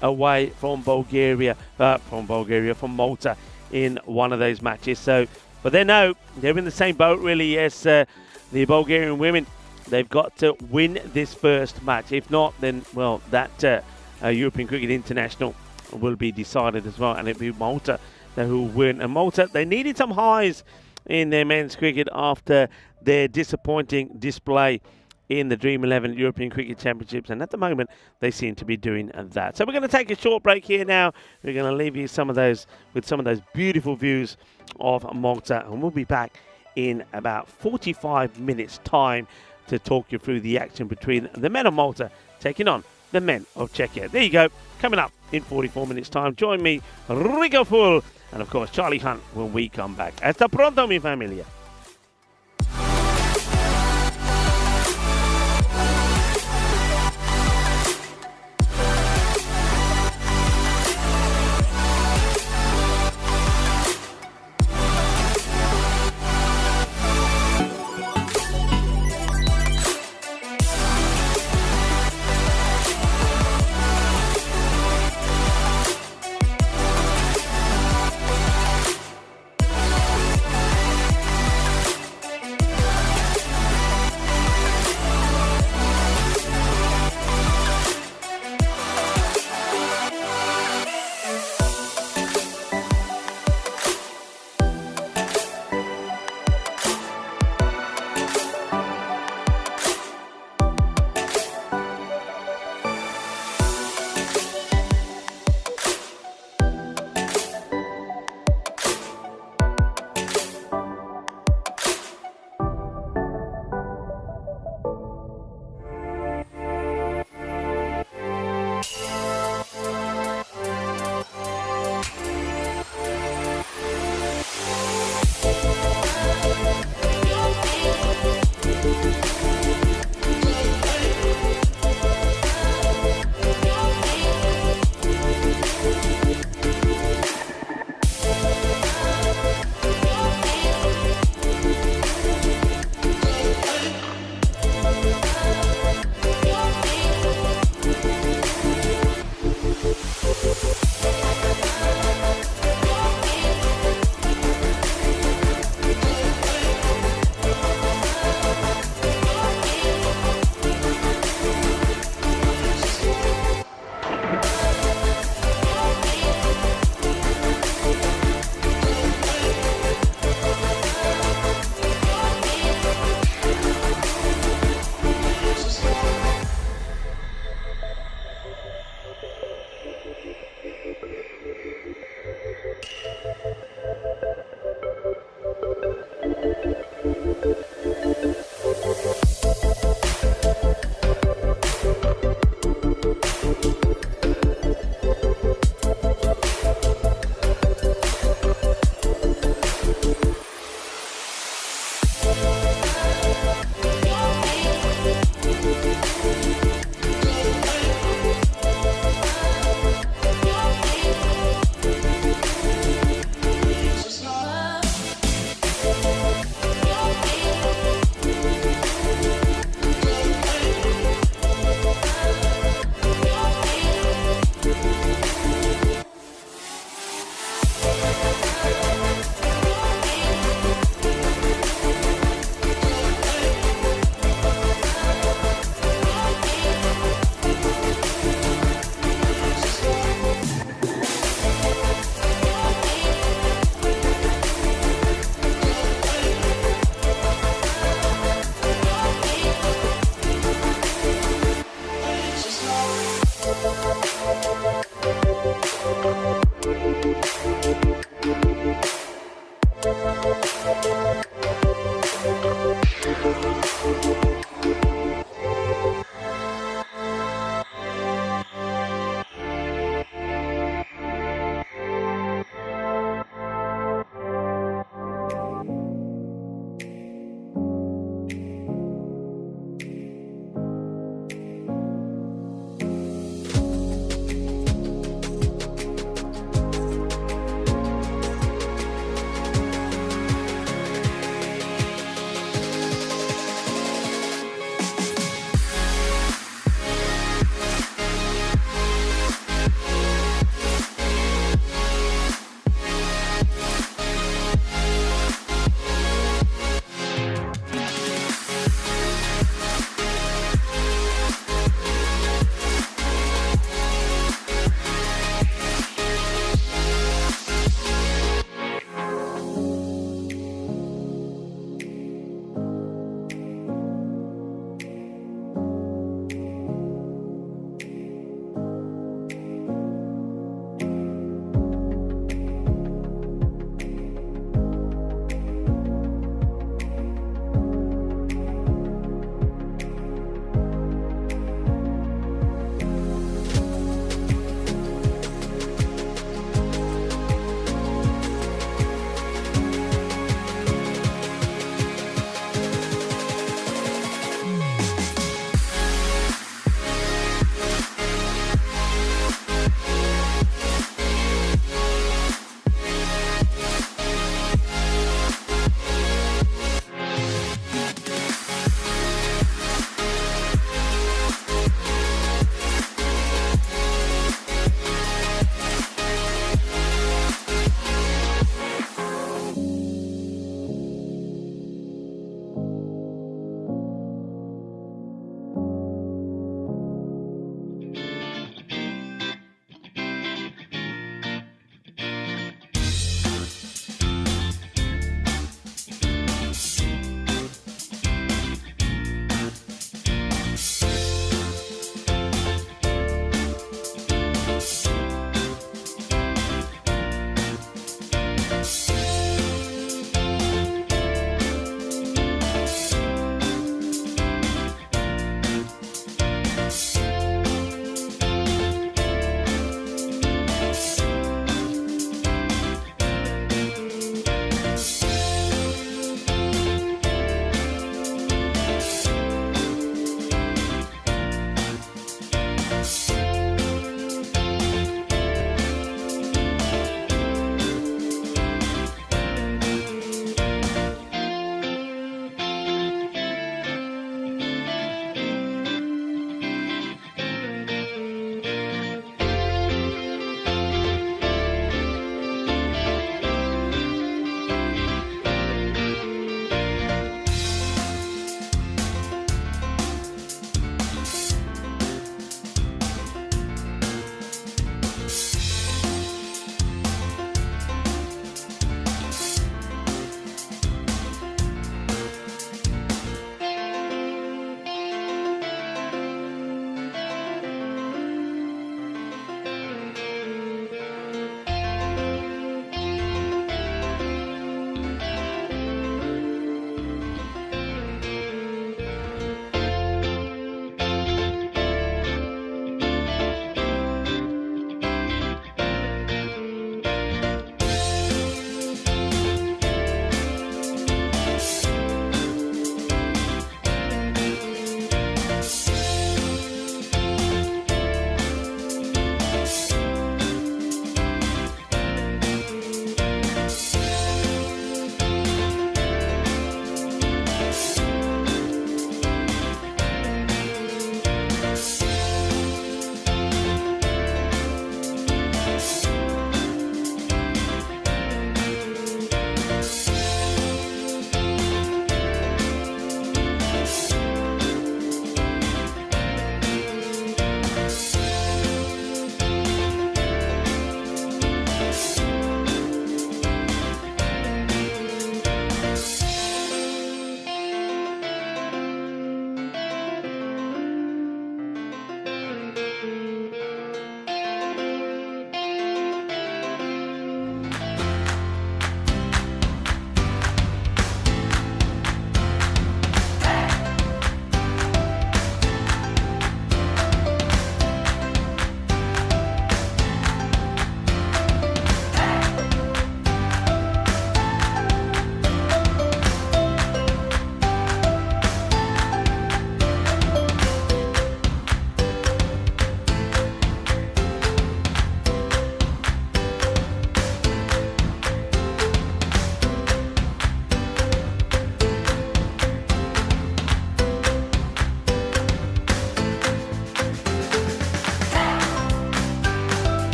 away from from Malta in one of those matches. So, but they know they're in the same boat really as the Bulgarian women. They've got to win this first match. If not, then, well, that European Cricket International will be decided as well, and it'll be Malta who will win. And Malta, they needed some highs in their men's cricket after their disappointing display in the Dream 11 European Cricket Championships, and at the moment they seem to be doing that. So we're going to take a short break here now. We're going to leave you with some of those beautiful views of Malta, and we'll be back in about 45 minutes time to talk you through the action between the men of Malta taking on the men of Czechia. There you go, coming up in 44 minutes time. Join me, Rico Full, and of course Charlie Hunt when we come back. Hasta pronto, mi familia.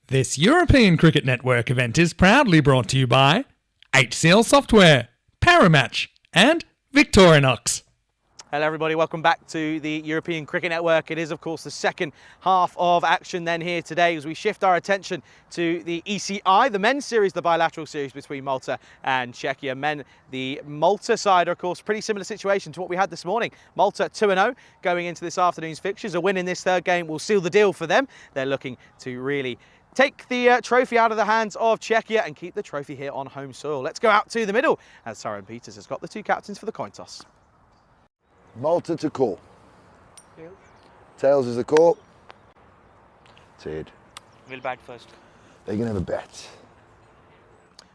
This European Cricket Network event is proudly brought to you by HCL Software, Paramatch, and Victorinox. Hello everybody, welcome back to the European Cricket Network. It is of course the second half of action then here today as we shift our attention to the ECI, the men's series, the bilateral series between Malta and Czechia. Men, the Malta side are of course pretty similar situation to what we had this morning. Malta 2-0 going into this afternoon's fixtures. A win in this third game will seal the deal for them. They're looking to really take the trophy out of the hands of Czechia and keep the trophy here on home soil. Let's go out to the middle as Søren Peters has got the two captains for the coin toss. Malta to call. Tails is the call. Tid. We'll bat first. They can have a bet.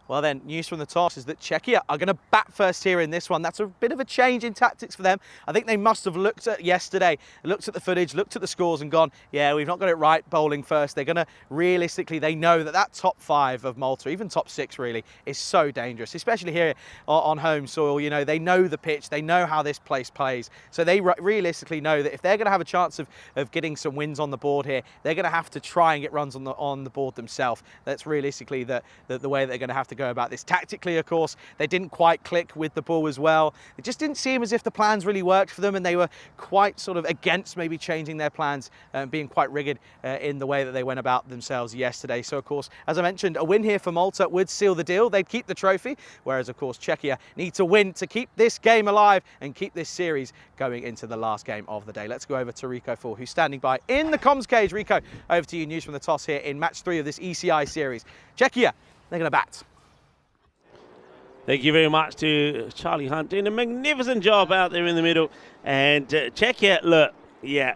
Well then, news from the toss is that Czechia are going to bat first here in this one. That's a bit of a change in tactics for them. I think they must have looked at yesterday, looked at the footage, looked at the scores and gone, yeah, we've not got it right bowling first. They're going to, realistically, they know that that top five of Malta, even top six really, is so dangerous, especially here on home soil. You know, they know the pitch, they know how this place plays. So they realistically know that if they're going to have a chance of getting some wins on the board here, they're going to have to try and get runs on the board themselves. That's realistically the way they're going to have to go about this. Tactically, of course, they didn't quite click with the ball as well. It just didn't seem as if the plans really worked for them, and they were quite sort of against maybe changing their plans, being quite rigid in the way that they went about themselves yesterday. So, of course, as I mentioned, a win here for Malta would seal the deal. They'd keep the trophy, whereas, of course, Czechia need to win to keep this game alive and keep this series going into the last game of the day. Let's go over to Rico Fall, who's standing by in the comms cage. Rico, over to you. News from the toss here in match 3 of this ECI series. Czechia, they're going to bat. Thank you very much to Charlie Hunt doing a magnificent job out there in the middle. And Czechia, look, yeah,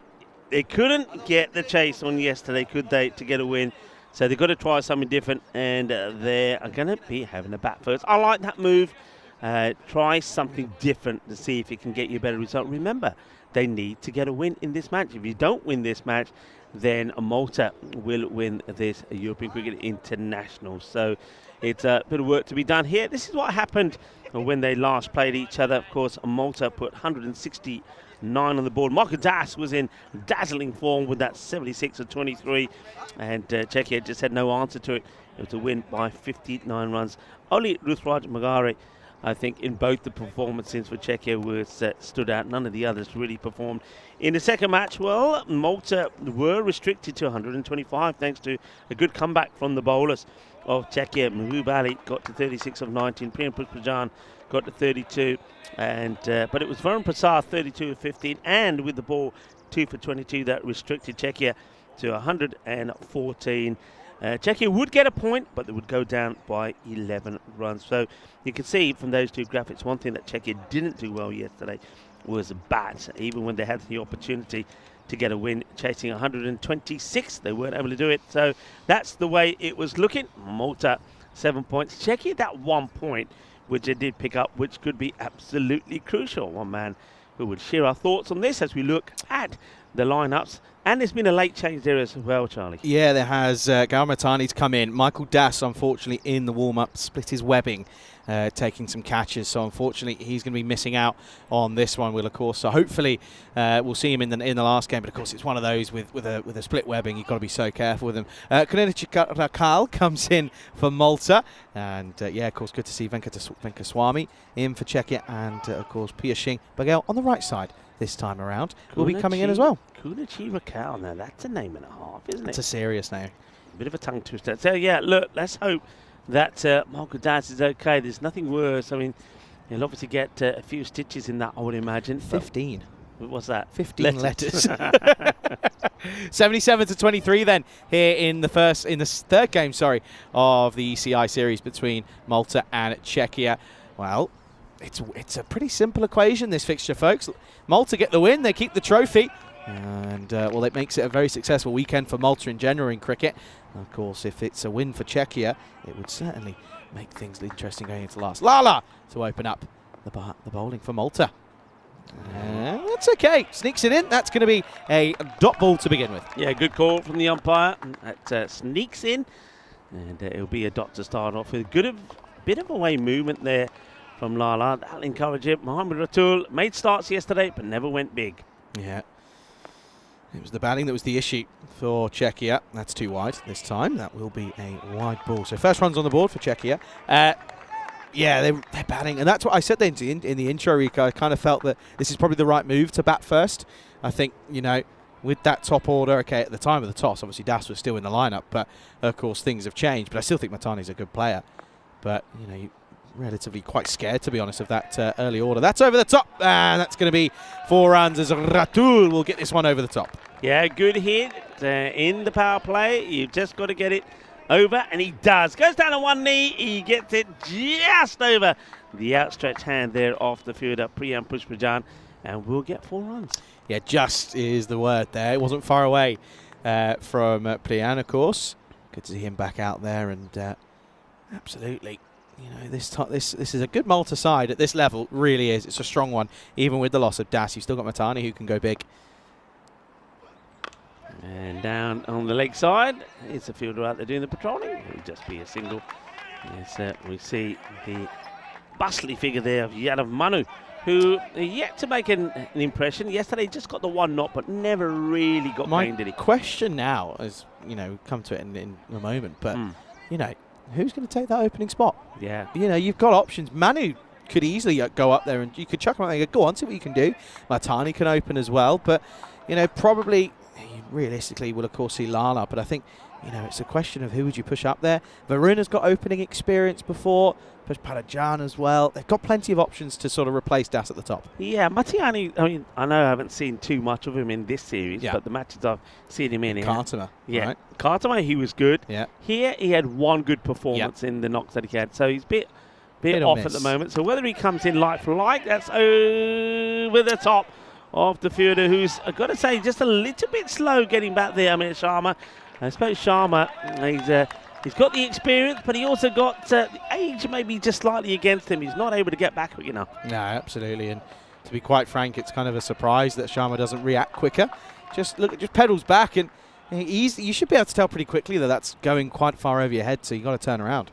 they couldn't get the chase on yesterday, could they, to get a win? So they've got to try something different, and they are going to be having a bat first. I like that move. Try something different to see if it can get you a better result. Remember, they need to get a win in this match. If you don't win this match, then Malta will win this European Cricket International. So it's a bit of work to be done here. This is what happened when they last played each other. Of course, Malta put 169 on the board. Marco Das was in dazzling form with that 76 of 23, and Czechia just had no answer to it. It was a win by 59 runs. Only Ruthraj Magare, I think, in both the performances for Czechia was stood out. None of the others really performed. In the second match, well, Malta were restricted to 125 thanks to a good comeback from the bowlers of Czechia. Mahbub Ali got to 36 of 19. Priyam Pushpajan got to 32. And but it was Varun Prasad 32 of 15. And with the ball 2 for 22, that restricted Czechia to 114. Czechia would get a point, but they would go down by 11 runs. So you can see from those two graphics, one thing that Czechia didn't do well yesterday was bat. Even when they had the opportunity to get a win, chasing 126, they weren't able to do it. So that's the way it was looking. Malta 7 points. Czechia that 1 point, which they did pick up, which could be absolutely crucial. One man who would share our thoughts on this as we look at the lineups. And there's been a late change there as well, Charlie. Yeah, there has. Gaurav Mahtani's come in. Michael Das, unfortunately, in the warm-up, split his webbing, taking some catches. So, unfortunately, he's going to be missing out on this one, Will, of course. So, hopefully, we'll see him in the last game. But, of course, it's one of those with a split webbing. You've got to be so careful with him. Kunal Rakal comes in for Malta. And, yeah, of course, good to see Venkateswamy in for Czechia. And, of course, Piyush Baghel on the right side this time around will be coming in as well. Kunachi Rakal, now that's a name and a half, isn't it? It's a serious name. A bit of a tongue twister. So, yeah, look, let's hope that Marco Das is okay. There's nothing worse. I mean, he'll obviously get a few stitches in that, I would imagine. 15. What's that? 15 letters. 77 to 23 then here in the third game, of the ECI series between Malta and Czechia. Well, it's a pretty simple equation, this fixture, folks. Malta get the win, they keep the trophy, and well, it makes it a very successful weekend for Malta in general in cricket. And of course, if it's a win for Czechia, it would certainly make things interesting going into last. Lala to open up the bowling for Malta. That's okay. Sneaks it in. That's going to be a dot ball to begin with. Yeah, good call from the umpire. That sneaks in, and it'll be a dot to start off with. Bit of away movement there from Lala. That'll encourage him. Mohammad Ratul made starts yesterday, but never went big. Yeah. It was the batting that was the issue for Czechia. That's too wide this time. That will be a wide ball. So first runs on the board for Czechia. Yeah, they're batting. And that's what I said in the intro, Rico. I kind of felt that this is probably the right move to bat first. I think, you know, with that top order, okay, at the time of the toss, obviously Das was still in the lineup, but of course things have changed. But I still think Matani's a good player. But, you know, relatively quite scared, to be honest, of that early order. That's over the top, and that's going to be 4 runs as Ratul will get this one over the top. Yeah, good hit in the power play. You've just got to get it over, and he does. Goes down on one knee. He gets it just over the outstretched hand there off the fielder, Priyam Pushpajan, and we'll get 4 runs. Yeah, just is the word there. It wasn't far away from Priyam, of course. Good to see him back out there, and absolutely. You know, this is a good Malta side at this level. Really is. It's a strong one, even with the loss of Das. You've still got Matani who can go big. And down on the leg side, it's a fielder out there doing the patrolling. It'll just be a single. Yes, we see the bustly figure there of Yadav Manu, who yet to make an impression. Yesterday just got the 1 knock, but never really got pain, did he? My question now is, you know, come to it in a moment, but, you know, who's going to take that opening spot? Yeah. You know, you've got options. Manu could easily go up there and you could chuck him out there and go on, see what you can do. Matani can open as well, but, you know, probably realistically we'll of course see Lala, but I think, you know, it's a question of who would you push up there. Varuna's got opening experience before, push Parajan as well. They've got plenty of options to sort of replace Das at the top. Yeah, Matiani, I mean, I know I haven't seen too much of him in this series, but the matches I've seen him in. Kartama. Yeah, right? Kartama, he was good. Yeah. Here, he had 1 good performance in the knocks that he had, so he's a bit off at the moment. So whether he comes in like for like, that's over the top of the fielder, who's, I've got to say, just a little bit slow getting back there. I mean, Sharma. I suppose Sharma, he's got the experience, but he also got the age maybe just slightly against him. He's not able to get back quick enough. No, absolutely. And to be quite frank, it's kind of a surprise that Sharma doesn't react quicker. Just pedals back, and you should be able to tell pretty quickly that that's going quite far over your head, so you've got to turn around.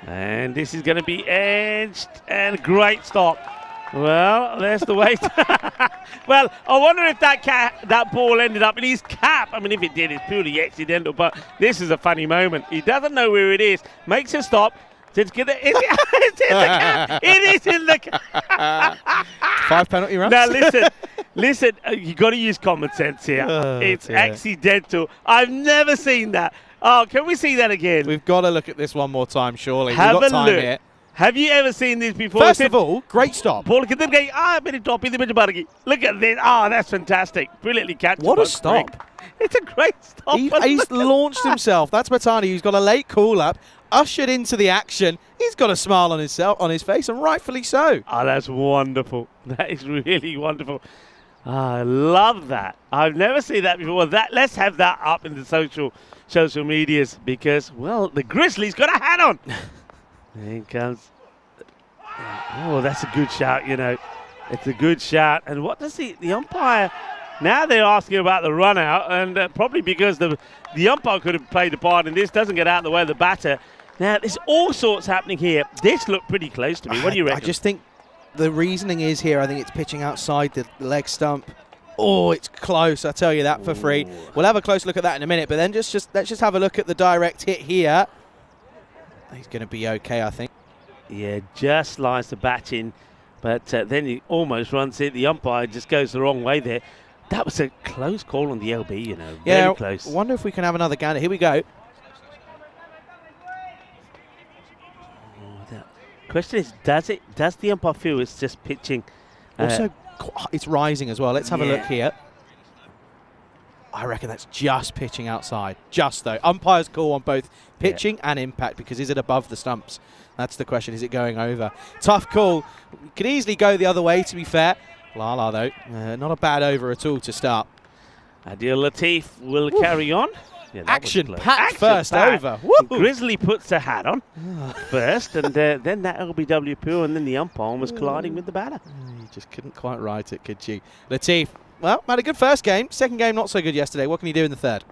And this is going to be edged, and great stop. Well, there's the wait. Well, I wonder if that ball ended up in his cap. I mean, if it did, it's purely accidental. But this is a funny moment. He doesn't know where it is. Makes a stop. It's in the cap. It is in the cap. 5 penalty runs. Now, listen. You got to use common sense here. It's accidental. I've never seen that. Oh, can we see that again? We've got to look at this one more time, surely. Have We've got a time look. here. Have you ever seen this before? First of all, great stop. Look at this. That's fantastic. Brilliantly captured. What a stop. It's a great stop. He's launched himself. That's Matani, who's got a late call-up, ushered into the action. He's got a smile on his face, and rightfully so. Oh, that's wonderful. That is really wonderful. I love that. I've never seen that before. Let's have that up in the social medias because, well, the Grizzlies got a hat on. There he comes. Oh, that's a good shout, you know. It's a good shout. And what does the umpire... Now they're asking about the run out, and probably because the umpire could have played a part in this, doesn't get out of the way of the batter. Now, there's all sorts happening here. This looked pretty close to me. What do you reckon? I just think the reasoning is here, I think it's pitching outside the leg stump. Oh, it's close, I'll tell you that for free. We'll have a close look at that in a minute, but then let's just have a look at the direct hit here. He's going to be okay, I think. Yeah, just slides the bat in, but then he almost runs it. The umpire just goes the wrong way there. That was a close call on the LB, you know, very close. I wonder if we can have another gander. Here we go. Question is, does the umpire feel it's just pitching? Also, it's rising as well. Let's have a look here. I reckon that's just pitching outside. Just, though. Umpire's call on both pitching and impact, because is it above the stumps? That's the question. Is it going over? Tough call. Could easily go the other way, to be fair. Lala, though, not a bad over at all to start. Adil Latif will carry on. Yeah, Action-packed first over. Grizzly puts the hat on first, and then that LBW peel, and then the umpire was colliding with the batter. You just couldn't quite write it, could you? Latif, well, had a good first game. Second game, not so good yesterday. What can he do in the third?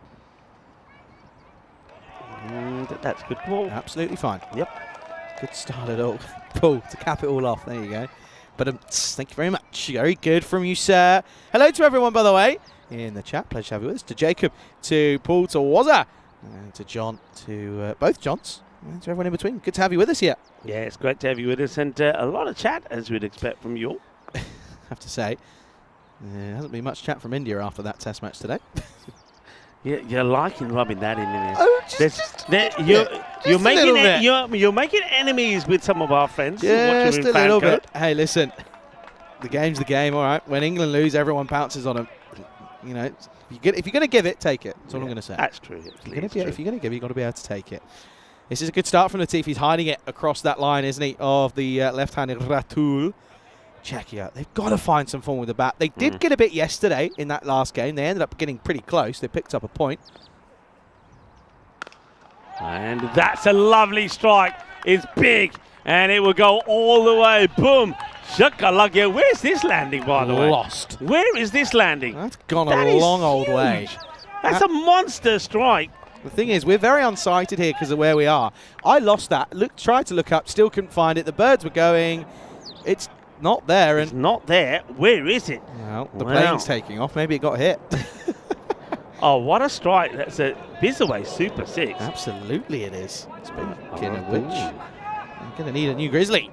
That's a good call. Absolutely fine. Yep. Good start at all. Pull to cap it all off. There you go. But thank you very much. Very good from you, sir. Hello to everyone, by the way, in the chat. Pleasure to have you with us. To Jacob, to Paul, to Wazza, and to John, to both Johns, and to everyone in between. Good to have you with us here. Yeah, it's great to have you with us, and a lot of chat, as we'd expect from you all. Have to say, there hasn't been much chat from India after that test match today. Yeah, you're liking rubbing that in there. Oh, You're making enemies with some of our friends. Just watching a little fan bit. Hey, listen, the game's the game, all right. When England lose, everyone pounces on them. You know, if you're going to give it, take it. That's all I'm going to say. That's true. If you're going to give, you've got to be able to take it. This is a good start from Latif. He's hiding it across that line, isn't he, of the left-handed Ratul. Check it out. They've got to find some form with the bat. They did get a bit yesterday in that last game. They ended up getting pretty close. They picked up a point. And that's a lovely strike. It's big, and it will go all the way. Boom. Shakalaka. Where's this landing, by the way? Lost. Where is this landing? That's gone That a is long old huge. way. That's a monster strike. The thing is, we're very unsighted here because of where we are. I lost that. Tried to look up, still couldn't find it. The birds were going. It's not there. It's not there. Where is it? Well, the Wow. plane's taking off. Maybe it got hit. Oh, what a strike. That's a Bizaway Super 6. Absolutely it is. Speaking of which, I'm going to need a new Grizzly.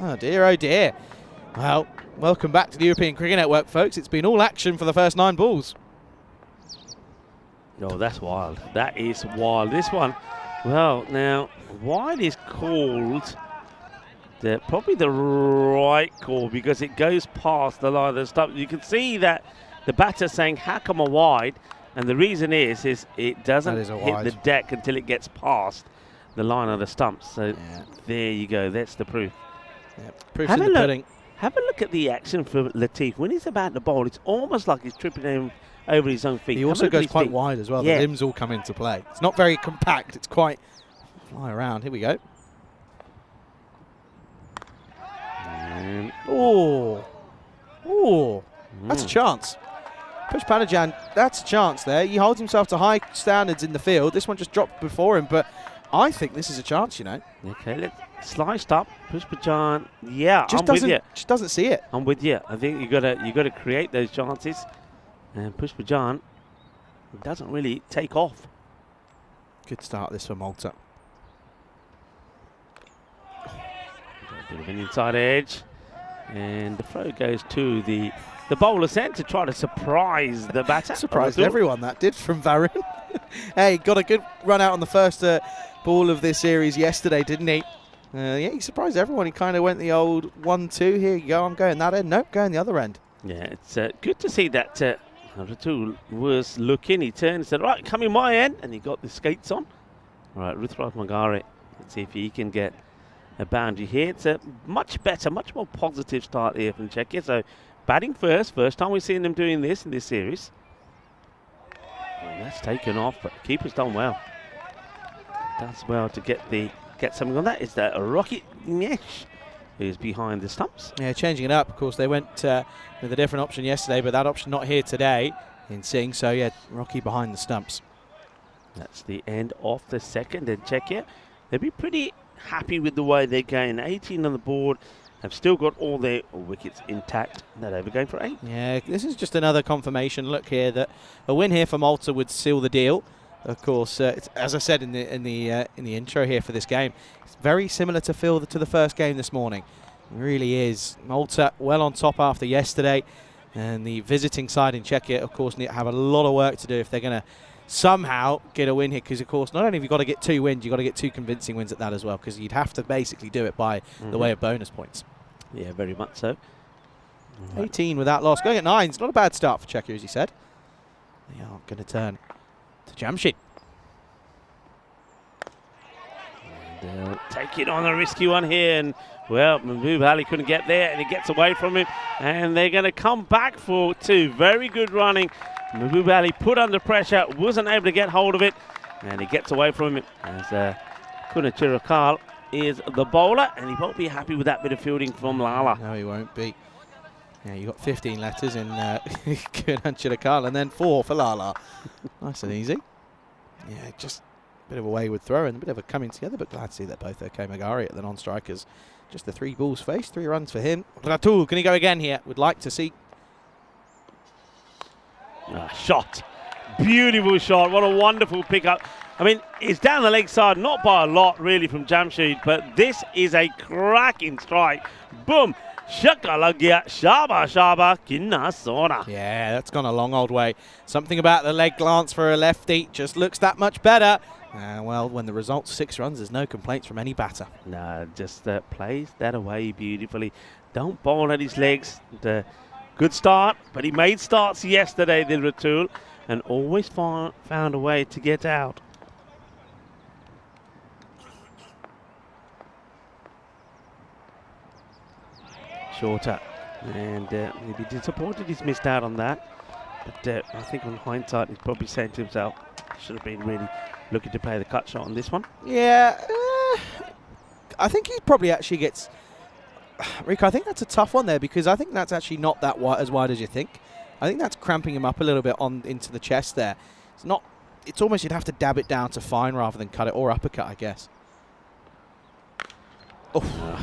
Oh dear, oh dear. Well, welcome back to the European Cricket Network, folks. It's been all action for the first 9 balls. Oh, that's wild. That is wild. This one, well, now, wide is called probably the right call because it goes past the line of the stump. You can see that the batter's saying, how come a wide? And the reason is it doesn't hit the deck until it gets past the line of the stumps. So there you go. That's the proof. Proof's in the pudding. Have a look at the action for Latif. When he's about to bowl, it's almost like he's tripping him over his own feet. He also goes quite wide as well. Yeah. The limbs all come into play. It's not very compact. It's quite fly around. Here we go. Oh, that's a chance. Push Panajan, that's a chance there. He holds himself to high standards in the field. This one just dropped before him, but I think this is a chance, you know. Okay, let's sliced up. Push Pajan. Yeah, I'm with you. Just doesn't see it. I'm with you. I think you gotta create those chances. And Push Pajan doesn't really take off. Good start this for Malta. A bit of an inside edge. And the throw goes to the bowler sent to try to surprise the batter. Surprised everyone, that did, from Varun. Hey, got a good run out on the first ball of this series yesterday, didn't he? Yeah, he surprised everyone. He kind of went the old 1-2. Here you go, I'm going that end. Nope, going the other end. Yeah, it's good to see that Ratul was looking. He turned and said, right, come in my end. And he got the skates on. All right, Ruthrat Magari. Let's see if he can get a boundary here. It's a much better, much more positive start here from Czechia. So batting first time we've seen them doing this in this series. And that's taken off, but the keeper's done well. Does well to get something on that. Is that a Rocky Nesh who's behind the stumps? Yeah, changing it up. Of course, they went with a different option yesterday, but that option not here today in Singh. So yeah, Rocky behind the stumps. That's the end of the second. And Czechia, they'll be pretty happy with the way they're going. 18 on the board, have still got all their wickets intact. They're over going for 8. Yeah, this is just another confirmation. Look here that a win here for Malta would seal the deal. Of course, it's, as I said in the intro here for this game, it's very similar to the first game this morning. It really is. Malta well on top after yesterday, and the visiting side in Czechia, of course, have a lot of work to do if they're going to somehow get a win here, because of course not only have you got to get 2 wins, you've got to get 2 convincing wins at that as well, because you'd have to basically do it by the way of bonus points. Yeah, very much so. 18 without loss, going at 9. It's not a bad start for Czechia, as you said. They are going to turn to Jamshid. And they'll take it on a risky one here, and well, Mahbub Ali couldn't get there, and he gets away from him, and they're going to come back for 2. Very good running. Mahbub Ali put under pressure, wasn't able to get hold of it, and he gets away from him as Kunachirakal is the bowler, and he won't be happy with that bit of fielding from Lala. No, he won't be. Yeah, you got 15 letters in Kunachirakal, and then 4 for Lala. Nice and easy. Yeah, just a bit of a wayward throw and a bit of a coming together, but glad to see that both okay. Magari at the non-strikers Just the 3 balls faced, 3 runs for him. Ratul, can he go again here? Would like to see. Shot. Beautiful shot. What a wonderful pickup. I mean, it's down the leg side, not by a lot really from Jamshid, but this is a cracking strike. Boom. Shakalagia, shaba, shaba, kinna sona. Yeah, that's gone a long old way. Something about the leg glance for a lefty just looks that much better. Well, when the result's 6 runs, there's no complaints from any batter. No, just plays that away beautifully. Don't bowl at his legs. Good start, but he made starts yesterday, did Ratul, and always found a way to get out. Shorter, and he'd be disappointed he's missed out on that. But I think on hindsight, he's probably saying to himself, should have been really looking to play the cut shot on this one. Yeah, I think he probably actually gets... Rico, I think that's a tough one there, because I think that's actually not that wide, as wide as you think. I think that's cramping him up a little bit on into the chest there. It's not... It's almost you'd have to dab it down to fine rather than cut it, or uppercut, I guess.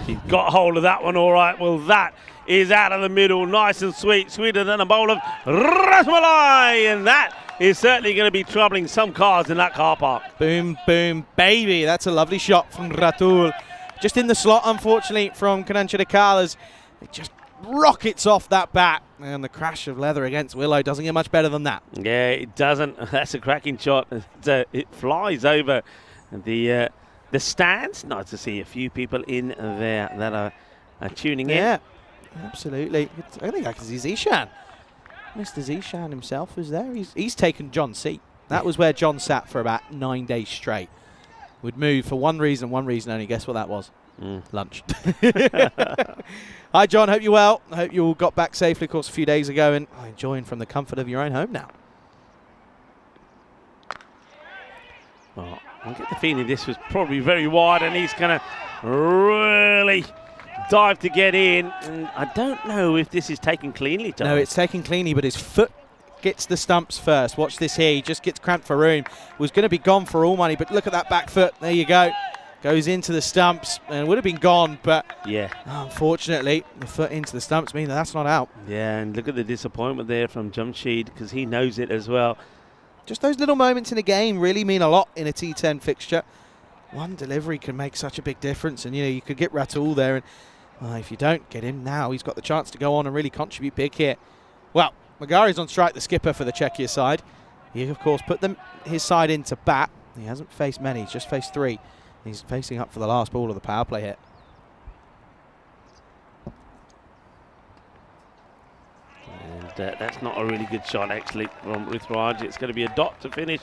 He got hold of that one all right. Well, that is out of the middle. Nice and sweet. Sweeter than a bowl of rasmalai. And that is certainly going to be troubling some cars in that car park. Boom, boom, baby. That's a lovely shot from Ratul. Just in the slot, unfortunately, from Kanancha de Carlas. It just rockets off that bat. And the crash of leather against Willow doesn't get much better than that. Yeah, it doesn't. That's a cracking shot. It flies over the stands. Nice to see a few people in there that are tuning in. Yeah, absolutely. I think I can see Zishan. Mr. Zishan himself is there. He's taken John's seat. That was where John sat for about 9 days straight. Would move for one reason only. Guess what that was? Lunch. Hi, John. Hope you're well. I hope you all got back safely, of course, a few days ago, and enjoying from the comfort of your own home now. Well, I get the feeling this was probably very wide, and he's going to really dive to get in. And I don't know if this is taken cleanly, John. No, it's taken cleanly, but his foot gets the stumps first. Watch this here. He just gets cramped for room. Was going to be gone for all money, but look at that back foot. There you go. Goes into the stumps and would have been gone, but yeah, unfortunately, the foot into the stumps means that's not out. Yeah, and look at the disappointment there from Jamshid, because he knows it as well. Just those little moments in a game really mean a lot in a T10 fixture. One delivery can make such a big difference, and you could get Ratul there, and if you don't get him now, he's got the chance to go on and really contribute big here. Well, Magari's on strike, the skipper for the Czechia side. He, of course, put his side into bat. He hasn't faced many, he's just faced 3. He's facing up for the last ball of the power play hit. And that's not a really good shot, actually, from Ruthraj. It's going to be a dot to finish.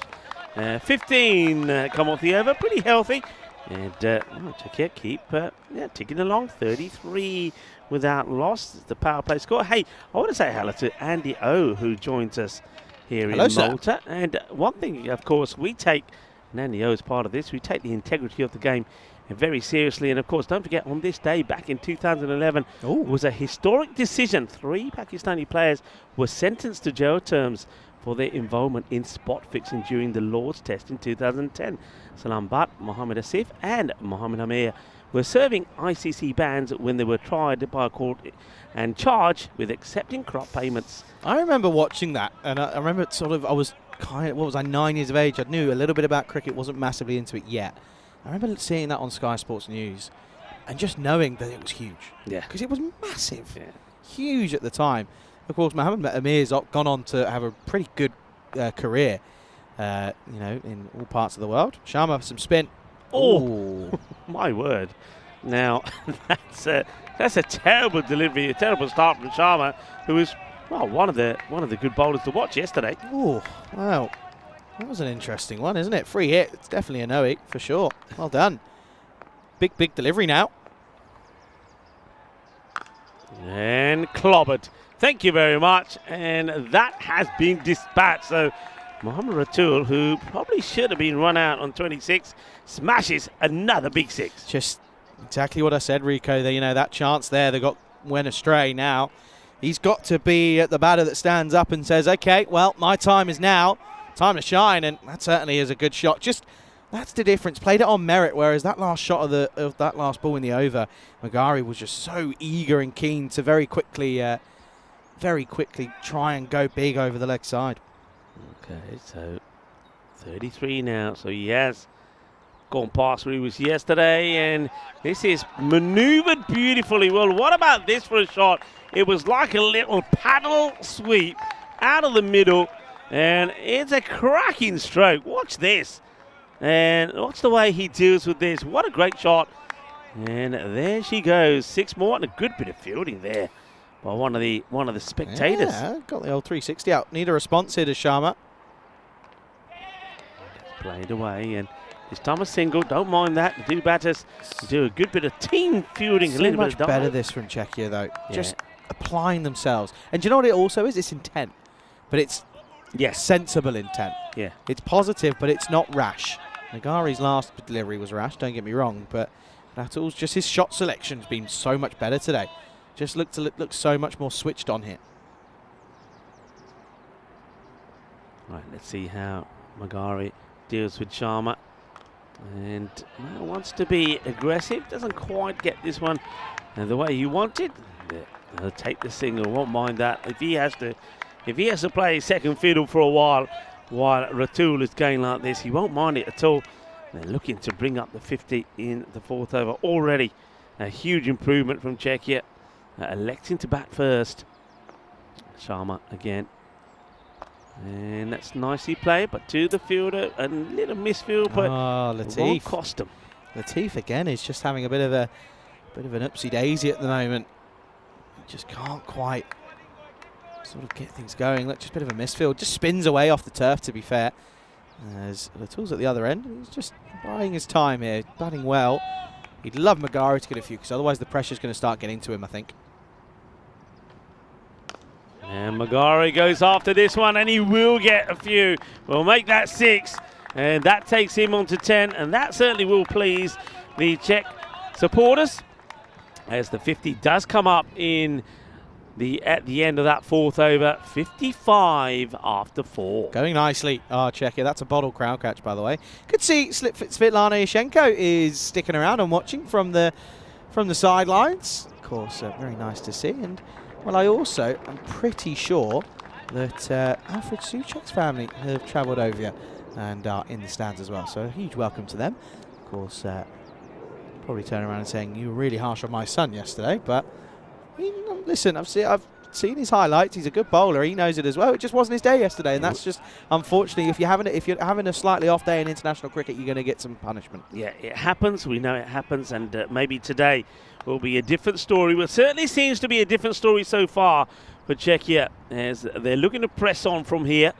15 come off the over, pretty healthy. And Czechia keep ticking along, 33 without loss. The power play score. Hey, I want to say hello to Andy O, who joins us here in Malta. Sir. And one thing, of course, we take, and Andy O is part of this, we take the integrity of the game very seriously. And of course, don't forget, on this day back in 2011 was a historic decision. 3 Pakistani players were sentenced to jail terms for their involvement in spot fixing during the Lord's Test in 2010. Salam Bhatt, Mohammed Asif and Mohammed Amir were serving ICC bans when they were tried by a court and charged with accepting crop payments. I remember watching that, and I remember I was 9 years of age. I knew a little bit about cricket, wasn't massively into it yet. I remember seeing that on Sky Sports News and just knowing that it was huge. Yeah. Because it was massive. Yeah. Huge at the time. Of course, Mohammed Amir's gone on to have a pretty good career, in all parts of the world. Sharma, some spin. Oh, my word. Now, that's a terrible delivery, a terrible start from Sharma, who was, well, one of the good bowlers to watch yesterday. Oh, wow. That was an interesting one, isn't it? Free hit. It's definitely a no-hit for sure. Well done. Big delivery now. And clobbered. Thank you very much. And that has been dispatched. So Mohammed Ratul, who probably should have been run out on 26, smashes another big 6. Just exactly what I said, Rico. That chance there, went astray now. He's got to be at the batter that stands up and says, okay, well, my time is now. Time to shine, and that certainly is a good shot. Just That's the difference. Played it on merit, whereas that last shot of that last ball in the over, Magari was just so eager and keen to very quickly try and go big over the leg side. Okay, so 33 now. So he has gone past where he was yesterday, and this is manoeuvred beautifully. Well, what about this for a shot? It was like a little paddle sweep out of the middle, and it's a cracking stroke. Watch this. And watch the way he deals with this. What a great shot. And there she goes. 6 more, and a good bit of fielding there by one of the spectators. Yeah, got the old 360 out. Need a response here to Sharma. Played away, and this time a single. Don't mind that. The two batters do a good bit of team fielding. So a little much bit of better dive. this from Czechia, though. Yeah. Just applying themselves. And do you know what it also is? It's intent. But it's sensible intent. Yeah. It's positive, but it's not rash. Nagari's last delivery was rash, don't get me wrong, but Natul's just his shot selection's been so much better today. Just look so much more switched on here. Right, let's see how Magari deals with Sharma. And wants to be aggressive, doesn't quite get this one the way he wanted. He'll take the single, won't mind that. If he has to play second fiddle for a while Ratul is going like this, he won't mind it at all. They're looking to bring up the 50 in the 4th over. Already a huge improvement from Czechia, electing to bat first. Sharma again. And that's nicely played, but to the fielder, a little misfield, but it won't cost him. Latif again is just having a bit of an upsy daisy at the moment. Just can't quite sort of get things going. Look, just a bit of a misfield. Just spins away off the turf, to be fair. As Latul's at the other end, he's just biding his time here, batting well. He'd love Magari to get a few, because otherwise the pressure's going to start getting to him, I think. And Magari goes after this one, and he will get a few. We'll make that 6, and that takes him on to 10, and that certainly will please the Czech supporters, as the 50 does come up at the end of that 4th over. 55 after 4. Going nicely. Oh, Czechia. That's a bottle crowd catch, by the way. Could see Svetlana Yashenko is sticking around and watching from the sidelines. Of course, very nice to see. And well, I'm pretty sure that Alfred Soucek's family have travelled over here and are in the stands as well. So a huge welcome to them. Of course, probably turn around and saying, you were really harsh on my son yesterday, but listen, I've seen his highlights. He's a good bowler. He knows it as well. It just wasn't his day yesterday, and that's just, unfortunately, if you're having a slightly off day in international cricket, you're going to get some punishment. Yeah, it happens. We know it happens, and maybe today will be a different story. Well, it certainly seems to be a different story so far for Czechia, as they're looking to press on from here.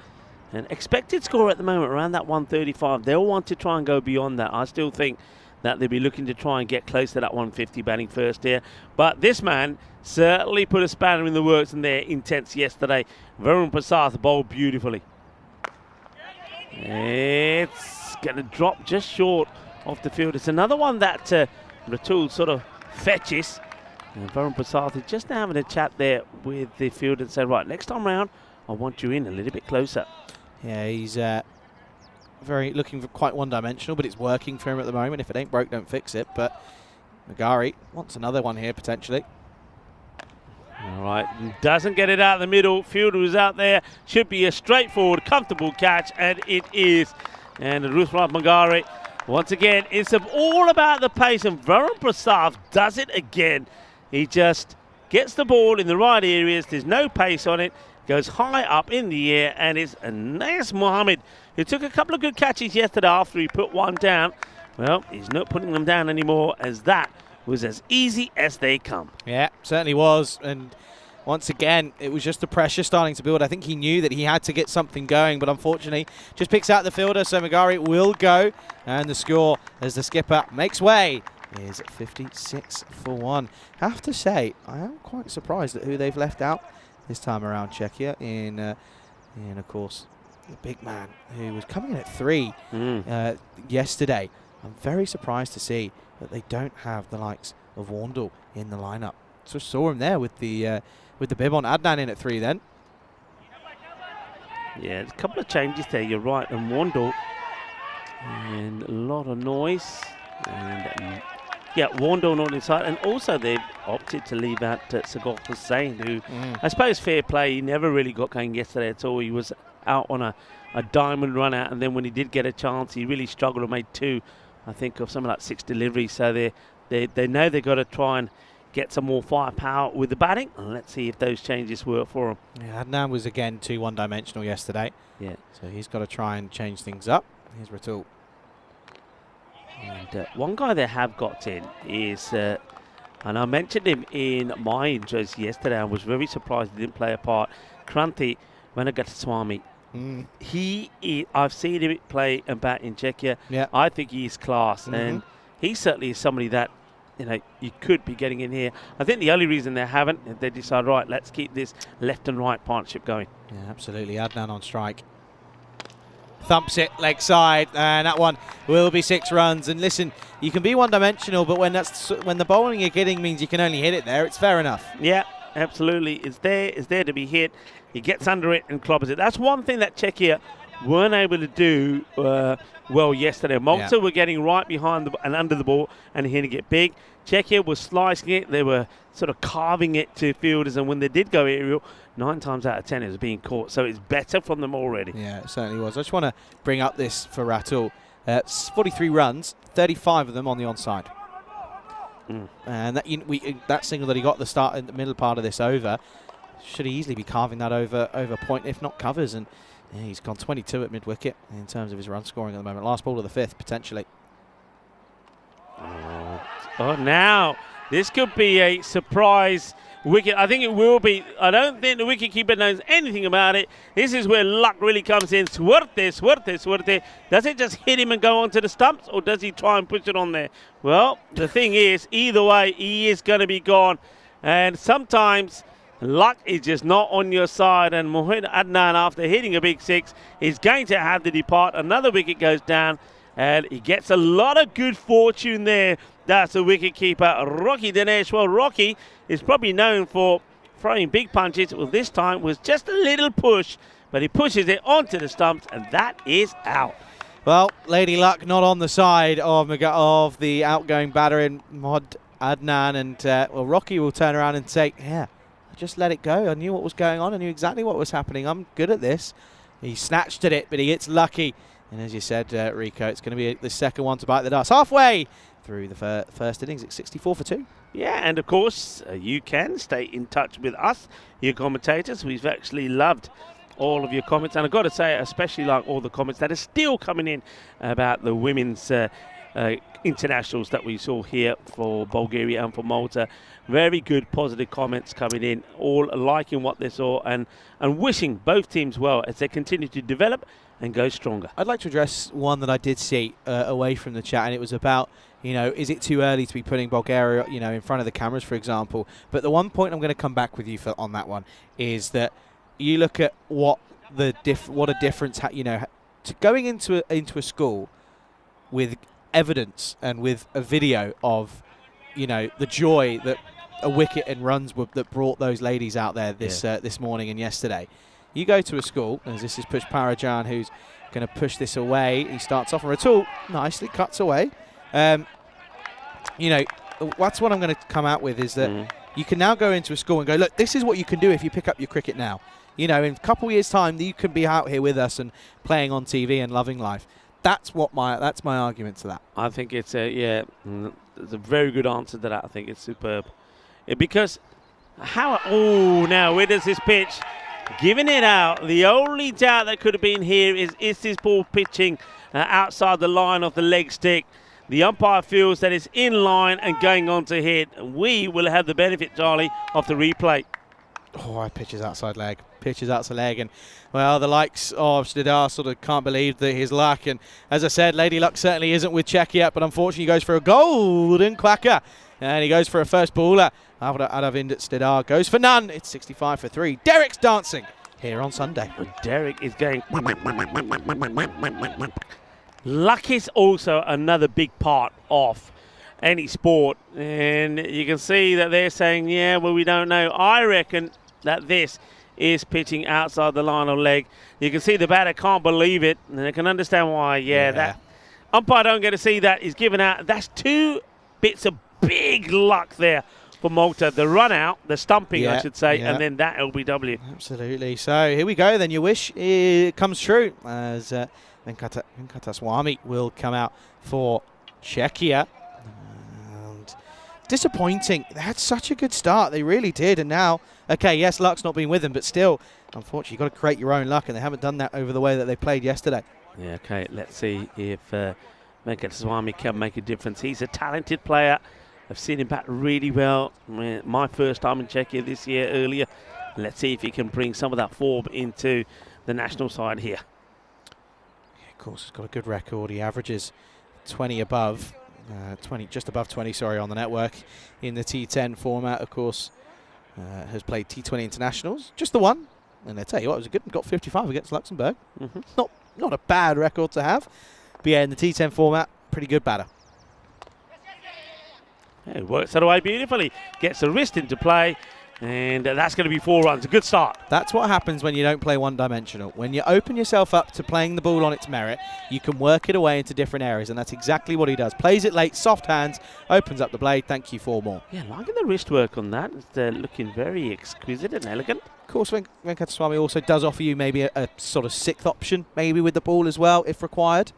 And expected score at the moment around that 135. They'll want to try and go beyond that. I still think that they'll be looking to try and get close to that 150 batting first here. But this man certainly put a spanner in the works in their intents yesterday. Varun Prasad bowled beautifully. It's going to drop just short of the field. It's another one that Ratul sort of fetches. And Varun Prasad is just having a chat there with the field and said, right, next time round, I want you in a little bit closer. Yeah, he's looking for quite one-dimensional, but it's working for him at the moment. If it ain't broke, don't fix it. But Magari wants another one here, potentially. All right, doesn't get it out of the middle. Fielder is out there. Should be a straightforward, comfortable catch, and it is. And Rusrat Magari, once again, it's all about the pace, and Varun Prasad does it again. He just gets the ball in the right areas. There's no pace on it. Goes high up in the air, and it's Anais Mohammed, who took a couple of good catches yesterday after he put one down. Well, he's not putting them down anymore, as that was as easy as they come. Yeah, certainly was. And once again, it was just the pressure starting to build. I think he knew that he had to get something going, but unfortunately just picks out the fielder, so Magari will go. And the score, as the skipper makes way, is 56 for 1. Have to say, I am quite surprised at who they've left out this time around, Czechia, in of course, the big man who was coming in at 3 yesterday. I'm very surprised to see that they don't have the likes of Warndal in the lineup. So saw him there with the bib on. Adnan in at 3 then. Yeah, there's a couple of changes there, you're right. And Warndal And a lot of noise. And yeah, Wando not inside. And also they've opted to leave out Sagol Hussain, who I suppose fair play, he never really got going yesterday at all. He was out on a diamond run out, and then when he did get a chance, he really struggled and made 2, I think, of something like 6 deliveries. So they know they've got to try and get some more firepower with the batting, and let's see if those changes work for him. Yeah, Adnan was again too one-dimensional yesterday. Yeah. So he's got to try and change things up. Here's Ratul. And one guy they have got in is, and I mentioned him in my intros yesterday, I was very surprised he didn't play a part, Kranti Venagataswamy. I've seen him play and bat in Czechia. Yeah. I think he is class, and he certainly is somebody that, you know, you could be getting in here. I think the only reason they haven't, they decide, right, let's keep this left and right partnership going. Yeah, absolutely. Adnan on strike. Thumps it leg side, and that one will be 6 runs. And listen, you can be one-dimensional, but when the bowling you're getting means you can only hit it there, it's fair enough. Yeah, absolutely. It's there to be hit. He gets under it and clobbers it. That's one thing that Czechia weren't able to do well yesterday. Malta were getting right behind and under the ball and hitting it big. Czechia was slicing it. They were sort of carving it to fielders, and when they did go aerial, 9 times out of 10 it was being caught. So it's better from them already. Yeah, it certainly was. I just want to bring up this for Ratul. 43 runs, 35 of them on the onside. And that single that he got at the start in the middle part of this over, should easily be carving that over point, if not covers. And yeah, he's gone 22 at mid-wicket in terms of his run scoring at the moment. Last ball of the 5th, potentially. Oh, now this could be a surprise wicket. I think it will be. I don't think the wicketkeeper knows anything about it. This is where luck really comes in. Suerte, suerte, suerte. Does it just hit him and go onto the stumps, or does he try and push it on there? Well, the thing is, either way, he is going to be gone. And sometimes luck is just not on your side. And Mohamed Adnan, after hitting a big 6, is going to have to depart. Another wicket goes down, and he gets a lot of good fortune there. That's the wicketkeeper, Rocky Dinesh. Well, Rocky is probably known for throwing big punches. Well, this time was just a little push, but he pushes it onto the stumps, and that is out. Well, Lady Luck not on the side of the outgoing batter in Mod Adnan, and well, Rocky will turn around and say, yeah, I just let it go. I knew what was going on. I knew exactly what was happening. I'm good at this. He snatched at it, but he gets lucky. And as you said, Rico, it's going to be the second one to bite the dust. Halfway through the first innings, it's 64 for 2. Yeah, and of course, you can stay in touch with us, your commentators. We've actually loved all of your comments, and I've got to say, especially like all the comments that are still coming in about the women's internationals that we saw here for Bulgaria and for Malta. Very good, positive comments coming in, all liking what they saw and wishing both teams well as they continue to develop and go stronger. I'd like to address one that I did see away from the chat, and it was about, you know, is it too early to be putting Bulgaria, you know, in front of the cameras, for example? But the one point I'm going to come back with you on that one is that you look at what a difference, you know, to going into a school with evidence and with a video of, you know, the joy that a wicket and runs that brought those ladies out there this morning and yesterday. You go to a school, as this is Push Parajan, who's going to push this away. He starts off, and Ratul nicely cuts away. You know, that's what I'm going to come out with, is that you can now go into a school and go, look, this is what you can do if you pick up your cricket now. You know, in a couple of years' time, you can be out here with us and playing on TV and loving life. That's my argument to that. I think it's it's a very good answer to that. I think it's superb. Because now where does this pitch? Giving it out. The only doubt that could have been here is this ball pitching outside the line of the leg stick. The umpire feels that it's in line and going on to hit. We will have the benefit, Charlie, of the replay. Oh, pitches outside leg. And, well, the likes of Stidar sort of can't believe that his luck. And as I said, Lady Luck certainly isn't with Czech yet, but unfortunately he goes for a golden quacker. And he goes for a first baller. Adavind Stidar goes for none. It's 65 for 3. Derek's dancing here on Sunday. Derek is going. Luck is also another big part of any sport. And you can see that they're saying, yeah, well, we don't know. I reckon that this is pitching outside the line of leg. You can see the batter can't believe it. And I can understand why. Umpire don't get to see that. He's given out. That's 2 bits of big luck there for Malta. The run out, the stumping, I should say, and then that LBW. Absolutely. So here we go. Then your wish comes true as Venkataswamy will come out for Czechia. And disappointing. They had such a good start. They really did. And now, okay, yes, luck's not been with them, but still, unfortunately, you've got to create your own luck, and they haven't done that over the way that they played yesterday. Yeah, okay, let's see if Venkataswamy can make a difference. He's a talented player. I've seen him bat really well. My first time in Czechia this year earlier. Let's see if he can bring some of that form into the national side here. Yeah, of course, he's got a good record. He averages 20 above, 20 just above 20, sorry, on the network in the T10 format. Of course, has played T20 internationals, just the one. And I tell you what, it was good. Got 55 against Luxembourg. Not a bad record to have. But yeah, in the T10 format, pretty good batter. Yeah, it works that away beautifully. Gets the wrist into play, and that's going to be 4 runs. A good start. That's what happens when you don't play one-dimensional. When you open yourself up to playing the ball on its merit, you can work it away into different areas, and that's exactly what he does. Plays it late, soft hands, opens up the blade. Thank you, 4 more. Yeah, liking the wrist work on that. It's looking very exquisite and elegant. Of course, Venkataswamy also does offer you maybe a sort of 6th option, maybe with the ball as well, if required.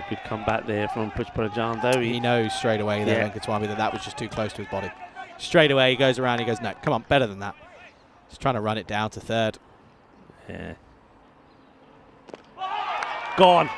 Good comeback there from Pushparajan, though. He knows straight away there, Venkataswamy, that was just too close to his body. Straight away, he goes around, he goes, no, come on, better than that. He's trying to run it down to 3rd. Yeah. Gone.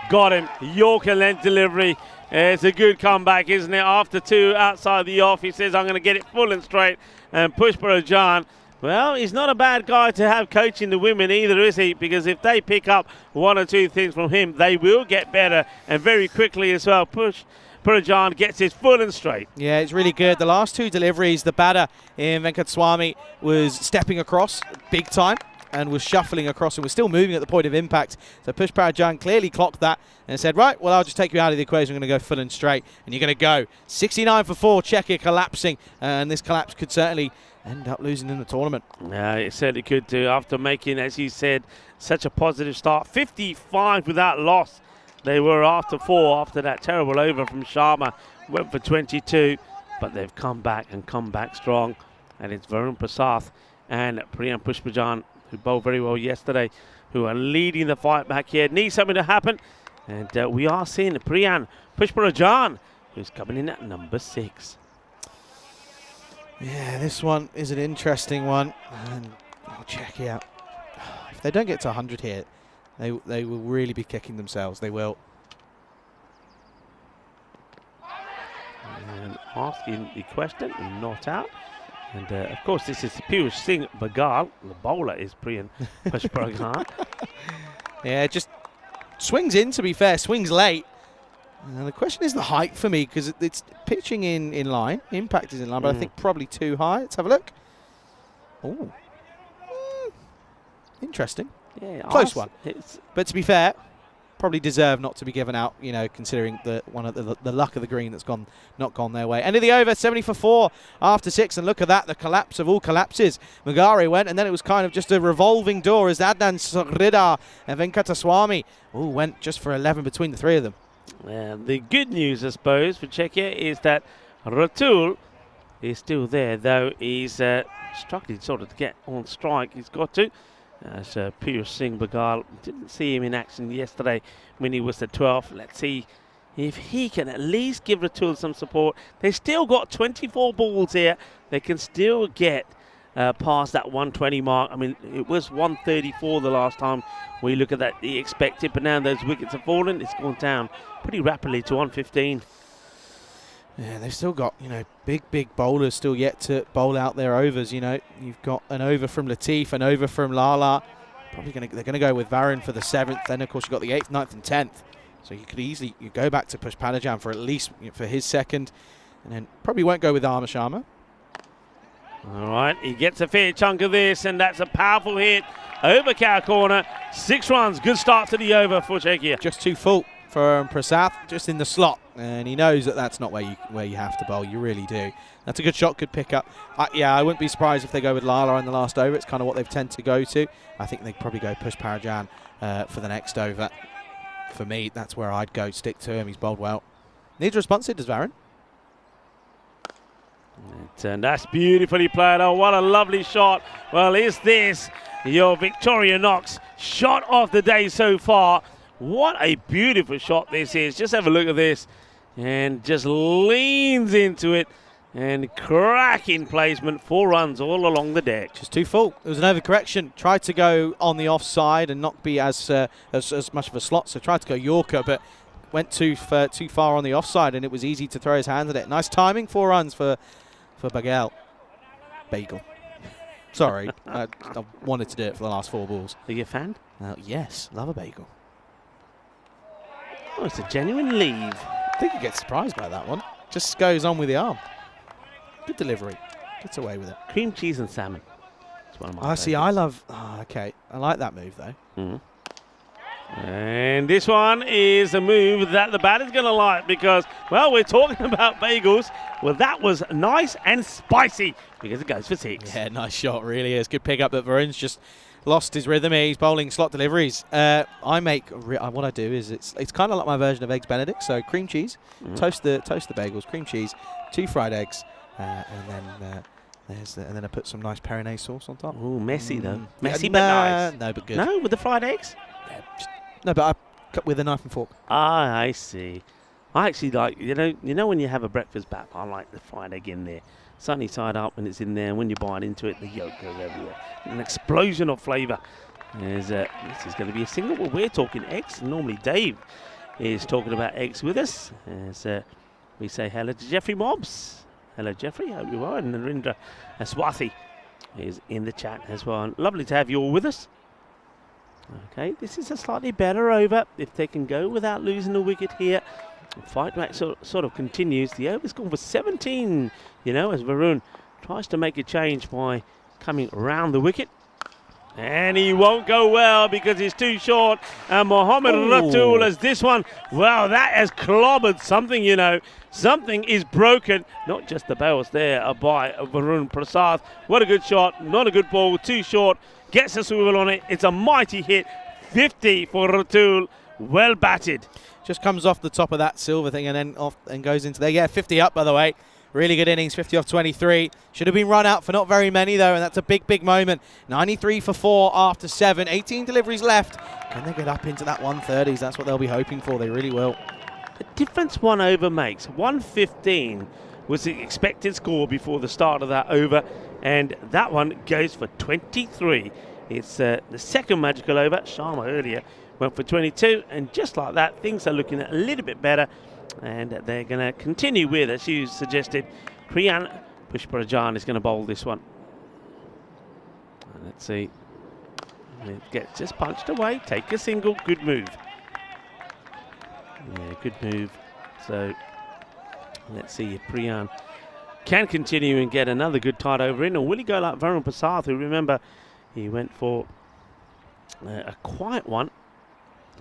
Got him. Yorker length delivery. It's a good comeback, isn't it? After 2 outside the off, he says, I'm going to get it full and straight. And Pushparajan, well, he's not a bad guy to have coaching the women either, is he? Because if they pick up 1 or 2 things from him, they will get better, and very quickly as well. Pushparajan gets his full and straight. Yeah, it's really good. The last 2 deliveries, the batter in Venkataswamy was stepping across big time and was shuffling across and was still moving at the point of impact. So Pushparajan clearly clocked that and said, right, well, I'll just take you out of the equation. I'm going to go full and straight. And you're going to go 69 for 4, Czechia collapsing. And this collapse could certainly end up losing in the tournament. Yeah, it certainly could do after making, as you said, such a positive start. 55 without loss. They were after 4 after that terrible over from Sharma. Went for 22, but they've come back and come back strong. And it's Varun Prasath and Priyan Pushparajan, who bowled very well yesterday, who are leading the fight back here. Needs something to happen. And we are seeing Priyan Pushparajan, who's coming in at number 6. Yeah, this one is an interesting one. And I'll check it out. If they don't get to 100 here, they will really be kicking themselves. They will. And asking the question, not out. And of course, this is Piyush Singh Bagal. The bowler is Priyan Pushparajan. Yeah, just swings in, to be fair, swings late. And the question is the height for me, because it's pitching in line, impact is in line, but I think probably too high. Let's have a look. Oh, interesting. Yeah, close one. But to be fair, probably deserve not to be given out, you know, considering the luck of the green that's not gone their way. End of the over, 70 for 4 after 6, and look at that, the collapse of all collapses. Magari went, and then it was kind of just a revolving door as Adnan Sridhar and Venkataswamy went just for 11 between the 3 of them. The good news, I suppose, for Czechia is that Ratul is still there, though he's struggling sort of to get on strike. He's got to. As Piyush Singh Bagal, didn't see him in action yesterday when he was the 12th. Let's see if he can at least give Ratul some support. They still got 24 balls here. They can still get past that 120 mark. I mean, it was 134 the last time we look at that, the expected, but now those wickets have fallen. It's gone down pretty rapidly to 115. Yeah, they've still got, you know, big bowlers still yet to bowl out their overs. You know, you've got an over from Latif, an over from Lala. They're going to go with Varun for the 7th. Then, of course, you've got the 8th, 9th and 10th. So you could easily go back to Pushparajan for at least for his 2nd. And then probably won't go with Arma Sharma. All right, he gets a fair chunk of this, and that's a powerful hit over cow corner. 6 runs, good start to the over for Czechia. Just too full for Prasath, just in the slot, and he knows that that's not where you have to bowl. You really do. That's a good shot, good pick up. Yeah, I wouldn't be surprised if they go with Lala in the last over. It's kind of what they've tend to go to. I think they'd probably go Pushparajan for the next over. for me, that's where I'd go. Stick to him. He's bowled well. Needs responsive, does Varun? And that's beautifully played. Oh, what a lovely shot. Well, is this your Victorinox shot of the day so far? What a beautiful shot this is. Just have a look at this. And just leans into it. And cracking placement. 4 runs all along the deck. Just too full. It was an overcorrection. Tried to go on the offside and not be as much of a slot. So tried to go Yorker, but went too far on the offside, and it was easy to throw his hands at it. Nice timing. 4 runs for Bagel. Sorry, I wanted to do it for the last 4 balls. Are you a fan? Yes, love a bagel. Oh, it's a genuine leave. I think he gets surprised by that one. Just goes on with the arm. Good delivery. Gets away with it. Cream cheese and salmon. It's one of my See, I love... okay. I like that move, though. Mm-hmm. And this one is a move that the batter's going to like because, well, we're talking about bagels. Well, that was nice and spicy because it goes for 6. Yeah, nice shot, really is. Good pick up, but Varun's just lost his rhythm here. He's bowling slot deliveries. What I do is it's kind of like my version of Eggs Benedict. So cream cheese, toast the bagels, cream cheese, 2 fried eggs, and then I put some nice Perinay sauce on top. Oh, messy though. Messy but nice. No, but good. No, with the fried eggs? Yeah, no, but I cut with a knife and fork. Ah, I see. I actually like, you know when you have a breakfast bat, I like the fried egg in there. Sunny side up when it's in there, and when you bite into it, the yolk goes everywhere. An explosion of flavour. This is going to be a single. Well, we're talking eggs. Normally Dave is talking about eggs with us. As we say hello to Jeffrey Mobbs. Hello, Jeffrey. Hope you're well. And Narendra Aswathi is in the chat as well. And lovely to have you all with us. Okay, this is a slightly better over if they can go without losing a wicket here. The fight back sort of continues. The over's gone for 17, as Varun tries to make a change by coming around the wicket. And he won't go well because he's too short. And Mohammad Ratul has this one. Well, that has clobbered something, Something is broken. Not just the bails there by Varun Prasad. What a good shot. Not a good ball. Too short. Gets a swivel on it. It's a mighty hit. 50 for Ratul. Well batted. Just comes off the top of that silver thing and then off and goes into there. Yeah, 50 up, by the way. Really good innings, 50 off 23. Should have been run out for not very many, though, and that's a big, big moment. 93 for 4 after 7. 18 deliveries left. Can they get up into that 130s? That's what they'll be hoping for. They really will. The difference 1 over makes. 115 was the expected score before the start of that over, and that one goes for 23. It's the second magical over. Sharma earlier went for 22, and just like that, things are looking a little bit better. And they're going to continue with, as you suggested, Priyan Pushparajan is going to bowl this one. And let's see. It gets just punched away. Take a single. Good move. Yeah, good move. So let's see if Priyan can continue and get another good tight over in. Or will he go like Varun Prasad, who, remember, he went for a quiet one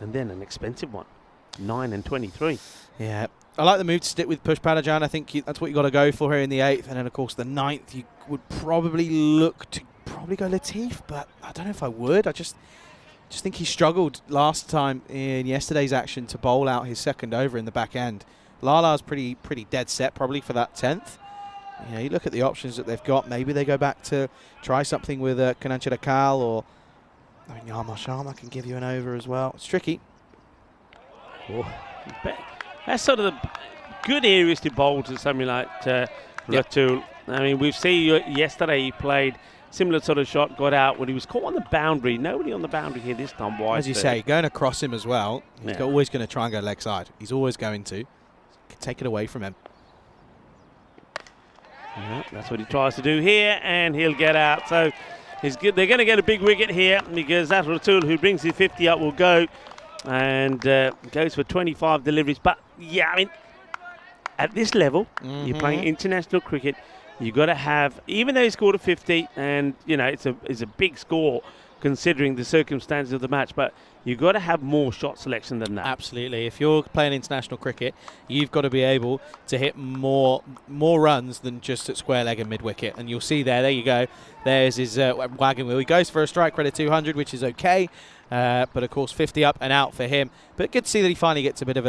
and then an expensive one. 9 and 23. Yeah, I like the move to stick with Pushparajan. I think that's what you got to go for here in the 8th, and then of course the 9th you would probably look to go Latif, but I don't know if I would. I just think he struggled last time in yesterday's action to bowl out his second over in the back end. Lala's pretty dead set probably for that 10th. You look at the options that they've got. Maybe they go back to try something with Kanancha Dakal, or Yama Sharma can give you an over as well. It's tricky. Oh. That's sort of the good areas to bowl to something like Ratul. I mean, we've seen yesterday he played similar sort of shot, got out when he was caught on the boundary. Nobody on the boundary here this time. Wide. As you say, going across him as well, he's always going to try and go leg side. He's always going to. Take it away from him. Yeah, that's what he tries to do here, and he'll get out. So they're going to get a big wicket here because that Ratul, who brings his 50 up, will go. And goes for 25 deliveries. But, yeah, I mean, at this level, you're playing international cricket, you've got to have, even though he scored a 50, and, it's a big score considering the circumstances of the match, but you've got to have more shot selection than that. Absolutely. If you're playing international cricket, you've got to be able to hit more runs than just at square leg and mid-wicket. And you'll see there you go. There's his wagon wheel. He goes for a strike rate of 200, which is okay. But of course, 50 up and out for him. But good to see that he finally gets a bit of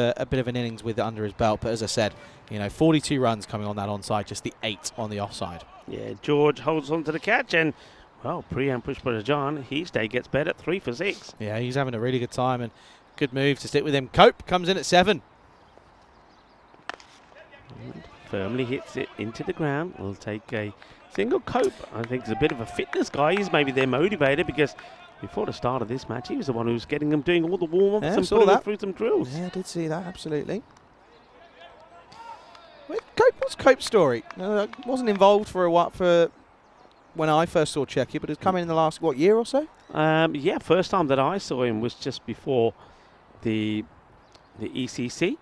an innings with it under his belt. But as I said, 42 runs coming on that onside, just the 8 on the offside. Yeah, George holds on to the catch, and well, Priyan Pushparajan, his day gets better, 3 for 6. Yeah, he's having a really good time, and good move to stick with him. Cope comes in at 7. And firmly hits it into the ground. We'll take a single. Cope, I think, is a bit of a fitness guy. He's maybe their motivator, because before the start of this match, he was the one who was getting them doing all the warm-ups and putting them through some drills. Yeah, I did see that, absolutely. What's Cope's story? Wasn't involved for a while, for when I first saw Czechia, but has come in the last, year or so? Yeah, first time that I saw him was just before the ECC.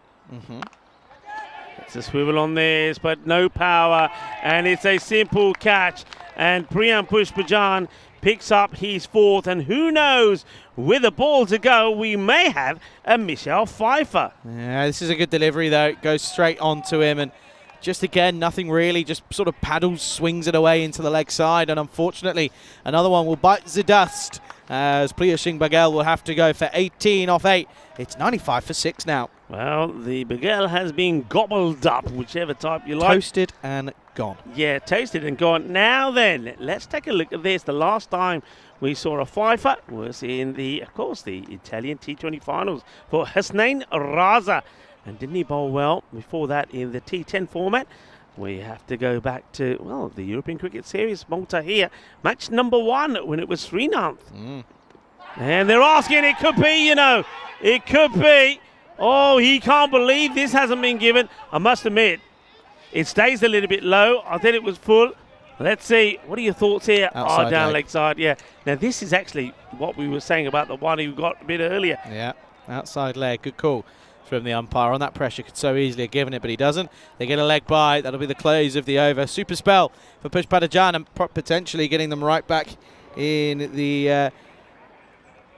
It's a swivel on this, but no power, and it's a simple catch. And Priyan Pushparajan picks up his 4th, and who knows, with a ball to go, we may have a Michelle Pfeiffer. Yeah, this is a good delivery, though. It goes straight onto him, and just again, nothing really, just sort of paddles, swings it away into the leg side, and unfortunately, another one will bite the dust, as Priyasing Bagel will have to go for 18 off 8. It's 95 for 6 now. Well, the Bagel has been gobbled up, whichever type you like. Toasted and gone. Yeah, toasted and gone. Now then, let's take a look at this. The last time we saw a Pfeiffer was in of course, the Italian T20 finals for Hussein Raza. And didn't he bowl well before that in the T10 format? We have to go back to, well, the European Cricket Series, Malta here. Match number 1 when it was Srinath. And they're asking, it could be, It could be. Oh, he can't believe this hasn't been given. I must admit, it stays a little bit low. I thought it was full. Let's see. What are your thoughts here? Outside down leg side, yeah. Now, this is actually what we were saying about the one who got a bit earlier. Yeah, outside leg. Good call from the umpire. On that pressure, could so easily have given it, but he doesn't. They get a leg by. That'll be the close of the over. Super spell for Pushparajan, and potentially getting them right back in the...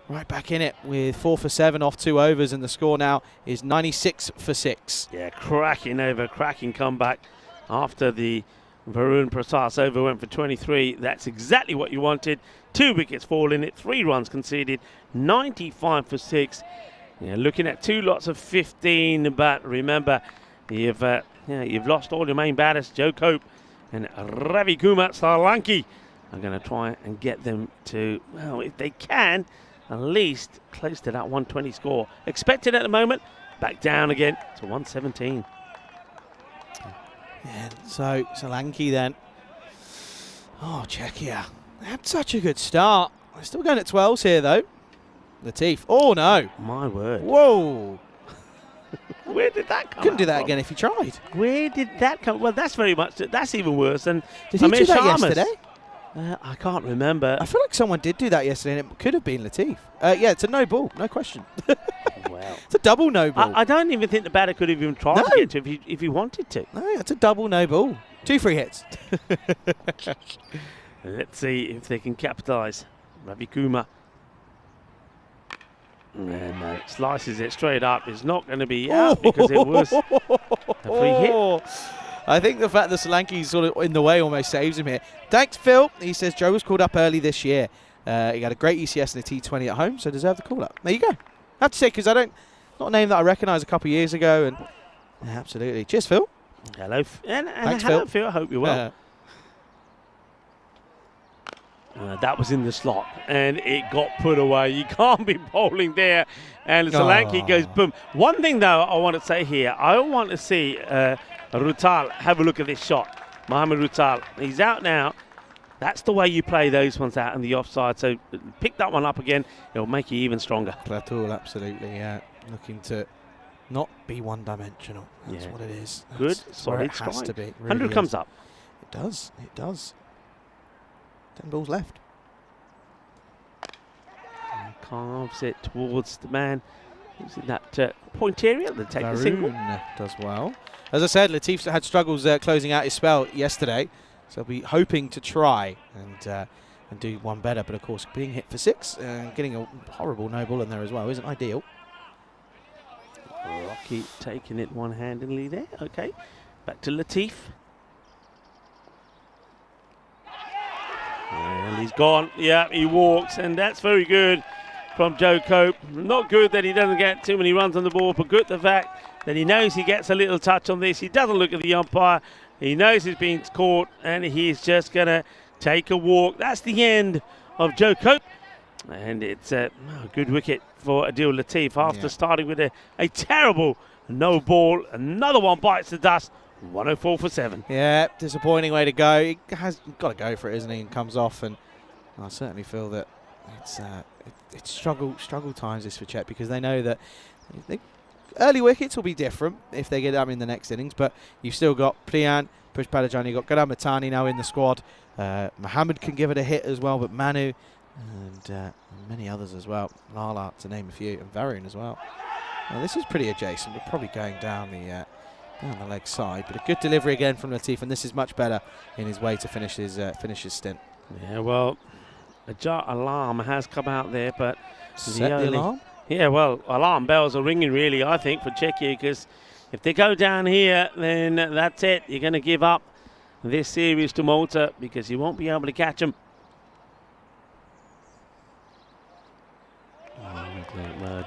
right back in it with 4 for 7 off 2 overs, and the score now is 96 for 6. Yeah, cracking over, cracking comeback after the Varun Prasad over went for 23. That's exactly what you wanted. 2 wickets fall in it, 3 runs conceded, 95 for 6. Yeah, looking at 2 lots of 15, but remember, you've lost all your main batters. Joe Cope and Ravi Kumar Solanki are going to try and get them to, well, if they can, at least close to that 120 score. Expected at the moment, back down again to 117. Yeah, so Solanki then. Oh, Czechia. They had such a good start. They're still going at 12s here, though. Latif. Oh, no. My word. Whoa. Where did that come Couldn't do that from? again if he tried. Where did that come? Well, that's even worse than Did he Amir do that Sharma's. yesterday? I can't remember. I feel like someone did do that yesterday, and it could have been Latif. Yeah, it's a no ball, no question. Well, It's a double no ball. I don't even think the batter could have even tried No. to get to if he wanted to. No, it's a double no ball. 2 free hits. Let's see if they can capitalise. Ravi Kumar. And no, slices it straight up. It's not going to be out because it was a free hit. I think the fact that Solanki's sort of in the way almost saves him here. Thanks, Phil. He says Joe was called up early this year. He had a great ECS and a T20 at home, so deserved the call-up. There you go. I have to say, because not a name that I recognised a couple of years ago. And yeah, absolutely. Cheers, Phil. Hello, and Thanks, hello, Phil. Phil. I hope you're well. That was in the slot, and it got put away. You can't be bowling there. And Solanki goes boom. One thing, though, I want to say here, I want to see Rutal have a look at this shot. Mohamed Rutal, he's out now. That's the way you play those ones out in the offside. So pick that one up again. It'll make you even stronger. Platul, absolutely, yeah. Looking to not be one-dimensional. That's what it is. Good, That's where solid it has strike. to be. It really 100 comes up. It does. It does. 10 balls left. And carves it towards the man who's in that point area. They take the single. Varun does well. As I said, Latif had struggles closing out his spell yesterday, so I'll be hoping to try and do one better. But of course, being hit for 6 and getting a horrible no ball in there as well isn't ideal. Rocky taking it one-handedly there. Okay, back to Latif. And he's gone. Yeah, he walks, and that's very good from Joe Cope. Not good that he doesn't get too many runs on the ball, but good the fact that he knows he gets a little touch on this. He doesn't look at the umpire. He knows he's being caught, and he's just going to take a walk. That's the end of Joe Cope. And it's a good wicket for Adil Latif after starting with a terrible no ball. Another one bites the dust. 104 for 7. Yeah, disappointing way to go. He has got to go for it, isn't he? And comes off, and I certainly feel that it's struggle times this for Czech, because they know that early wickets will be different if they get them in the next innings. But you've still got Priyan, Pushpadajan, you've got Gadam Matani now in the squad. Mohammed can give it a hit as well, but Manu and many others as well. Lala, to name a few, and Varun as well. Now, this is pretty adjacent. We're probably going down the leg side, but a good delivery again from Latif, and this is much better in his way to finish his stint. Yeah, well, a jar alarm has come out there, but Set the alarm? Yeah, well, alarm bells are ringing really, I think, for Czechia, because if they go down here, then that's it. You're going to give up this series to Malta, because you won't be able to catch them.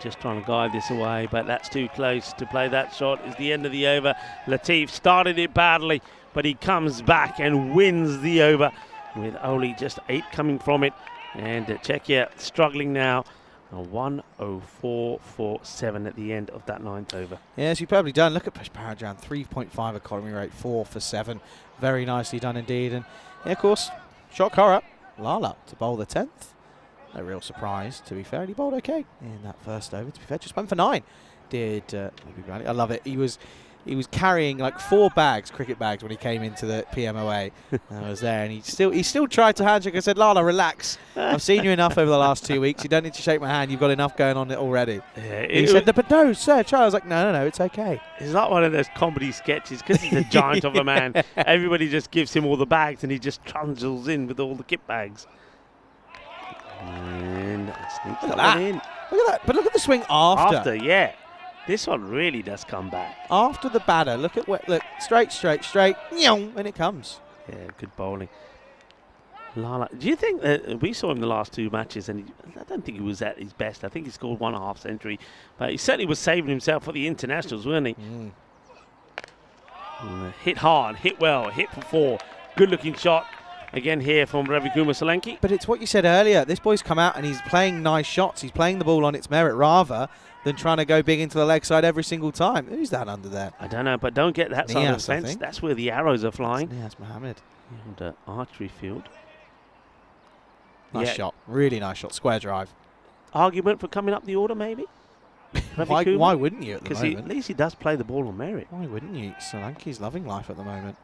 Just trying to guide this away, but that's too close to play that shot. It's the end of the over. Latif started it badly, but he comes back and wins the over with only just 8 coming from it. And Czechia struggling now. 104 for 7 at the end of that 9th over. Yeah, superbly done. Look at Pushpadajan, 3.5 economy rate, 4 for 7. Very nicely done indeed. And yeah, of course, shot Kora, Lala to bowl the 10th. No real surprise, to be fair. He bowled okay in that first over, to be fair. Just went for 9. I love it. He was carrying like 4 bags, cricket bags, when he came into the PMOA. I was there, and he still tried to handshake. I said, Lala, relax. I've seen you enough over the last 2 weeks. You don't need to shake my hand. You've got enough going on already. Yeah, he said, but no, sir, try. I was like, no, it's okay. It's not one of those comedy sketches, because he's a giant of a man. Everybody just gives him all the bags, and he just trundles in with all the kit bags. And sneaks Look at that that. one in. Look at that. But look at the swing after. After, yeah. This one really does come back. After the batter, look, straight, and it comes. Yeah, good bowling. Lala, do you think that we saw him the last 2 matches, and I don't think he was at his best. I think he scored 1.5 century, but he certainly was saving himself for the internationals, weren't he? Hit hard, hit well, hit for 4. Good looking shot. Again here from Ravi Kumar Solanki. But it's what you said earlier. This boy's come out and he's playing nice shots. He's playing the ball on its merit rather than trying to go big into the leg side every single time. Who's that under there? I don't know, but don't get that side of the fence. That's where the arrows are flying. Yes, Mohammed. And archery field. Nice shot. Really nice shot. Square drive. Argument for coming up the order, maybe? Why wouldn't you at the moment? Because at least he does play the ball on merit. Why wouldn't you? Solanki's loving life at the moment.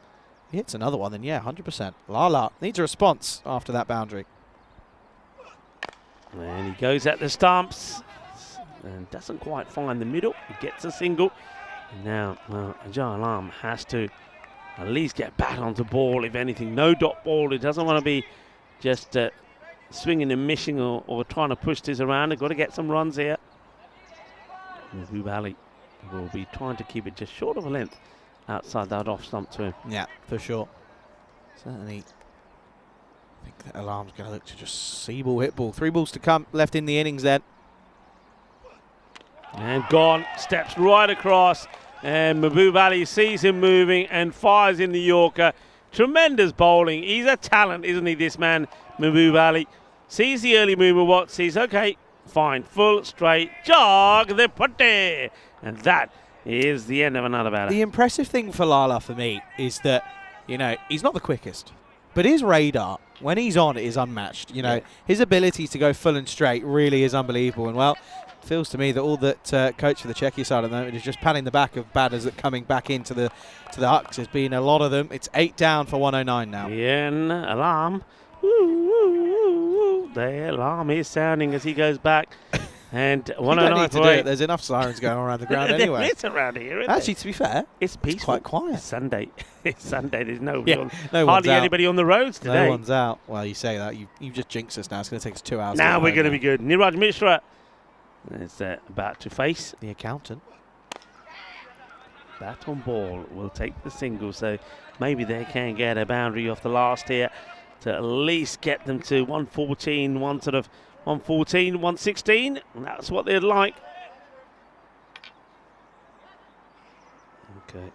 He hits another one, then yeah, 100%. Lala needs a response after that boundary. And he goes at the stumps and doesn't quite find the middle. He gets a single. And now, Ajay Alam has to at least get back onto ball, if anything. No dot ball. He doesn't want to be just swinging and missing or trying to push this around. They've got to get some runs here. Mahbub Ali will be trying to keep it just short of a length outside that off stump to him. Yeah, for sure. Certainly. I think that Alarm's going to look to just see ball, hit ball. 3 balls to come left in the innings then. And gone. Steps right across. And Mahbub Ali sees him moving and fires in the Yorker. Tremendous bowling. He's a talent, isn't he, this man, Mahbub Ali? Sees the early mover, what? Sees, okay, fine, full, straight, jog the putty. And that is the end of another batter. The impressive thing for Lala for me is that, he's not the quickest, but his radar, when he's on, is unmatched. His ability to go full and straight really is unbelievable. And, well, it feels to me that all that coach for the Czechia side at the moment is just patting the back of batters that coming back into the Hucks. There's been a lot of them. It's 8 down for 109 now. Yeah, and Alarm. The alarm is sounding as he goes back. And 109 for 8. There's enough sirens going around the ground anyway. It's around here, isn't Actually, to be fair, it's peaceful. It's quite quiet. It's Sunday. It's Sunday. There's hardly anybody on the roads today. No one's out. Well, you say that. You just jinxed us now. It's going to take us 2 hours. Now we're going to be good. Niraj Mishra is about to face the accountant. Bat on ball will take the single, so maybe they can get a boundary off the last here to at least get them to 114, one sort of 114, 116. That's what they'd like. Okay.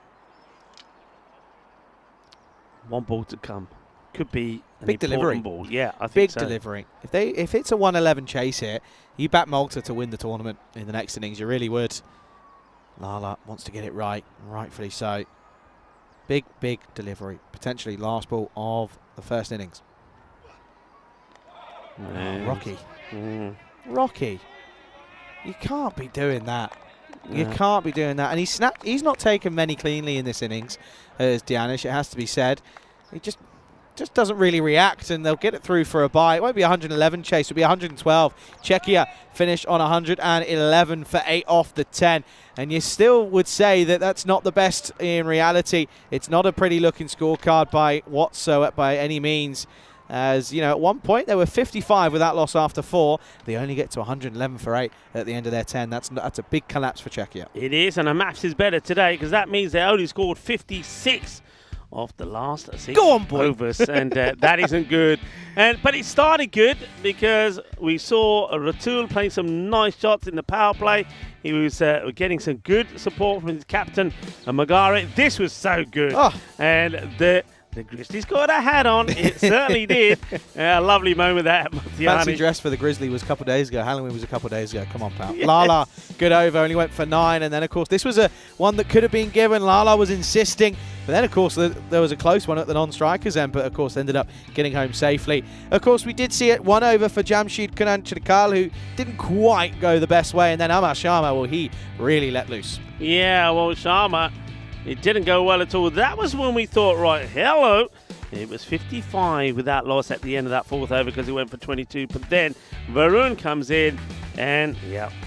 One ball to come. Could be an Big delivery. ball. Yeah, I think Big so. delivery. If it's a 111 chase here, you back Malta to win the tournament in the next innings. You really would. Lala wants to get it right, rightfully so. Big delivery. Potentially last ball of the first innings. Yeah. Rocky. Mm. Rocky. You can't be doing that. You Yeah. can't be doing that. And he's not taken many cleanly in this innings, as Dianish, it has to be said. He just doesn't really react, and they'll get it through for a bye. It won't be 111 chase, it'll be 112. Czechia finished on 111 for 8 off the 10. And you still would say that that's not the best in reality. It's not a pretty looking scorecard by any means. As you know, at one point they were 55 with that loss after 4. They only get to 111 for 8 at the end of their 10. That's a big collapse for Czechia. It is, and the maths is better today because that means they only scored 56 off the last 6 Go on, boy. overs, and that isn't good. But it started good because we saw Ratul playing some nice shots in the power play. He was getting some good support from his captain, Magare. This was so good. Oh. And the Grizzlies got a hat on. It certainly did. A lovely moment there. Fancy dress for the Grizzly was a couple of days ago. Halloween was a couple of days ago. Come on, pal. Yes. Lala, good over, only went for 9. And then, of course, this was one that could have been given. Lala was insisting. But then, of course, there was a close one at the non-strikers end, but, of course, ended up getting home safely. Of course, we did see it 1 over for Jamshid Kananchikal, who didn't quite go the best way. And then Amar Sharma, well, he really let loose. Yeah, well, Sharma, it didn't go well at all. That was when we thought, right, hello. It was 55 with that loss at the end of that 4th over because he went for 22. But then Varun comes in and,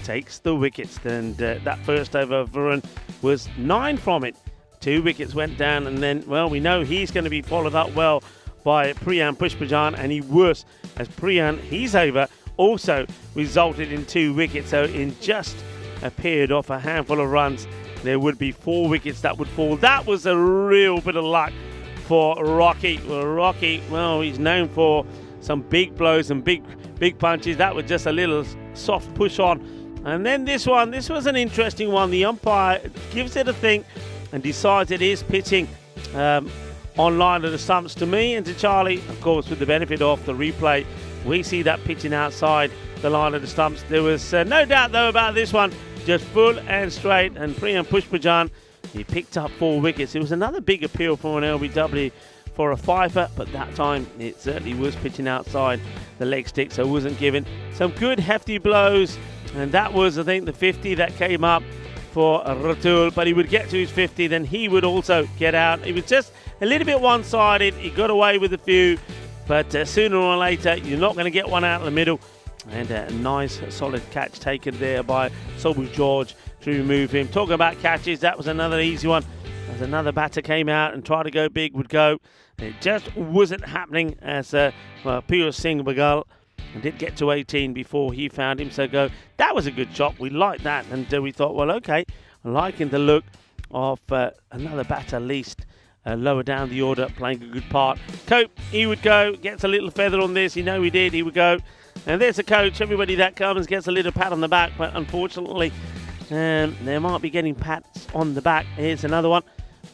takes the wickets. And that first over of Varun was 9 from it. 2 wickets went down. And then, well, we know he's going to be followed up well by Priyan Pushpajan. And he was, as Priyan, his over, also resulted in 2 wickets. So in just a period of a handful of runs, there would be 4 wickets that would fall. That was a real bit of luck for Rocky. Well, Rocky, well, he's known for some big blows and big punches. That was just a little soft push on. And then this was an interesting one. The umpire gives it a think and decides it is pitching on line of the stumps. To me and to Charlie, of course, with the benefit of the replay, we see that pitching outside the line of the stumps. There was no doubt, though, about this one. Just full and straight, and Priyan Pushpajan, he picked up 4 wickets. It was another big appeal for an LBW for a fifer, but that time it certainly was pitching outside the leg stick, so it wasn't given. Some good hefty blows, and that was, I think, the 50 that came up for Ratul, but he would get to his 50, then he would also get out. It was just a little bit one-sided. He got away with a few, but sooner or later, you're not going to get one out in the middle. And a nice, solid catch taken there by Sobhu George to remove him. Talking about catches, that was another easy one. As another batter came out and tried to go big, would go. It just wasn't happening as Piyush Singh Bagal did get to 18 before he found him. So go. That was a good shot. We liked that. And we thought, well, okay, liking the look of another batter at least. Lower down the order, playing a good part. Cope, he would go, gets a little feather on this. You know he did, he would go. And there's a coach. Everybody that comes gets a little pat on the back, but unfortunately, they might be getting pats on the back. Here's another one,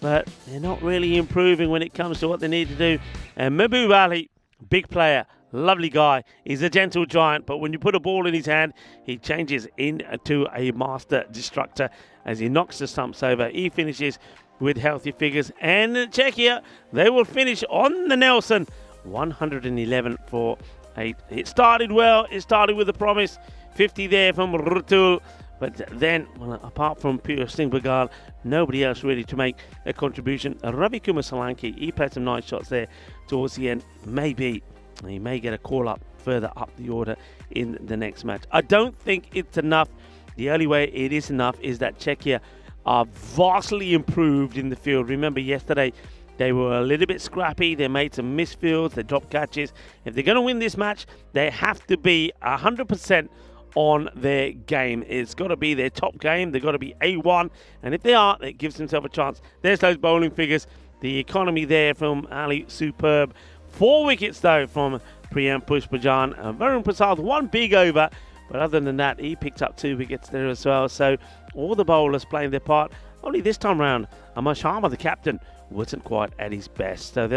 but they're not really improving when it comes to what they need to do. And Mahbub Ali, big player, lovely guy. He's a gentle giant, but when you put a ball in his hand, he changes into a master destructor as he knocks the stumps over. He finishes with healthy figures. And Czechia, they will finish on the Nelson, 111 for 8. It started well. It started with a promise. 50 there from Ratul. But then, well, apart from Piyush Singh Bagal, nobody else really to make a contribution. Ravi Kumar Solanki, he played some nice shots there towards the end. Maybe he may get a call up further up the order in the next match. I don't think it's enough. The only way it is enough is that Czechia are vastly improved in the field. Remember yesterday, they were a little bit scrappy. They made some misfields. They dropped catches. If they're going to win this match, they have to be 100% on their game. It's got to be their top game. They've got to be A1. And if they are, it gives themselves a chance. There's those bowling figures. The economy there from Ali, superb. 4 wickets, though, from Priyam Pushpajan, Varun Prasad, one big over. But other than that, he picked up 2 wickets there as well. So all the bowlers playing their part. Only this time round, Amar Sharma, the captain, wasn't quite at his best. So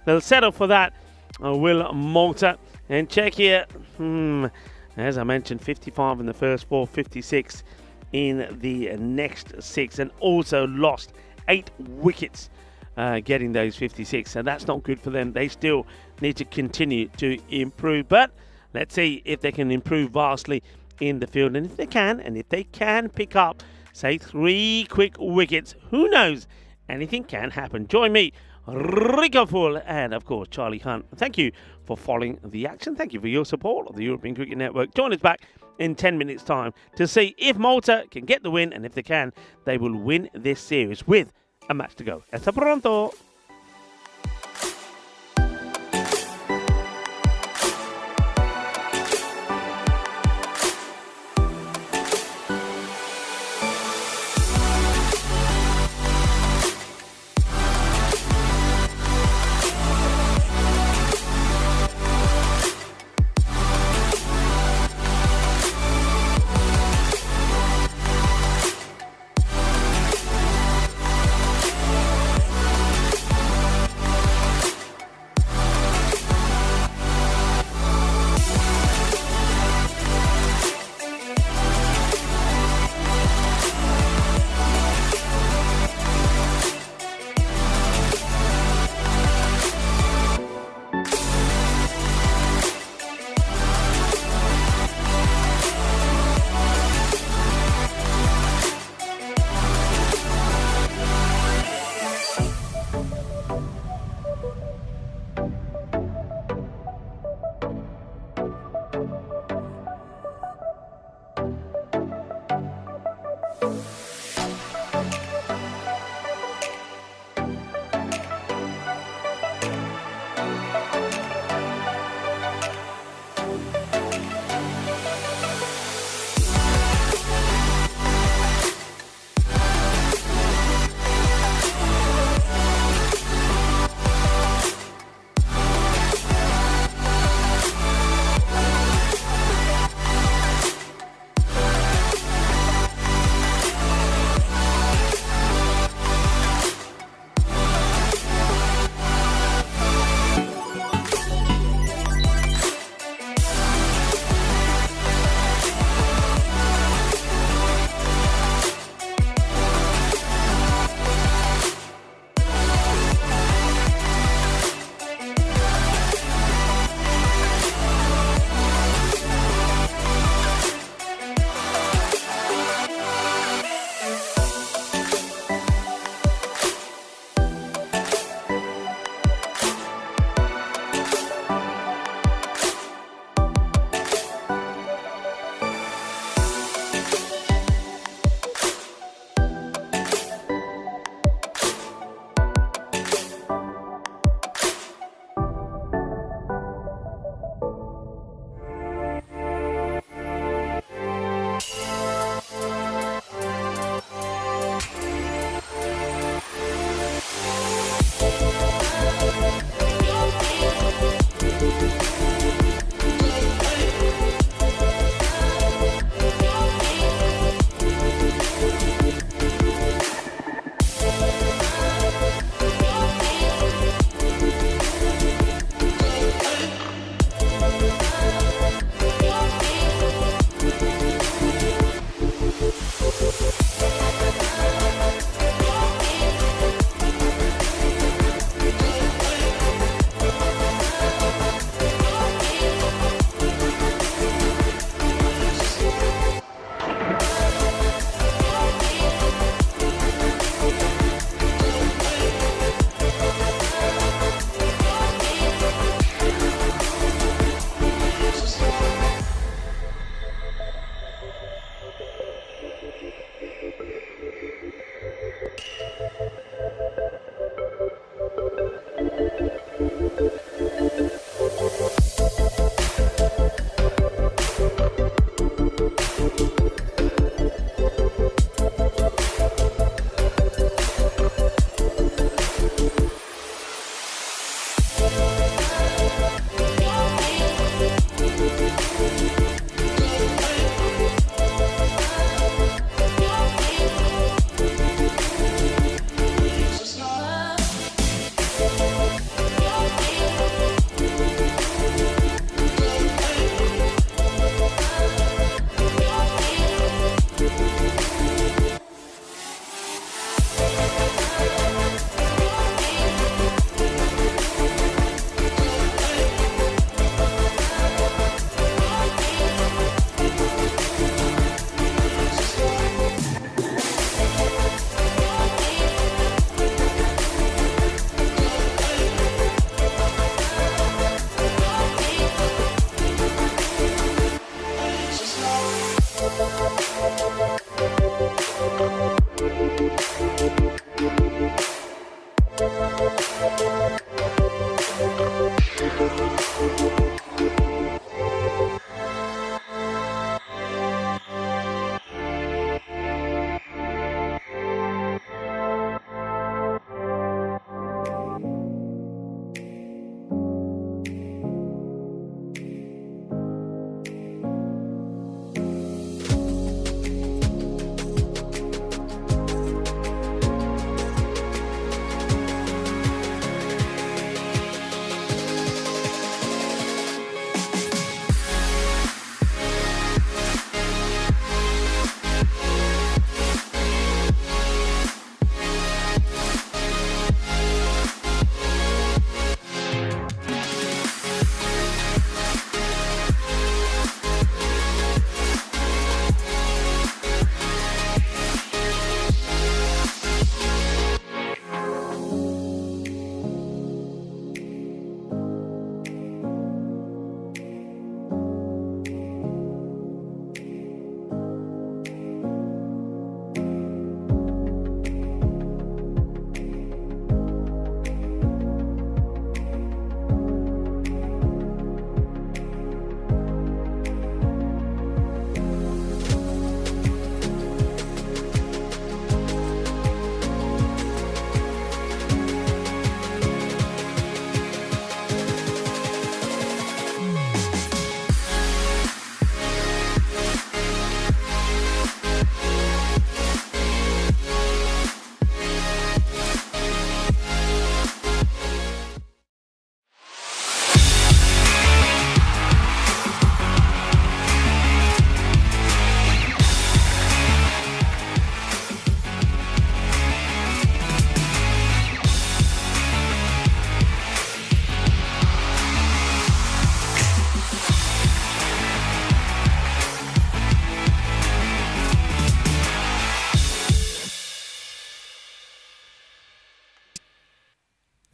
they'll settle for that. Will Malta. And check here. As I mentioned, 55 in the first 4, 56 in the next 6. And also lost 8 wickets getting those 56. So that's not good for them. They still need to continue to improve. But let's see if they can improve vastly in the field. And if they can pick up, say, 3 quick wickets, who knows? Anything can happen. Join me, Rico Full, and of course, Charlie Hunt. Thank you for following the action. Thank you for your support of the European Cricket Network. Join us back in 10 minutes' time to see if Malta can get the win. And if they can, they will win this series with a match to go. Hasta pronto.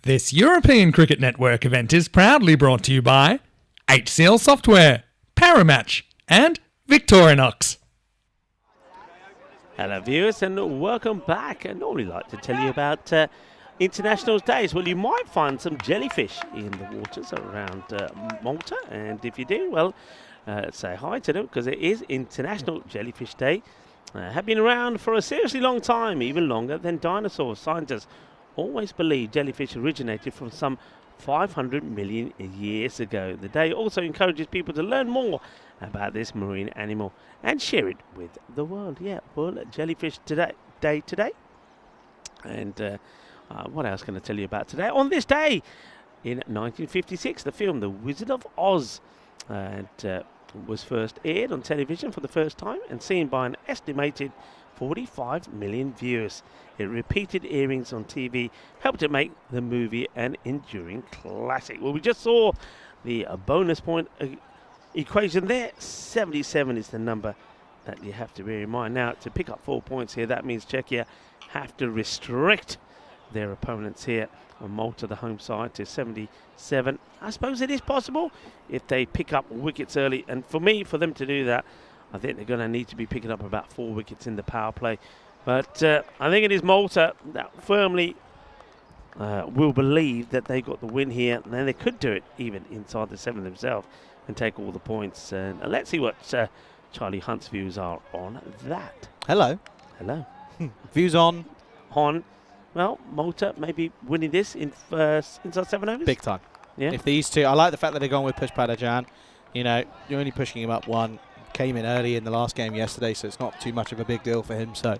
This European Cricket Network event is proudly brought to you by HCL Software, Paramatch, and Victorinox. Hello viewers and welcome back. I normally like to tell you about International Days. Well, you might find some jellyfish in the waters around Malta, and if you do, well, say hi to them because it is International Jellyfish Day. Have been around for a seriously long time, even longer than dinosaurs. Scientists always believed jellyfish originated from some 500 million years ago. The day also encourages people to learn more about this marine animal and share it with the world. Yeah, World Jellyfish Day today. And what else can I tell you about today? On this day, in 1956, the film The Wizard of Oz was first aired on television for the first time and seen by an estimated 45 million viewers. It repeated airings on TV helped it make the movie an enduring classic. Well, we just saw the bonus point equation there. 77 is the number that you have to bear in mind. Now, to pick up 4 points here, that means Czechia have to restrict their opponents here on Malta, the home side, to 77. I suppose it is possible if they pick up wickets early. And for them to do that, I think they're going to need to be picking up about 4 wickets in the power play. But I think it is Malta that firmly will believe that they got the win here. And then they could do it even inside the 7 themselves and take all the points. And let's see what Charlie Hunt's views are on that. Hello. Hello. Views on? Well, Malta maybe winning this in inside 7 overs. Big time. Yeah. If these two, I like the fact that they're going with Pushpadajan. You know, you're only pushing him up 1. Came in early in the last game yesterday, so it's not too much of a big deal for him. So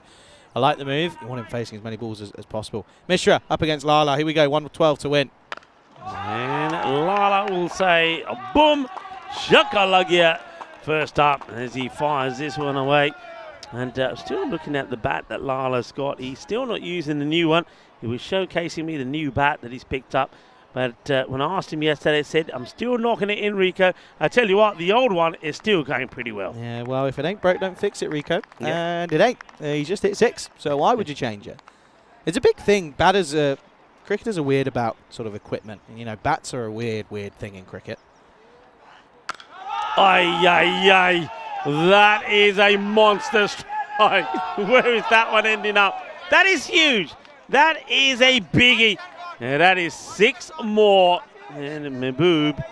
I like the move. You want him facing as many balls as possible. Mishra up against Lala. Here we go. 1-12 to win. And Lala will say, boom, shakalagia. First up as he fires this one away. And still looking at the bat that Lala's got. He's still not using the new one. He was showcasing me the new bat that he's picked up. But when I asked him yesterday, he said, I'm still knocking it in, Rico. I tell you what, the old one is still going pretty well. Yeah, well, if it ain't broke, don't fix it, Rico. Yeah. And it ain't. He just hit 6, so why would you change it? It's a big thing. Batters, cricketers are weird about sort of equipment. And, you know, bats are a weird thing in cricket. Ay. That is a monster strike. Where is that one ending up? That is huge. That is a biggie. And that is 6 more. And Mahbub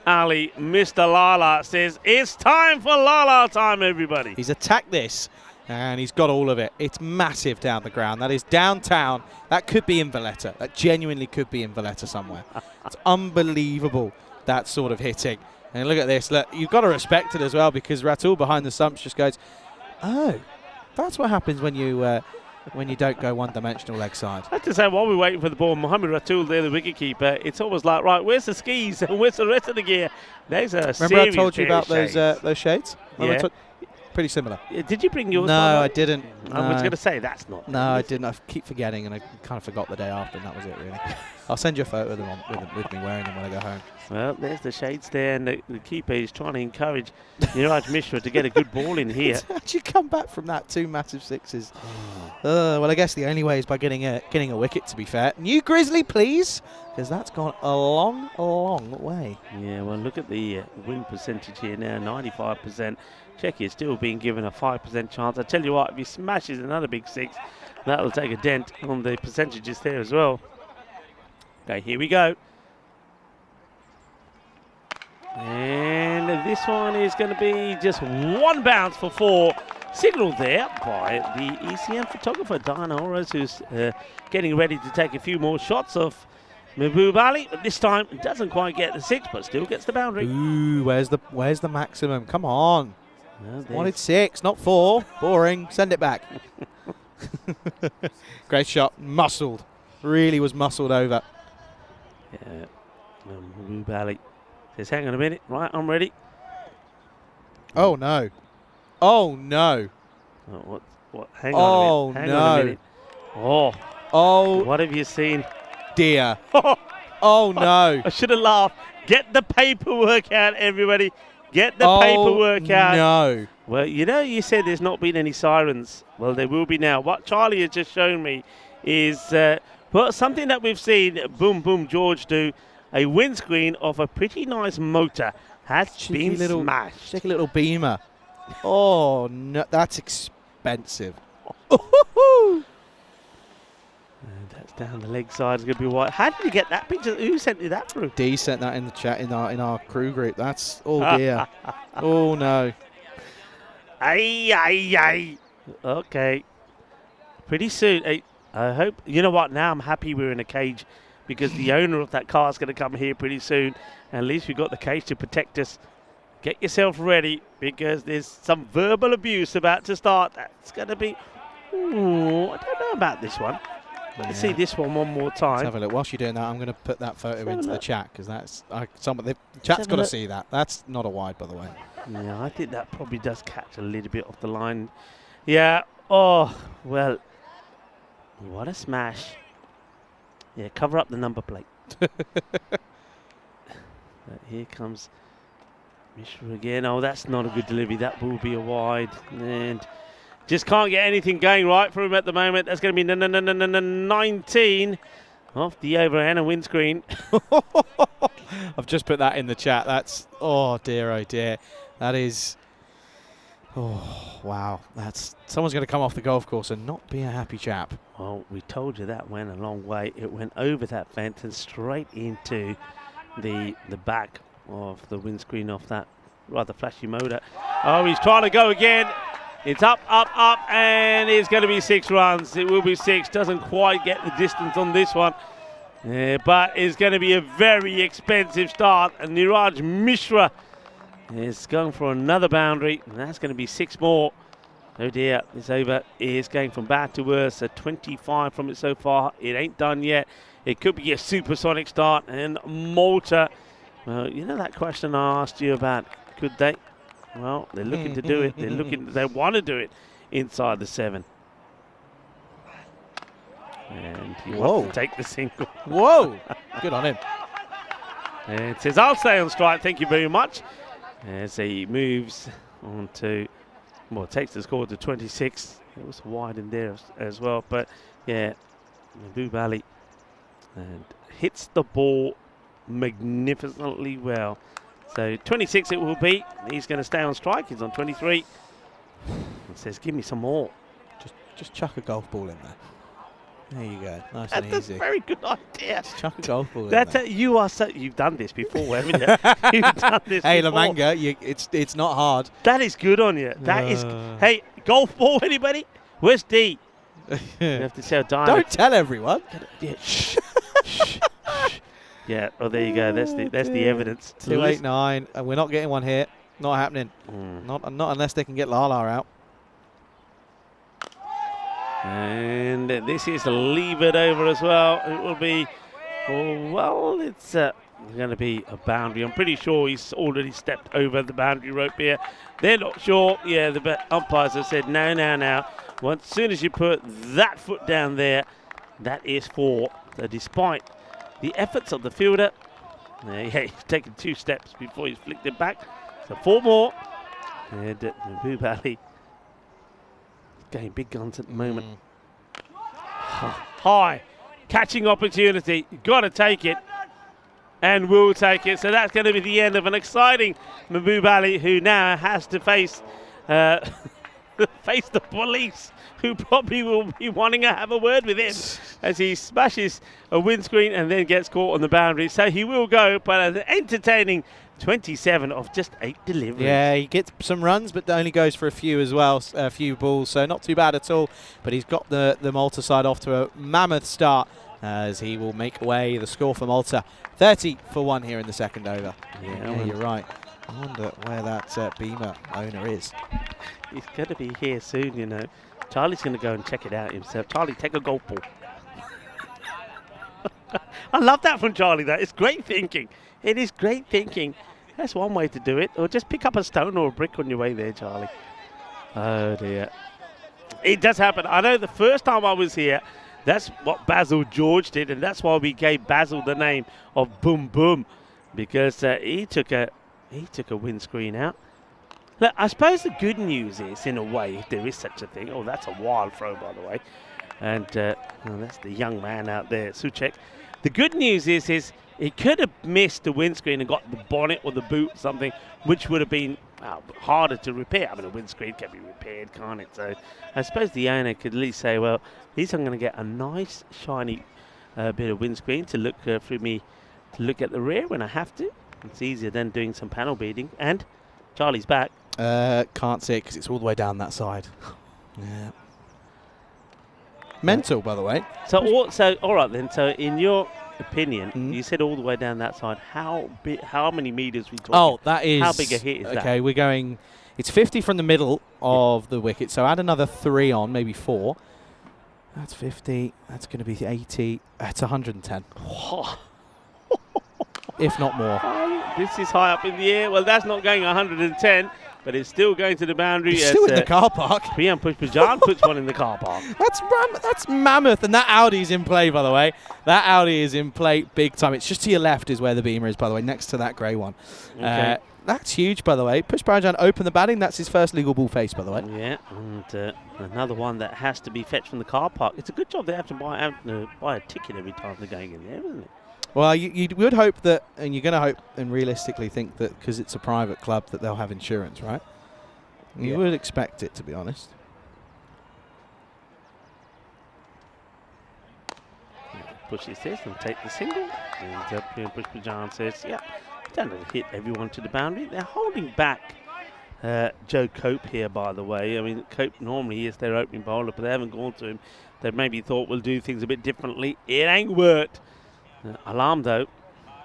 Ali, Mr. Lala, says, it's time for Lala time, everybody. He's attacked this, and he's got all of it. It's massive down the ground. That is downtown. That could be in Valletta. That genuinely could be in Valletta somewhere. It's unbelievable, that sort of hitting. And look at this. Look, you've got to respect it as well, because Ratul behind the stumps just goes, oh, that's what happens when you don't go one-dimensional leg side. I have to say, while we're waiting for the ball, Mohammed Ratul there, the wicketkeeper, it's almost like, right, where's the skis and where's the rest of the gear? There's a Remember I told you about those shades? Yeah. Pretty similar. Did you bring yours? No, I didn't. I was going to say, that's not. No, I didn't. I keep forgetting, and I kind of forgot the day after, and that was it, really. I'll send you a photo of them with me wearing them when I go home. Well, there's the shades there, and the keeper is trying to encourage Niraj Mishra to get a good ball in here. How'd you come back from that 2 massive sixes? Well, I guess the only way is by getting a wicket, to be fair. New Grizzly, please, because that's gone a long, long way. Yeah, well, look at the win percentage here now, 95%. Czechia still being given a 5% chance. I tell you what, if he smashes another big 6, that'll take a dent on the percentages there as well. Okay, here we go. And this one is going to be just 1 bounce for 4. Signalled there by the ECM photographer, Diana Ores, who's getting ready to take a few more shots of Mahbub Ali. But this time, doesn't quite get the 6, but still gets the boundary. Ooh, where's the maximum? Come on. Well, Wanted 6, not 4. Boring. Send it back. Great shot. Muscled. Really was muscled over. Yeah. Mahbub Ali says, hang on a minute. Right, I'm ready. Oh, no. Oh, no. Oh, what? Hang on a minute. Hang on a minute. Oh, What have you seen? dear. Oh, no. I should have laughed. Get the paperwork out, everybody. Get the paperwork out. No. Well, you said there's not been any sirens. Well, there will be now. What Charlie has just shown me is something that we've seen Boom Boom George do. A windscreen of a pretty nice motor has been smashed. Cheeky little Beamer. Oh, no. That's expensive. And that's down the leg side. It's going to be white. How did you get that picture? Who sent you that through? D sent that in the chat in our crew group. That's, oh dear. Oh no. Aye. Okay. Pretty soon. I hope. You know what? Now I'm happy we're in a cage, because the owner of that car is going to come here pretty soon. And at least we've got the cage to protect us. Get yourself ready, because there's some verbal abuse about to start. That's going to be. Ooh, I don't know about this one. Let's see this one more time. Let's have a look. Whilst you're doing that, I'm going to put that photo into the chat, because that's the chat's got to see that. That's not a wide, by the way. Yeah, I think that probably does catch a little bit off the line. Yeah. Oh, well. What a smash. Yeah, cover up the number plate. Here comes Mishra again. Oh, that's not a good delivery. That will be a wide. And just can't get anything going right for him at the moment. That's going to be 19 off the over and a windscreen. I've just put that in the chat. That's, oh dear. That is, oh, wow. Someone's going to come off the golf course and not be a happy chap. Well, we told you that went a long way. It went over that fence and straight into the back of the windscreen of that rather flashy motor. Oh, he's trying to go again. It's up, and it's going to be 6 runs. It will be 6. Doesn't quite get the distance on this one. But it's going to be a very expensive start. And Niraj Mishra is going for another boundary. And that's going to be 6 more. Oh dear, this over is going from bad to worse. A 25 from it so far. It ain't done yet. It could be a supersonic start. And Malta, well, you know that question I asked you about, could they? Well, they're looking to do it. They want to do it inside the 7. And he wants to take the single. Whoa! Good on him. And it says, I'll stay on strike, thank you very much. As he moves on to, well, takes the score to 26. It was wide in there as well. But, yeah, Mahbub Ali and hits the ball magnificently well. So 26 it will be. He's going to stay on strike. He's on 23. And says, give me some more. Just chuck a golf ball in there. There you go. Nice and That's easy. a very good idea. Just chuck a golf ball in That's there. you are so. You've done this before, haven't you? You've done this Hey, before. Lamanga, it's not hard. That is good on you. That is. Hey, golf ball, anybody? Where's D? You have to say diamond. Don't tell everyone. Yeah, shh, shh, shh. Yeah. Oh, there you go. That's the evidence. 289, and we're not getting one here. Not happening. Mm. Not unless they can get Lala out. And this is leave it over as well. It will be. Oh, well, it's going to be a boundary. I'm pretty sure he's already stepped over the boundary rope here. They're not sure. Yeah, the umpires have said no, no, no. Once as soon as you put that foot down there, that is four. So despite the efforts of the fielder, yeah, he's taken 2 steps before he's flicked it back. So 4 more. And Mahbub Ali getting big guns at the moment. High. Catching opportunity. Got to take it. And will take it. So that's going to be the end of an exciting Mahbub Ali, who now has to face face the police, who probably will be wanting to have a word with him as he smashes a windscreen and then gets caught on the boundary. So he will go, but an entertaining 27 of just 8 deliveries. Yeah, he gets some runs, but only goes for a few as well, a few balls, so not too bad at all. But he's got the Malta side off to a mammoth start as he will make away the score for Malta. 30 for 1 here in the second over. Yeah, you're right. I wonder where that Beamer owner is. He's going to be here soon, you know. Charlie's going to go and check it out himself. Charlie, take a golf ball. I love that from Charlie, that. It's great thinking. It is great thinking. That's one way to do it. Or just pick up a stone or a brick on your way there, Charlie. Oh, dear. It does happen. I know the first time I was here, that's what Basil George did, and that's why we gave Basil the name of Boom Boom, because he took a windscreen out. Look, I suppose the good news is, in a way, if there is such a thing. Oh, that's a wild throw, by the way. And that's the young man out there, Suchek. The good news is he could have missed the windscreen and got the bonnet or the boot or something, which would have been harder to repair. I mean, a windscreen can be repaired, can't it? So I suppose the owner could at least say, well, at least I'm going to get a nice, shiny bit of windscreen to look through me, to look at the rear when I have to. It's easier than doing some panel beading. And Charlie's back. Can't see it because it's all the way down that side. Yeah. Mental, by the way. So all right then. So in your opinion, you said all the way down that side. How many meters we talking? Oh, that is. How big a hit is that? Okay, we're going. It's 50 from the middle of the wicket. So add another 3 on, maybe 4. That's 50. That's going to be 80. That's 110. If not more. This is high up in the air. Well, that's not going 110, but it's still going to the boundary. It's still in the car park. Priyam Pushpajan puts one in the car park. That's mammoth, and that Audi is in play, by the way. That Audi is in play big time. It's just to your left is where the Beamer is, by the way, next to that grey one. Okay. That's huge, by the way. Pushpajan opened the batting. That's his first legal ball face, by the way. Yeah, and another one that has to be fetched from the car park. It's a good job they have to buy a ticket every time they're going in there, isn't it? Well, you would hope that, and you're going to hope and realistically think that because it's a private club that they'll have insurance, right? You would expect it, to be honest. Pushes this and take the single. And Pushpajan says, yeah, don't let it hit everyone to the boundary. They're holding back Joe Cope here, by the way. I mean, Cope normally is their opening bowler, but they haven't gone to him. They maybe thought we'll do things a bit differently. It ain't worked. Alarm though.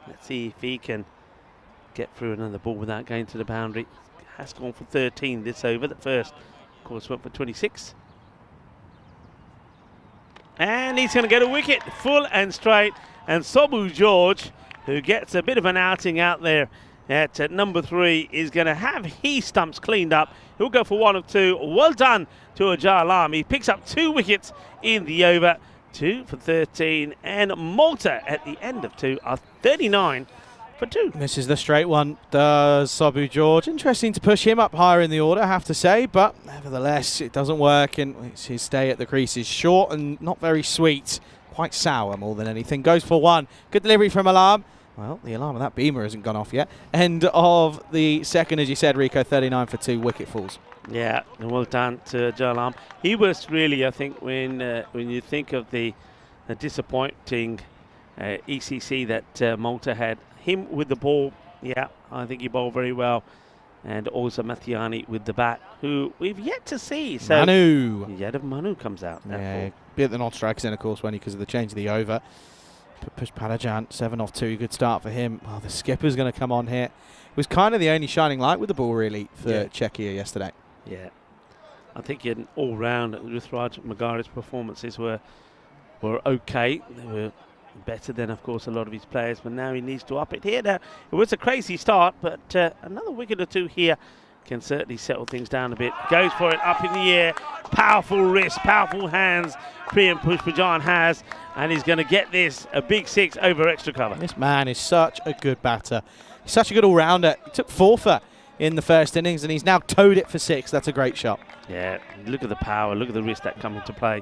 Let's see if he can get through another ball without going to the boundary. Has gone for 13 this over. The first, of course, went for 26. And he's going to get a wicket, full and straight. And Sobu George, who gets a bit of an outing out there at number 3, is going to have his stumps cleaned up. He'll go for 1 of 2. Well done to Ajay Alam. He picks up 2 wickets in the over. 2 for 13, and Malta at the end of 2 are 39 for 2. This is the straight one, does Sobu George. Interesting to push him up higher in the order, I have to say, but nevertheless, it doesn't work, and his stay at the crease is short and not very sweet. Quite sour more than anything. Goes for 1. Good delivery from Alam. Well, the alarm of that beamer hasn't gone off yet. End of the second, as you said, Rico, 39 for 2 wicket falls. Yeah, and well done to Joe Alarm. He was really, I think, when you think of the disappointing ECC that Malta had, him with the ball, yeah, I think he bowled very well. And also Mathiani with the bat, who we've yet to see. So Manu. Yadav Manu comes out. Yeah, bit the non-strikers in, of course, when because of the change of the over. Push Padajan, 7 off 2, good start for him. Oh, the skipper's going to come on here. It was kind of the only shining light with the ball, really, for Czechia yesterday. Yeah, I think in all round, Ruthraj Magari's performances were okay. They were better than, of course, a lot of his players, but now he needs to up it here. Now, it was a crazy start, but another wicket or two here can certainly settle things down a bit. Goes for it up in the air. Powerful wrist, powerful hands. Priyam Pushpajan has, and he's going to get this a big 6 over extra cover. This man is such a good batter. He's such a good all-rounder. He took 4 for in the first innings, and he's now towed it for 6. That's a great shot. Yeah, look at the power, look at the wrist that come into play.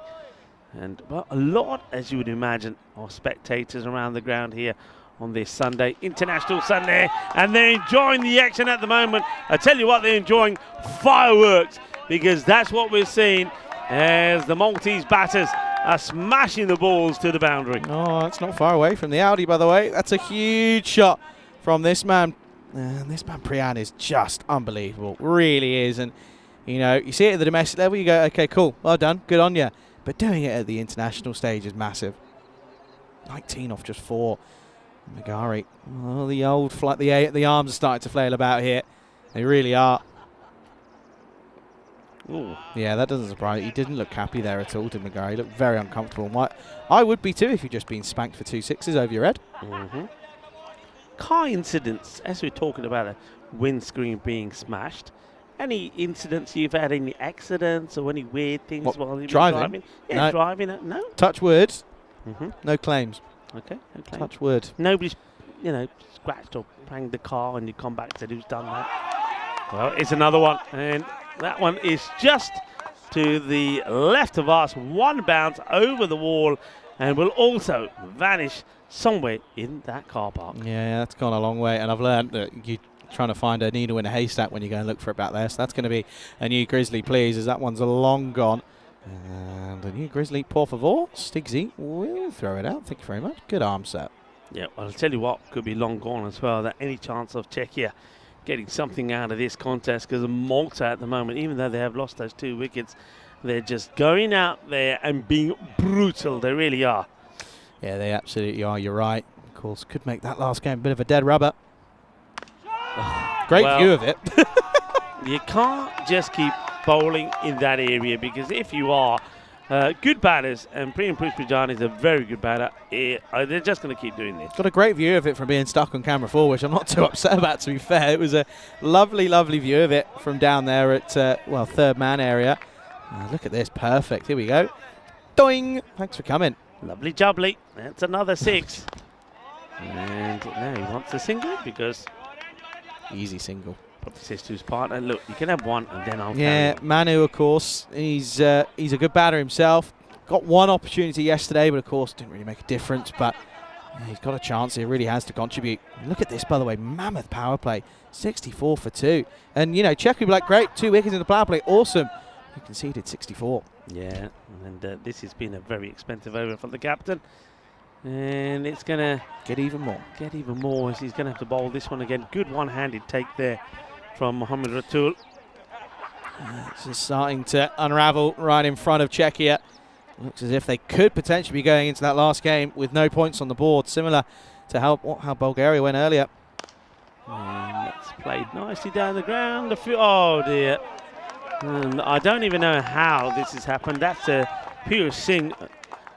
And well, a lot, as you would imagine, of spectators around the ground here on this Sunday, International Sunday, and they're enjoying the action at the moment. I tell you what, they're enjoying fireworks, because that's what we're seeing as the Maltese batters are smashing the balls to the boundary. Oh, that's not far away from the Audi, by the way. That's a huge shot from this man. And this man Priyan is just unbelievable, really is. And you know, you see it at the domestic level, you go, okay, cool, well done, good on you. But doing it at the international stage is massive. 19 off just 4. Magari. Oh, the old flight, the arms are starting to flail about here. They really are. Ooh. Yeah, that doesn't surprise me. He didn't look happy there at all, did Magari? He looked very uncomfortable. I would be too if you'd just been spanked for 2 6s over your head. Car incidents, as we're talking about a windscreen being smashed. Any incidents you've had, any accidents or any weird things while you've been driving? Yeah, no. driving. No? Touch wood. No claims. Okay. Touch wood. Nobody's, scratched or banged the car and you come back and said, who's done that? Well, it's another one. And that one is just to the left of us. One bounce over the wall and will also vanish somewhere in that car park. Yeah, that's gone a long way. And I've learned that you're trying to find a needle in a haystack when you go and look for it back there. So that's going to be a new Grizzly, please, as that one's long gone. And a new Grizzly, por favor. Stigsy will throw it out. Thank you very much. Good arm set. Yeah, well, I'll tell you what, could be long gone as well. That any chance of Czechia getting something out of this contest, because Malta at the moment, even though they have lost those 2 wickets, they're just going out there and being brutal. They really are. Yeah, they absolutely are. You're right. Of course, could make that last game a bit of a dead rubber. Great view of it. You can't just keep bowling in that area, because if you are good batters, and Priyam Pushpajan is a very good batter, they're just going to keep doing this. Got a great view of it from being stuck on camera 4, which I'm not too upset about, to be fair. It was a lovely, lovely view of it from down there at, third man area. Look at this. Perfect. Here we go. Doing. Thanks for coming. Lovely jubbly. That's another 6. And now he wants a single, because easy single. probably says to his partner, look, you can have one and then I'll carry it. Manu, of course, he's a good batter himself. Got one opportunity yesterday, but of course didn't really make a difference. But he's got a chance. He really has to contribute. Look at this, by the way, mammoth power play, 64 for 2. And Czech would be like, great, 2 wickets in the power play, awesome. He conceded 64. Yeah, and this has been a very expensive over for the captain. And it's going to get even more. As he's going to have to bowl this one again. Good one-handed take there from Mohamed Ratul. This is starting to unravel right in front of Czechia. Looks as if they could potentially be going into that last game with no points on the board, similar to how Bulgaria went earlier. And that's played nicely down the ground. Oh dear. And I don't even know how this has happened. That's a Piyush Singh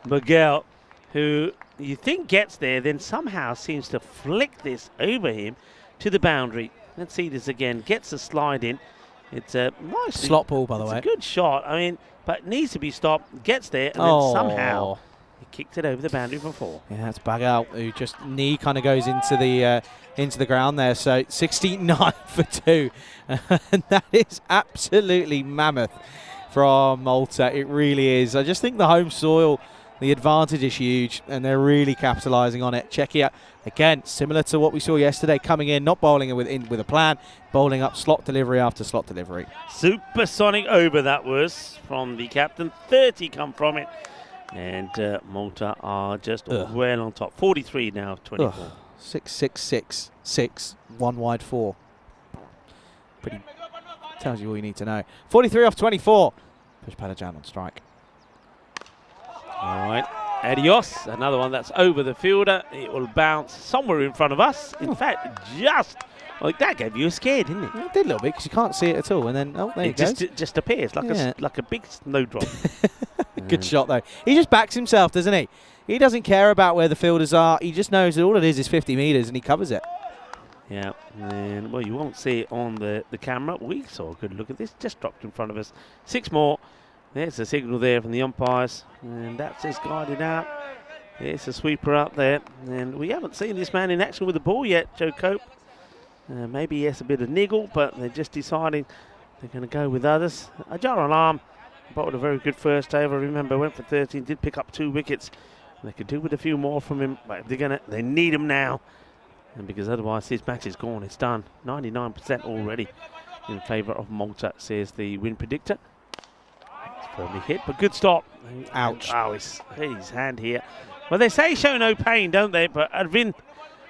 Bagel, who you think gets there, then somehow seems to flick this over him to the boundary. Let's see this again. Gets a slide in. It's a nice slot ball, by the way. It's a good shot. I mean, but needs to be stopped. Gets there, and then somehow he kicked it over the boundary for 4. Yeah, that's Bagel, who just knee kind of goes into the ground there. So 69 for 2, and that is absolutely mammoth from Malta. It really is. I just think the home soil The advantage is huge, and they're really capitalising on it. Check it out. Again, similar to what we saw yesterday, coming in, not bowling with a plan, bowling up slot delivery after slot delivery. Supersonic over that was from the captain. 30 come from it. And Malta are just well on top. 43 now, 24. 6, 6, 6, 6, 1 wide 4. Pretty tells you all you need to know. 43 off 24. Pushpadajan on strike. All right. Adios. Another one that's over the fielder. It will bounce somewhere in front of us. In fact, just like that gave you a scare, didn't it? It did a little bit because you can't see it at all. And then, there it goes. Just appears like a big snowdrop. Good shot, though. He just backs himself, doesn't he? He doesn't care about where the fielders are. He just knows that all it is 50 metres, and he covers it. Yeah, and well, you won't see it on the camera. We saw a good look at this. Just dropped in front of us. 6 more. There's a signal there from the umpires, and that's just guided out. There's a sweeper up there, and we haven't seen this man in action with the ball yet, Joe Cope. Maybe he has a bit of niggle, but they're just deciding they're going to go with others. Ajar Alarm bowled a very good first over. Remember, went for 13, did pick up 2 wickets. They could do with a few more from him, but they need him now, and because otherwise his match is gone. It's done. 99% already in favour of Malta, says the win predictor. Firmly hit, but good stop. Ouch. Oh, his hand here. Well, they say show no pain, don't they? But Arvind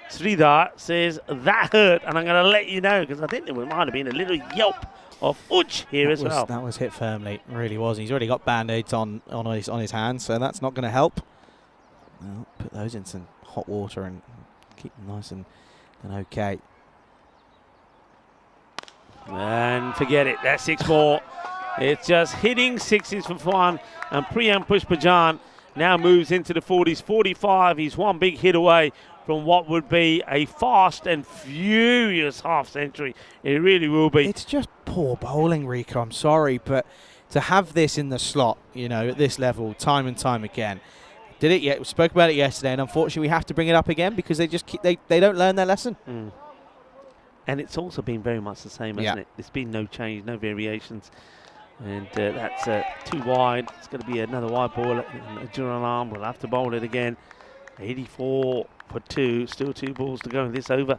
Sridhar says that hurt, and I'm going to let you know, because I think there might have been a little yelp of ouch here as well. That was hit firmly, it really was. He's already got band-aids on his hands, so that's not going to help. Well, put those in some hot water and keep them nice and okay. And forget it, that's 6 more. It's just hitting 6s for fun, and Priyam Pushpajan now moves into the 40s. 45, he's one big hit away from what would be a fast and furious half-century. It really will be. It's just poor bowling, Rico, I'm sorry, but to have this in the slot, at this level, time and time again, did it yet? We spoke about it yesterday, and unfortunately we have to bring it up again because they just they don't learn their lesson. And it's also been very much the same, hasn't it? There's been no change, no variations. And that's 2 wide. It's going to be another wide ball. Ajar Alarm will have to bowl it again. 84 for 2. Still 2 balls to go in this over.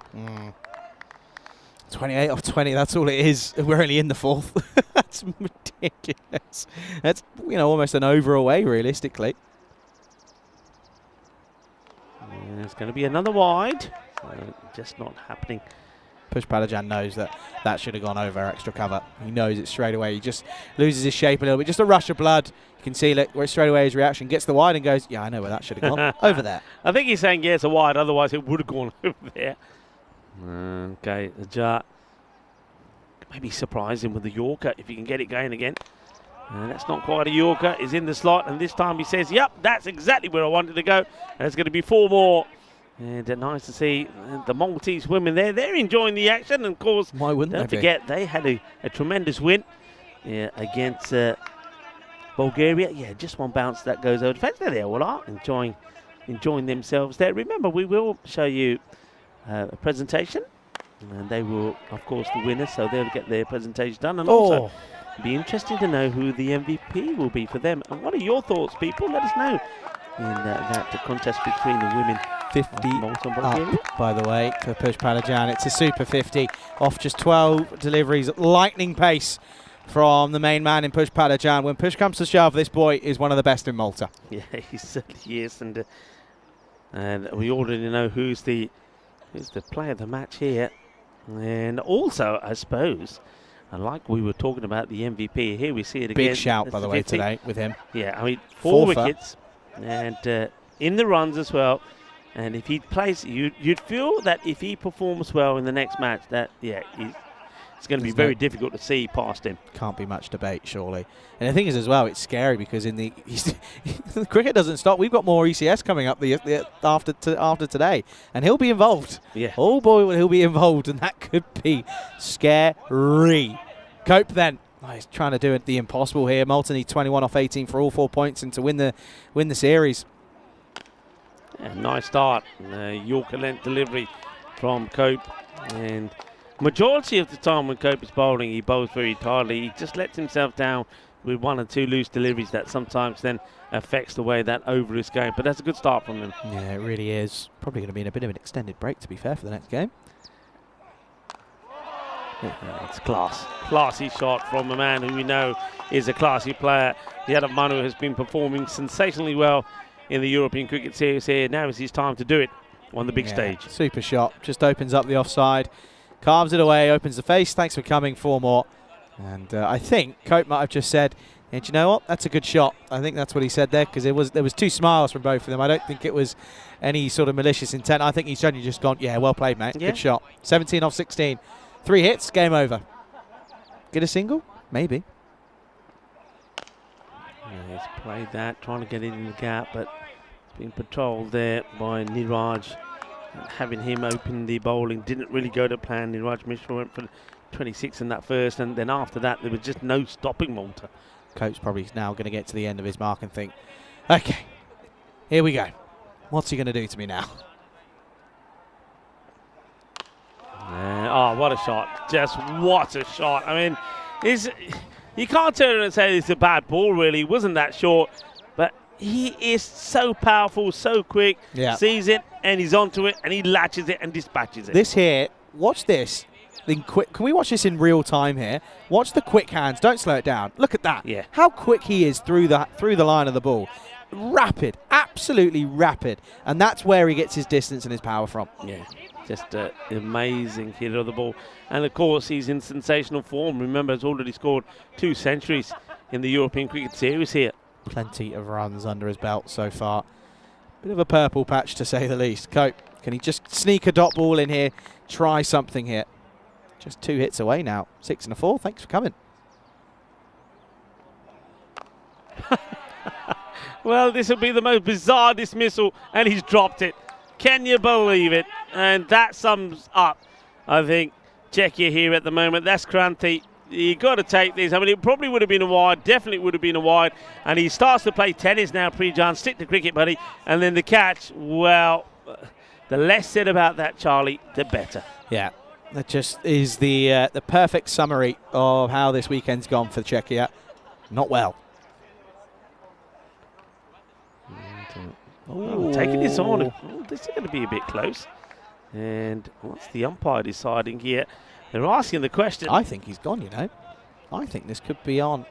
28 off 20. That's all it is. We're only in the 4th. That's ridiculous. That's almost an over away realistically. And it's going to be another wide. Just not happening. Pushpadajan knows that should have gone over extra cover. He knows it straight away. He just loses his shape a little bit. Just a rush of blood. You can see where straight away his reaction gets the wide and goes, yeah, I know where that should have gone. Over there. I think he's saying, yeah, it's a wide. Otherwise, it would have gone over there. Okay, Ajar. Maybe surprise him with the Yorker if he can get it going again. And that's not quite a Yorker. He's in the slot. And this time he says, yep, that's exactly where I wanted to go. And there's going to be 4 more. And nice to see the Maltese women there. They're enjoying the action. And of course, why wouldn't don't forget, they had a tremendous win against Bulgaria. Yeah, just one bounce that goes over the fence. There they all are, enjoying themselves there. Remember, we will show you a presentation. And they will, of course, the winners. So they'll get their presentation done. And also, be interesting to know who the MVP will be for them. And what are your thoughts, people? Let us know in that contest between the women. 50 Malta and Bulgaria. up, by the way, for Pushpadajan. It's a super 50 off just 12 deliveries. Lightning pace from the main man in Pushpadajan. When push comes to shove, this boy is one of the best in Malta. Yeah, he certainly is. And we already know who's the player of the match here. And also, I suppose, like we were talking about the MVP, here we see it again. Big shout, by the way, today with him. Yeah, I mean, 4 wickets. And in the runs as well. And if he plays, you'd feel that if he performs well in the next match, it's going to be very difficult to see past him. Can't be much debate, surely. And the thing is, as well, it's scary because the cricket doesn't stop. We've got more ECS coming up after today, and he'll be involved. Yeah. Oh boy, will he'll be involved, and that could be scary. Cope then. Oh, he's trying to do the impossible here. Malta need 21 off 18 for all 4 points and to win the series. Yeah, nice start. Yorker length delivery from Cope. And majority of the time when Cope is bowling, he bowls very tightly. He just lets himself down with 1 or 2 loose deliveries that sometimes then affects the way that over is going. But that's a good start from him. Yeah, it really is. Probably going to be in a bit of an extended break, to be fair, for the next game. It's class. Classy shot from a man who we know is a classy player. Yadav Manu has been performing sensationally well in the European Cricket Series here. Now is his time to do it on the big stage. Super shot. Just opens up the offside. Carves it away, opens the face. Thanks for coming. 4 more. And I think Cope might have just said, hey, do you know what? That's a good shot. I think that's what he said there, because there was 2 smiles from both of them. I don't think it was any sort of malicious intent. I think he's only just gone, yeah, well played, mate. Yeah. Good shot. 17 off 16. 3 hits, game over. Get a single? Maybe. Yeah, he's played that, trying to get it in the gap, but it's been patrolled there by Niraj. Having him open the bowling didn't really go to plan. Niraj Mishra went for 26 in that first, and then after that there was just no stopping Malta. Coach probably now going to get to the end of his mark and think, okay, here we go. What's he going to do to me now? Oh, what a shot. Just what a shot. I mean, you can't turn around and say it's a bad ball, really. It wasn't that short, but he is so powerful, so quick, sees it, and he's onto it, and he latches it and dispatches it. This here, watch this. Can we watch this in real time here? Watch the quick hands. Don't slow it down. Look at that. Yeah. How quick he is through the line of the ball. Rapid, absolutely rapid. And that's where he gets his distance and his power from. Yeah. Just an amazing hit of the ball. And, of course, he's in sensational form. Remember, he's already scored 2 centuries in the European Cricket Series here. Plenty of runs under his belt so far. Bit of a purple patch, to say the least. Cope, can he just sneak a dot ball in here? Try something here. Just 2 hits away now. 6 and a 4. Thanks for coming. Well, this will be the most bizarre dismissal, and he's dropped it. Can you believe it? And that sums up, I think, Czechia here at the moment. That's Kranti. You got to take this. I mean, it probably would have been a wide, definitely would have been a wide. And he starts to play tennis now, Prejan. Stick to cricket, buddy. And then the catch, well, the less said about that, Charlie, the better. Yeah, that just is the perfect summary of how this weekend's gone for Czechia. Not well. Taking this on. Oh, this is going to be a bit close. And what's the umpire deciding here? They're asking the question. I think he's gone, you know. I think this could be on.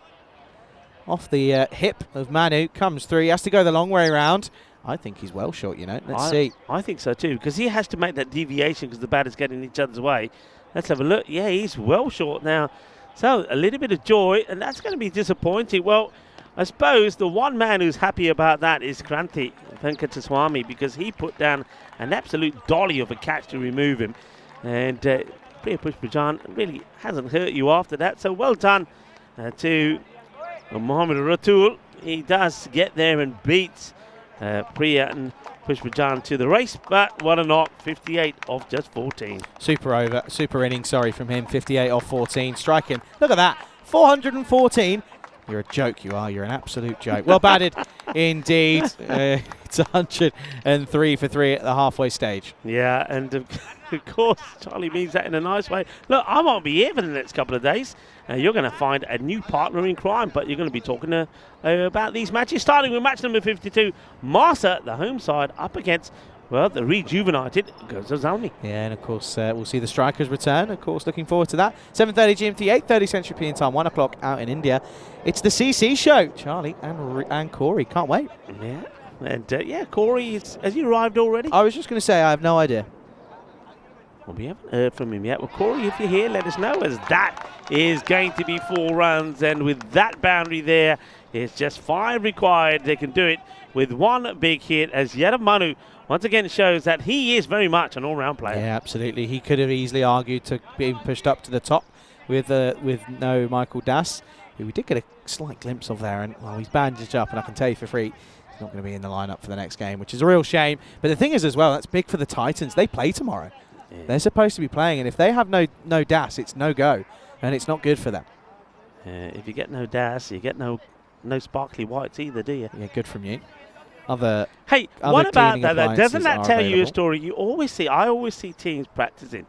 Off the hip of Manu. Comes through. He has to go the long way around. I think he's well short, you know. Let's see. I think so too, because he has to make that deviation because the batter's getting in each other's way. Let's have a look. Yeah, he's well short now. So a little bit of joy, and that's going to be disappointing. Well, I suppose the one man who's happy about that is Kranti Venkataswamy, because he put down an absolute dolly of a catch to remove him. And Priya Pushpajan really hasn't hurt you after that. So well done to Mohammad Ratul. He does get there and beats Priya and Pushpajan to the race. But what a knock, 58 off just 14. Super innings, from him. 58 off 14. Striking. Look at that. 414. You're a joke, you are. You're an absolute joke. Well batted indeed. It's 103 for 3 at the halfway stage. Yeah, and of course, Charlie means that in a nice way. Look, I won't be here for the next couple of days. You're going to find a new partner in crime, but you're going to be talking about these matches, starting with match number 52. Marsa, the home side, up against, well, the rejuvenated Gozozani. Yeah, and of course, we'll see the strikers return. Of course, looking forward to that. 7:30 GMT, 8:30 Central European Time, 1 o'clock out in India. It's the CC show. Charlie and Corey, can't wait. Yeah, and yeah, Corey, has he arrived already? I was just going to say, I have no idea. Well, we haven't heard from him yet. Well, Corey, if you're here, let us know, as that is going to be 4 runs. And with that boundary there, it's just 5 required. They can do it with 1 big hit, as Yadav Manu once again shows that he is very much an all-round player. Yeah, absolutely. He could have easily argued to being pushed up to the top with no Michael Das, who we did get a slight glimpse of there. And, well, he's bandaged up, and I can tell you for free, he's not going to be in the lineup for the next game, which is a real shame. But the thing is as well, that's big for the Titans. They play tomorrow. Yeah. They're supposed to be playing, and if they have no Das, it's no go, and it's not good for them. If you get no Das, you get no sparkly whites either, do you? Yeah, good from you. What about that? Doesn't that tell you a story? I always see teams practicing,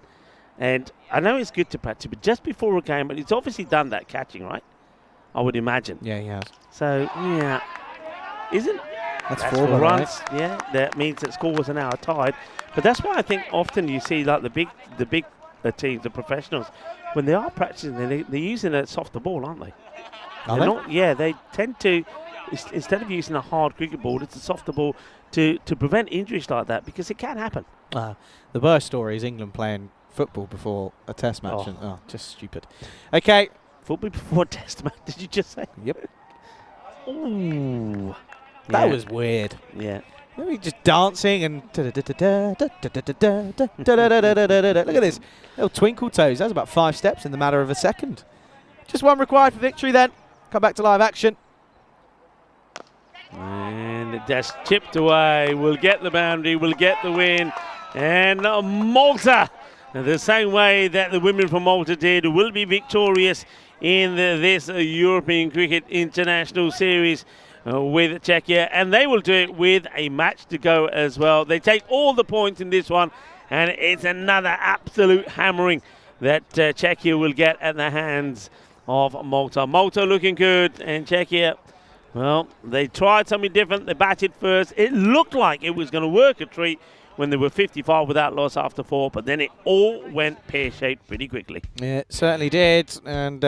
and I know it's good to practice, but just before a game, but it's obviously done that catching, right? I would imagine. Yeah, he has. So, yeah. That's That's 4 4 runs. runs. Yeah, that means that scores are now tied. But that's why I think often you see like the big teams, the professionals, when they are practicing, they're using a softer ball, aren't they? Are They're they? not. Yeah, they tend to, instead of using a hard cricket ball, it's a softer ball to prevent injuries like that, because it can happen. The worst story is England playing football before a test match. Oh. And, just stupid. Okay. Football before test match, did you just say? Yep. Ooh. That Yeah. was weird. Yeah. Maybe just dancing and look at this little twinkle toes. That's about 5 steps in the matter of a second. Just 1 required for victory then. Come back to live action. And that's chipped away. We'll get the boundary. We'll get the win. And Malta, the same way that the women from Malta did, will be victorious in this European Cricket International Series with Czechia, and they will do it with a match to go as well. They take all the points in this one, and it's another absolute hammering that Czechia will get at the hands of Malta. Malta looking good, and Czechia, well, they tried something different. They batted first. It looked like it was going to work a treat when they were 55 without loss after 4, but then it all went pear-shaped pretty quickly. Yeah, it certainly did. And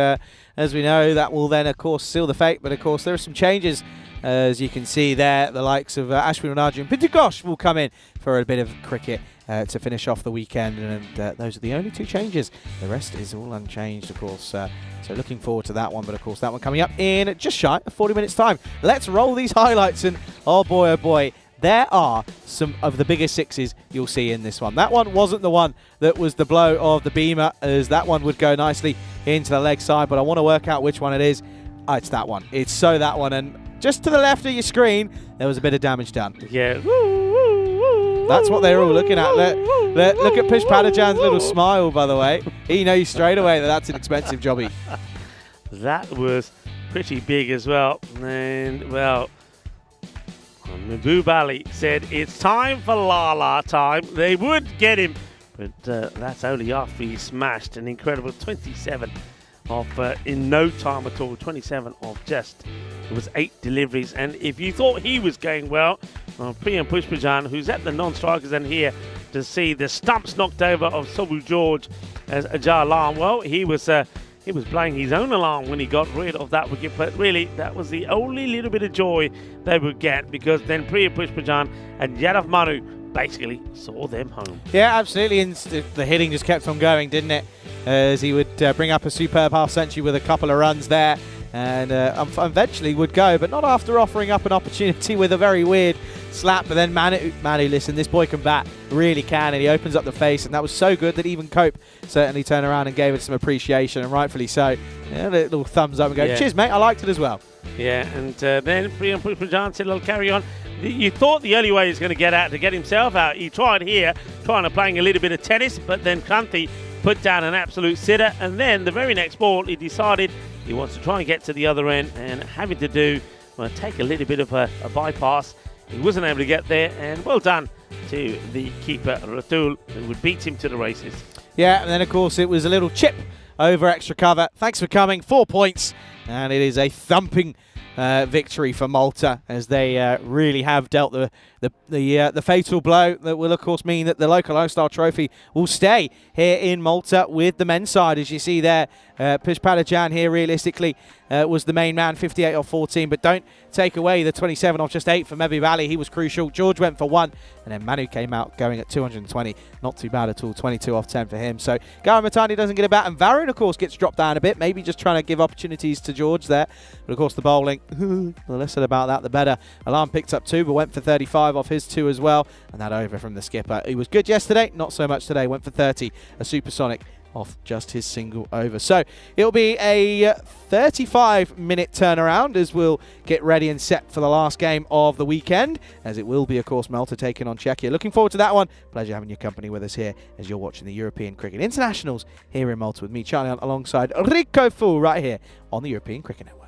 as we know, that will then, of course, seal the fate. But, of course, there are some changes. As you can see there, the likes of Ashwin Ranaju and Pintagosh will come in for a bit of cricket to finish off the weekend. And those are the only 2 changes. The rest is all unchanged, of course. So looking forward to that one. But, of course, that one coming up in just shy of 40 minutes' time. Let's roll these highlights. And, oh, boy, there are some of the biggest sixes you'll see in this one. That one wasn't the one that was the blow of the beamer, as that one would go nicely into the leg side. But I want to work out which one it is. It's that one. It's so that one. And just to the left of your screen, there was a bit of damage done. Yeah. That's what they're all looking at. Look at Pish Padajan's little smile, by the way. He knows straight away that that's an expensive jobby. That was pretty big as well. And, well, Mahbub Ali said it's time for Lala time. They would get him, but that's only after he smashed an incredible 27 in no time at all. 27 of just, it was 8 deliveries. And if you thought he was going well, Priyam Pushpajan, who's at the non-strikers end here to see the stumps knocked over of Sobu George as Ajar alarm, well, he was blowing his own alarm when he got rid of that wicket. But really, that was the only little bit of joy they would get, because then Priya Pushpajan and Yadav Manu basically saw them home. Yeah, absolutely. And the hitting just kept on going, didn't it? As he would bring up a superb half-century with a couple of runs there. And eventually would go, but not after offering up an opportunity with a very weird slap. But then Manu, listen, this boy can bat, really can, and he opens up the face, and that was so good that even Cope certainly turned around and gave it some appreciation, and rightfully so. Yeah, a little thumbs up and go, Yeah. Cheers, mate, I liked it as well. Yeah, and then Priyam Pushpajan said, "I'll carry on." You thought the only way he was going to get out, to get himself out. He tried here, trying to playing a little bit of tennis, but then Kranthi put down an absolute sitter, and then the very next ball, he decided he wants to try and get to the other end, and having to do, well, take a little bit of a bypass. He wasn't able to get there, and well done to the keeper, Ratul, who would beat him to the races. Yeah, and then, of course, it was a little chip over extra cover. Thanks for coming. 4 points, and it is a thumping victory for Malta, as they really have dealt the fatal blow that will, of course, mean that the local lifestyle trophy will stay here in Malta with the men's side. As you see there, Pish Padajan here realistically was the main man, 58 off 14, but don't take away the 27 off just 8 for Mahbub Ali. He was crucial. George went for 1, and then Manu came out going at 220. Not too bad at all. 22 off 10 for him. So Gaurav Matani doesn't get a bat, and Varun, of course, gets dropped down a bit, maybe just trying to give opportunities to George there. But of course, the bowling, the less said about that, the better. Alarm picked up 2, but went for 35 off his 2 as well. And that over from the skipper. He was good yesterday, not so much today. Went for 30, a supersonic off just his single over. So it'll be a 35-minute turnaround as we'll get ready and set for the last game of the weekend, as it will be, of course, Malta taking on Czechia. Looking forward to that one. Pleasure having your company with us here as you're watching the European Cricket Internationals here in Malta with me, Charlie Hunt, alongside Rico Fu, right here on the European Cricket Network.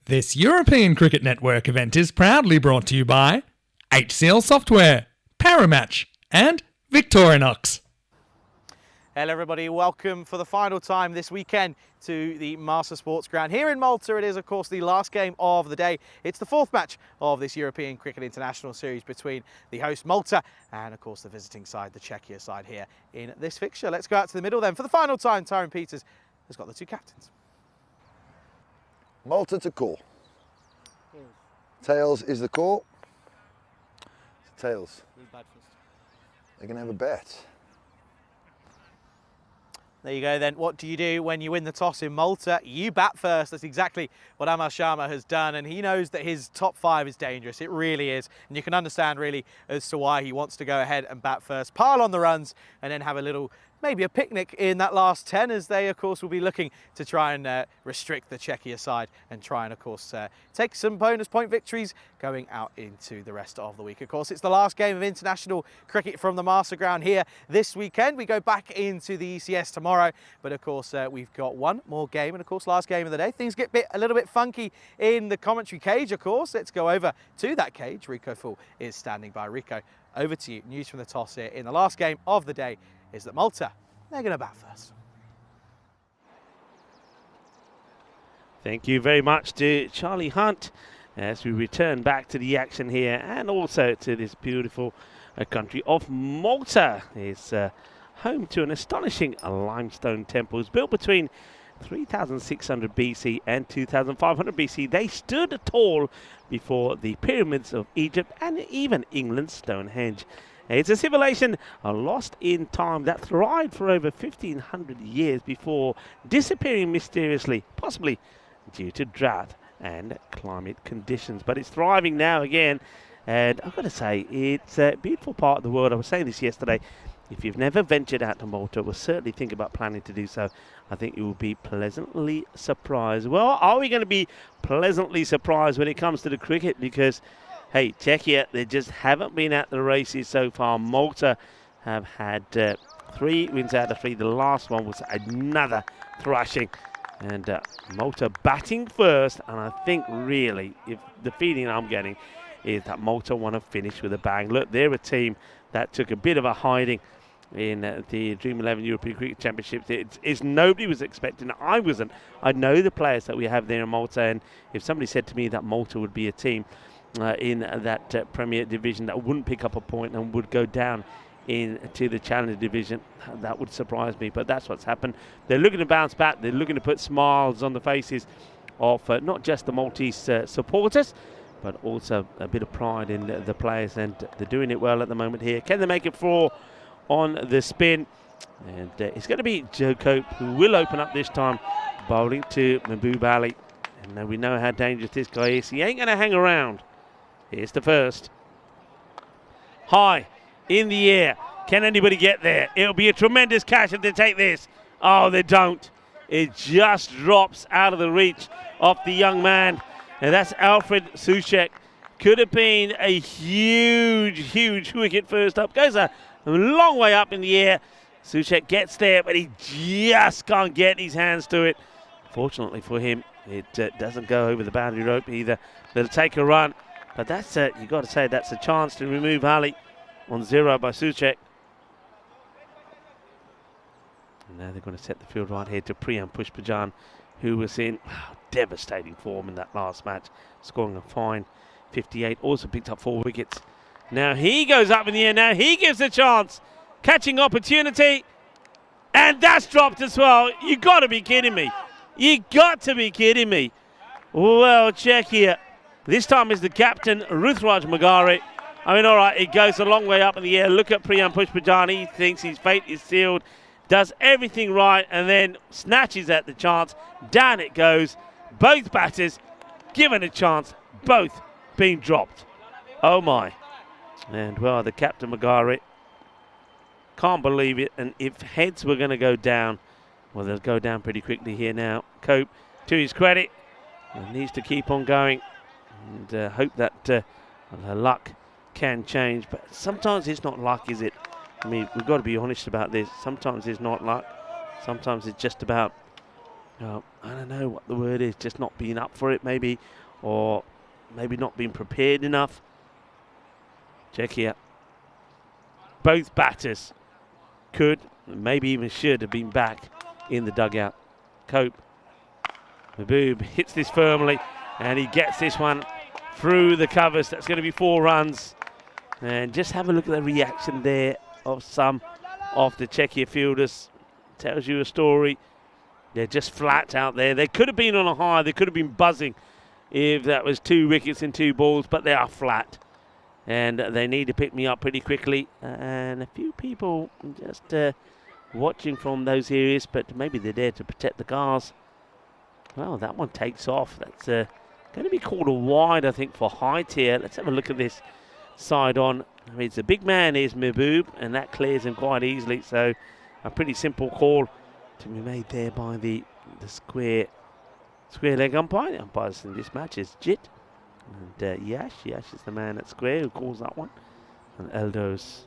This European Cricket Network event is proudly brought to you by HCL Software, Paramatch, and Victorinox. Hello everybody, welcome for the final time this weekend to the Master Sports Ground here in Malta. It is of course the last game of the day. It's the fourth match of this European Cricket International Series between the host Malta and of course the visiting side, the Czechia side here in this fixture. Let's go out to the middle then. For the final time, Tyrone Peters has got the two captains. Malta to call. Tails is the call. Tails. They're going to have a bet. There you go then. What do you do when you win the toss in Malta? You bat first. That's exactly what Amal Sharma has done, and he knows that his top five is dangerous. It really is, and you can understand really as to why he wants to go ahead and bat first, pile on the runs, and then have a little, maybe a picnic in that last 10, as they of course will be looking to try and restrict the Czechia side and try and of course take some bonus point victories going out into the rest of the week. Of course, it's the last game of international cricket from the Master Ground here this weekend. We go back into the ECS tomorrow, but of course we've got one more game, and of course last game of the day. Things get a little bit funky in the commentary cage, of course. Let's go over to that cage. Rico Full is standing by. Rico, over to you. News from the toss here in the last game of the day is that Malta, they're going to bat first. Thank you very much to Charlie Hunt as we return back to the action here and also to this beautiful country of Malta. It's home to an astonishing limestone temple. It's built between 3600 BC and 2500 BC. They stood tall before the pyramids of Egypt and even England's Stonehenge. It's a civilization lost in time that thrived for over 1500 years before disappearing mysteriously, possibly due to drought and climate conditions. But it's thriving now again, and I've got to say, it's a beautiful part of the world. I was saying this yesterday. If you've never ventured out to Malta, we'll certainly think about planning to do so. I think you will be pleasantly surprised. Well, are we going to be pleasantly surprised when it comes to the cricket? Because, hey, Czechia, they just haven't been at the races so far. Malta have had 3 wins out of 3. The last one was another thrashing. And Malta batting first. And I think, really, if the feeling I'm getting is that Malta want to finish with a bang. Look, they're a team that took a bit of a hiding in the Dream 11 European Cricket Championships. It's nobody was expecting it. I wasn't. I know the players that we have there in Malta, and if somebody said to me that Malta would be a team in that Premier Division that wouldn't pick up a point and would go down into the Challenger division. That would surprise me, but that's what's happened. They're looking to bounce back. They're looking to put smiles on the faces of not just the Maltese supporters, but also a bit of pride in the players, and they're doing it well at the moment here. Can they make it 4 on the spin? And it's going to be Joe Cope who will open up this time, bowling to Mahbub Ali. And we know how dangerous this guy is. He ain't going to hang around. Here's the first. High in the air. Can anybody get there? It'll be a tremendous catch if they take this. Oh, they don't. It just drops out of the reach of the young man. And that's Alfred Soucek. Could have been a huge, huge wicket first up. Goes a long way up in the air. Soucek gets there, but he just can't get his hands to it. Fortunately for him, it doesn't go over the boundary rope either. They'll take a run. But that's, you've got to say, that's a chance to remove Ali on 0 by Soucek. And now they're going to set the field right here to Priyam Pushpajan, who was in devastating form in that last match, scoring a fine 58. Also picked up 4 wickets. Now he goes up in the air. Now he gives a chance. Catching opportunity. And that's dropped as well. You got to be kidding me. You got to be kidding me. Well, check here. This time is the captain, Ruthraj Magari. I mean, all right, it goes a long way up in the air. Look at Priyam Pushpajan. He thinks his fate is sealed. Does everything right and then snatches at the chance. Down it goes. Both batters given a chance. Both being dropped. Oh, my. And, well, the captain, Magari, can't believe it. And if heads were going to go down, well, they'll go down pretty quickly here now. Cope, to his credit, needs to keep on going and hope that her luck can change. But sometimes it's not luck, is it? I mean, we've got to be honest about this. Sometimes it's not luck. Sometimes it's just about, I don't know what the word is, just not being up for it maybe, or maybe not being prepared enough. Check here. Both batters could, maybe even should have been back in the dugout. Cope. Mahbub hits this firmly, and he gets this one through the covers. That's going to be 4 runs. And just have a look at the reaction there of some of the Czechia fielders. Tells you a story. They're just flat out there. They could have been on a high. They could have been buzzing if that was 2 wickets and 2 balls, but they are flat. And they need to pick me up pretty quickly. And a few people just watching from those areas, but maybe they're there to protect the cars. Well, that one takes off. That's going to be called a wide, I think, for height here. Let's have a look at this side on. I mean, it's a big man, is Mahbub, and that clears him quite easily. So a pretty simple call to be made there by the square leg umpire. The umpires in this match is Jit. And Yash is the man at square who calls that one. And Eldo's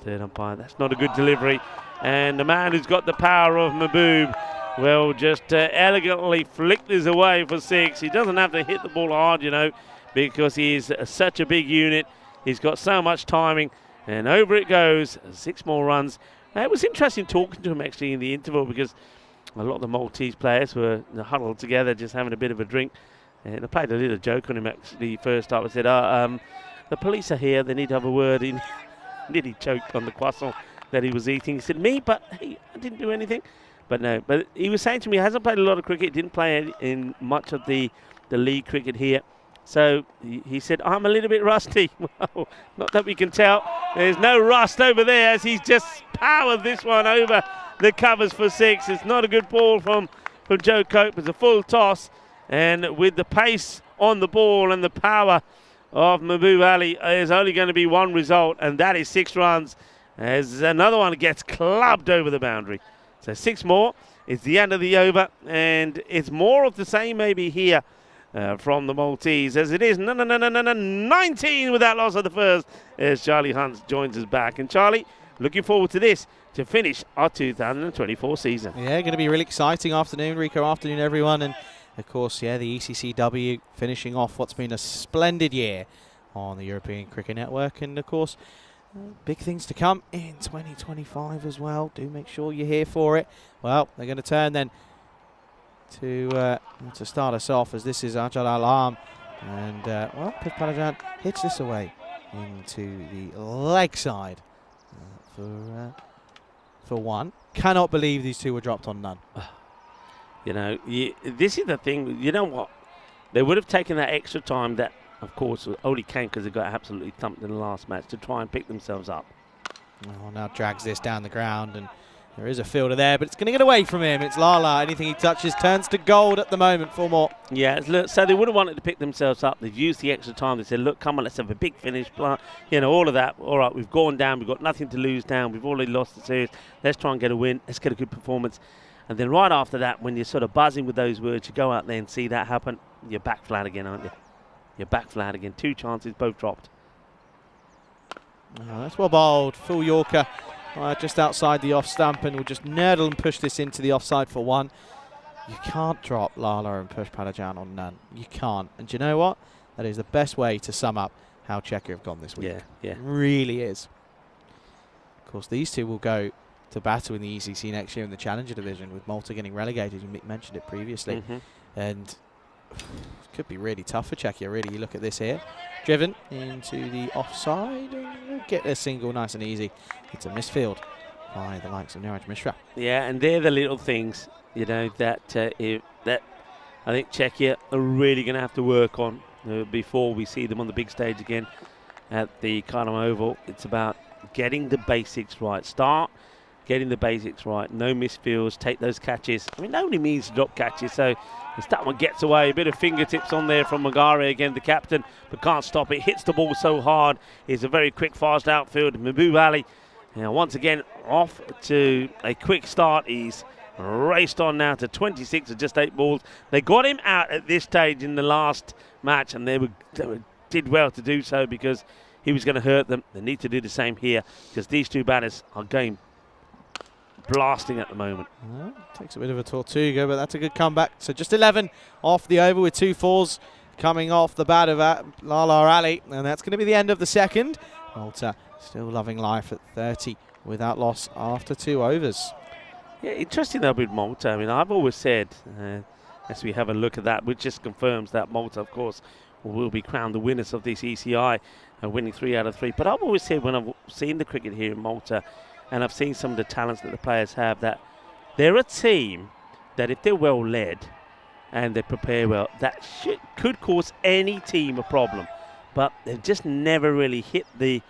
third umpire. That's not a good delivery. And the man who's got the power of Mahbub, well, just elegantly flicked this away for 6. He doesn't have to hit the ball hard, you know, because he's such a big unit. He's got so much timing. And over it goes. 6 more runs. It was interesting talking to him, actually, in the interval, because a lot of the Maltese players were huddled together, just having a bit of a drink. And I played a little joke on him, actually, first up. I said, the police are here. They need to have a word. He nearly choked on the croissant that he was eating. He said, me? But hey, I didn't do anything. But no, but he was saying to me, he hasn't played a lot of cricket, didn't play in much of the league cricket here. So he said, I'm a little bit rusty. Well, not that we can tell. There's no rust over there as he's just powered this one over the covers for 6. It's not a good ball from Joe Cope. It's a full toss. And with the pace on the ball and the power of Mahbub Ali, there's only going to be one result, and that is 6 runs. As another one gets clubbed over the boundary. So 6 more. It's the end of the over, and it's more of the same maybe here from the Maltese, as it is 19 with that loss of the first, as Charlie Hunt joins us back. And Charlie, looking forward to this to finish our 2024 season. Yeah, going to be a really exciting afternoon, Rico. Afternoon, everyone. And of course, yeah, the ECI-W finishing off what's been a splendid year on the European Cricket Network. And of course, big things to come in 2025 as well. Do make sure you're here for it. Well, they're going to turn then to start us off, as this is Ajal Alam. And, well, Pushpajan hits this away into the leg side. for one. Cannot believe these two were dropped on none. You know, this is the thing. You know what? They would have taken that extra time that, of course, only came because they got absolutely thumped in the last match to try and pick themselves up. Oh, now drags this down the ground, and there is a fielder there, but it's going to get away from him. It's Lala. Anything he touches turns to gold at the moment for more. Yeah, look, so they would have wanted to pick themselves up. They've used the extra time. They said, look, come on, let's have a big finish. You know, all of that. All right, we've gone down. We've got nothing to lose down. We've already lost the series. Let's try and get a win. Let's get a good performance. And then right after that, when you're sort of buzzing with those words, you go out there and see that happen. You're back flat again, aren't you? You're back flat again. 2 chances, both dropped. Oh, that's well bowled. Full Yorker just outside the off stump, and we'll just nerdle and push this into the offside for 1. You can't drop Lala and push Padajan on none. You can't. And do you know what? That is the best way to sum up how Czechia have gone this week. Yeah. It really is. Of course, these two will go to battle in the ECC next year in the Challenger division, with Malta getting relegated. You mentioned it previously. And it could be really tough for Czechia, really. You look at this here. Driven into the offside. And get a single nice and easy. It's a misfield by the likes of Niraj Mishra. Yeah, and they're the little things, you know, that that I think Czechia are really going to have to work on before we see them on the big stage again at the Carnum Oval. It's about getting the basics right. Start getting the basics right. No misfields. Take those catches. I mean, nobody means to drop catches, so if that one gets away, a bit of fingertips on there from Bulgaria again, the captain, but can't stop it. Hits the ball so hard. He's a very quick, fast outfield. Mahbub Ali, once again, off to a quick start. He's raced on now to 26 of just 8 balls. They got him out at this stage in the last match, and they did well to do so because he was going to hurt them. They need to do the same here because these two batters are going blasting at the moment. Takes a bit of a Tortuga, but that's a good comeback. So just 11 off the over with 2 fours coming off the bat of Lala Ali, and that's going to be the end of the second. Malta still loving life at 30 without loss after 2 overs. Yeah, interesting though with Malta. I mean, I've always said, as we have a look at that, which just confirms that Malta, of course, will be crowned the winners of this ECI, winning 3 out of 3. But I've always said, when I've seen the cricket here in Malta, and I've seen some of the talents that the players have, that they're a team that if they're well led and they prepare well, that could cause any team a problem. But they've just never really hit the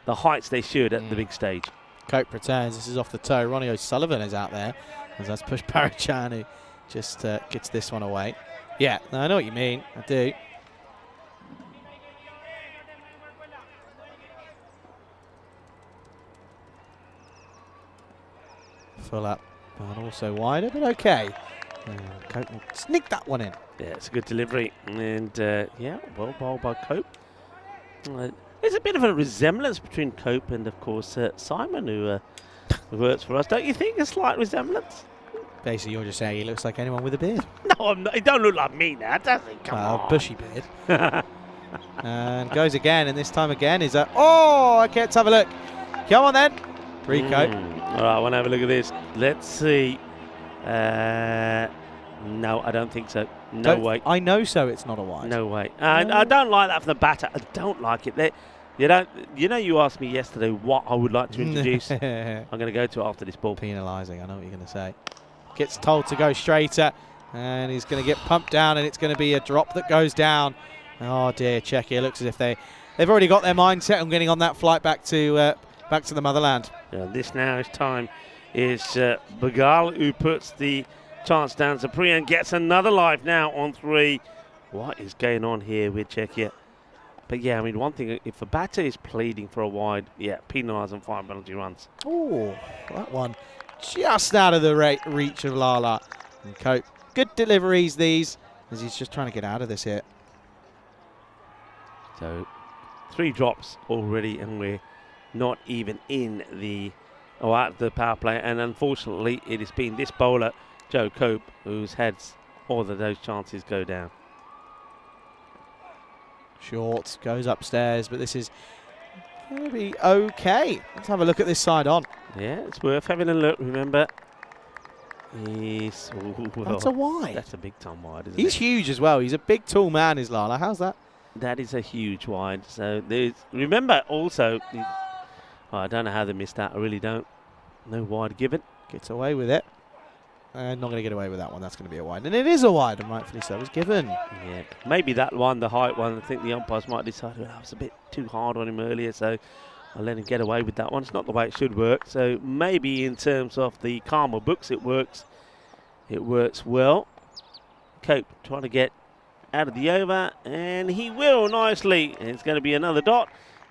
heights they should at the big stage. Cope returns. This is off the toe. Ronnie O'Sullivan is out there, as that's Push Parachan, who just gets this one away. Yeah, no, I know what you mean. I do. Full up, but also wider, but okay. Cope will sneak that one in. Yeah, it's a good delivery, and yeah, well bowled by Cope. There's a bit of a resemblance between Cope and, of course, Simon, who works for us. Don't you think? A slight resemblance? Basically, you're just saying he looks like anyone with a beard. No, I'm not. He don't look like me now, does he? Come on. Bushy beard. And goes again, and this time again is a... Oh, okay, let's have a look. Come on, then. Cope. All right, I want to have a look at this. Let's see. No, I don't think so. No way. I know so. It's not a wide. No way. And I don't like that for the batter. I don't like it. You know, you asked me yesterday what I would like to introduce. I'm going to go to it after this ball. Penalising. I know what you're going to say. Gets told to go straighter, and he's going to get pumped down, and it's going to be a drop that goes down. Oh dear, Czechia looks as if they've already got their mindset on getting on that flight back to the motherland. This now is time is Bagal, who puts the chance down. Zaprian gets another life now on 3. What is going on here with Czechia? But yeah, I mean, one thing, if a batter is pleading for a wide, yeah, penalise and 5 penalty runs. Oh, that one just out of the reach of Lala. And Cope, good deliveries these, as he's just trying to get out of this here. So 3 drops already, and we're not even in the out of the power play, and unfortunately it has been this bowler, Joe Cope, who's had all of those chances go down. Short, goes upstairs, but this is going to be okay. Let's have a look at this side on. Yeah, it's worth having a look. Remember, that's a wide. That's a big time wide, isn't it? He's huge as well. He's a big, tall man, is Lala. How's that? That is a huge wide. So remember also, Oh, I don't know how they missed that. I really don't know why to give it. Gets away with it. And not going to get away with that one. That's going to be a wide. And it is a wide, and rightfully so. It was given. Yeah, maybe that one, the height one, I think the umpires might decide, well, that was a bit too hard on him earlier, so I'll let him get away with that one. It's not the way it should work. So maybe in terms of the karma books, it works. It works well. Cope trying to get out of the over, and he will nicely. And it's going to be another dot.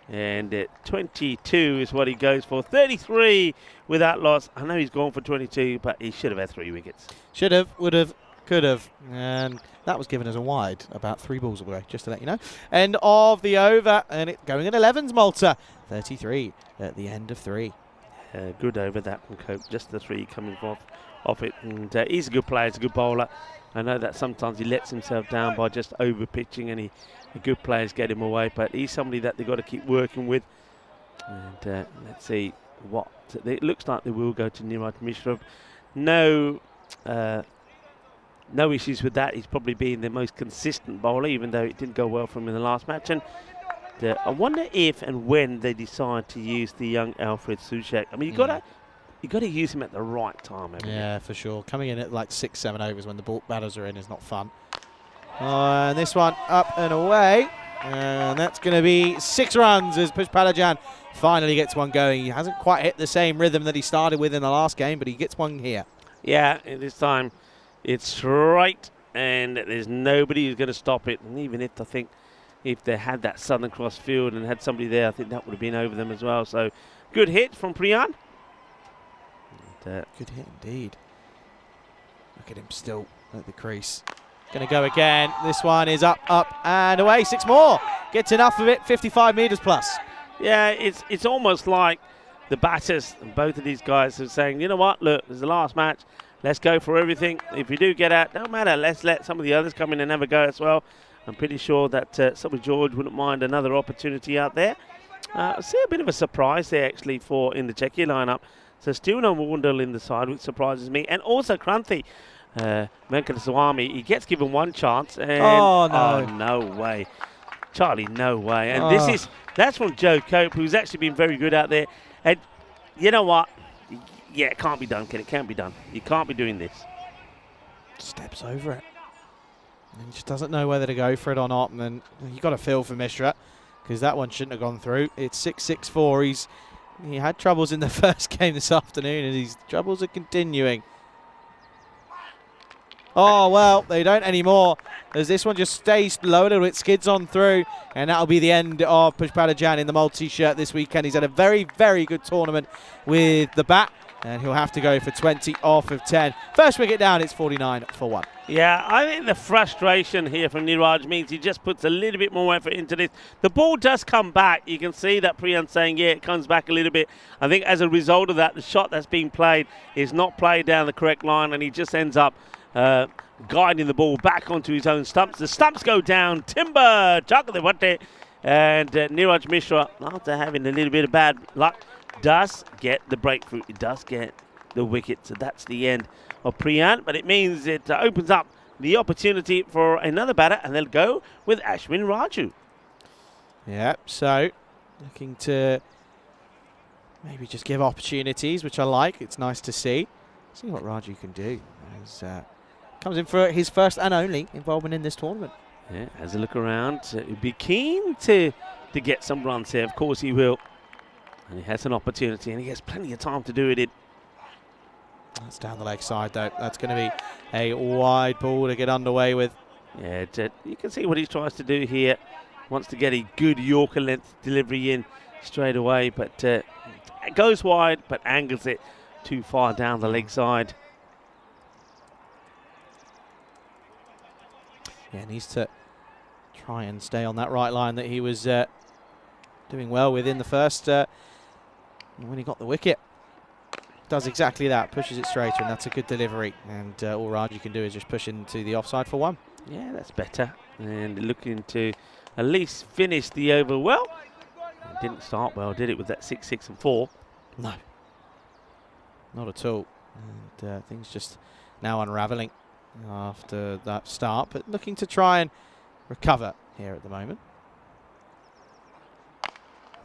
And 22 is what he goes for. 33 without loss. I know he's gone for 22, but he should have had 3 wickets. Should have, would have, could have. And that was given as a wide, about 3 balls away, just to let you know. End of the over, and it going at 11s, Malta. 33 at the end of 3. Good over that from Cope. Just the 3 coming off it. And he's a good player. He's a good bowler. I know that sometimes he lets himself down by just over pitching, and the good players get him away, but he's somebody that they've got to keep working with. And let's see what it looks like. They will go to Niraj Mishra. No issues with that. He's probably been the most consistent bowler, even though it didn't go well for him in the last match. And I wonder if and when they decide to use the young Alfred Soucek. I mean, you got to use him at the right time. Yeah, for sure. Coming in at like 6-7 overs when the batters are in is not fun. And this one up and away. And that's going to be 6 runs as Pushpalajan finally gets one going. He hasn't quite hit the same rhythm that he started with in the last game, but he gets one here. Yeah, this time it's straight, and there's nobody who's going to stop it. And even if I think if they had that Southern Cross field and had somebody there, I think that would have been over them as well. So good hit from Priyan. Good hit indeed. Look at him still at the crease. Going to go again. This one is up, and away. 6 more. Gets enough of it. 55 metres plus. Yeah, it's almost like the batters, and both of these guys are saying, you know what, look, this is the last match. Let's go for everything. If we do get out, don't matter. Let's let some of the others come in and have a go as well. I'm pretty sure that some of George wouldn't mind another opportunity out there. I see a bit of a surprise there, actually, in the Czechia lineup. So still no Wundle in the side, which surprises me. And also Kranthi. Venkateswamy, he gets given one chance, and no way, Charlie, no way. And that's from Joe Cope, who's actually been very good out there. And you know what? Yeah, it can't be done, Ken. It can't be done. You can't be doing this. Steps over it. And he just doesn't know whether to go for it or not. And then you got to feel for Mishra, because that one shouldn't have gone through. It's 6-6-4. He had troubles in the first game this afternoon, and his troubles are continuing. Oh, well, they don't anymore, as this one just stays low a little bit, skids on through, and that'll be the end of Pushpalajan in the Maltese shirt this weekend. He's had a very, very good tournament with the bat, and he'll have to go for 20 off of 10. First wicket down, it's 49 for 1. Yeah, I think the frustration here from Niraj means he just puts a little bit more effort into this. The ball does come back. You can see that Priyan's saying, yeah, it comes back a little bit. I think as a result of that, the shot that's being played is not played down the correct line, and he just ends up guiding the ball back onto his own stumps. The stumps go down. Timber, Chakadewate, and Niraj Mishra, after having a little bit of bad luck, does get the breakthrough. It does get the wicket. So that's the end of Priyan. But it means it opens up the opportunity for another batter, and they'll go with Ashwin Raju. Yeah, so looking to maybe just give opportunities, which I like. It's nice to see. See what Raju can do. As, comes in for his first and only involvement in this tournament. Yeah, has a look around. He'd be keen to get some runs here. Of course he will. And he has an opportunity, and he has plenty of time to do it. That's down the leg side, though. That's going to be a wide ball to get underway with. Yeah, you can see what he tries to do here. Wants to get a good Yorker length delivery in straight away, but it goes wide, but angles it too far down the leg side. Yeah, needs to try and stay on that right line that he was doing well with in the first when he got the wicket. Does exactly that, pushes it straighter, and that's a good delivery. And all Raju can do is just push into the offside for 1. Yeah, that's better. And looking to at least finish the over well. It didn't start well, did it, with that 6-6-4? No, not at all. And things just now unravelling after that start, but looking to try and recover here at the moment.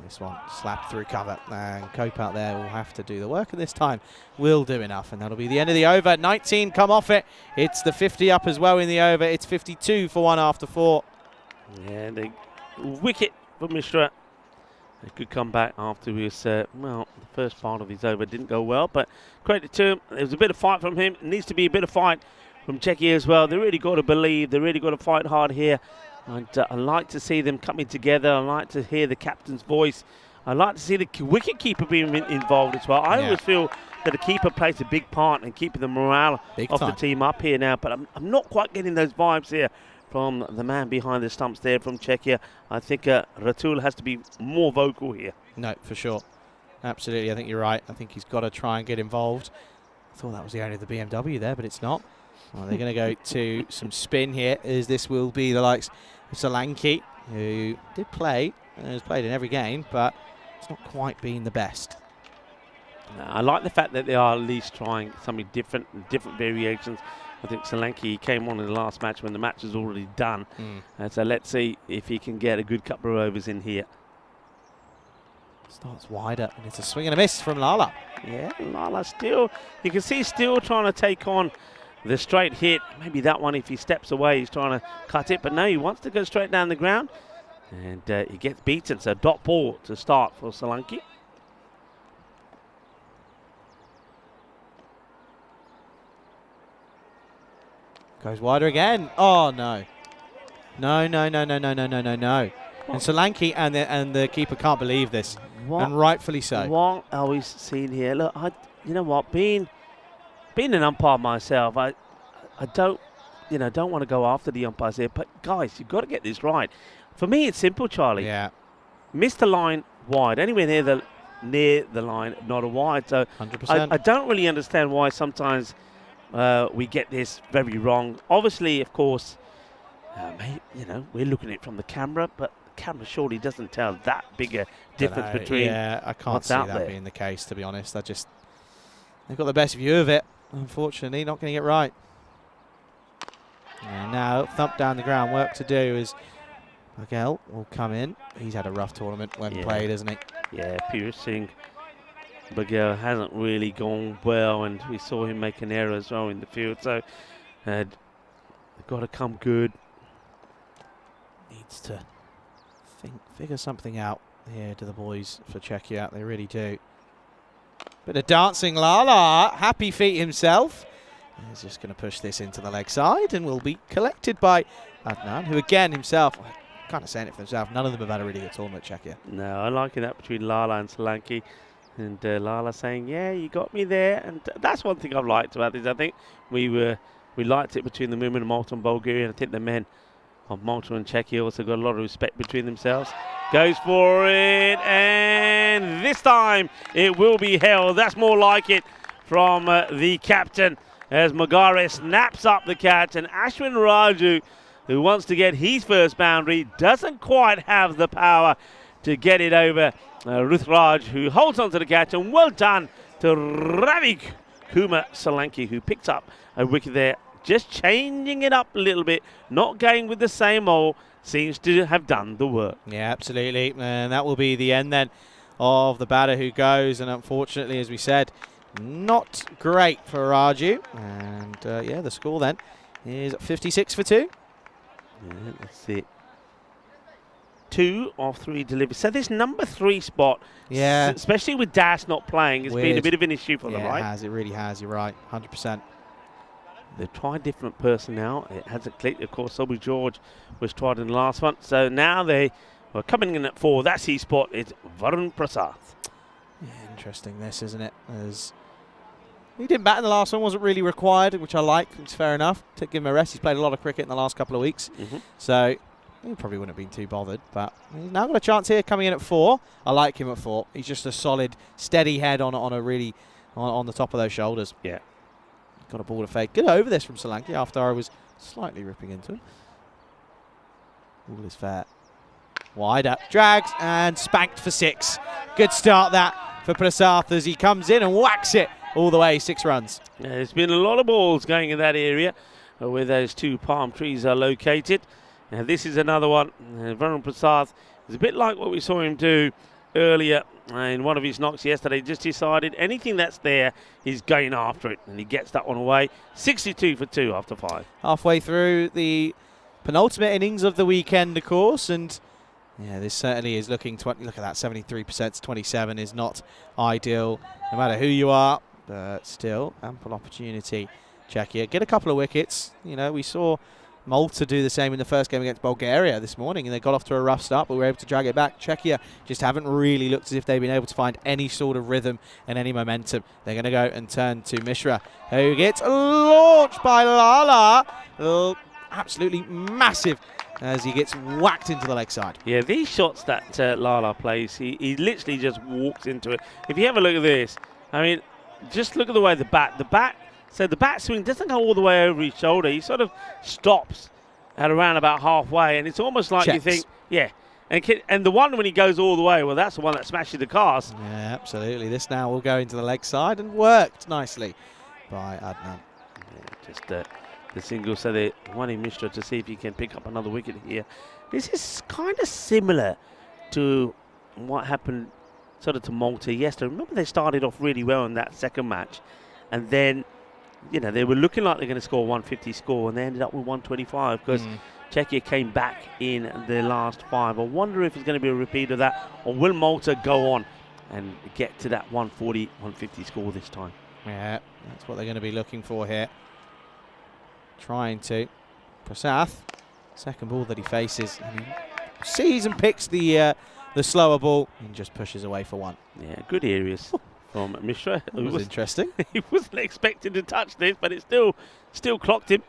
This one slapped through cover, and Cope out there will have to do the work, and this time will do enough, and that'll be the end of the over. 19 come off it. It's the 50 up as well in the over. It's 52 for 1 after 4. Yeah, the wicket for Mishra. He could come back after his, well, the first part of his over didn't go well, but credit to him. There was a bit of fight from him. It needs to be a bit of fight from Czechia as well. They really got to believe. They really got to fight hard here. And I like to see them coming together. I like to hear the captain's voice. I like to see the wicket-keeper being involved as well. I always feel that the keeper plays a big part in keeping the morale of the team up here now, but I'm not quite getting those vibes here from the man behind the stumps there from Czechia. I think Ratul has to be more vocal here. No, for sure. Absolutely, I think you're right. I think he's got to try and get involved. I thought that was the owner of the BMW there, but it's not. Well, they're going to go to some spin here, as this will be the likes of Solanke, who did play, has played in every game, but it's not quite been the best. I like the fact that they are at least trying something different variations. I think Solanke came on in the last match when the match was already done. So let's see if he can get a good couple of overs in here. Starts wider, and it's a swing and a miss from Lala. Yeah, Lala still, you can see still trying to take on the straight hit. Maybe that one, if he steps away, he's trying to cut it. But no, he wants to go straight down the ground. And he gets beaten. So dot ball to start for Solanke. Goes wider again. Oh, no. No. And Solanke and the keeper can't believe this. And rightfully so. What are we seeing here? Look, you know what? Being an umpire myself, I don't want to go after the umpires here. But guys, you've got to get this right. For me, it's simple, Charlie. Yeah. Miss the line wide. Anywhere near the line, not a wide. So 100%. I don't really understand why sometimes we get this very wrong. Obviously, of course, we're looking at it from the camera, but the camera surely doesn't tell that big a difference between. Yeah, I can't what's see out that there being the case, to be honest. They've got the best view of it. Unfortunately, not getting it right. And now, thump down the ground, work to do as Miguel will come in. He's had a rough tournament when played, hasn't he? Yeah, piercing. Bulgaria hasn't really gone well, and we saw him make an error as well in the field. So they've got to come good. Needs to figure something out here to the boys for Czechia. They really do. Bit of dancing Lala, happy feet himself. He's just going to push this into the leg side and will be collected by Adnan, who again himself, kind of saying it for himself, none of them have had a really good tournament, Czechia. No, I like that between Lala and Solanke. And Lala saying, yeah, you got me there. And that's one thing I've liked about this. I think we liked it between the women of Malta and Bulgaria. And I think the men of Malta and Czechia also got a lot of respect between themselves. Goes for it, and this time it will be held. That's more like it from the captain as Magare snaps up the catch, and Ashwin Raju, who wants to get his first boundary, doesn't quite have the power to get it over Ruthraj, who holds on to the catch, and well done to Ravi Kumar Solanke, who picks up a wicket there, just changing it up a little bit, not going with the same old. Seems to have done the work. Yeah, absolutely. And that will be the end then of the batter who goes. And unfortunately, as we said, not great for Raju. And the score then is 56 for 2. Yeah, that's it. 2 of 3 deliveries. So this number 3 spot, especially with Das not playing, has been a bit of an issue for them, right? It has. It really has. You're right. 100%. They've tried different personnel. It hasn't clicked. Of course, Sobhi George was tried in the last one. So now they are coming in at 4. That's his spot. It's Varun Prasad. Yeah, interesting this, isn't it? As he didn't bat in the last one. Wasn't really required, which I like. It's fair enough. To give him a rest. He's played a lot of cricket in the last couple of weeks. So he probably wouldn't have been too bothered. But he's now got a chance here coming in at 4. I like him at 4. He's just a solid, steady head on a really on the top of those shoulders. Yeah. Got a ball to fake. Good over this from Solanke after I was slightly ripping into him. All is fair. Wide up. Drags and spanked for 6. Good start that for Prasad as he comes in and whacks it all the way. 6 runs. Yeah, there's been a lot of balls going in that area where those 2 palm trees are located. Now this is another one. Varun Prasad is a bit like what we saw him do earlier in one of his knocks yesterday, just decided anything that's there, he's going after it, and he gets that one away. 62 for 2 after 5. Halfway through the penultimate innings of the weekend, of course, and yeah, this certainly is looking 20. Look at that, 73% to 27 is not ideal, no matter who you are, but still ample opportunity. Czechia get a couple of wickets. You know, we saw Malta do the same in the first game against Bulgaria this morning, and they got off to a rough start, but were able to drag it back. Czechia just haven't really looked as if they've been able to find any sort of rhythm and any momentum. They're going to go and turn to Mishra, who gets launched by Lala. Absolutely massive as he gets whacked into the leg side. Yeah, these shots that Lala plays, he literally just walks into it. If you have a look at this, I mean, just look at the way the bat swing doesn't go all the way over his shoulder. He sort of stops at around about halfway, and it's almost like you think, yeah. And the one when he goes all the way, well, that's the one that smashes the cast. Yeah, absolutely. This now will go into the leg side and worked nicely by Adnan. Yeah, just the single, so they wanting Mishra to see if he can pick up another wicket here. This is kind of similar to what happened sort of to Malta yesterday. Remember, they started off really well in that second match, and then, you know, they were looking like they're going to score 150 score, and they ended up with 125 because Czechia came back in the last 5. I wonder if it's going to be a repeat of that, or will Malta go on and get to that 140, 150 score this time? Yeah, that's what they're going to be looking for here. Trying to. Prasath, second ball that he faces, and he sees and picks the slower ball and just pushes away for 1. Yeah, good areas from Mishra. That was interesting. He wasn't expecting to touch this, but it still clocked him.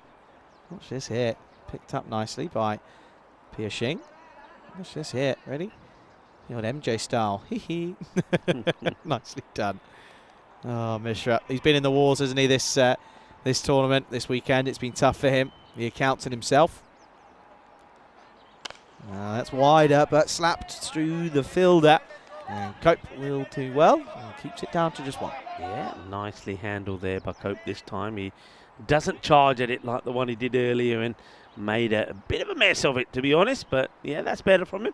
Watch this hit. Picked up nicely by Pia Shing. Watch this hit. Ready? The old MJ style. Hee. Nicely done. Oh, Mishra. He's been in the wars, hasn't he, this tournament, this weekend. It's been tough for him. The accountant himself. That's wider, but slapped through the fielder. And Cope will do well and keeps it down to just 1. Yeah, nicely handled there by Cope this time. He doesn't charge at it like the one he did earlier and made a bit of a mess of it, to be honest. But, yeah, that's better from him.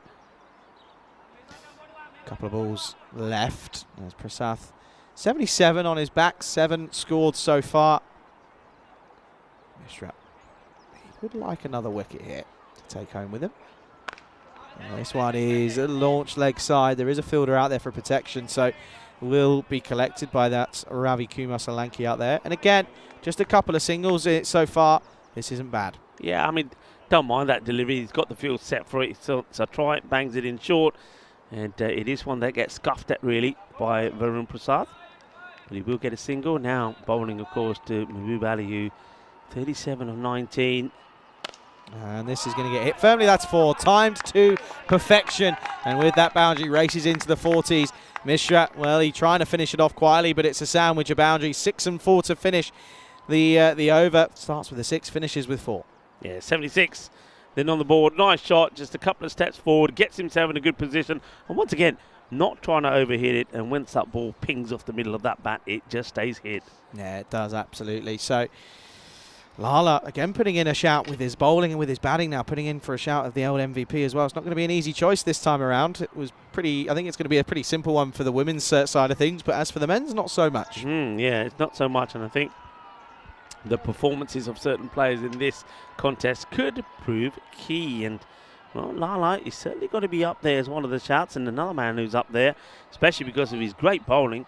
Couple of balls left. There's Prasath. 77 on his back, 7 scored so far. Mishra, he would like another wicket here to take home with him. And this one is a launch leg side. There is a fielder out there for protection, so will be collected by that Ravi Kumar Solanki out there. And again, just a couple of singles in it so far. This isn't bad. Yeah, I mean, don't mind that delivery. He's got the field set for it. So try it, bangs it in short. And it is one that gets scuffed at, really, by Varun Prasad. But he will get a single. Now bowling, of course, to Mahbub Ali, who 37 of 19. And this is going to get hit firmly. That's 4. Timed to perfection. And with that boundary, races into the 40s. Mishra, well, he's trying to finish it off quietly, but it's a sandwich, a boundary. 6 and 4 to finish the over. Starts with a 6, finishes with 4. Yeah, 76. Then on the board, nice shot, just a couple of steps forward, gets himself in a good position. And once again, not trying to overhit it. And once that ball pings off the middle of that bat, it just stays hit. Yeah, it does, absolutely. So Lala, again, putting in a shout with his bowling and with his batting now, putting in for a shout of the old MVP as well. It's not going to be an easy choice this time around. It was pretty, I think it's going to be a pretty simple one for the women's side of things, but as for the men's, not so much. Yeah, it's not so much, and I think the performances of certain players in this contest could prove key. And, well, Lala is certainly got to be up there as one of the shouts, and another man who's up there, especially because of his great bowling,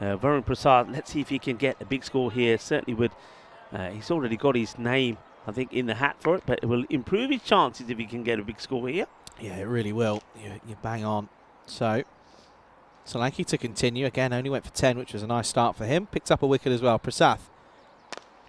Varun Prasad. Let's see if he can get a big score here. Certainly would. He's already got his name, I think, in the hat for it, but it will improve his chances if he can get a big score here. Yeah, it really will. You bang on. So, Solanki to continue. Again, only went for 10, which was a nice start for him. Picked up a wicket as well. Prasath.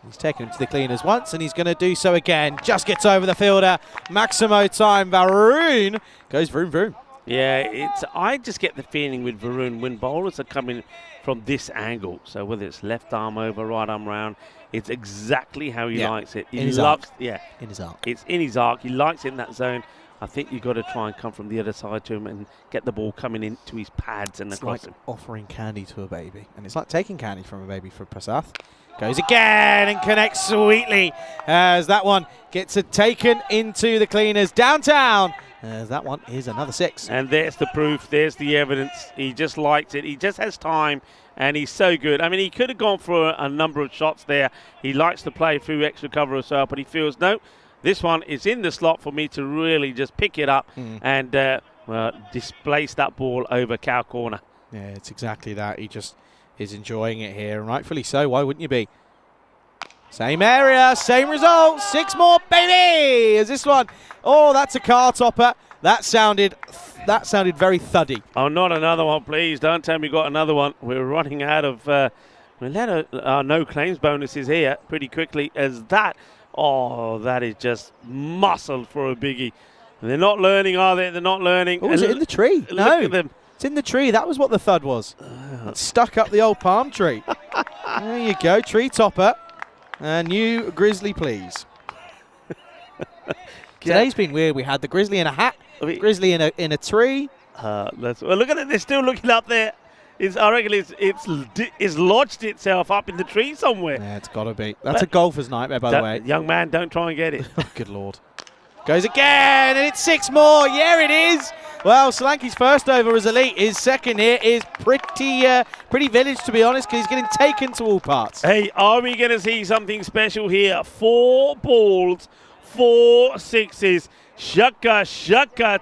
He's taken him to the cleaners once, and he's going to do so again. Just gets over the fielder. Maximo time. Varun goes vroom, vroom. Yeah, I just get the feeling with Varun, when bowlers are coming from this angle, so whether it's left arm over, right arm round, it's exactly how he likes it. He loves, in his arc. It's in his arc. He likes it in that zone. I think you've got to try and come from the other side to him and get the ball coming into his pads and across him. It's like offering candy to a baby, and it's like taking candy from a baby for Prasath. Goes again and connects sweetly as that one gets taken into the cleaners downtown. That one is another 6. And there's the proof. There's the evidence. He just likes it. He just has time, and he's so good. I mean, he could have gone for a number of shots there. He likes to play through extra cover as well, but he feels, no, this one is in the slot for me to really just pick it up and displace that ball over cow corner. Yeah, it's exactly that. He just is enjoying it here, and rightfully so. Why wouldn't you be? Same area, same result. 6 more, baby! Is this one? Oh, that's a car topper. That sounded very thuddy. Oh, not another one, please. Don't tell me we got another one. We're running out of we'll let our no claims bonuses here pretty quickly as that. Oh, that is just muscle for a biggie. They're not learning, are they? They're not learning. Oh, is it in the tree? Look No, at them. it's in the tree. That was what the thud was. It stuck up the old palm tree. There you go, tree topper. And new grizzly, please. Today's been weird. We had the grizzly in a hat, grizzly in a tree. Well, look at it. They're still looking up there. I reckon it's lodged itself up in the tree somewhere. Yeah, it's got to be. That's a golfer's nightmare, by the way. Young man, don't try and get it. Oh, good Lord. Goes again, and it's 6 more. Yeah, it is. Well, Solanke's first over as elite. His second here is pretty village, to be honest, because he's getting taken to all parts. Hey, are we going to see something special here? 4 balls, 4 sixes. Shaka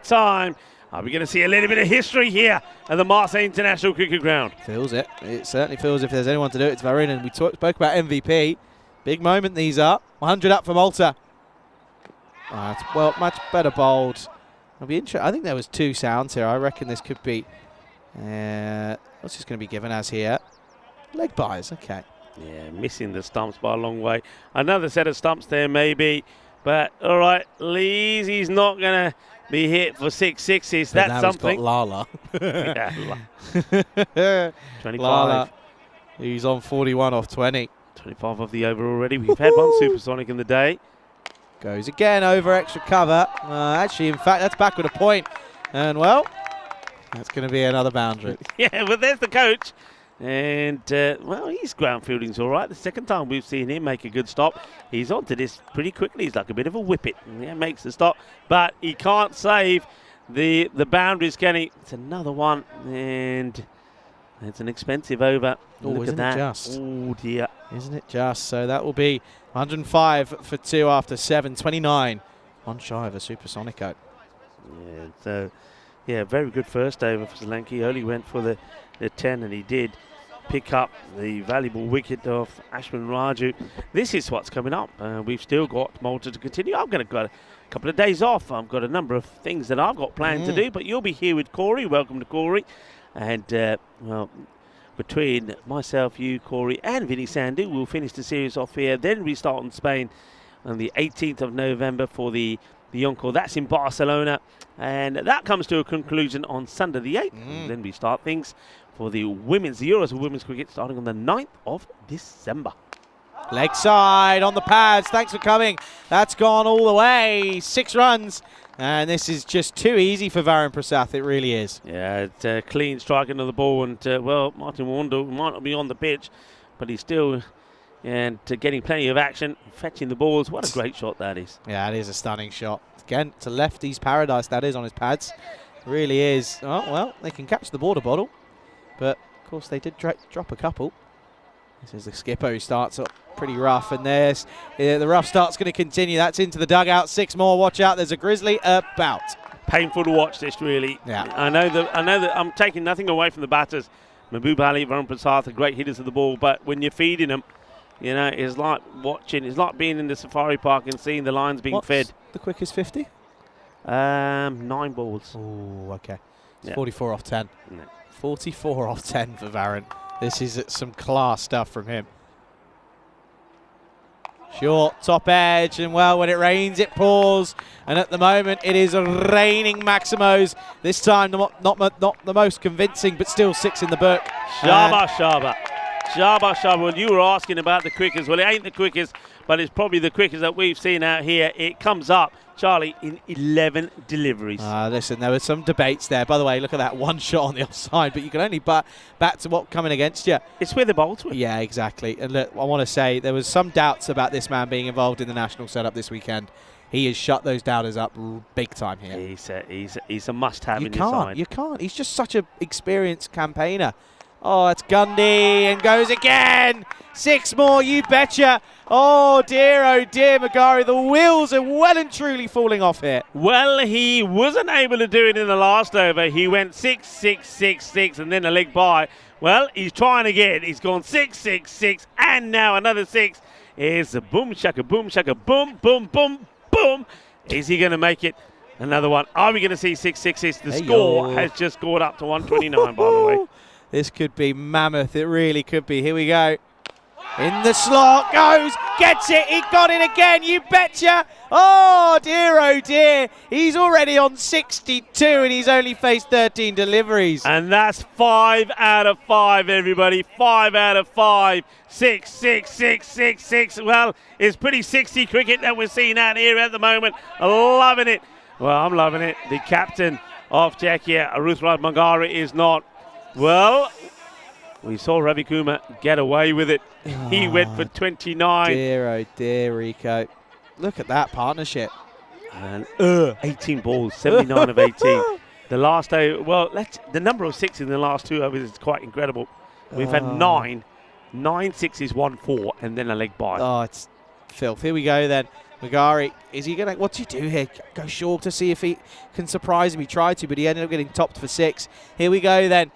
time. Are we going to see a little bit of history here at the Malta International Cricket Ground? Feels it. It certainly feels if there's anyone to do it, it's Varun. And we spoke about MVP. Big moment these are. 100 up for Malta. Well, much better bowled. It'll be interesting. I think there was 2 sounds here. I reckon this could be. What's this going to be given as here? Leg byes. Okay. Yeah, missing the stumps by a long way. Another set of stumps there, maybe. But all right, Leesy's not going to be hit for 6 sixes. But That's now something. He's got Lala. Yeah, 25. Lala. He's on 41 off 20. 25 of the over already. We've had one supersonic in the day. Goes again over extra cover. Actually, in fact, that's back with a point. And, well, that's going to be another boundary. Yeah, but there's the coach. And, well, his ground fielding's all right. The second time we've seen him make a good stop. He's onto this pretty quickly. He's like a bit of a whippet. Yeah, makes the stop. But he can't save the boundaries, can he? It's another one. And it's an expensive over. Oh, Look isn't at that. it just? Oh, dear. Isn't it just? So that will be 105 for 2 after 7. 29. One shy of a supersonico. Yeah, so, yeah, very good first over for Solanke. Only went for the 10, and he did pick up the valuable wicket of Ashwin Raju. This is what's coming up. We've still got Malta to continue. I'm going to go a couple of days off. I've got a number of things that I've got planned to do, but you'll be here with Corey. Welcome to Corey. And, well, between myself, you, Corey, and Vinny Sandu, we'll finish the series off here. Then we start in Spain on the 18th of November for the Encore. That's in Barcelona. And that comes to a conclusion on Sunday the 8th. And then we start things for the Euros of Women's Cricket starting on the 9th of December. Leg side on the pads. Thanks for coming. That's gone all the way. 6 runs. And this is just too easy for Varun Prasath. It really is. Yeah, it's a clean strike into the ball. And, well, Martin Wando might not be on the pitch, but he's still getting plenty of action, fetching the balls. What a great shot that is. Yeah, it is a stunning shot. Again, to lefty's paradise, that is, on his pads. It really is. Oh, well, they can catch the border bottle. But, of course, they did drop a couple. This is the skipper who starts up pretty rough. And there's the rough start's going to continue. That's into the dugout. 6 more. Watch out. There's a grizzly about. Painful to watch this, really. Yeah. I know that I'm taking nothing away from the batters. Mahbub Ali, Varun Prasath are great hitters of the ball. But when you're feeding them, you know, it's like watching. It's like being in the safari park and seeing the lions being fed. The quickest 50? 9 balls. Oh, okay. It's Yeah. 44 off 10. No. 44 off 10 for Varun. This is some class stuff from him. Short, top edge, and well, when it rains, it pours. And at the moment, it is raining Maximos. This time, not the most convincing, but still 6 in the book. Shaba. Well, you were asking about the quickest. Well, it ain't the quickest, but it's probably the quickest that we've seen out here. It comes up, Charlie, in 11 deliveries. Listen, there were some debates there. By the way, look at that one shot on the offside, but you can only bat to what coming against you. It's where the bowls were. Yeah, exactly. And look, I want to say there was some doubts about this man being involved in the national setup this weekend. he has shut those doubters up big time here. He's a must-have in his side. You can't. He's just such an experienced campaigner. Oh, it's Gundy and goes again. 6 more, you betcha. Oh dear, Magari. The wheels are well and truly falling off here. Well, he wasn't able to do it in the last over. He went 6, 6, 6, 6, and then a leg by. Well, he's trying again. He's gone 6, 6, 6, and now another 6. Here's the boom, shaka, boom, boom, boom, boom. Is he going to make it? Another one. Are we going to see 6, 6, 6? The score has just scored up to 129, by the way. This could be mammoth. It really could be. Here we go. In the slot goes, gets it. He got it again. You betcha. Oh dear. He's already on 62 and he's only faced 13 deliveries. And that's 5 out of 5, everybody. 5 out of 5. 6, 6, 6, 6, 6. Well, it's pretty 60 cricket that we're seeing out here at the moment. Loving it. Well, I'm loving it. The captain of Czechia, Ruslan Magari, is not. Well, we saw Ravi Kumar get away with it. He went for 29. Dear, Rico. Look at that partnership. And 18 balls, 79 of 18. The last over, well, the number of 6 in the last 2 overs is quite incredible. We've had 9 6s, 1 4, and then a leg by. Oh, it's filth. Here we go then. Magari, is he going to, what's he do here? Go short to see if he can surprise him. He tried to, but he ended up getting topped for 6. Here we go then.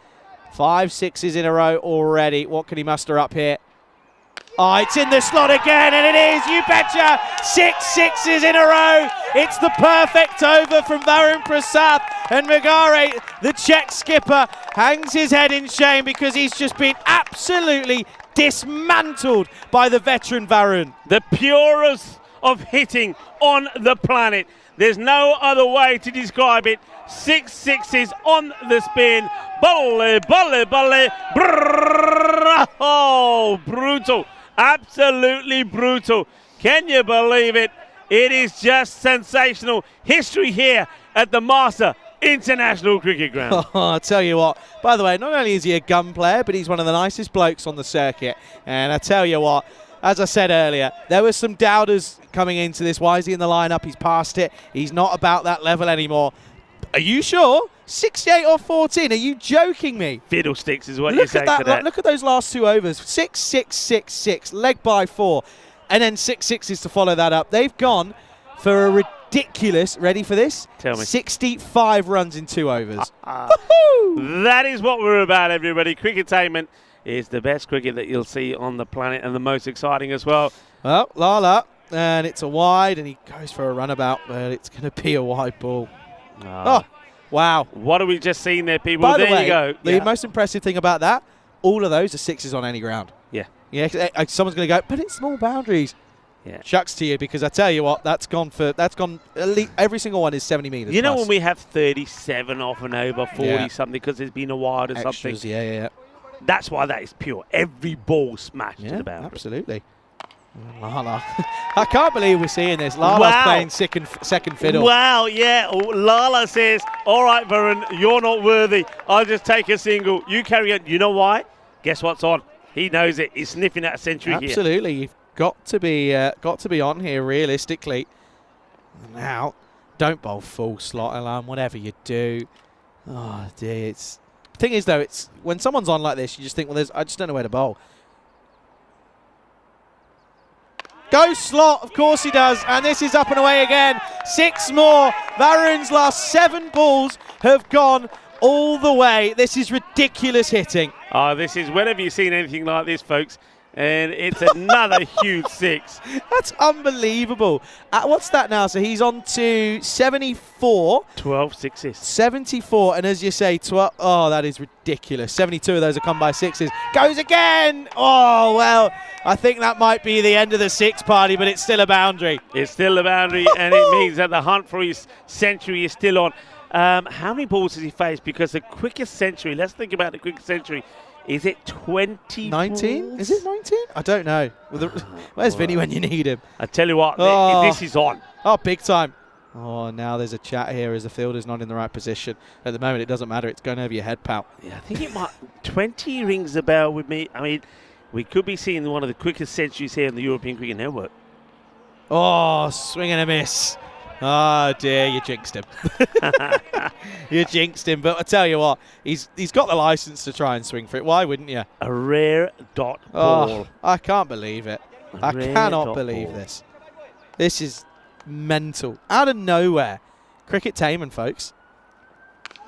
5 6s in a row already. What can he muster up here? Oh, it's in the slot again, and it is, you betcha! 6 6s in a row. It's the perfect over from Varun Prasad. And Magari, the Czech skipper, hangs his head in shame because he's just been absolutely dismantled by the veteran Varun. The purest of hitting on the planet. There's no other way to describe it. 6 6s on the spin. Balle. Brrr. Oh, brutal. Absolutely brutal. Can you believe it? It is just sensational. History here at the Malta International Cricket Ground. Oh, I'll tell you what. By the way, not only is he a gun player, but he's one of the nicest blokes on the circuit. And I tell you what, as I said earlier, there were some doubters coming into this. Why is he in the lineup? He's past it. He's not about that level anymore. Are you sure? 68 or 14? Are you joking me? Fiddlesticks is what you're saying to that. Look at those last 2 overs. 6 6 6 6, leg by 4, and then 6 6s to follow that up. They've gone for a ridiculous, ready for this? Tell me. 65 runs in 2 overs. That is what we're about, everybody. Cricketainment is the best cricket that you'll see on the planet and the most exciting as well. Well, Lala, and it's a wide, and he goes for a runabout, but it's going to be a wide ball. Oh, wow. What have we just seen there, people? By the there way, you go. The most impressive thing about that, all of those are 6s on any ground. Yeah. Yeah, someone's going to go, but it's small boundaries. Yeah. Shucks to you, because I tell you what, that's gone at least every single one is 70 metres. You know plus. when we have 37 off and over, 40 something, because there's been a wide or Extras, something? Yeah. That's why that is pure. Every ball smashed to the boundary. Absolutely. Lala. I can't believe we're seeing this. Lala's playing second fiddle. Wow, yeah. Lala says, all right, Varun, you're not worthy. I'll just take a single. You carry on. You know why? Guess what's on? He knows it. He's sniffing at a century here. Absolutely. You've got to be on here realistically. Now, don't bowl full slot alarm, whatever you do. Oh, dear. Thing is, though, it's when someone's on like this, you just think, well, I just don't know where to bowl. Go slot, of course he does, and this is up and away again. 6 more. Varun's last 7 balls have gone all the way. This is ridiculous hitting. Oh, this is, when have you seen anything like this, folks? And it's another huge 6. That's unbelievable. What's that now? So he's on to 74. 12 6s. 74, and as you say, 12. Oh, that is ridiculous. 72 of those have come by 6s. Goes again. Oh, well, I think that might be the end of the 6 party, but it's still a boundary. It's still a boundary, and it means that the hunt for his century is still on. How many balls has he faced? Because the quickest century, let's think about the quickest century. Is it 20 19? balls? Is it 19? I don't know. Where's Vinny when you need him? I tell you what, this is on. Oh, big time. Oh, now there's a chat here as the fielder's not in the right position. At the moment, it doesn't matter. It's going over your head, pal. Yeah, I think it might. 20 rings a bell with me. I mean, we could be seeing one of the quickest centuries here in the European Cricket Network. Oh, swing and a miss. Oh dear, you jinxed him. You jinxed him, but I tell you what, he's got the license to try and swing for it. Why wouldn't you? A rare dot ball. Oh, I can't believe it. I cannot believe this. This is mental. Out of nowhere. Cricket taming, folks.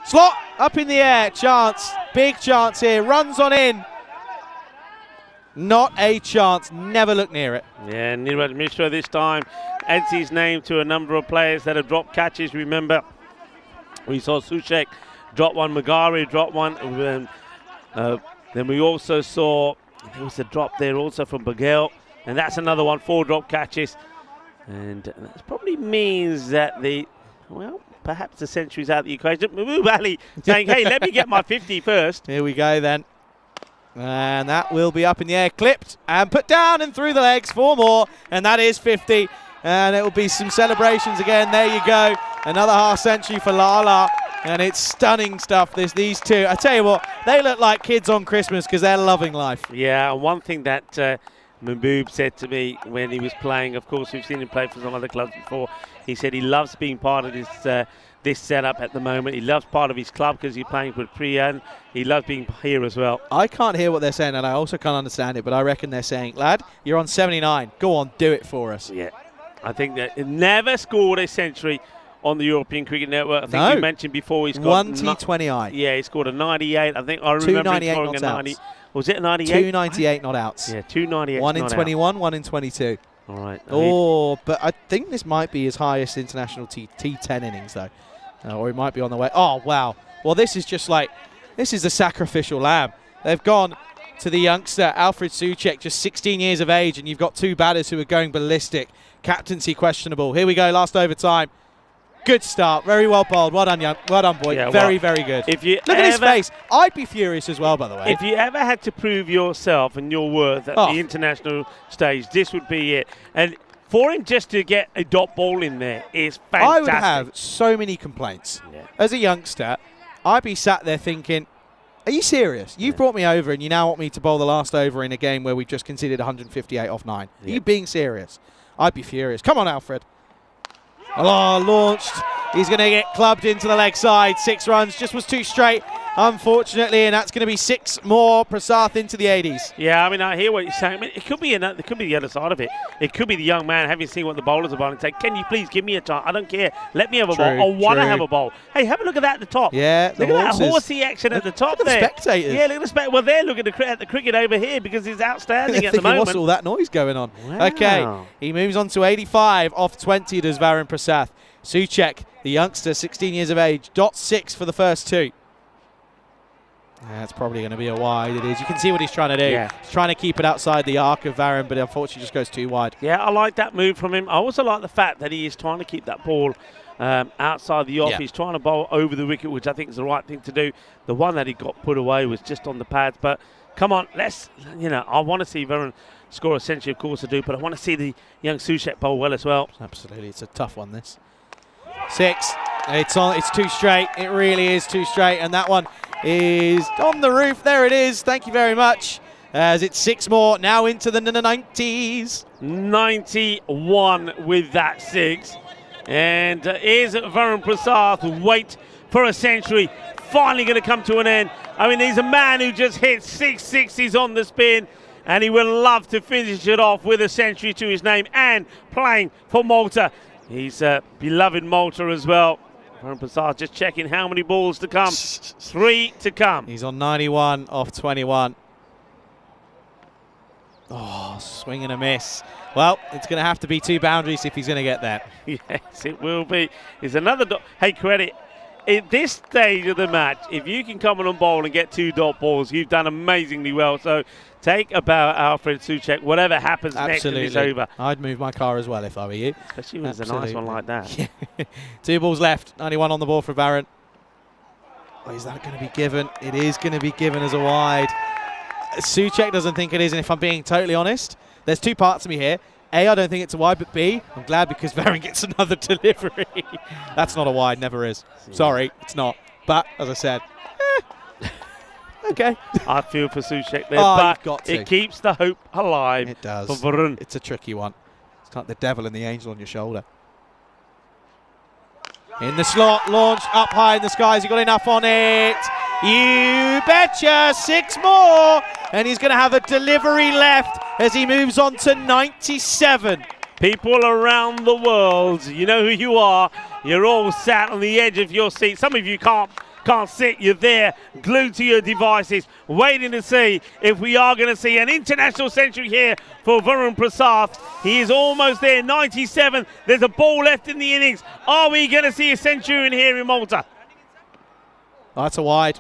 Slot up in the air. Chance. Big chance here. Runs on in. Not a chance. Never look near it. Yeah, Niraj Mishra this time adds his name to a number of players that have dropped catches. Remember, we saw Suchek drop one, Magari drop one. Then we also saw, there was a drop there also from Bagel. And that's another one, 4 drop catches. And that probably means that perhaps the century's out of the equation. Mahmood Ali saying, hey, let me get my 50 first. Here we go then. And that will be up in the air, clipped and put down and through the legs. 4 more, and that is 50. And it will be some celebrations again. There you go. Another half century for Lala. And it's stunning stuff, these two. I tell you what, they look like kids on Christmas because they're loving life. Yeah, and one thing that Mahmood said to me when he was playing, of course, we've seen him play for some other clubs before, he said he loves being part of this setup at the moment. He loves part of his club because he's playing with Priya, and he loves being here as well. I can't hear what they're saying, and I also can't understand it, but I reckon they're saying, lad, you're on 79. Go on, do it for us. Yeah, I think that he never scored a century on the European Cricket Network. I think you mentioned before he's got 1 T20I. Yeah, he scored a 98. I think I remember him scoring a 90. Was it a 98? 298 not outs. Yeah, 298. 1 in 21, 1 in 22. All right. Oh, but I think this might be his highest international T10 innings, though. Or he might be on the way. Oh, wow. Well, this is just like, this is a sacrificial lamb. They've gone to the youngster, Alfred Souček, just 16 years of age, and you've got 2 batters who are going ballistic. Captaincy questionable. Here we go, last overtime. Good start. Very well bowled. Well done, young. Well done, boy. Yeah, very, very good. If you Look at his face. I'd be furious as well, by the way. If you ever had to prove yourself and your worth at the international stage, this would be it. And for him just to get a dot ball in there is fantastic. I would have so many complaints. Yeah. As a youngster, I'd be sat there thinking, are you serious? You've brought me over and you now want me to bowl the last over in a game where we've just conceded 158 off 9. Are you being serious? I'd be furious. Come on, Alfred. Oh, launched. He's going to get clubbed into the leg side. 6 runs. Just was too straight, unfortunately, and that's going to be 6 more. Prasath into the 80s. Yeah, I mean, I hear what you're saying. I mean, it could be the other side of it. It could be the young man having seen what the bowlers are bowling and say, can you please give me a chance? I don't care. Let me have a ball. I want to have a bowl. Hey, have a look at that at the top. Yeah, look at that horsey action at the top look at there. The spectators. Yeah, look at the spectators. Well, they're looking at the cricket over here because it's outstanding at the moment. What's all that noise going on? Wow. Okay, he moves on to 85 off 20, does Varun Prasath. Souček, the youngster, 16 years of age, .6 for the first 2. That's probably going to be a wide. It is. You can see what he's trying to do. Yeah. He's trying to keep it outside the arc of Varun, but unfortunately just goes too wide. Yeah, I like that move from him. I also like the fact that he is trying to keep that ball outside the off. Yeah. He's trying to bowl over the wicket, which I think is the right thing to do. The one that he got put away was just on the pads. But come on, I want to see Varun score a century, of course I do, but I want to see the young Souček bowl well as well. Absolutely. It's a tough one, this. 6. It's too straight. It really is too straight. And that one is on the roof. There it is. Thank you very much. As it's 6 more now into the 90s. 91 with that 6. And is Varun Prasath wait for a century finally going to come to an end? I mean, he's a man who just hit 6 sixties on the spin, and he would love to finish it off with a century to his name and playing for Malta. He's beloved Malta as well. Varun Prasath just checking how many balls to come. 3 to come. He's on 91 off 21. Oh, swing and a miss. Well, it's going to have to be 2 boundaries if he's going to get that. Yes, it will be. It's another hey, credit. At this stage of the match, if you can come on and bowl and get 2 dot balls, you've done amazingly well. So take a bow at Alfred Souček. Whatever happens next is over. I'd move my car as well if I were you. Especially when it's a nice one like that. 2 balls left. 91 on the ball for Varun. Oh, is that going to be given? It is going to be given as a wide. Souček doesn't think it is, and if I'm being totally honest, there's 2 parts of me here. A, I don't think it's a wide, but B, I'm glad because Varun gets another delivery. That's not a wide, never is. Sorry, it's not. But, as I said, okay. I feel for Souček there, Oh, but you've got to. it keeps the hope alive. It does. For Varun. It's a tricky one. It's like the devil and the angel on your shoulder. In the slot, launched up high in the skies. He got enough on it. You betcha, 6 more. And he's going to have a delivery left as he moves on to 97. People around the world, you know who you are. You're all sat on the edge of your seat. Some of you can't sit. You're there, glued to your devices, waiting to see if we are going to see an international century here for Varun Prasad. He is almost there, 97. There's a ball left in the innings. Are we going to see a centurion here in Malta? That's a wide.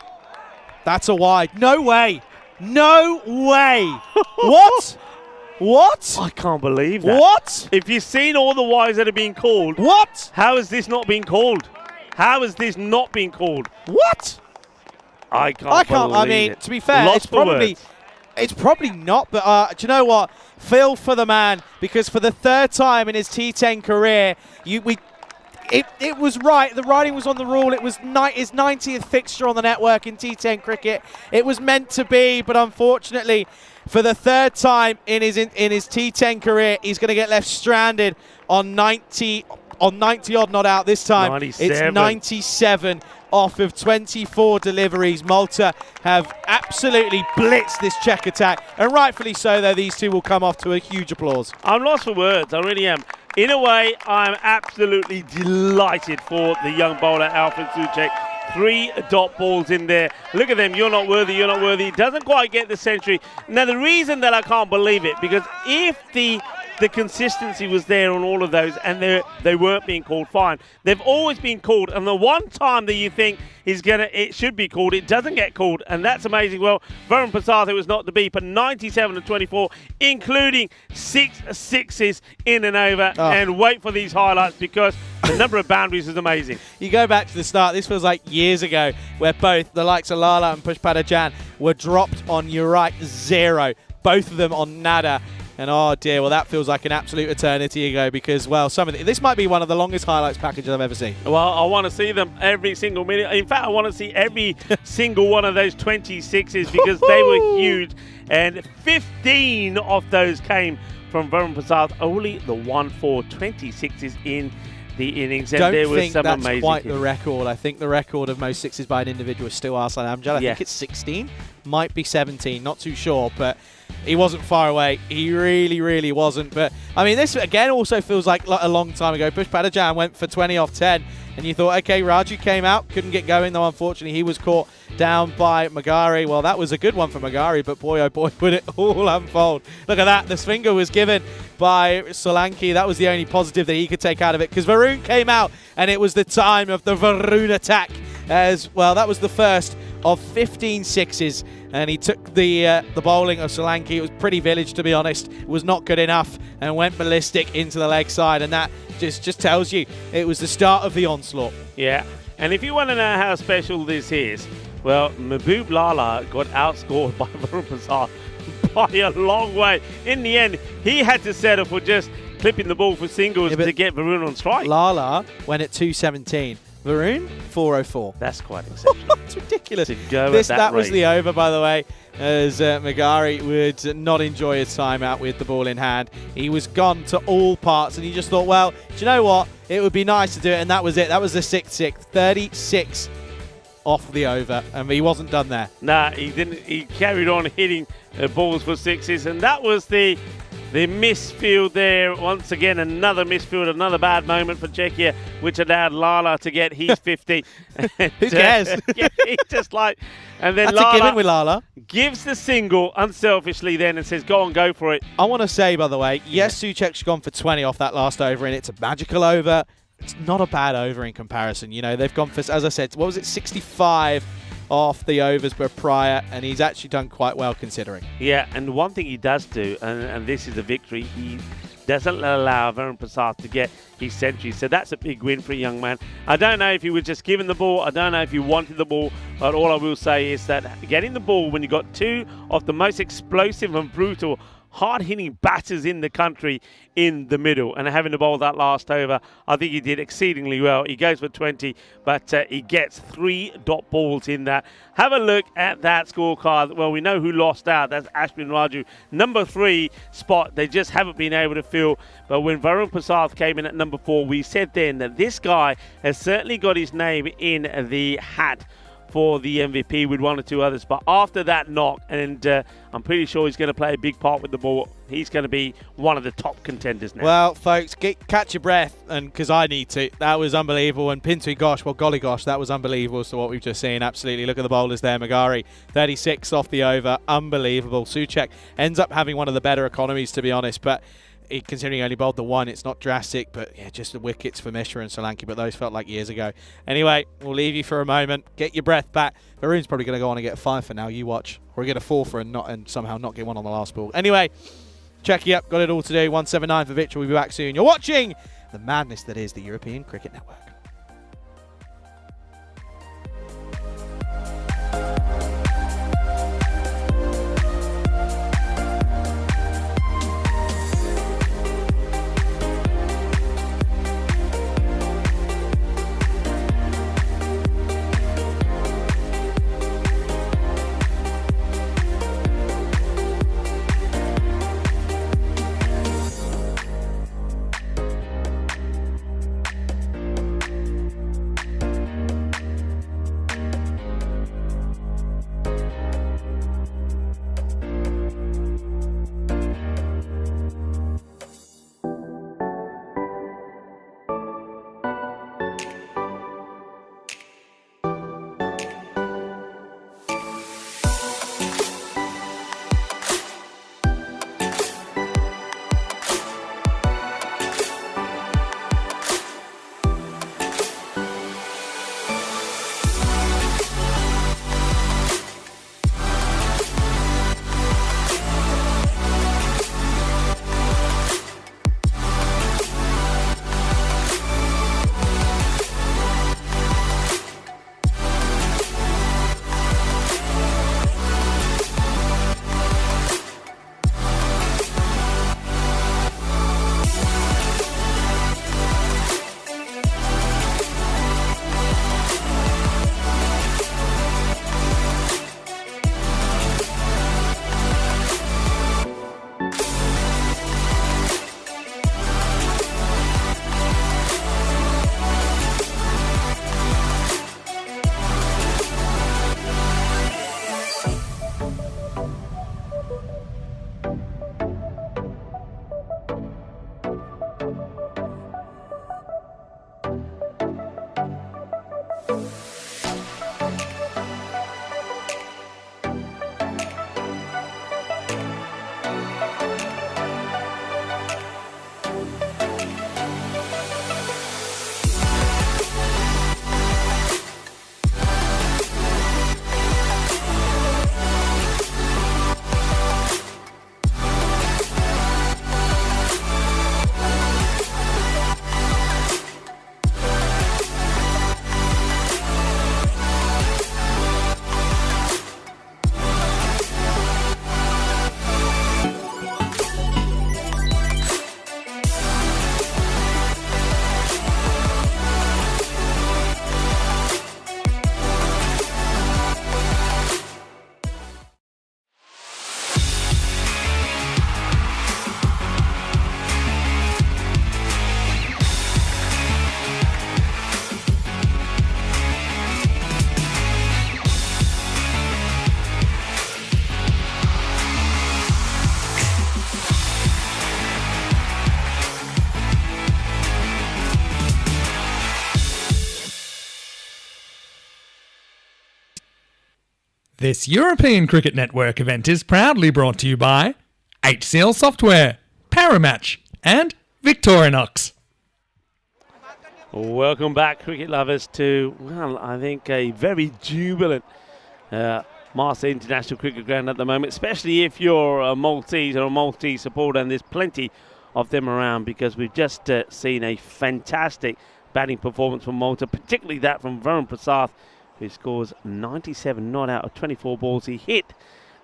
That's a wide. No way. No way. What? What? I can't believe that. What? If you've seen all the wides that are being called, What? how is this not being called? How is this not being called? What? I can't believe I mean, it. to be fair, Lost it's for probably words. not. But do you know what? Feel for the man, because for the 3rd time in his T10 career, it was right. The writing was on the rule. It was his 90th fixture on the network in T10 cricket. It was meant to be, but unfortunately, for the 3rd time in his T10 career, he's going to get left stranded on 90 odd not out this time. 97. It's 97 off of 24 deliveries. Malta have absolutely blitzed this check attack, and rightfully so, though. These two will come off to a huge applause. I'm lost for words. I really am. In a way, I'm absolutely delighted for the young bowler, Alfred Souček. 3 dot balls in there. Look at them. You're not worthy. You're not worthy. Doesn't quite get the century. Now, the reason that I can't believe it, because if the consistency was there on all of those and they weren't being called, fine. They've always been called, and the one time that you think it should be called, it doesn't get called, and that's amazing. Well, Varun Prasad, who was not to be, but 97 and 24, including 6 sixes in and over. And wait for these highlights, because the number of boundaries is amazing. You go back to the start, this feels like years ago, where both the likes of Lala and Pushpada Jan were dropped on, you're right, 0. Both of them on nada. And oh dear, well that feels like an absolute eternity ago, because, well, this might be one of the longest highlights packages I've ever seen. Well, I want to see them every single minute. In fact, I want to see every single one of those 26s, because they were huge. And 15 of those came from Varun Prasad. Only the 1 for 26s in the innings. And there was some amazing. Don't think that's quite the record. I think the record of most 6s by an individual is still Arslan Amjad. I think it's 16, might be 17, not too sure, but he wasn't far away. He really, really wasn't. But, I mean, this, again, also feels like a long time ago. Pushpada Jan went for 20 off 10, and you thought, OK, Raju came out, couldn't get going, though, unfortunately. He was caught down by Magari. Well, that was a good one for Magari, but boy, oh boy, would it all unfold. Look at that. The finger was given by Solanki. That was the only positive that he could take out of it, because Varun came out, and it was the time of the Varun attack. As well, that was the first of 15 sixes, and he took the bowling of Solanki. It was pretty village, to be honest. It was not good enough, and went ballistic into the leg side, and that just tells you it was the start of the onslaught. Yeah, and if you want to know how special this is, well, Mahbub Lala got outscored by Varun Prasad by a long way. In the end, he had to settle for just clipping the ball for singles to get Varun on strike. Lala went at 217. Varun, 404. That's quite exceptional. It's ridiculous. To go at that was the over, by the way, as Magari would not enjoy his time out with the ball in hand. He was gone to all parts, and he just thought, well, do you know what? It would be nice to do it, and that was it. That was the 6-6. 36 off the over, and he wasn't done there. Nah, he didn't. He carried on hitting balls for 6s, and that was the misfield there. Once again, another misfield, another bad moment for Czechia, which allowed Lala to get his 50. Who cares? Yeah, he just like, and then That's Lala a given with Lala. Gives the single unselfishly then and says, go on, go for it. I want to say, by the way, yes, Souček's gone for 20 off that last over, and it's a magical over. It's not a bad over in comparison. You know, they've gone for, as I said, what was it, 65 off the overs per prior, and he's actually done quite well considering. Yeah, and one thing he does do, and this is a victory, he doesn't allow Varun Prasad to get his century, so that's a big win for a young man. I don't know if he was just given the ball, I don't know if he wanted the ball, but all I will say is that getting the ball when you got 2 of the most explosive and brutal hard-hitting batters in the country in the middle. And having to bowl that last over, I think he did exceedingly well. He goes for 20, but he gets 3 dot balls in that. Have a look at that scorecard. Well, we know who lost out. That's Ashwin Raju. Number 3 spot, they just haven't been able to fill. But when Varun Prasad came in at number 4, we said then that this guy has certainly got his name in the hat for the MVP with 1 or 2 others. But after that knock, and I'm pretty sure he's going to play a big part with the ball, he's going to be one of the top contenders now. Well, folks, catch your breath, and because I need to. That was unbelievable. And Pintu gosh, well, golly gosh, that was unbelievable. So what we've just seen, absolutely. Look at the bowlers there. Magari, 36 off the over. Unbelievable. Soucek ends up having one of the better economies, to be honest. But considering he only bowled the 1, it's not drastic, but yeah, just the wickets for Mishra and Solanki, but those felt like years ago. Anyway, we'll leave you for a moment. Get your breath back. Varun's probably going to go on and get a 5 for now. You watch. Or get a 4 for and somehow not get 1 on the last ball. Anyway, check you up. Got it all to do. 179 for Victor. We'll be back soon. You're watching the madness that is the European Cricket Network. This European Cricket Network event is proudly brought to you by HCL Software, Paramatch, and Victorinox. Welcome back, cricket lovers, to, well, I think a very jubilant Malta International Cricket Ground at the moment, especially if you're a Maltese or a Maltese supporter, and there's plenty of them around, because we've just seen a fantastic batting performance from Malta, particularly that from Varun Prasad, who scores 97 not out of 24 balls. He hit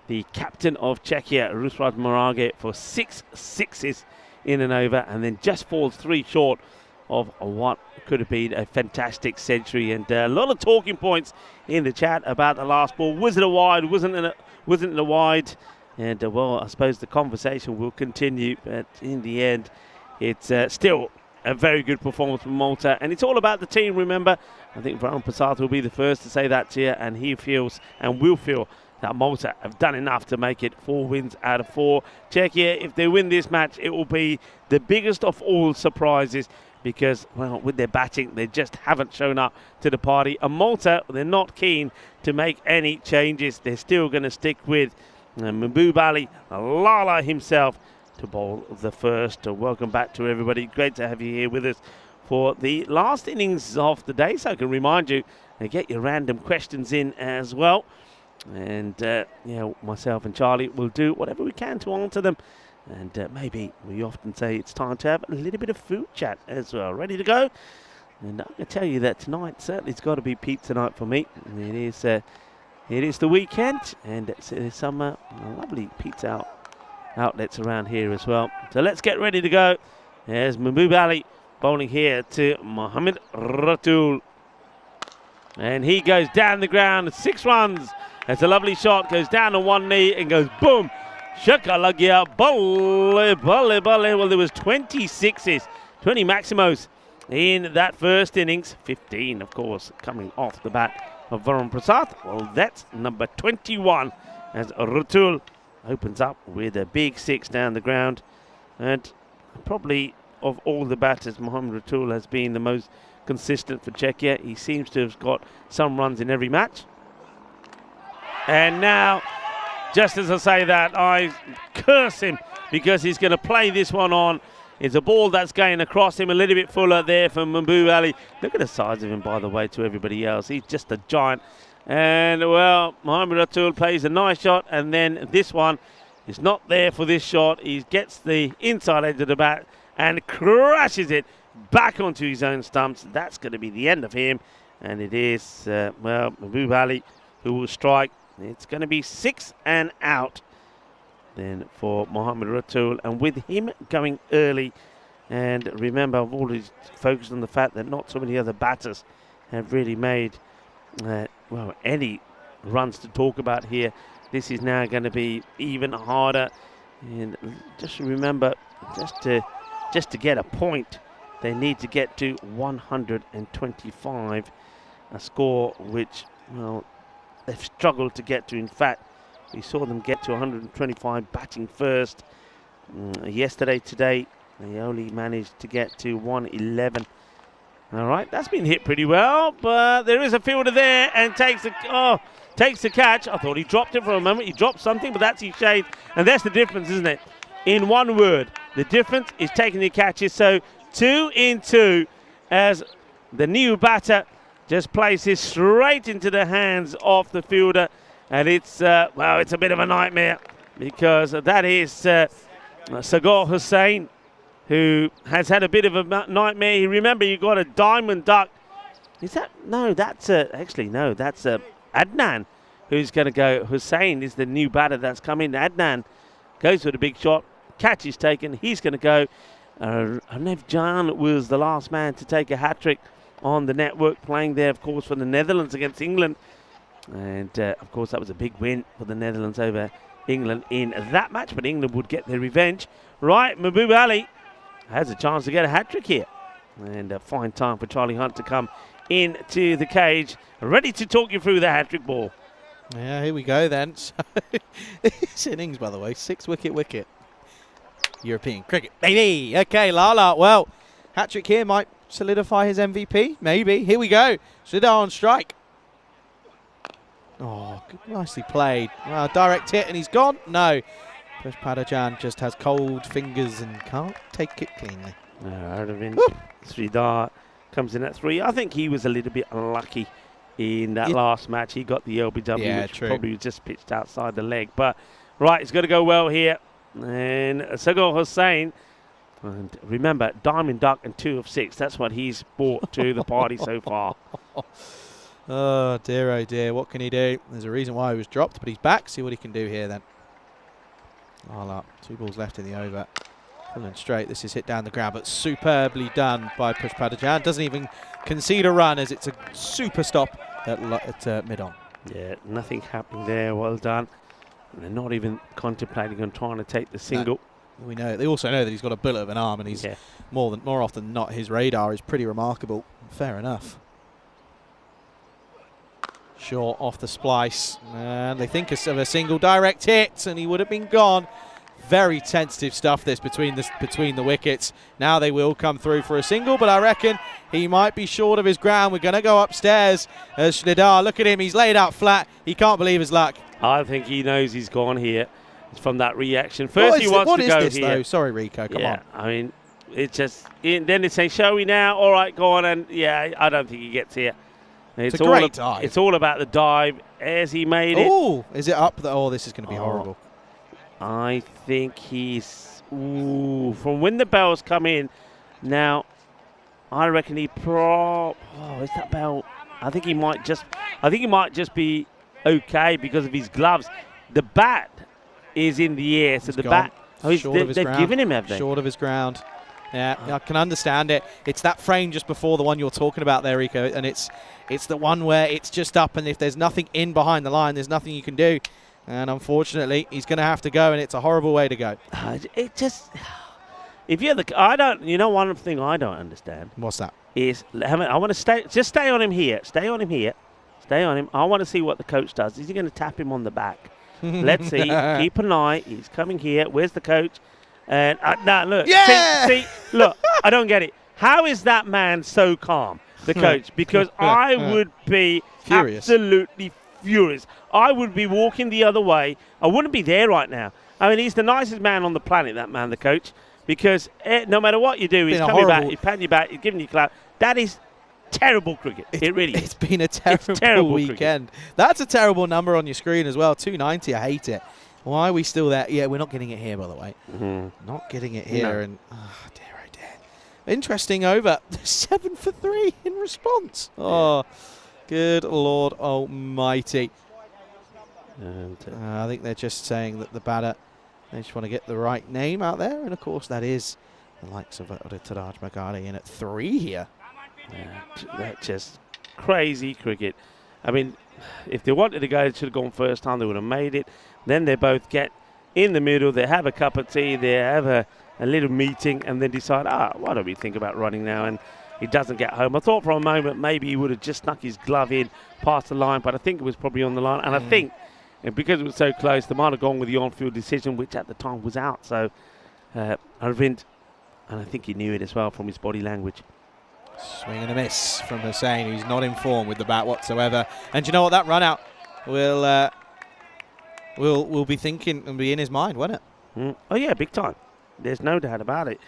the captain of Czechia, Ruslan Marage, for 6 sixes in an over, and then just falls 3 short of what could have been a fantastic century. And a lot of talking points in the chat about the last ball. Was it a wide? Wasn't it a wide? And well, I suppose the conversation will continue, but in the end, it's still a very good performance from Malta, and it's all about the team. Remember, I think Varun Prasad will be the first to say that to you, and he feels and will feel that Malta have done enough to make it 4 wins out of 4. Czechia, if they win this match, it will be the biggest of all surprises, because, well, with their batting, they just haven't shown up to the party. And Malta, they're not keen to make any changes. They're still going to stick with Mahbub Ali, Lala himself, to bowl the first. Welcome back to everybody. Great to have you here with us for the last innings of the day. So I can remind you, get your random questions in as well. And, myself and Charlie will do whatever we can to answer them. And maybe we often say it's time to have a little bit of food chat as well. Ready to go? And I can tell you that tonight, certainly it's got to be pizza night for me. It is the weekend, and there's some lovely pizza outlets around here as well. So let's get ready to go. There's Mahbub Ali bowling here to Mohammad Ratul. And he goes down the ground, 6 runs. That's a lovely shot, goes down on one knee and goes boom. Shaka lagya, balle, balle, balle. Well, there was 20 sixes, 20 maximos in that first innings. 15, of course, coming off the bat of Varun Prasad. Well, that's number 21 as Ratul opens up with a big 6 down the ground. And probably of all the batters, Mohammad Ratul has been the most consistent for Czechia. He seems to have got some runs in every match. And now, just as I say that, I curse him, because he's going to play this one on. It's a ball that's going across him, a little bit fuller there from Mahbub Ali. Look at the size of him, by the way, to everybody else. He's just a giant. And, well, Mohammad Ratul plays a nice shot, and then this one is not there for this shot. He gets the inside edge of the bat and crashes it back onto his own stumps. That's going to be the end of him. And it is, Mahbub Ali who will strike. It's going to be 6 and out then for Mohammad Ratul. And with him going early, and remember, I've always focused on the fact that not so many other batters have really made any runs to talk about here. This is now going to be even harder. And just remember, just to get a point, they need to get to 125, a score which, well, they've struggled to get to. In fact, we saw them get to 125 batting first. Today, they only managed to get to 111. All right, that's been hit pretty well, but there is a fielder there and takes the catch. I thought he dropped it for a moment. He dropped something, but that's his shade. And that's the difference, isn't it? In one word, the difference is taking the catches. So 2 in 2 as the new batter just places straight into the hands of the fielder. And it's a bit of a nightmare, because that is Sagar Hussain, who has had a bit of a nightmare. You remember, you got a diamond duck. Is that? No, that's Adnan, who's going to go. Hussain is the new batter that's come in. Adnan goes for the big shot. Catch is taken. He's going to go. Arnev Jan was the last man to take a hat-trick on the network, playing there, of course, for the Netherlands against England. And, of course, that was a big win for the Netherlands over England in that match, but England would get their revenge. Right, Mahbub Ali has a chance to get a hat-trick here. And a fine time for Charlie Hunt to come into the cage, ready to talk you through the hat-trick ball. Yeah, here we go then. So, this innings, by the way, 6-wicket. European cricket, baby. Okay, Lala. Well, hat-trick here might solidify his MVP. Maybe. Here we go. Sridhar on strike. Oh, nicely played. Well, direct hit and he's gone. No. Push Padajan just has cold fingers and can't take it cleanly. Aravind Sridhar comes in at 3. I think he was a little bit unlucky in that last match. He got the LBW, which probably just pitched outside the leg. But, right, it's got to go well here. And Sagar Hussain, and remember, diamond duck and 2 of 6. That's what he's brought to the party so far. Oh dear, what can he do? There's a reason why he was dropped, but he's back. See what he can do here then. All up, 2 balls left in the over. Full and straight, this is hit down the ground, but superbly done by Pushpadajan. Doesn't even concede a run as it's a super stop at mid-on. Yeah, nothing happening there. Well done. And they're not even contemplating on trying to take the single. No, we know. They also know that he's got a bullet of an arm, and he's more often than not, his radar is pretty remarkable. Fair enough. Short off the splice, and they think of a single direct hit, and he would have been gone. Very tentative stuff this between the wickets. Now they will come through for a single, but I reckon he might be short of his ground. We're going to go upstairs as Sridhar. Look at him, he's laid out flat. He can't believe his luck. I think he knows he's gone here. It's from that reaction. First he wants to go here. What is this though? Sorry, Rico, come on. I mean, it's just, then they say, shall we now? All right, go on. And yeah, I don't think he gets here. It's a great dive. It's all about the dive as he made it. Oh, is it up? Oh, this is going to be horrible. I think he's from when the bells come in. Now, I reckon he is that bell? I think he might just be okay because of his gloves. The bat is in the air, so the bat. They've given him, have they? Short of his ground. Yeah, I can understand it. It's that frame just before the one you're talking about there, Rico, and it's the one where it's just up, and if there's nothing in behind the line, there's nothing you can do. And unfortunately, he's going to have to go, and it's a horrible way to go. It just, if you're one thing I don't understand. What's that? Is I want to stay on him here. Stay on him. I want to see what the coach does. Is he going to tap him on the back? Let's see. Keep an eye. He's coming here. Where's the coach? And look. Yeah! See, look. I don't get it. How is that man so calm, the coach? Because I would be furious. Absolutely furious. I would be walking the other way. I wouldn't be there right now. I mean, he's the nicest man on the planet, that man, the coach, because no matter what you do, he's coming back, he's patting you back, he's giving you clap. That is terrible cricket. It really is. It's been a terrible weekend. Cricket. That's a terrible number on your screen as well. 290. I hate it. Why are we still there? Yeah, we're not getting it here, by the way. Not getting it here. No. And oh dear. Interesting over. 7 for 3 in response. Oh, good Lord Almighty. And I think they're just saying that the batter, they just want to get the right name out there, and of course that is the likes of Taraj Maghari in at 3 here. That's just crazy cricket. I mean, if they wanted to go, they should have gone first time. They would have made it. Then they both get in the middle. They have a cup of tea. They have a little meeting, and then decide, why don't we think about running now? And he doesn't get home. I thought for a moment maybe he would have just snuck his glove in past the line, but I think it was probably on the line. And I think because it was so close, they might have gone with the on-field decision, which at the time was out. So Arvind, and I think he knew it as well from his body language. Swing and a miss from Hussain, who's not in form with the bat whatsoever. And you know what? That run out will be thinking and be in his mind, won't it? Oh yeah, big time. There's no doubt about it.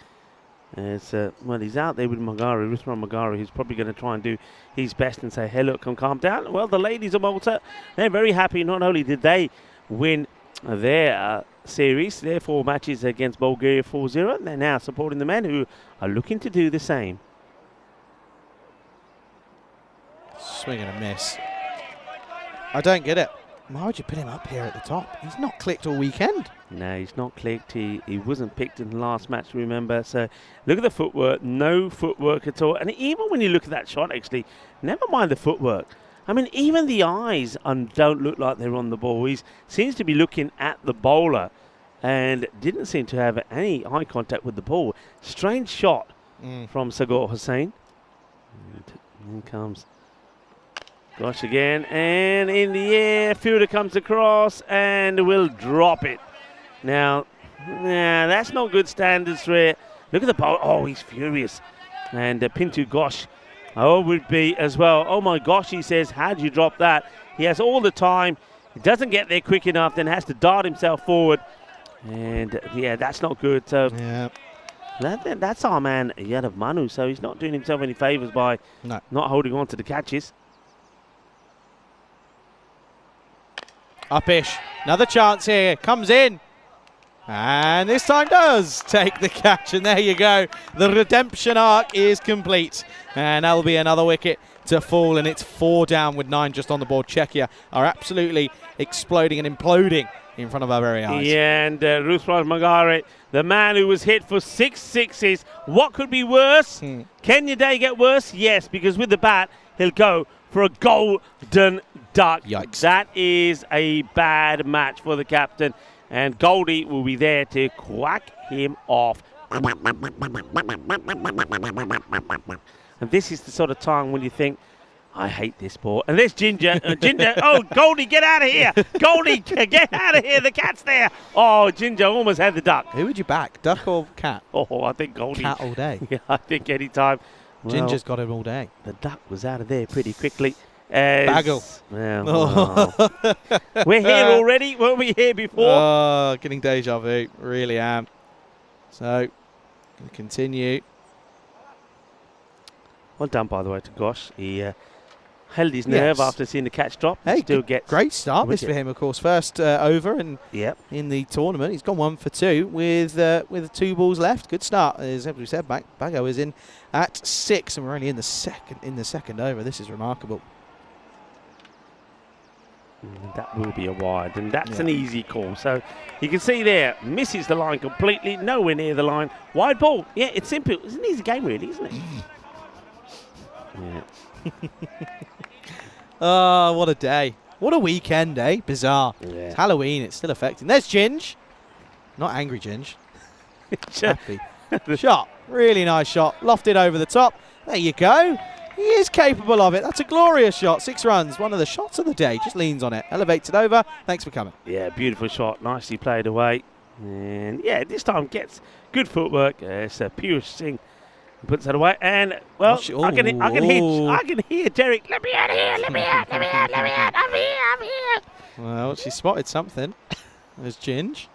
It's, well, he's out there with Maghari, Rusman Maghari, who's probably going to try and do his best and say, hey, look, calm down. Well, the ladies of Malta, they're very happy. Not only did they win their series, their 4 matches against Bulgaria 4-0, they're now supporting the men who are looking to do the same. Swing and a miss. I don't get it. Why would you put him up here at the top? He's not clicked all weekend. No, he's not clicked. He wasn't picked in the last match, remember. So look at the footwork. No footwork at all. And even when you look at that shot, actually, never mind the footwork. I mean, even the eyes don't look like they're on the ball. He seems to be looking at the bowler and didn't seem to have any eye contact with the ball. Strange shot from Sagar Hussain. And in comes Gosh again, and in the air, fielder comes across and will drop it. Now, that's not good standards for it. Look at the ball. Oh, he's furious. And Pintu Ghosh, would be as well. Oh my gosh, he says, how'd you drop that? He has all the time. He doesn't get there quick enough, then has to dart himself forward. And yeah, that's not good. So yeah. That's our man, Yadav Manu. So he's not doing himself any favours by not holding on to the catches. Upish, another chance here, comes in. And this time does take the catch, and there you go. The redemption arc is complete. And that'll be another wicket to fall, and it's 4 down with 9 just on the board. Czechia are absolutely exploding and imploding in front of our very eyes. Yeah, and Ruslan Magare, the man who was hit for 6 sixes. What could be worse? Can your day get worse? Yes, because with the bat, he'll go for a golden duck. Yikes. That is a bad match for the captain. And Goldie will be there to quack him off. And this is the sort of time when you think, I hate this ball. And there's Ginger. Ginger, oh, Goldie, get out of here. Goldie, get out of here. The cat's there. Oh, Ginger almost had the duck. Who would you back, duck or cat? Oh, I think Goldie. Cat all day. Yeah, I think any time. Well, Ginger's got him all day. The duck was out of there pretty quickly. Bagel. Well, we're here already. Weren't we here before? Oh, getting deja vu. Really am. So, going to continue. Well done, by the way, to Gosh. He held his nerve after seeing the catch drop. Hey, still gets great start this for him, of course. First over and in the tournament. He's gone 1 for 2 with 2 balls left. Good start. As we said, Bago is in at 6, and we're only in the second over. This is remarkable. That will be a wide, and that's an easy call. So you can see there, misses the line completely, nowhere near the line. Wide ball. Yeah, it's simple. It's an easy game, really, isn't it? Oh, what a day. What a weekend, eh? Bizarre. Yeah. It's Halloween. It's still affecting. There's Ginge. Not angry Ginge. Happy. Shot. Really nice shot. Lofted over the top. There you go. He is capable of it. That's a glorious shot. 6 runs. One of the shots of the day. Just leans on it. Elevates it over. Thanks for coming. Yeah, beautiful shot. Nicely played away. And yeah, this time gets good footwork. It's Piyush Singh puts that away. And well, I can hear Derek. Let me out of here. Let me out. Let me out. Let me out. I'm here. Well, she spotted something. There's Ginge.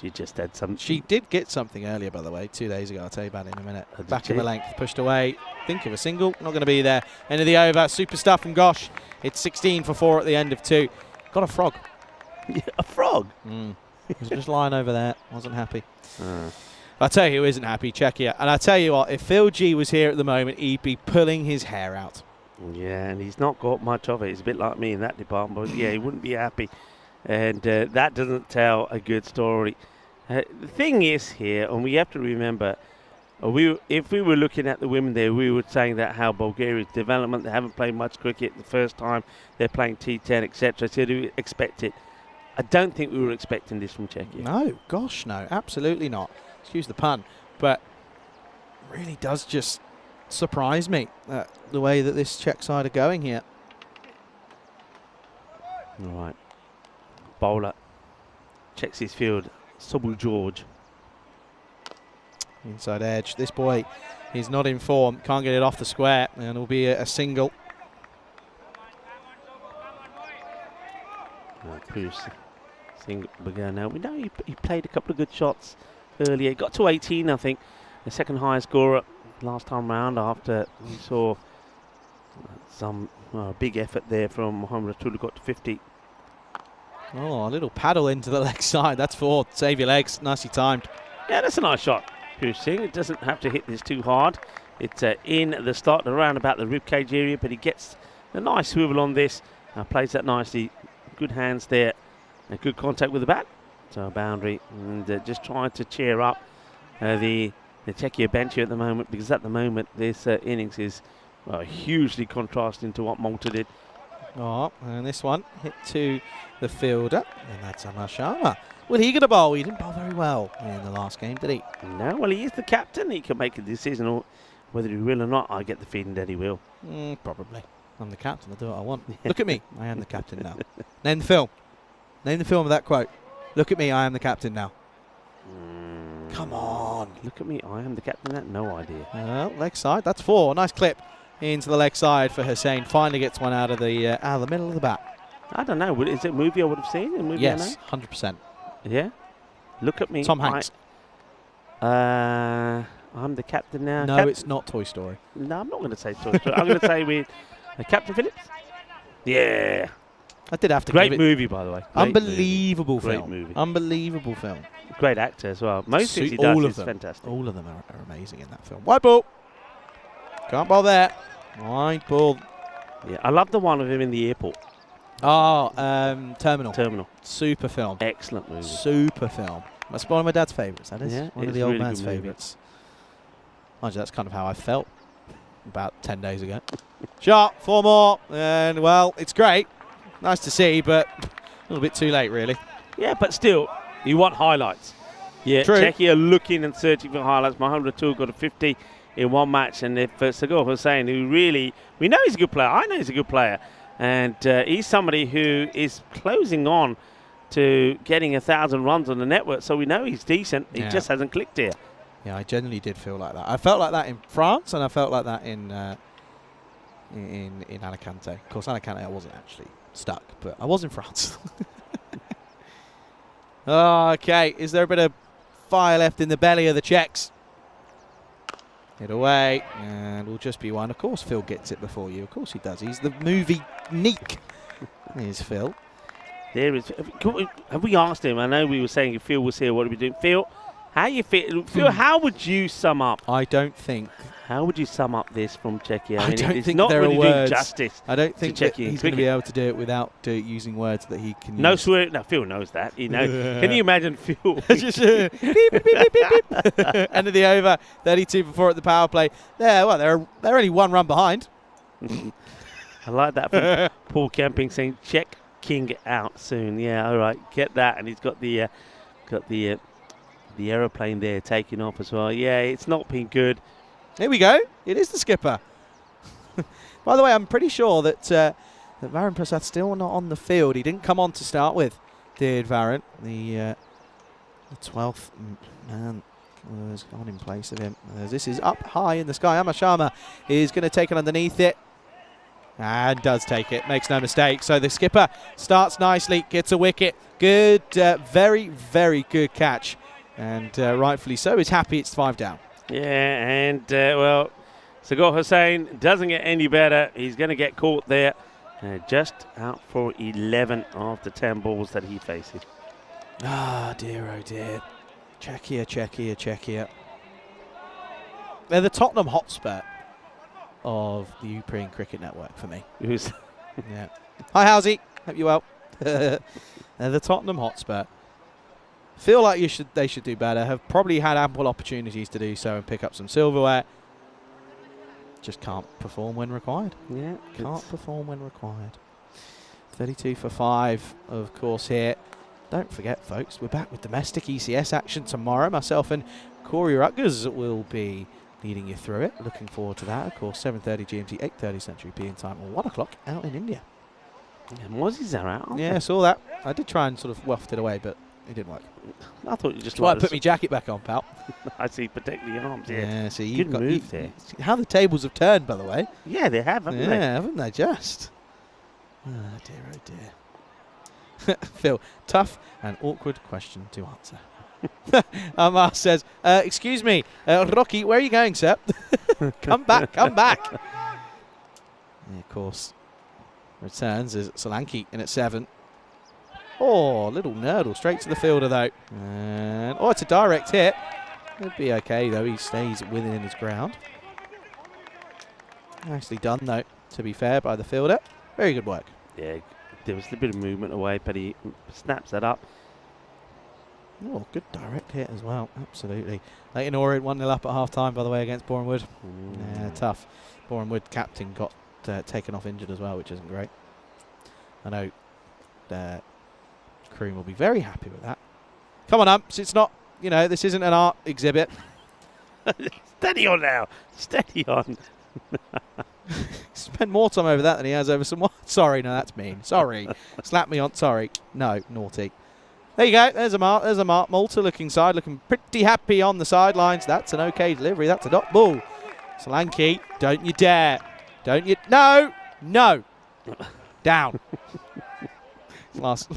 She just had some. She did get something earlier, by the way, 2 days ago. I'll tell you about it in a minute. Back of the length, pushed away. Think of a single. Not going to be there. End of the over. Super stuff from Gosh. It's 16 for 4 at the end of 2. Got a frog. Yeah, a frog? He was just lying over there. Wasn't happy. I'll tell you who isn't happy, Czechia. And I'll tell you what, if Phil G was here at the moment, he'd be pulling his hair out. Yeah, and he's not got much of it. He's a bit like me in that department. But yeah, he wouldn't be happy. And that doesn't tell a good story. The thing is here, and we have to remember, if we were looking at the women there, we were saying that how Bulgaria's development, they haven't played much cricket the first time, they're playing T10, etc. So do we expect it? I don't think we were expecting this from Czechia. No, gosh, no, absolutely not. Excuse the pun, but really does just surprise me the way that this Czech side are going here. All right. Bowler checks his field. Subbu George. Inside edge. This boy is not in form. Can't get it off the square, and it'll be a single. Bruce single began now. We know he played a couple of good shots earlier. He got to 18, I think. The second highest scorer last time round after we saw some big effort there from Mohamed Ratul, who got to 50. Oh, a little paddle into the leg side. That's 4. Save your legs. Nicely timed. Yeah, that's a nice shot, Piyush Singh. It doesn't have to hit this too hard. It's in the start, around about the ribcage area, but he gets a nice swivel on this. Plays that nicely. Good hands there. And good contact with the bat. So a boundary. And just trying to cheer up the Czechia bench here at the moment, because at the moment this innings is hugely contrasting to what Malta did. Oh, and this one hit to the fielder, and that's Amar Sharma. Well, he got a bowl. He didn't bowl very well in the last game, did he? No, well, he is the captain. He can make a decision, or whether he will or not. I get the feeling that he will. Probably. I'm the captain. I'll do what I want. Look at me. I am the captain now. Name the film. Name the film of that quote. Look at me. I am the captain now. Come on. Look at me. I am the captain. That no idea. Well, leg side. That's 4. Nice clip into the leg side for Hussain. Finally gets one out of the middle of the bat. I don't know. Is it a movie I would have seen? A movie yes, 100%. Yeah. Look at me. Tom Hanks. I'm the captain now. No, it's not Toy Story. No, I'm not going to say Toy Story. I'm going to say with Captain Phillips. Yeah. I did have to Great give it. movie, by the way. Unbelievable Great film. movie. Unbelievable film. Great actor as well. Most things he all does of is them. fantastic. All of them are amazing in that film. White ball. Can't bowl there. White ball. Yeah, I love the one of him in the airport. Oh, Terminal. Terminal. Super film. Excellent movie. Super film. That's one of my dad's favourites, that is. Yeah, one of it's the a old really man's good movie. favourites. Mind you, that's kind of how I felt about 10 days ago. Shot, 4 more, and well, it's great. Nice to see, but a little bit too late, really. Yeah, but still, you want highlights. Yeah, True. Czechia looking and searching for highlights. Mohamed Ratul got a 50 in one match, and if Sagor Hussain, who really, we know he's a good player. I know he's a good player, and he's somebody who is closing on to getting 1,000 runs on the network, so we know he's decent. He just hasn't clicked here. Yeah, I genuinely did feel like that. I felt like that in France, and I felt like that in Alicante. Of course, Alicante I wasn't actually stuck, but I was in France. Okay, is there a bit of fire left in the belly of the Czechs? Hit away, and will just be one. Of course, Phil gets it before you. Of course he does. He's the movie Neek. Here's Phil. There is. Have we asked him? I know we were saying if Phil was here, what would we do? Phil, how you feel? Phil, how would you sum up? I don't think. How would you sum up this from Czechia? I don't it's think not there really are doing words. justice. I don't think that Czechia he's going to be cricket. able to do it without using words that he can No use. swear. No, Phil knows that. You know. Can you imagine Phil? Just, beep, beep, beep, beep, beep, beep. End of the over. 32 for 4 at the power play. They're only 1 run behind. I like that from Paul Camping saying check King out soon. Yeah, all right, get that. And he's got the aeroplane there taking off as well. Yeah, it's not been good. Here we go. It is the skipper. By the way, I'm pretty sure that Varun Prasad's still not on the field. He didn't come on to start with, did Varun? The 12th man was gone in place of him. This is up high in the sky. Amar Sharma is going to take it underneath it. And does take it, makes no mistake. So the skipper starts nicely, gets a wicket. Good, very, very good catch. And rightfully so, he's happy it's 5 down. Yeah, and well, Sagor Hussain doesn't get any better. He's going to get caught there. Just out for 11 after 10 balls that he faces. Ah, dear, oh dear. Czechia, Czechia, Czechia. They're the Tottenham Hotspur of the European Cricket Network for me. Yeah. Hi, Housie. Hope you're well. They're the Tottenham Hotspur. Feel like they should do better. Have probably had ample opportunities to do so and pick up some silverware. Just can't perform when required. Yeah, Can't perform when required. 32 for 5, of course, here. Don't forget, folks, we're back with domestic ECS action tomorrow. Myself and Corey Rutgers will be leading you through it. Looking forward to that. Of course, 7:30 GMT, 8:30 Central European time, or 1 o'clock out in India. And Mozzies are out. Yeah, I saw that. I did try and sort of waft it away, but it didn't work. I thought you just. That's why I put my jacket back on, pal. I see, protect the arms. Yeah. Yeah, see, Good you've got move there. How the tables have turned, by the way. Yeah, they have, haven't Yeah, they? haven't they just? Oh dear, oh dear. Phil, tough and awkward question to answer. Amar says, excuse me, Rocky, where are you going, sir? Come back, come back. Yeah, of course. Returns is Solanki in at 7. Oh, little nerdle straight to the fielder, though. And, it's a direct hit. He'll be okay, though. He stays within his ground. Nicely done, though, to be fair, by the fielder. Very good work. Yeah, there was a bit of movement away, but he snaps that up. Oh, good direct hit as well. Absolutely. Leighton Orient 1-0 up at half-time, by the way, against Bournemouth. Yeah, tough. Bournemouth captain got taken off injured as well, which isn't great. I know Cream will be very happy with that. Come on, Umps. It's not, this isn't an art exhibit. Steady on now. Steady on. Spend more time over that than he has over some... Sorry, no, that's mean. Sorry. Slap me on... Sorry. No, naughty. There you go. There's a mark. There's a mark. Malta looking pretty happy on the sidelines. That's an okay delivery. That's a dot ball. Solanki, don't you dare. Don't you... No! No! Down. Last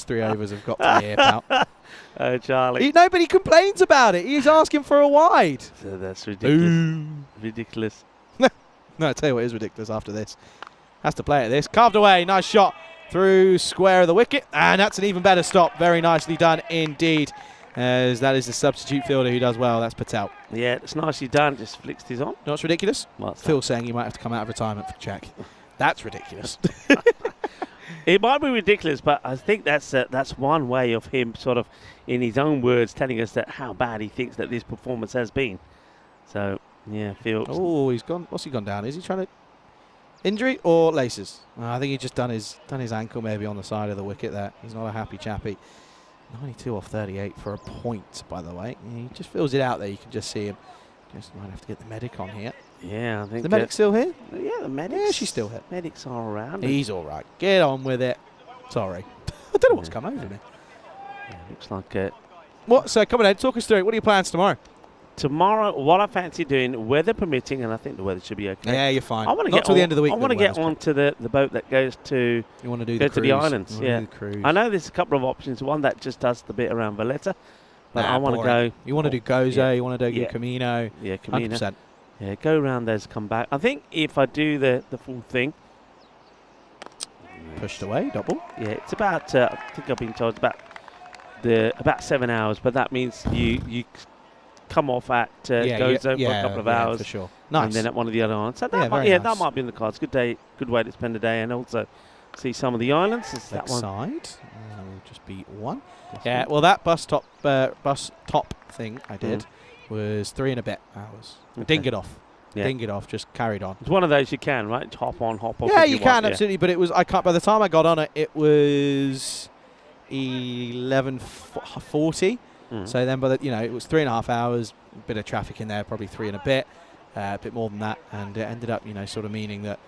3 overs have got to here, pal. Oh, Charlie. Nobody complains about it. He's asking for a wide. So that's ridiculous. Ridiculous. No, I tell you what is ridiculous after this. Has to play at this. Carved away. Nice shot through square of the wicket, and that's an even better stop. Very nicely done indeed, as that is the substitute fielder who does well. That's Patel. Yeah, it's nicely done. Just flicks his on. You know what's ridiculous? What's that? Phil saying he might have to come out of retirement for check. That's ridiculous. It might be ridiculous, but I think that's one way of him sort of, in his own words, telling us that how bad he thinks that this performance has been. So, yeah, Phil. Oh, he's gone. What's he gone down? Is he trying to injury or laces? I think he's just done his ankle maybe on the side of the wicket there. He's not a happy chappy. 92 off 38 for a point, by the way. He just fills it out there. You can just see him. Just might have to get the medic on here. Yeah, I think Is the medic still here? Yeah, the medics. Yeah, she's still here. Medics are around. He's all right. Get on with it. Sorry. I don't know what's come over me. Yeah, looks like What? So come on, Ed, talk us through it. What are your plans tomorrow? tomorrow, what I fancy doing, weather permitting, and I think the weather should be okay. Yeah, you're fine. I want to Not get till the end of the week. I want to get onto the boat that goes to You want to do go the to cruise. the islands. You wanna Yeah, do the cruise. I know there's a couple of options. One that just does the bit around Valletta, but Nah, I want to boring. go. You want to do Gozo. Yeah. You want to do Yeah. Camino. Yeah, Camino. 100%. Yeah, go around those, come back. I think if I do the full thing, Pushed away, double. yeah, it's about. I think I've been told it's about 7 hours, but that means you come off at Gozo for a couple of hours, for sure. Nice. and then at one of the other islands. So that Yeah, might, very that nice. might be in the cards. Good day, good way to spend a day, and also see some of the islands. Is that Leg one? side. Will just be one. Yeah. Well, that bus top thing I did was 3 and a bit hours. I Okay. didn't get off. Yeah. Didn't get off. Just carried on. It's one of those you can, right? Hop on, hop off. Yeah, if you want, can yeah. absolutely. But it was. I can't. By the time I got on it, it was 11:40. Mm. So then, it was 3.5 hours. A bit of traffic in there, probably 3 and a bit more than that, and it ended up, sort of meaning that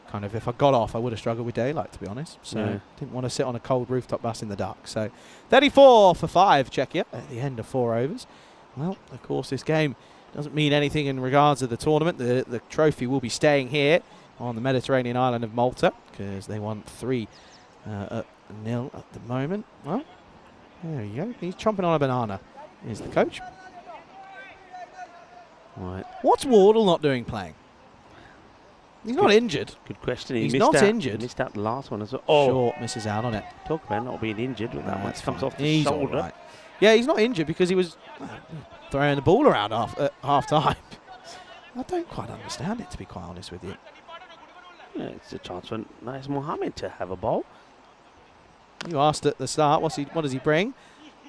kind of if I got off, I would have struggled with daylight, to be honest. So Yeah. didn't want to sit on a cold rooftop bus in the dark. So 34 for 5, Czechia at the end of 4 overs. Well, of course, this game doesn't mean anything in regards to the tournament. The trophy will be staying here on the Mediterranean island of Malta because they won 3-0 at the moment. Well, there you go. He's chomping on a banana. Here's the coach. Right. What's Wardle not doing playing? He's not injured. Good question. He's missed not out. injured. He missed out the last one as well. Oh, Short misses out on it. talk about not being injured with that one. That's It comes fine. off the He's shoulder. all right. Yeah, he's not injured because he was throwing the ball around at half time. I don't quite understand it, to be quite honest with you. Yeah, it's a chance for Nice Mohammed to have a bowl. You asked at the start, what does he bring?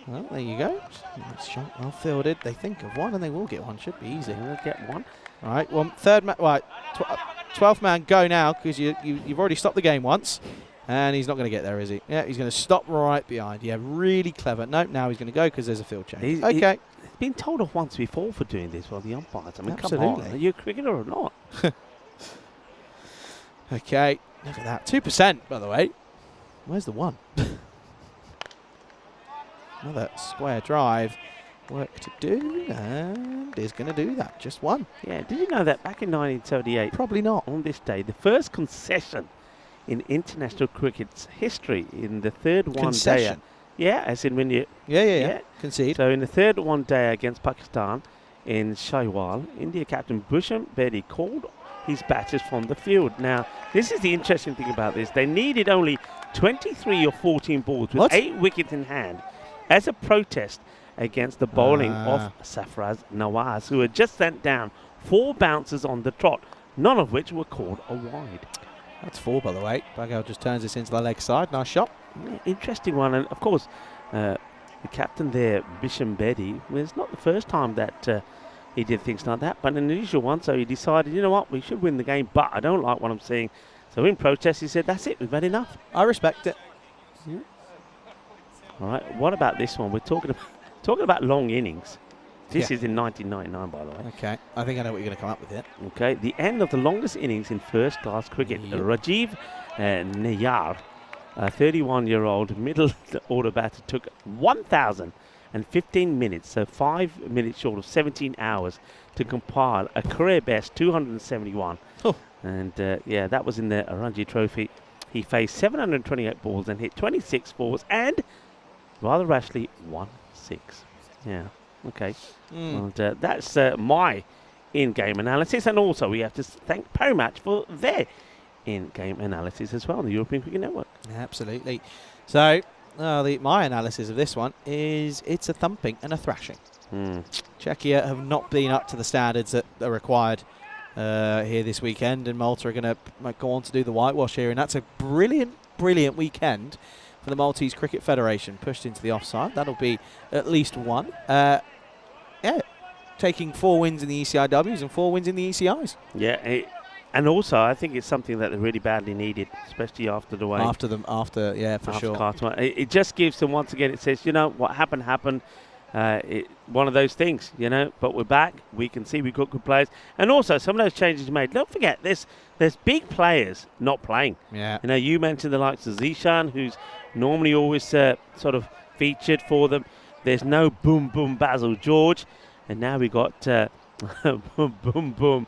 Well, there you go. Nice shot, well fielded. They think of one and they will get one. Should be easy. They'll get one. All right, well, 12th man go now because you've already stopped the game once. And he's not going to get there, is he? Yeah, he's going to stop right behind. Yeah, really clever. Nope, now he's going to go because there's a field change. Okay. He's been told off once before for doing this by the umpires. I mean, come Absolutely. on. Are you a cricketer or not? Okay, look at that. 2%, by the way. Where's the one? Another square drive. Work to do, and is going to do that. Just one. Yeah, did you know that back in 1978, Probably not. on this day, the first concession in international cricket's history in the third one-dayer. Concession. Yeah, as in when you... Yeah. Concede. So in the third one-day against Pakistan in Shaiwal, India captain Bhushan Bedi called his batters from the field. Now, this is the interesting thing about this. They needed only 23 or 14 balls with What? 8 wickets in hand as a protest against the bowling of Safraz Nawaz, who had just sent down 4 bouncers on the trot, none of which were called a wide. That's 4, by the way. Bagal just turns this into the leg side. Nice shot. Yeah, interesting one, and of course, the captain there, Bhushan Bedi, was not the first time that he did things like that, but an unusual one. So he decided, you know what, we should win the game, but I don't like what I'm seeing. So in protest, he said, "That's it, we've had enough." I respect it. Yeah. All right, what about this one? We're talking about long innings. This is in 1999, by the way. Okay, I think I know what you're going to come up with here. Okay, the end of the longest innings in first-class cricket. Yep. Rajiv Nayar, a 31-year-old middle-order batter, took 1,015 minutes, so 5 minutes short of 17 hours, to compile a career-best 271. Oh. And, that was in the Ranji Trophy. He faced 728 balls and hit 26 fours and, rather rashly, 1 6. Yeah, okay. And that's my in-game analysis. And also we have to thank Parimatch for their in-game analysis as well on the European Cricket Network. Absolutely. So, my analysis of this one is it's a thumping and a thrashing. Czechia have not been up to the standards that are required here this weekend, and Malta are going to go on to do the whitewash here, and that's a brilliant, brilliant weekend for the Maltese Cricket Federation. Pushed into the offside. That'll be at least one. Taking 4 wins in the ECI-Ws and 4 wins in the ECIs. Yeah, and also I think it's something that they really badly needed, especially after the way. After sure. Cartman. It just gives them, once again, it says, what happened. One of those things, but we're back. We can see we've got good players. And also, some of those changes made. Don't forget, there's big players not playing. Yeah. You mentioned the likes of Zishan, who's normally always sort of featured for them. There's no boom, boom, Basil George. And now we got boom, boom, boom,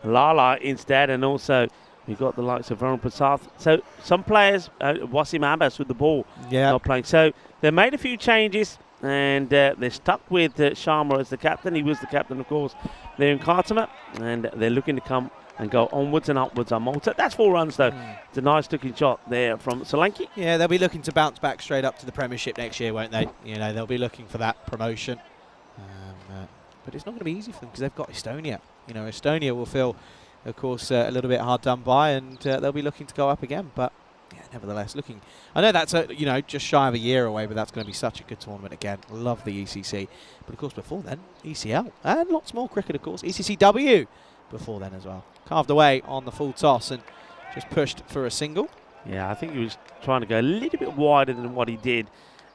Lala instead. And also, we've got the likes of Varun Prasad. So, some players, Wasim Abbas with the ball, not playing. So, they made a few changes. And they're stuck with Sharma as the captain. He was the captain, of course, there in Khartoum. And they're looking to come and go onwards and upwards on Malta. That's 4 runs, though. It's a nice looking shot there from Solanki. Yeah, they'll be looking to bounce back straight up to the Premiership next year, won't they? They'll be looking for that promotion. But it's not going to be easy for them because they've got Estonia. Estonia will feel, of course, a little bit hard done by, and they'll be looking to go up again. But nevertheless, I know that's just shy of a year away, but that's going to be such a good tournament again. Love the ECC, but of course before then ECL and lots more cricket, of course. ECC-W before then as well. Carved away on the full toss and just pushed for a single. Yeah, I think he was trying to go a little bit wider than what he did,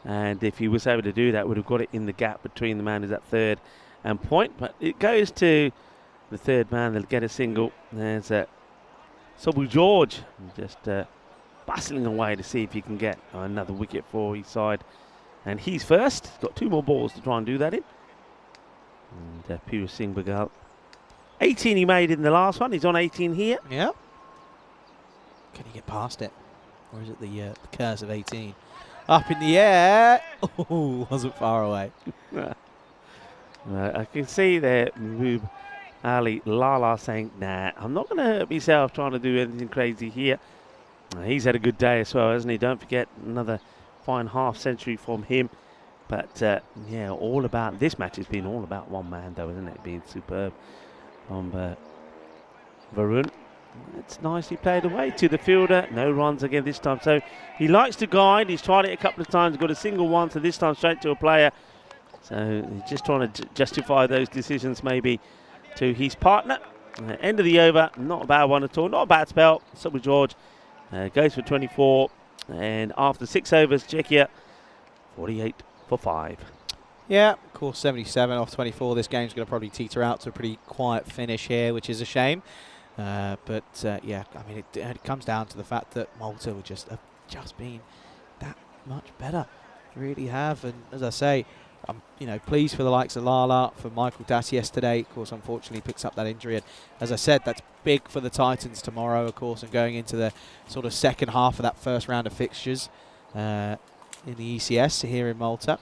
and if he was able to do that, would have got it in the gap between the man who's at third and point. But it goes to the third man. They'll get a single. There's Sobu George just bustling away to see if he can get another wicket for his side. And he's first. He's got 2 more balls to try and do that in. And Pira Singh Bagal. 18 he made in the last one. He's on 18 here. Yeah. Can he get past it? Or is it the curse of 18? Up in the air. Oh, wasn't far away. I can see there Mahbub Ali Lala saying, nah, I'm not going to hurt myself trying to do anything crazy here. He's had a good day as well, hasn't he? Don't forget another fine half century from him. But all about this match has been all about one man, though, isn't it? Being superb from Varun. It's nicely played away to the fielder. No runs again this time. So he likes to guide. He's tried it a couple of times. Got a single one. So this time straight to a player. So he's just trying to justify those decisions maybe to his partner. End of the over. Not a bad one at all. Not a bad spell. So with George. Goes for 24, and after 6 overs, Czechia 48 for 5. Yeah, of course, 77 off 24. This game's going to probably teeter out to a pretty quiet finish here, which is a shame. It comes down to the fact that Malta have just been that much better. Really have, and as I say, I'm pleased for the likes of Lala, for Michael Das yesterday. Of course, unfortunately picks up that injury, and as I said, that's big for the Titans tomorrow, of course, and going into the sort of second half of that first round of fixtures in the ECS here in Malta.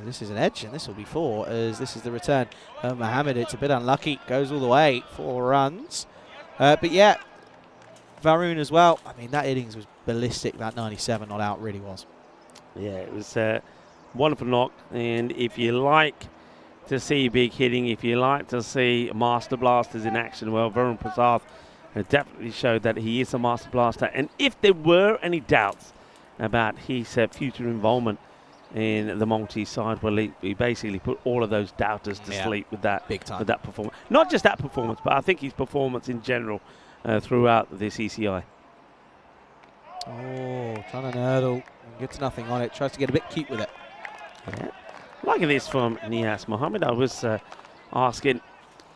This is an edge, and this will be 4, as this is the return of Mohammed. It's a bit unlucky, goes all the way, 4 runs. But yeah, Varun as well. I mean, that innings was ballistic. That 97 not out really was. Yeah, it was wonderful knock, and if you like to see big hitting, if you like to see master blasters in action, well, Varun Prasad has definitely showed that he is a master blaster. And if there were any doubts about his future involvement in the Maltese side, well, he basically put all of those doubters to sleep with that big time. With that performance. Not just that performance, but I think his performance in general throughout this ECI. Oh, trying to nurdle, gets nothing on it. Tries to get a bit cute with it. Yeah. Liking this from Nias Mohammed. I was asking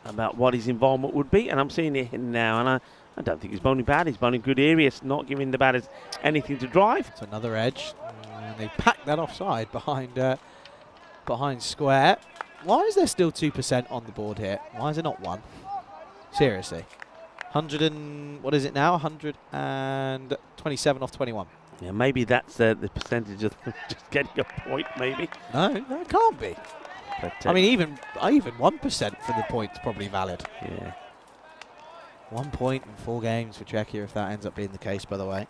about what his involvement would be, and I'm seeing it now, and I don't think he's bowling bad. He's bowling good areas, not giving the batters anything to drive. It's another edge, and they packed that offside behind square. Why is there still 2% on the board here? Why is there not 1? Seriously. 100 and, what is it now? 127 off 21. Yeah, maybe that's the percentage of just getting a point, maybe. No, it can't be. But, I mean, even 1% for the point's probably valid. Yeah. 1 point in 4 games for Czechia if that ends up being the case, by the way.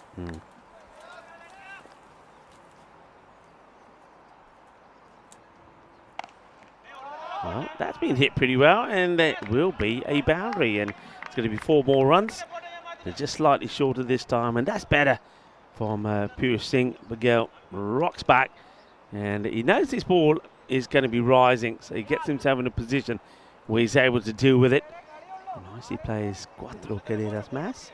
Well, that's been hit pretty well, and it will be a boundary, and it's going to be 4 more runs. They're just slightly shorter this time, and that's better from Purish Singh. Miguel rocks back, and he knows this ball is going to be rising, so he gets himself in a position where he's able to deal with it. Nicely plays cuatro carreras más.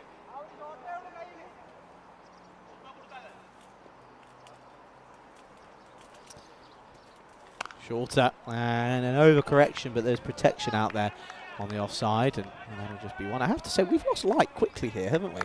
Shorter and an overcorrection, but there's protection out there on the offside, and that'll just be one. I have to say, we've lost light quickly here, haven't we?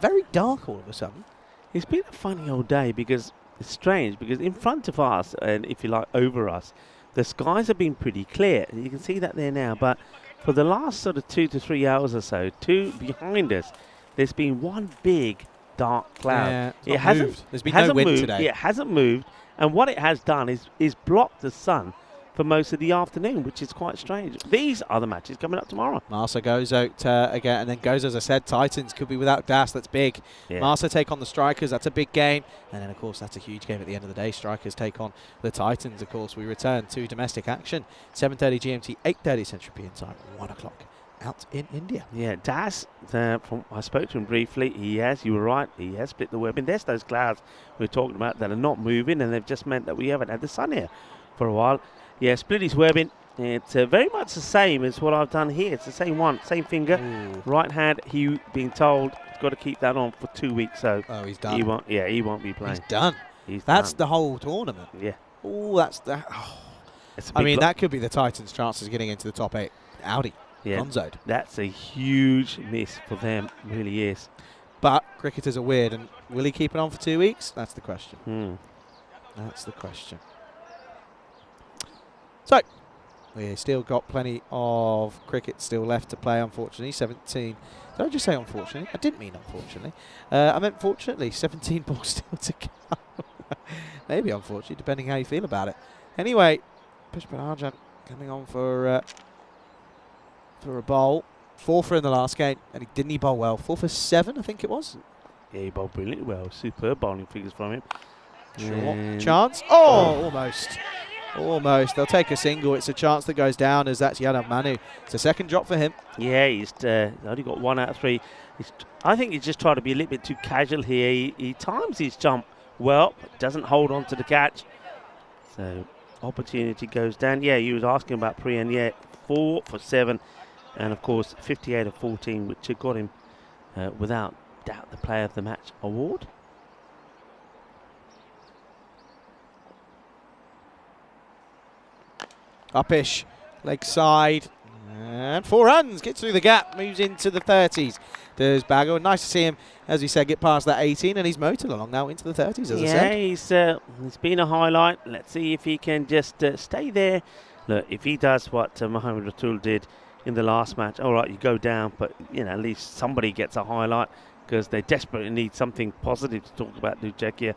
Very dark all of a sudden. It's been a funny old day because it's strange, because in front of us, and if you like over us, the skies have been pretty clear. You can see that there now, but for the last sort of 2 to 3 hours or so, behind us, there's been one big dark cloud. Yeah, it hasn't moved. There's been no wind moved. today. It hasn't moved, and what it has done is blocked the sun for most of the afternoon, which is quite strange. These are the matches coming up tomorrow. Marsa goes out again, and then goes, as I said, Titans could be without Das. That's big. Yeah. Marsa take on the Strikers. That's a big game. And then, of course, that's a huge game at the end of the day. Strikers take on the Titans. Of course, we return to domestic action. 7:30 GMT, 8:30 Central European Time, 1 o'clock out in India. Yeah, Das, I spoke to him briefly. You were right, he has split the webbing. There's those clouds we were talking about that are not moving, and they've just meant that we haven't had the sun here for a while. Yeah, split his webbing. It's very much the same as what I've done here. It's the same one, same finger. Ooh. Right hand, he being told he's got to keep that on for 2 weeks. So Oh, he's done. he won't be playing. He's done. He's That's done. the whole tournament. Yeah. Oh, that's the. Oh. It's a I big mean, block. that could be the Titans' chances of getting into the top 8. Audi. Yeah, Gonzo'd. that's a huge miss for them. Really is. But cricketers are weird, and will he keep it on for 2 weeks? That's the question. That's the question. So, we've still got plenty of cricket still left to play, unfortunately. 17. Did I just say unfortunately? I didn't mean unfortunately. I meant fortunately. 17 balls still to go. Maybe unfortunately, depending how you feel about it. Anyway, Pushpanarjan coming on for a bowl. 4 for in the last game, and didn't he bowl well? 4 for 7, I think it was. Yeah, he bowled brilliantly well. Superb bowling figures from him. Sure. Chance. Oh, almost. Almost. They'll take a single. It's a chance that goes down, as that's Yadav Manu. It's a second drop for him. Yeah, he's only got 1 out of 3. I think he's just trying to be a little bit too casual here. He times his jump well, but doesn't hold on to the catch. So opportunity goes down. Yeah, you was asking about Priyan. Yeah, 4 for 7. And, of course, 58 of 14, which got him, without doubt, the Player of the Match award. Upish, leg side, and 4 runs. Gets through the gap, moves into the 30s. Does Bago. Nice to see him, as we said, get past that 18, and he's motored along now into the 30s, as I said. He's been a highlight. Let's see if he can just stay there. Look, if he does what Mohamed Ratul did in the last match, all right, you go down, but at least somebody gets a highlight, because they desperately need something positive to talk about to Czechia.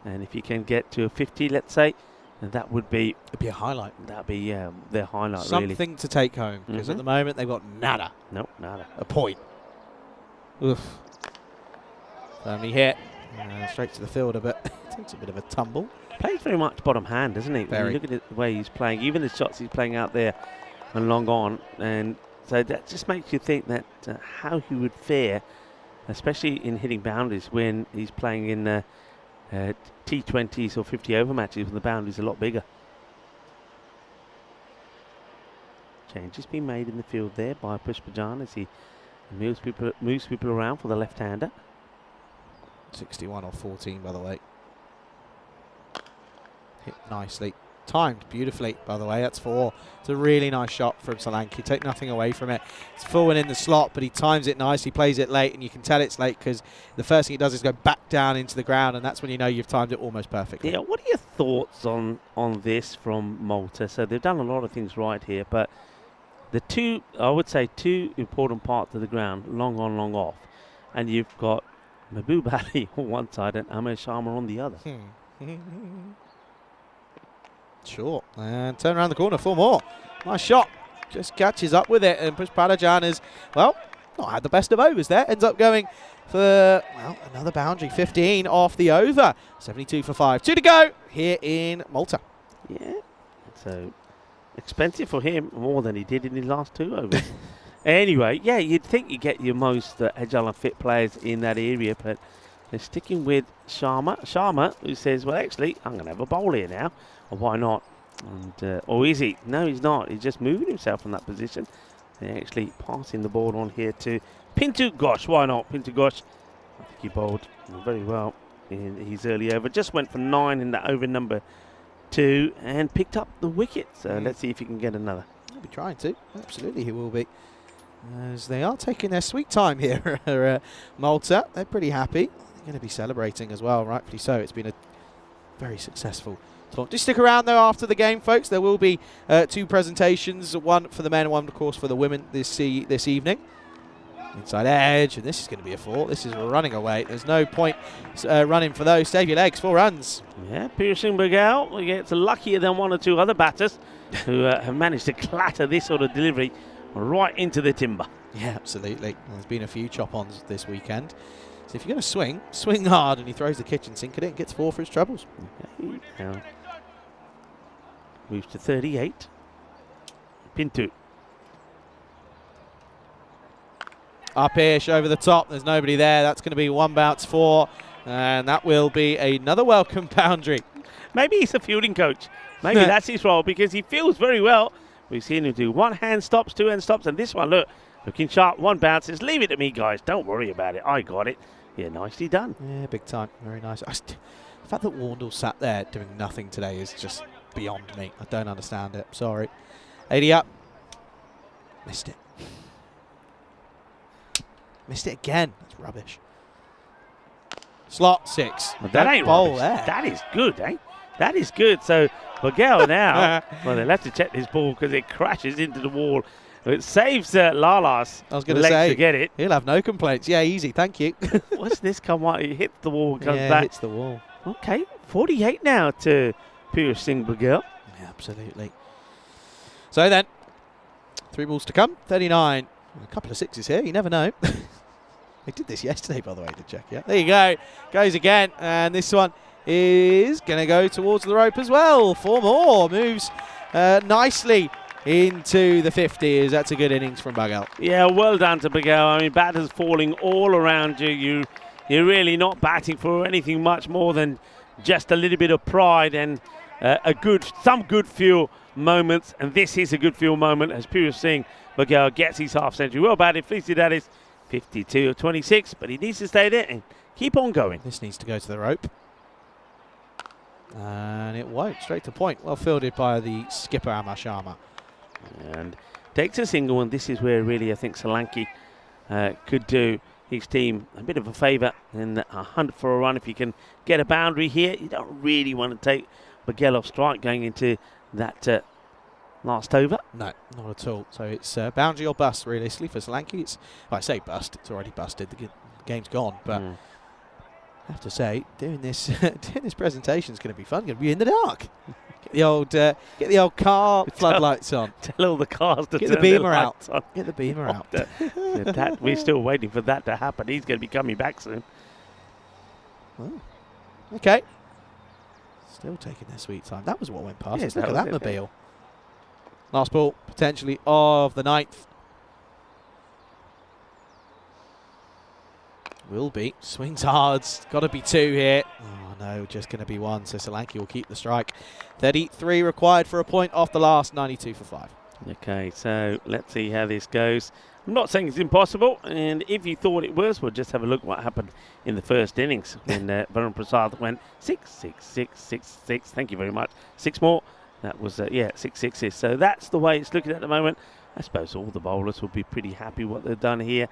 And if you can get to a 50, let's say, then that would be It'd be a highlight. That'd be their highlight, Something really. to take home, because at the moment they've got nada. Nope, nada. A point. Oof. Firmly hit. Straight to the fielder, but takes a bit of a tumble. Plays very much bottom hand, doesn't he? When Very. you look at the way he's playing, even the shots he's playing out there and long on, and so that just makes you think that how he would fare, especially in hitting boundaries when he's playing in T20s or 50 over matches when the boundaries are a lot bigger. Change has been made in the field there by Pushpajan as he moves people around for the left-hander. 61 or 14, by the way. Hit nicely. Timed beautifully, by the way. That's 4. It's a really nice shot from Solanki. Take nothing away from it. It's full and in the slot, but he times it nicely, plays it late, and you can tell it's late because the first thing he does is go back down into the ground, and that's when you know you've timed it almost perfectly. Yeah, what are your thoughts on this from Malta? So they've done a lot of things right here, but the two important parts of the ground, long on, long off, and you've got Mahbub Ali on one side and Amir Sharma on the other. Sure. And turn around the corner, 4 more. Nice shot. Just catches up with it, and Pushpadajan is, well, not had the best of overs there. Ends up going for, well, another boundary. 15 off the over. 72 for 5. 2 to go here in Malta. Yeah. So expensive for him, more than he did in his last 2 overs. Anyway, yeah, you'd think you get your most agile and fit players in that area, but they're sticking with Sharma, who says, well, actually, I'm going to have a bowl here now. Or why not? And or is he? No, he's not. He's just moving himself from that position. They're actually passing the ball on here to Pintu Ghosh. Why not? Pintu Ghosh, I think he bowled very well in his early over. Just went for 9 in that over number 2 and picked up the wicket. So let's see if he can get another. He'll be trying to. Absolutely, he will be. As they are taking their sweet time here at Malta. They're pretty happy. They're going to be celebrating as well, rightfully so. It's been a very successful talk. Just stick around, though, after the game, folks. There will be 2 presentations, one for the men and one, of course, for the women this evening. Inside edge, and this is going to be a 4. This is running away. There's no point running for those. Save your legs. 4 runs. Yeah, Pearson Bergel gets luckier than 1 or 2 other batters who have managed to clatter this sort of delivery right into the timber. Yeah, absolutely. There's been a few chop-ons this weekend. So if you're going to swing hard, and he throws the kitchen sink at it and gets 4 for his troubles. Okay, now moves to 38. Pintu. Up-ish over the top. There's nobody there. That's going to be 1 bounce 4. And that will be another welcome boundary. Maybe he's a fielding coach. Maybe that's his role, because he feels very well. We've seen him do 1 hand stops, 2 hand stops, and this one, look, looking sharp, 1 bounce. Says, leave it to me, guys. Don't worry about it. I got it. Yeah, nicely done. Yeah, big time. Very nice. The fact that Warndall sat there doing nothing today is just beyond me. I don't understand it. Sorry. 80 up. Missed it. Missed it again. That's rubbish. Slot 6. Well, that ain't bowl rubbish. there. That is good, eh? That is good. So, Bergel now, well, they'll have to check this ball because it crashes into the wall. It saves Lala's I was going to legs say, to get it. He'll have no complaints. Yeah, easy. Thank you. What's this come on? It hits the wall, comes yeah, back. hits the wall. Okay, 48 now to Pearson Bergel. Yeah, absolutely. So then, 3 balls to come. 39. A couple of 6s here. You never know. I did this yesterday, by the way, to check. Yeah, there you go. Goes again, and this one is going to go towards the rope as well. 4 more. Moves nicely into the 50s. That's a good innings from Bergel. Yeah, well done to Bergel. I mean, batters falling all around you. You're really not batting for anything much more than just a little bit of pride and some good feel moments. And this is a good feel moment as Pearson Bergel gets his half century. Well batted, Fleecy that is 52 of 26, but he needs to stay there and keep on going. This needs to go to the rope. And it won't. Straight to point. Well fielded by the skipper, Amar Sharma. And takes a single, and this is where really I think Solanke could do his team a bit of a favour in a hunt for a run. If you can get a boundary here, you don't really want to take Bergel off strike going into that last over. No, not at all. So it's boundary or bust, realistically, for Solanke. Well, I say bust, it's already busted. The game's gone, but I have to say, doing this presentation is going to be fun. Going to be in the dark. Get the old car floodlights on. Tell all the cars to get turn the beamer their out. lights on. Get the beamer out. We're still waiting for that to happen. He's going to be coming back soon. Oh. Okay. Still taking their sweet time. That was what went past. Yes, Look at that that was it. mobile. Last ball, potentially, of the 9th. Will be. Swings hard. Got to be 2 here. Oh, no, just going to be 1. So Solanke will keep the strike. 33 required for a point off the last. 92 for 5. Okay, so let's see how this goes. I'm not saying it's impossible, and if you thought it was, we'll just have a look what happened in the first innings when Varun Prasad went 6, 6, 6, 6, 6. Thank you very much. 6 more. That was, 6 sixes. So that's the way it's looking at the moment. I suppose all the bowlers will be pretty happy what they've done here.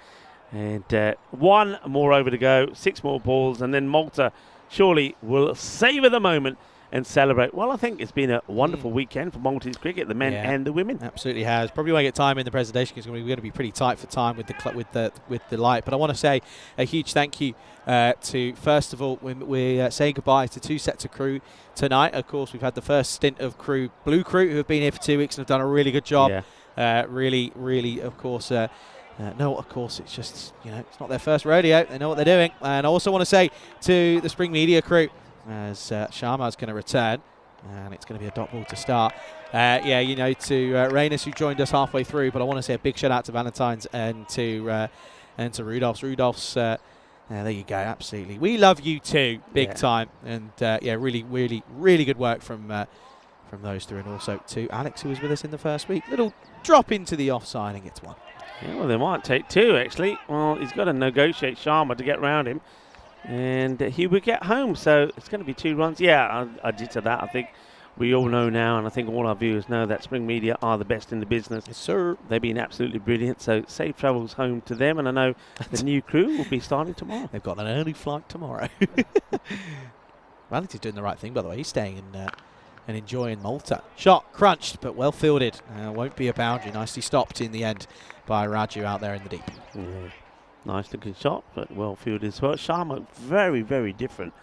And 1 more over to go, 6 more balls, and then Malta surely will savour the moment and celebrate. Well, I think it's been a wonderful weekend for Maltese cricket, the men and the women. Absolutely has. Probably won't get time in the presentation because we're going to be pretty tight for time with the light. But I want to say a huge thank you to, first of all, we're saying goodbye to 2 sets of crew tonight. Of course, we've had the first stint of Blue Crew, who have been here for 2 weeks and have done a really good job. Yeah. Really, of course, no, of course, it's just, it's not their first rodeo. They know what they're doing. And I also want to say to the Spring Media crew, as Sharma's going to return, and it's going to be a dot ball to start. To Rainus, who joined us halfway through, but I want to say a big shout out to Valentine's and to Rudolph's. Rudolph's, there you go, absolutely. We love you too, big time. And really, really, really good work from those three, and also to Alex, who was with us in the first week. Little drop into the offside and gets one. Yeah, well, they might take two, actually. Well, he's got to negotiate Sharma to get round him. And he would get home, so it's going to be 2 runs. Yeah, I did to that. I think we all know now, and I think all our viewers know that Spring Media are the best in the business. Yes, sir. They've been absolutely brilliant, so safe travels home to them. And I know the new crew will be starting tomorrow. They've got an early flight tomorrow. Wellington's doing the right thing, by the way. He's staying in and enjoying Malta. Shot crunched, but well fielded. Won't be a boundary. Nicely stopped in the end by Raju out there in the deep. Yeah. Nice looking shot, but well fielded as well. Sharma, very, very different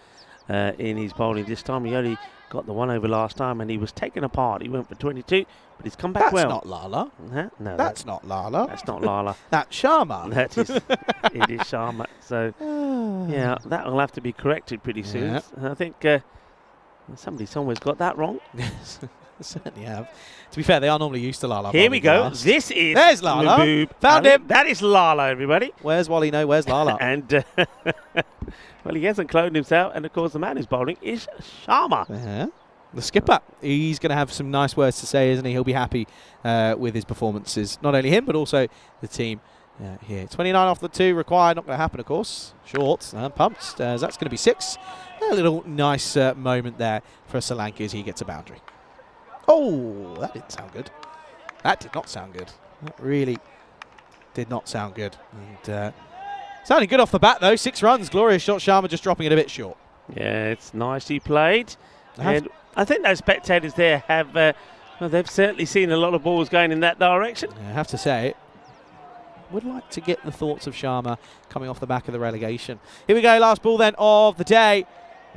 in his bowling this time. He only got the 1 over last time, and he was taken apart. He went for 22, but he's come back well. That's not Lala. No, that's not Lala. That's not Lala. That's Sharma. It is Sharma. So, yeah, that will have to be corrected pretty soon. Yeah. I think somebody somewhere's got that wrong. Yes, certainly have. To be fair, they are normally used to Lala. Here we go. Last. This is There's Lala. Mahboob Found Ali. him. That is Lala, everybody. Where's Wally? No, where's Lala? And, well, he hasn't cloned himself. And, of course, the man who's bowling is Sharma. The skipper. He's going to have some nice words to say, isn't he? He'll be happy with his performances. Not only him, but also the team here. 29 off the 2 required. Not going to happen, of course. Short and pumped. That's going to be 6. A little nice moment there for Solanke as he gets a boundary. Oh, that didn't sound good. That did not sound good. That really did not sound good. And sounding good off the bat, though. 6 runs. Glorious shot. Sharma just dropping it a bit short. Yeah, it's nicely played. And I think those spectators there have, they've certainly seen a lot of balls going in that direction. I have to say, would like to get the thoughts of Sharma coming off the back of the relegation. Here we go, last ball then of the day.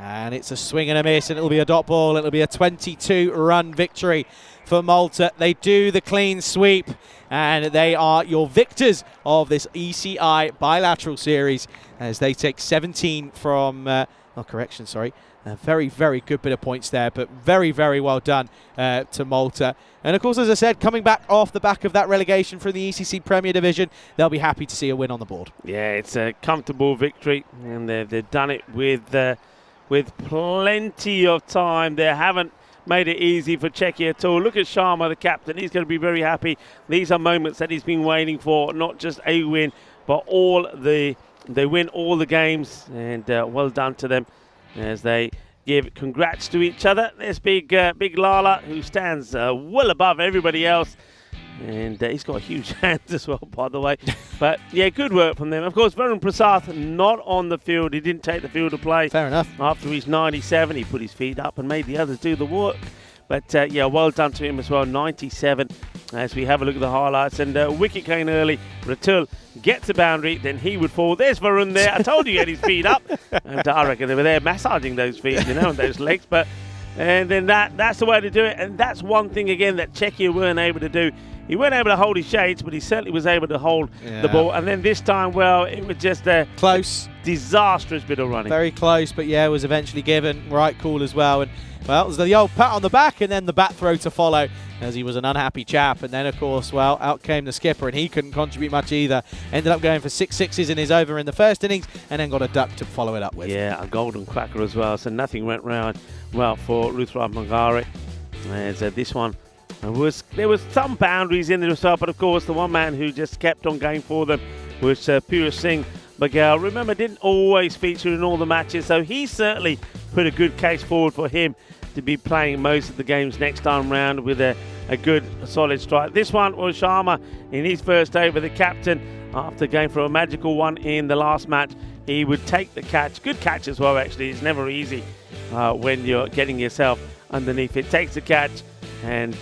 And it's a swing and a miss, and it'll be a dot ball. It'll be a 22-run victory for Malta. They do the clean sweep, and they are your victors of this ECI bilateral series as they take 17 from, a very, very good bit of points there, but very, very well done to Malta. And, of course, as I said, coming back off the back of that relegation from the ECC Premier Division, they'll be happy to see a win on the board. Yeah, it's a comfortable victory, and they've done it with plenty of time. They haven't made it easy for Czechia at all. Look at Sharma, the captain. He's going to be very happy. These are moments that he's been waiting for, not just a win, but they win all the games, and well done to them as they give congrats to each other. There's big Lala, who stands well above everybody else. And he's got huge hands as well, by the way. But, yeah, good work from them. Of course, Varun Prasad not on the field. He didn't take the field to play. Fair enough. After he's 97, he put his feet up and made the others do the work. But, yeah, well done to him as well. 97 as we have a look at the highlights. And wicket came early. Ratul gets a boundary. Then he would fall. There's Varun there. I told you he had his feet up. And I reckon they were there massaging those feet, and those legs. But and then that's the way to do it. And that's one thing, again, that Czechia weren't able to do. He weren't able to hold his shades, but he certainly was able to hold the ball. And then this time, well, it was just a close, disastrous bit of running. Very close, but yeah, was eventually given. Right call as well. And well, it was the old pat on the back and then the bat throw to follow, as he was an unhappy chap. And then, of course, well, out came the skipper, and he couldn't contribute much either. Ended up going for 6 sixes in his over in the first innings, and then got a duck to follow it up with. Yeah, a golden cracker as well. So nothing went round well for Ruthra Mangari. As this one, there was some boundaries in there as well, but of course the one man who just kept on going for them was Pura Singh Baghel. Remember, didn't always feature in all the matches, so he certainly put a good case forward for him to be playing most of the games next time round with a good solid strike. This one was Sharma in his first over, the captain, after going for a magical one in the last match. He would take the catch. Good catch as well, actually. It's never easy when you're getting yourself underneath it. Takes the catch and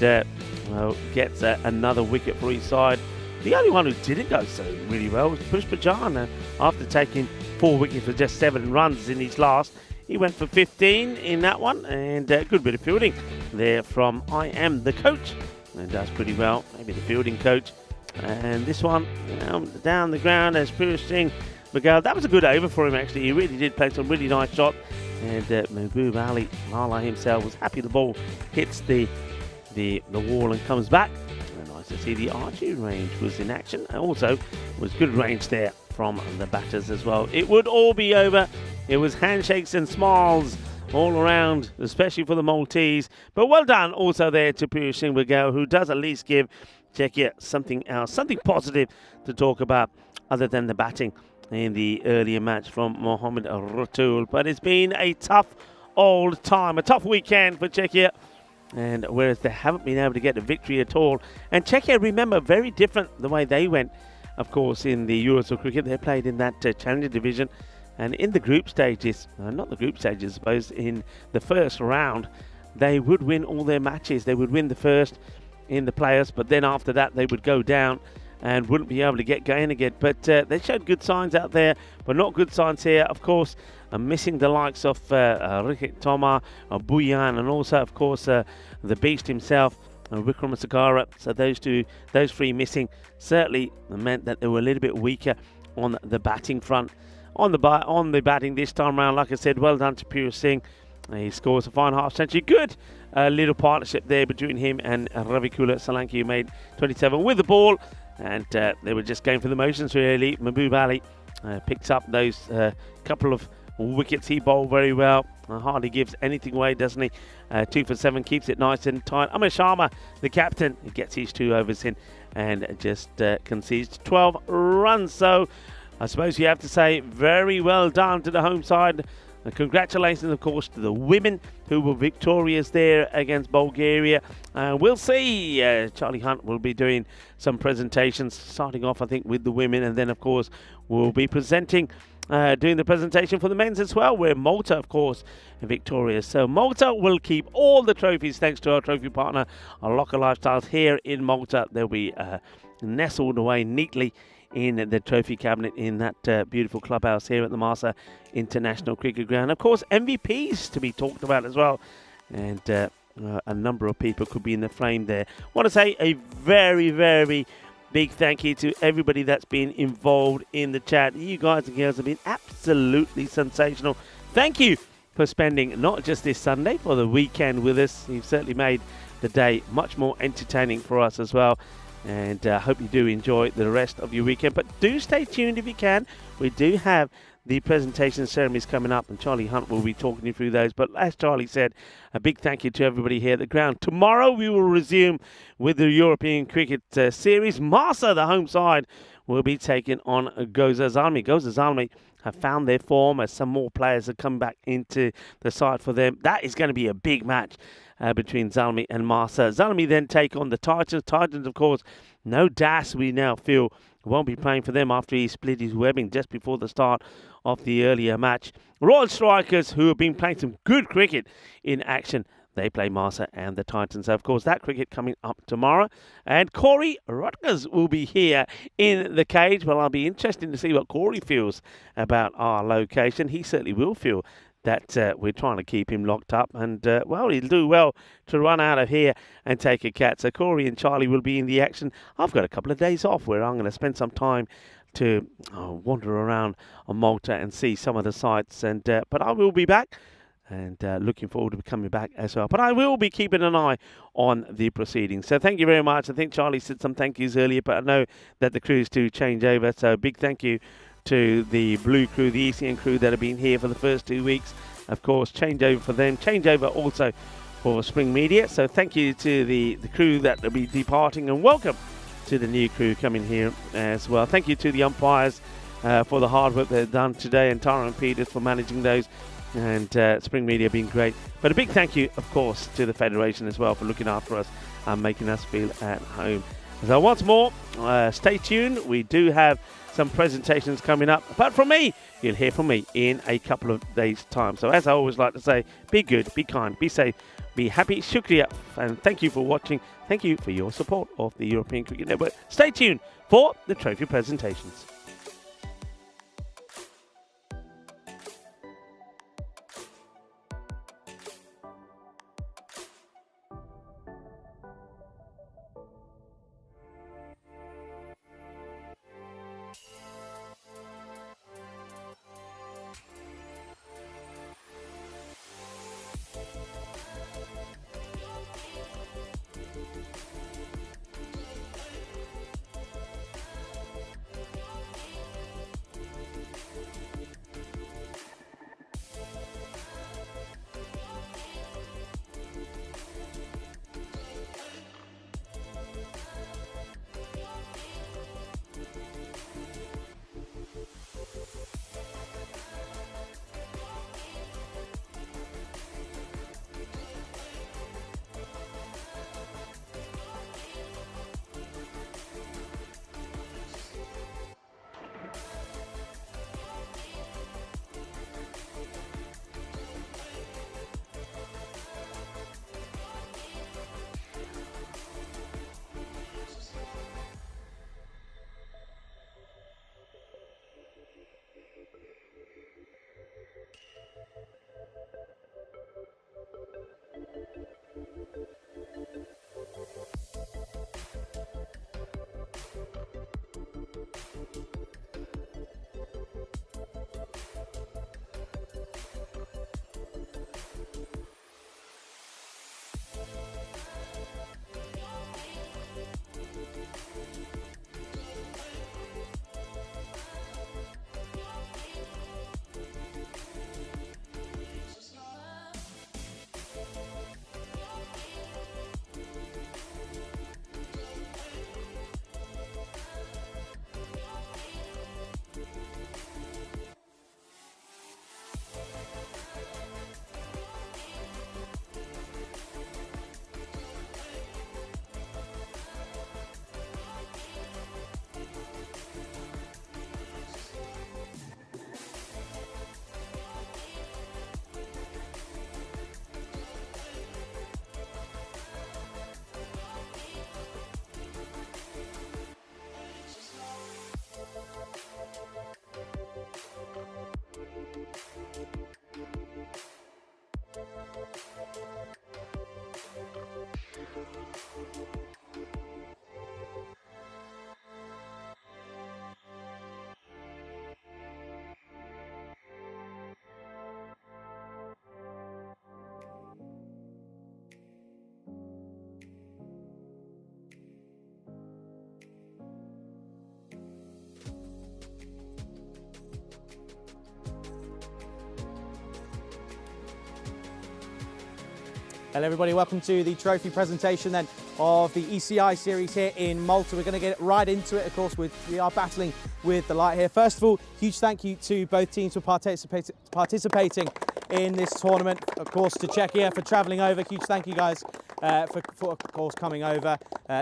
gets another wicket for his side. The only one who didn't go so really well was Pushpajan. After taking 4 wickets for just 7 runs in his last, he went for 15 in that one, and a good bit of fielding there from I Am the Coach, and does pretty well. Maybe the fielding coach And this one down the ground as Purish Singh Bagal. That was a good over for him, actually. He really did play some really nice shots. And Mahbub Ali Lala himself was happy the ball hits the wall and comes back. And nice to see the archery range was in action. And also was good range there from the batters as well. It would all be over. It was handshakes and smiles all around, especially for the Maltese. But well done also there to Purish Singh Bagal, who does at least give Czechia something else, something positive to talk about other than the batting in the earlier match from Mohamed Ratul. But it's been a tough old time, a tough weekend for Czechia. And whereas they haven't been able to get a victory at all. And Czechia, remember, very different the way they went. Of course, in the Euros of cricket, they played in that Challenger division. And in the group stages, not the group stages, I suppose, in the first round, they would win all their matches. They would win the first in the players, but then after that, they would go down and wouldn't be able to get going again. But they showed good signs out there, but not good signs here. Of course, missing the likes of Ricky Toma, Buyan, and also, of course, the beast himself, Vikram Sagara. So those three missing certainly meant that they were a little bit weaker on the batting front. On the batting this time around, like I said, well done to Purish Singh. He scores a fine half century. Good little partnership there between him and Ravikula Solanki, who made 27 with the ball. And they were just going for the motions, really. Mahbub Ali picks up those couple of wickets. He bowled very well. Hardly gives anything away, doesn't he? 2 for 7, keeps it nice and tight. Amir Sharma, the captain, gets his 2 overs in and just concedes 12 runs. So I suppose you have to say very well done to the home side. And congratulations, of course, to the women who were victorious there against Bulgaria. We'll see. Charlie Hunt will be doing some presentations, starting off, I think, with the women. And then, of course, we'll be doing the presentation for the men's as well, where Malta, of course, are victorious. So Malta will keep all the trophies thanks to our trophy partner, our Locker Lifestyles here in Malta. They'll be nestled away neatly in the trophy cabinet in that beautiful clubhouse here at the Malta International Cricket Ground. Of course, MVPs to be talked about as well. And a number of people could be in the frame there. I want to say a very, very big thank you to everybody that's been involved in the chat. You guys and girls have been absolutely sensational. Thank you for spending not just this Sunday, for the weekend with us. You've certainly made the day much more entertaining for us as well. And I hope you do enjoy the rest of your weekend. But do stay tuned if you can. We do have the presentation ceremonies coming up, and Charlie Hunt will be talking you through those. But as Charlie said, a big thank you to everybody here at the ground. Tomorrow we will resume with the European Cricket Series. Marsa, the home side, will be taking on Goza Zalmi. Goza Zalmi have found their form as some more players have come back into the side for them. That is going to be a big match between Zalmi and Marsa. Zalmi then take on the Titans. Titans, of course, no Das, we now feel, won't be playing for them after he split his webbing just before the start of the earlier match. Royal Strikers, who have been playing some good cricket in action, they play Marsa and the Titans. So, of course, that cricket coming up tomorrow. And Corey Rutgers will be here in the cage. Well, I'll be interested to see what Corey feels about our location. He certainly will feel that we're trying to keep him locked up. And, well, he'll do well to run out of here and take a cat. So Corey and Charlie will be in the action. I've got a couple of days off where I'm going to spend some time to wander around on Malta and see some of the sights. And but I will be back. And looking forward to coming back as well. But I will be keeping an eye on the proceedings. So thank you very much. I think Charlie said some thank yous earlier, but I know that the crews do change over. So big thank you to the Blue crew, the ECN crew that have been here for the first 2 weeks. Of course, change over for them. Change over also for Spring Media. So thank you to the crew that will be departing, and welcome to the new crew coming here as well. Thank you to the umpires for the hard work they've done today, and Tara and Peters for managing those. And Spring Media being great. But a big thank you, of course, to the Federation as well for looking after us and making us feel at home. So once more, stay tuned. We do have some presentations coming up. But from me, you'll hear from me in a couple of days' time. So as I always like to say, be good, be kind, be safe, be happy. Shukriya. And thank you for watching. Thank you for your support of the European Cricket Network. Stay tuned for the trophy presentations. Hello everybody, welcome to the trophy presentation then of the ECI series here in Malta. We're going to get right into it, of course, we are battling with the light here. First of all, huge thank you to both teams for participating in this tournament. Of course, to Czechia for travelling over. Huge thank you guys for of course coming over.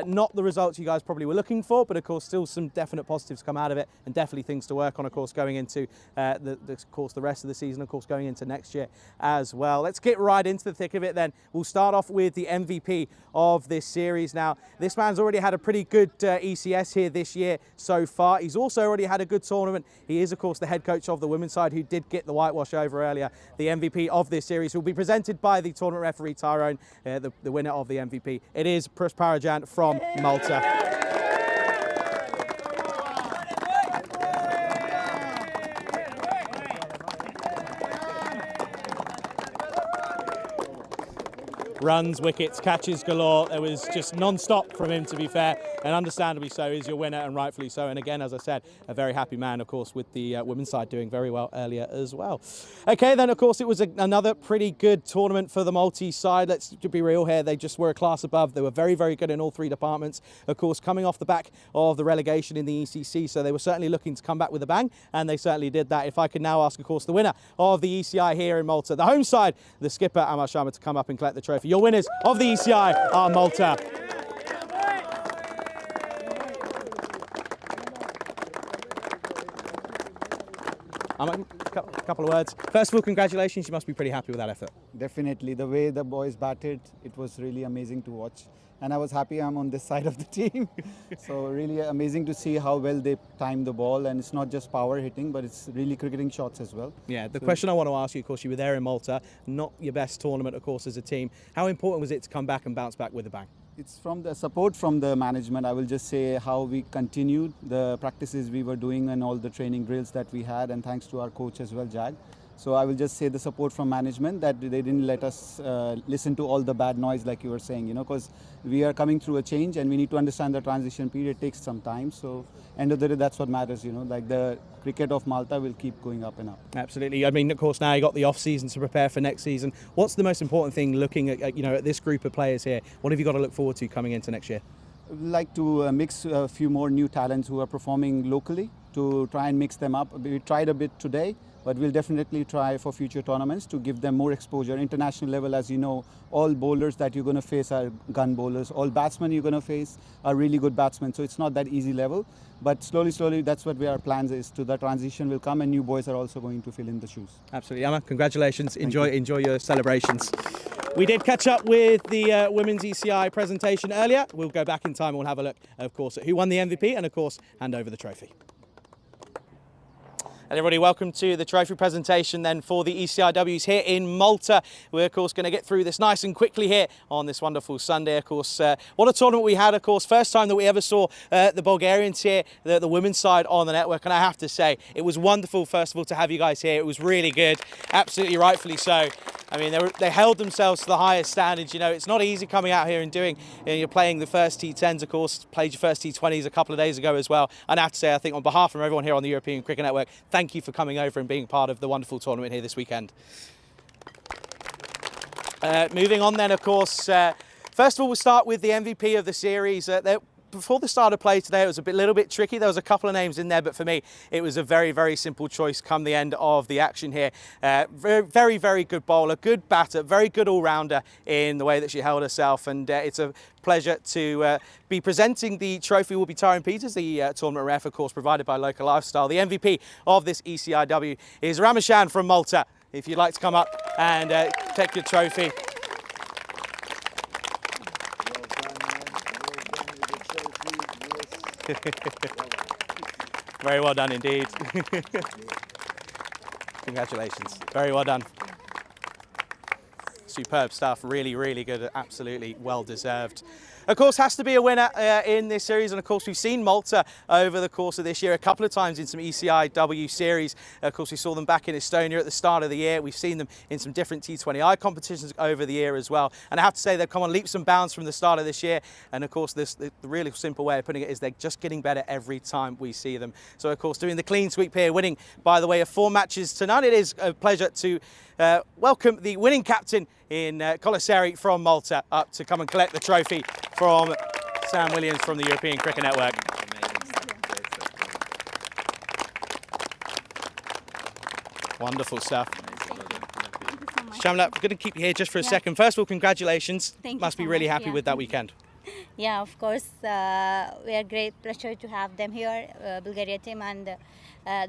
Not the results you guys probably were looking for, but of course still some definite positives come out of it, and definitely things to work on, of course, going into the rest of the season, of course, going into next year as well. Let's get right into the thick of it then. We'll start off with the MVP of this series. Now, this man's already had a pretty good ECS here this year so far. He's also already had a good tournament. He is, of course, the head coach of the women's side, who did get the whitewash over earlier. The MVP of this series will be presented by the tournament referee Tyrone, the winner of the MVP. It is Parajan from Malta. Runs, wickets, catches galore. There was just non-stop from him, to be fair, and understandably so. He's your winner, and rightfully so. And again, as I said, a very happy man, of course, with the women's side doing very well earlier as well. Okay, then, of course, it was another pretty good tournament for the Maltese side. Let's be real here. They just were a class above. They were very, very good in all three departments. Of course, coming off the back of the relegation in the ECC, so they were certainly looking to come back with a bang, and they certainly did that. If I could now ask, of course, the winner of the ECI here in Malta, the home side, the skipper, Amar Sharma, to come up and collect the trophy. Your winners of the ECI are Malta. A couple of words. First of all, congratulations. You must be pretty happy with that effort. Definitely. The way the boys batted, it was really amazing to watch. And I was happy I'm on this side of the team. So really amazing to see how well they time the ball. And it's not just power hitting, but it's really cricketing shots as well. Yeah, the question I want to ask you, of course, you were there in Malta, not your best tournament, of course, as a team. How important was it to come back and bounce back with a bang? It's from the support from the management. I will just say how we continued the practices we were doing and all the training drills that we had, and thanks to our coach as well, Jag. So I will just say the support from management, that they didn't let us listen to all the bad noise like you were saying, because we are coming through a change and we need to understand the transition period. It takes some time. So end of the day, that's what matters, like the cricket of Malta will keep going up and up. Absolutely. I mean, of course, now you got the off season to prepare for next season. What's the most important thing looking at, at this group of players here? What have you got to look forward to coming into next year? I'd like to mix a few more new talents who are performing locally, to try and mix them up. We tried a bit today, but we'll definitely try for future tournaments to give them more exposure. International level, as you know, all bowlers that you're going to face are gun bowlers. All batsmen you're going to face are really good batsmen. So it's not that easy level. But slowly, that's what our plans is. To the transition will come, and new boys are also going to fill in the shoes. Absolutely. Amma, congratulations. Enjoy your celebrations. We did catch up with the women's ECI presentation earlier. We'll go back in time and we'll have a look, of course, at who won the MVP and, of course, hand over the trophy. And everybody, welcome to the trophy presentation then for the ECI-Ws here in Malta. We're, of course, going to get through this nice and quickly here on this wonderful Sunday. Of course, what a tournament we had, of course. First time that we ever saw the Bulgarians here, the women's side on the network. And I have to say, it was wonderful, first of all, to have you guys here. It was really good, absolutely rightfully so. I mean, they held themselves to the highest standards. It's not easy coming out here and doing, you're playing the first T10s, of course, played your first T20s a couple of days ago as well. And I have to say, I think on behalf of everyone here on the European Cricket Network, thank you for coming over and being part of the wonderful tournament here this weekend. Moving on then, of course, first of all, we'll start with the MVP of the series. Before the start of play today, it was a little bit tricky. There was a couple of names in there, but for me, it was a very, very simple choice come the end of the action here. Very, very good bowler, good batter, very good all-rounder in the way that she held herself. And it's a pleasure to be presenting the trophy. Will be Tyrone Peters, the tournament ref, of course, provided by Local Lifestyle. The MVP of this ECI-W is Ramashan from Malta. If you'd like to come up and take your trophy. Very well done indeed. Congratulations. Very well done. Superb stuff. Really, really good. Absolutely well deserved. Of course, has to be a winner in this series. And of course, we've seen Malta over the course of this year a couple of times in some ECI-W series. Of course, we saw them back in Estonia at the start of the year. We've seen them in some different T20I competitions over the year as well. And I have to say, they've come on leaps and bounds from the start of this year. And of course, the really simple way of putting it is they're just getting better every time we see them. So of course, doing the clean sweep here, winning by the way of 4 matches to none. It is a pleasure to welcome the winning captain in Colaseri from Malta up to come and collect the trophy from Sam Williams from the European Cricket Network. Wonderful stuff. Shamla, I'm going to keep you here just for a second. First of all, congratulations. Thank you Must be so really much, happy with that weekend. Yeah, of course. We are great pleasure to have them here, Bulgaria team, and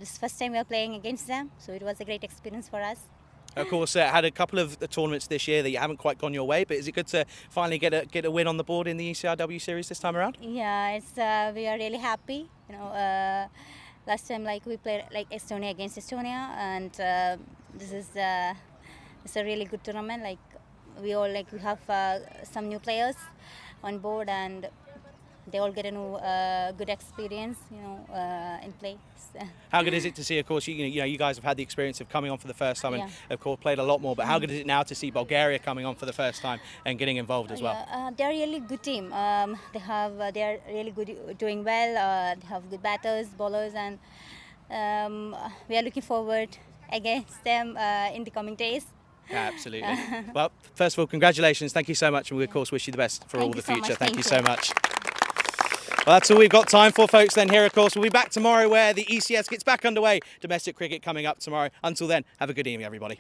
this is first time we are playing against them, so it was a great experience for us. Of course, had a couple of tournaments this year that you haven't quite gone your way, but is it good to finally get a win on the board in the ECI-W series this time around? Yeah, it's we are really happy. You know, last time we played Estonia against Estonia, and this is it's a really good tournament. We have some new players on board, and they all get a new good experience, in play. How good is it to see? Of course, you guys have had the experience of coming on for the first time, and of course played a lot more. But how good is it now to see Bulgaria coming on for the first time and getting involved as well? They're a really good team. They are really good, doing well. They have good batters, bowlers, and we are looking forward against them in the coming days. Absolutely. Well, first of all, congratulations. Thank you so much, and we of course wish you the best for all the future. Thank you so much. Well, that's all we've got time for, folks. Then here, of course, we'll be back tomorrow where the ECS gets back underway. Domestic cricket coming up tomorrow. Until then, have a good evening, everybody.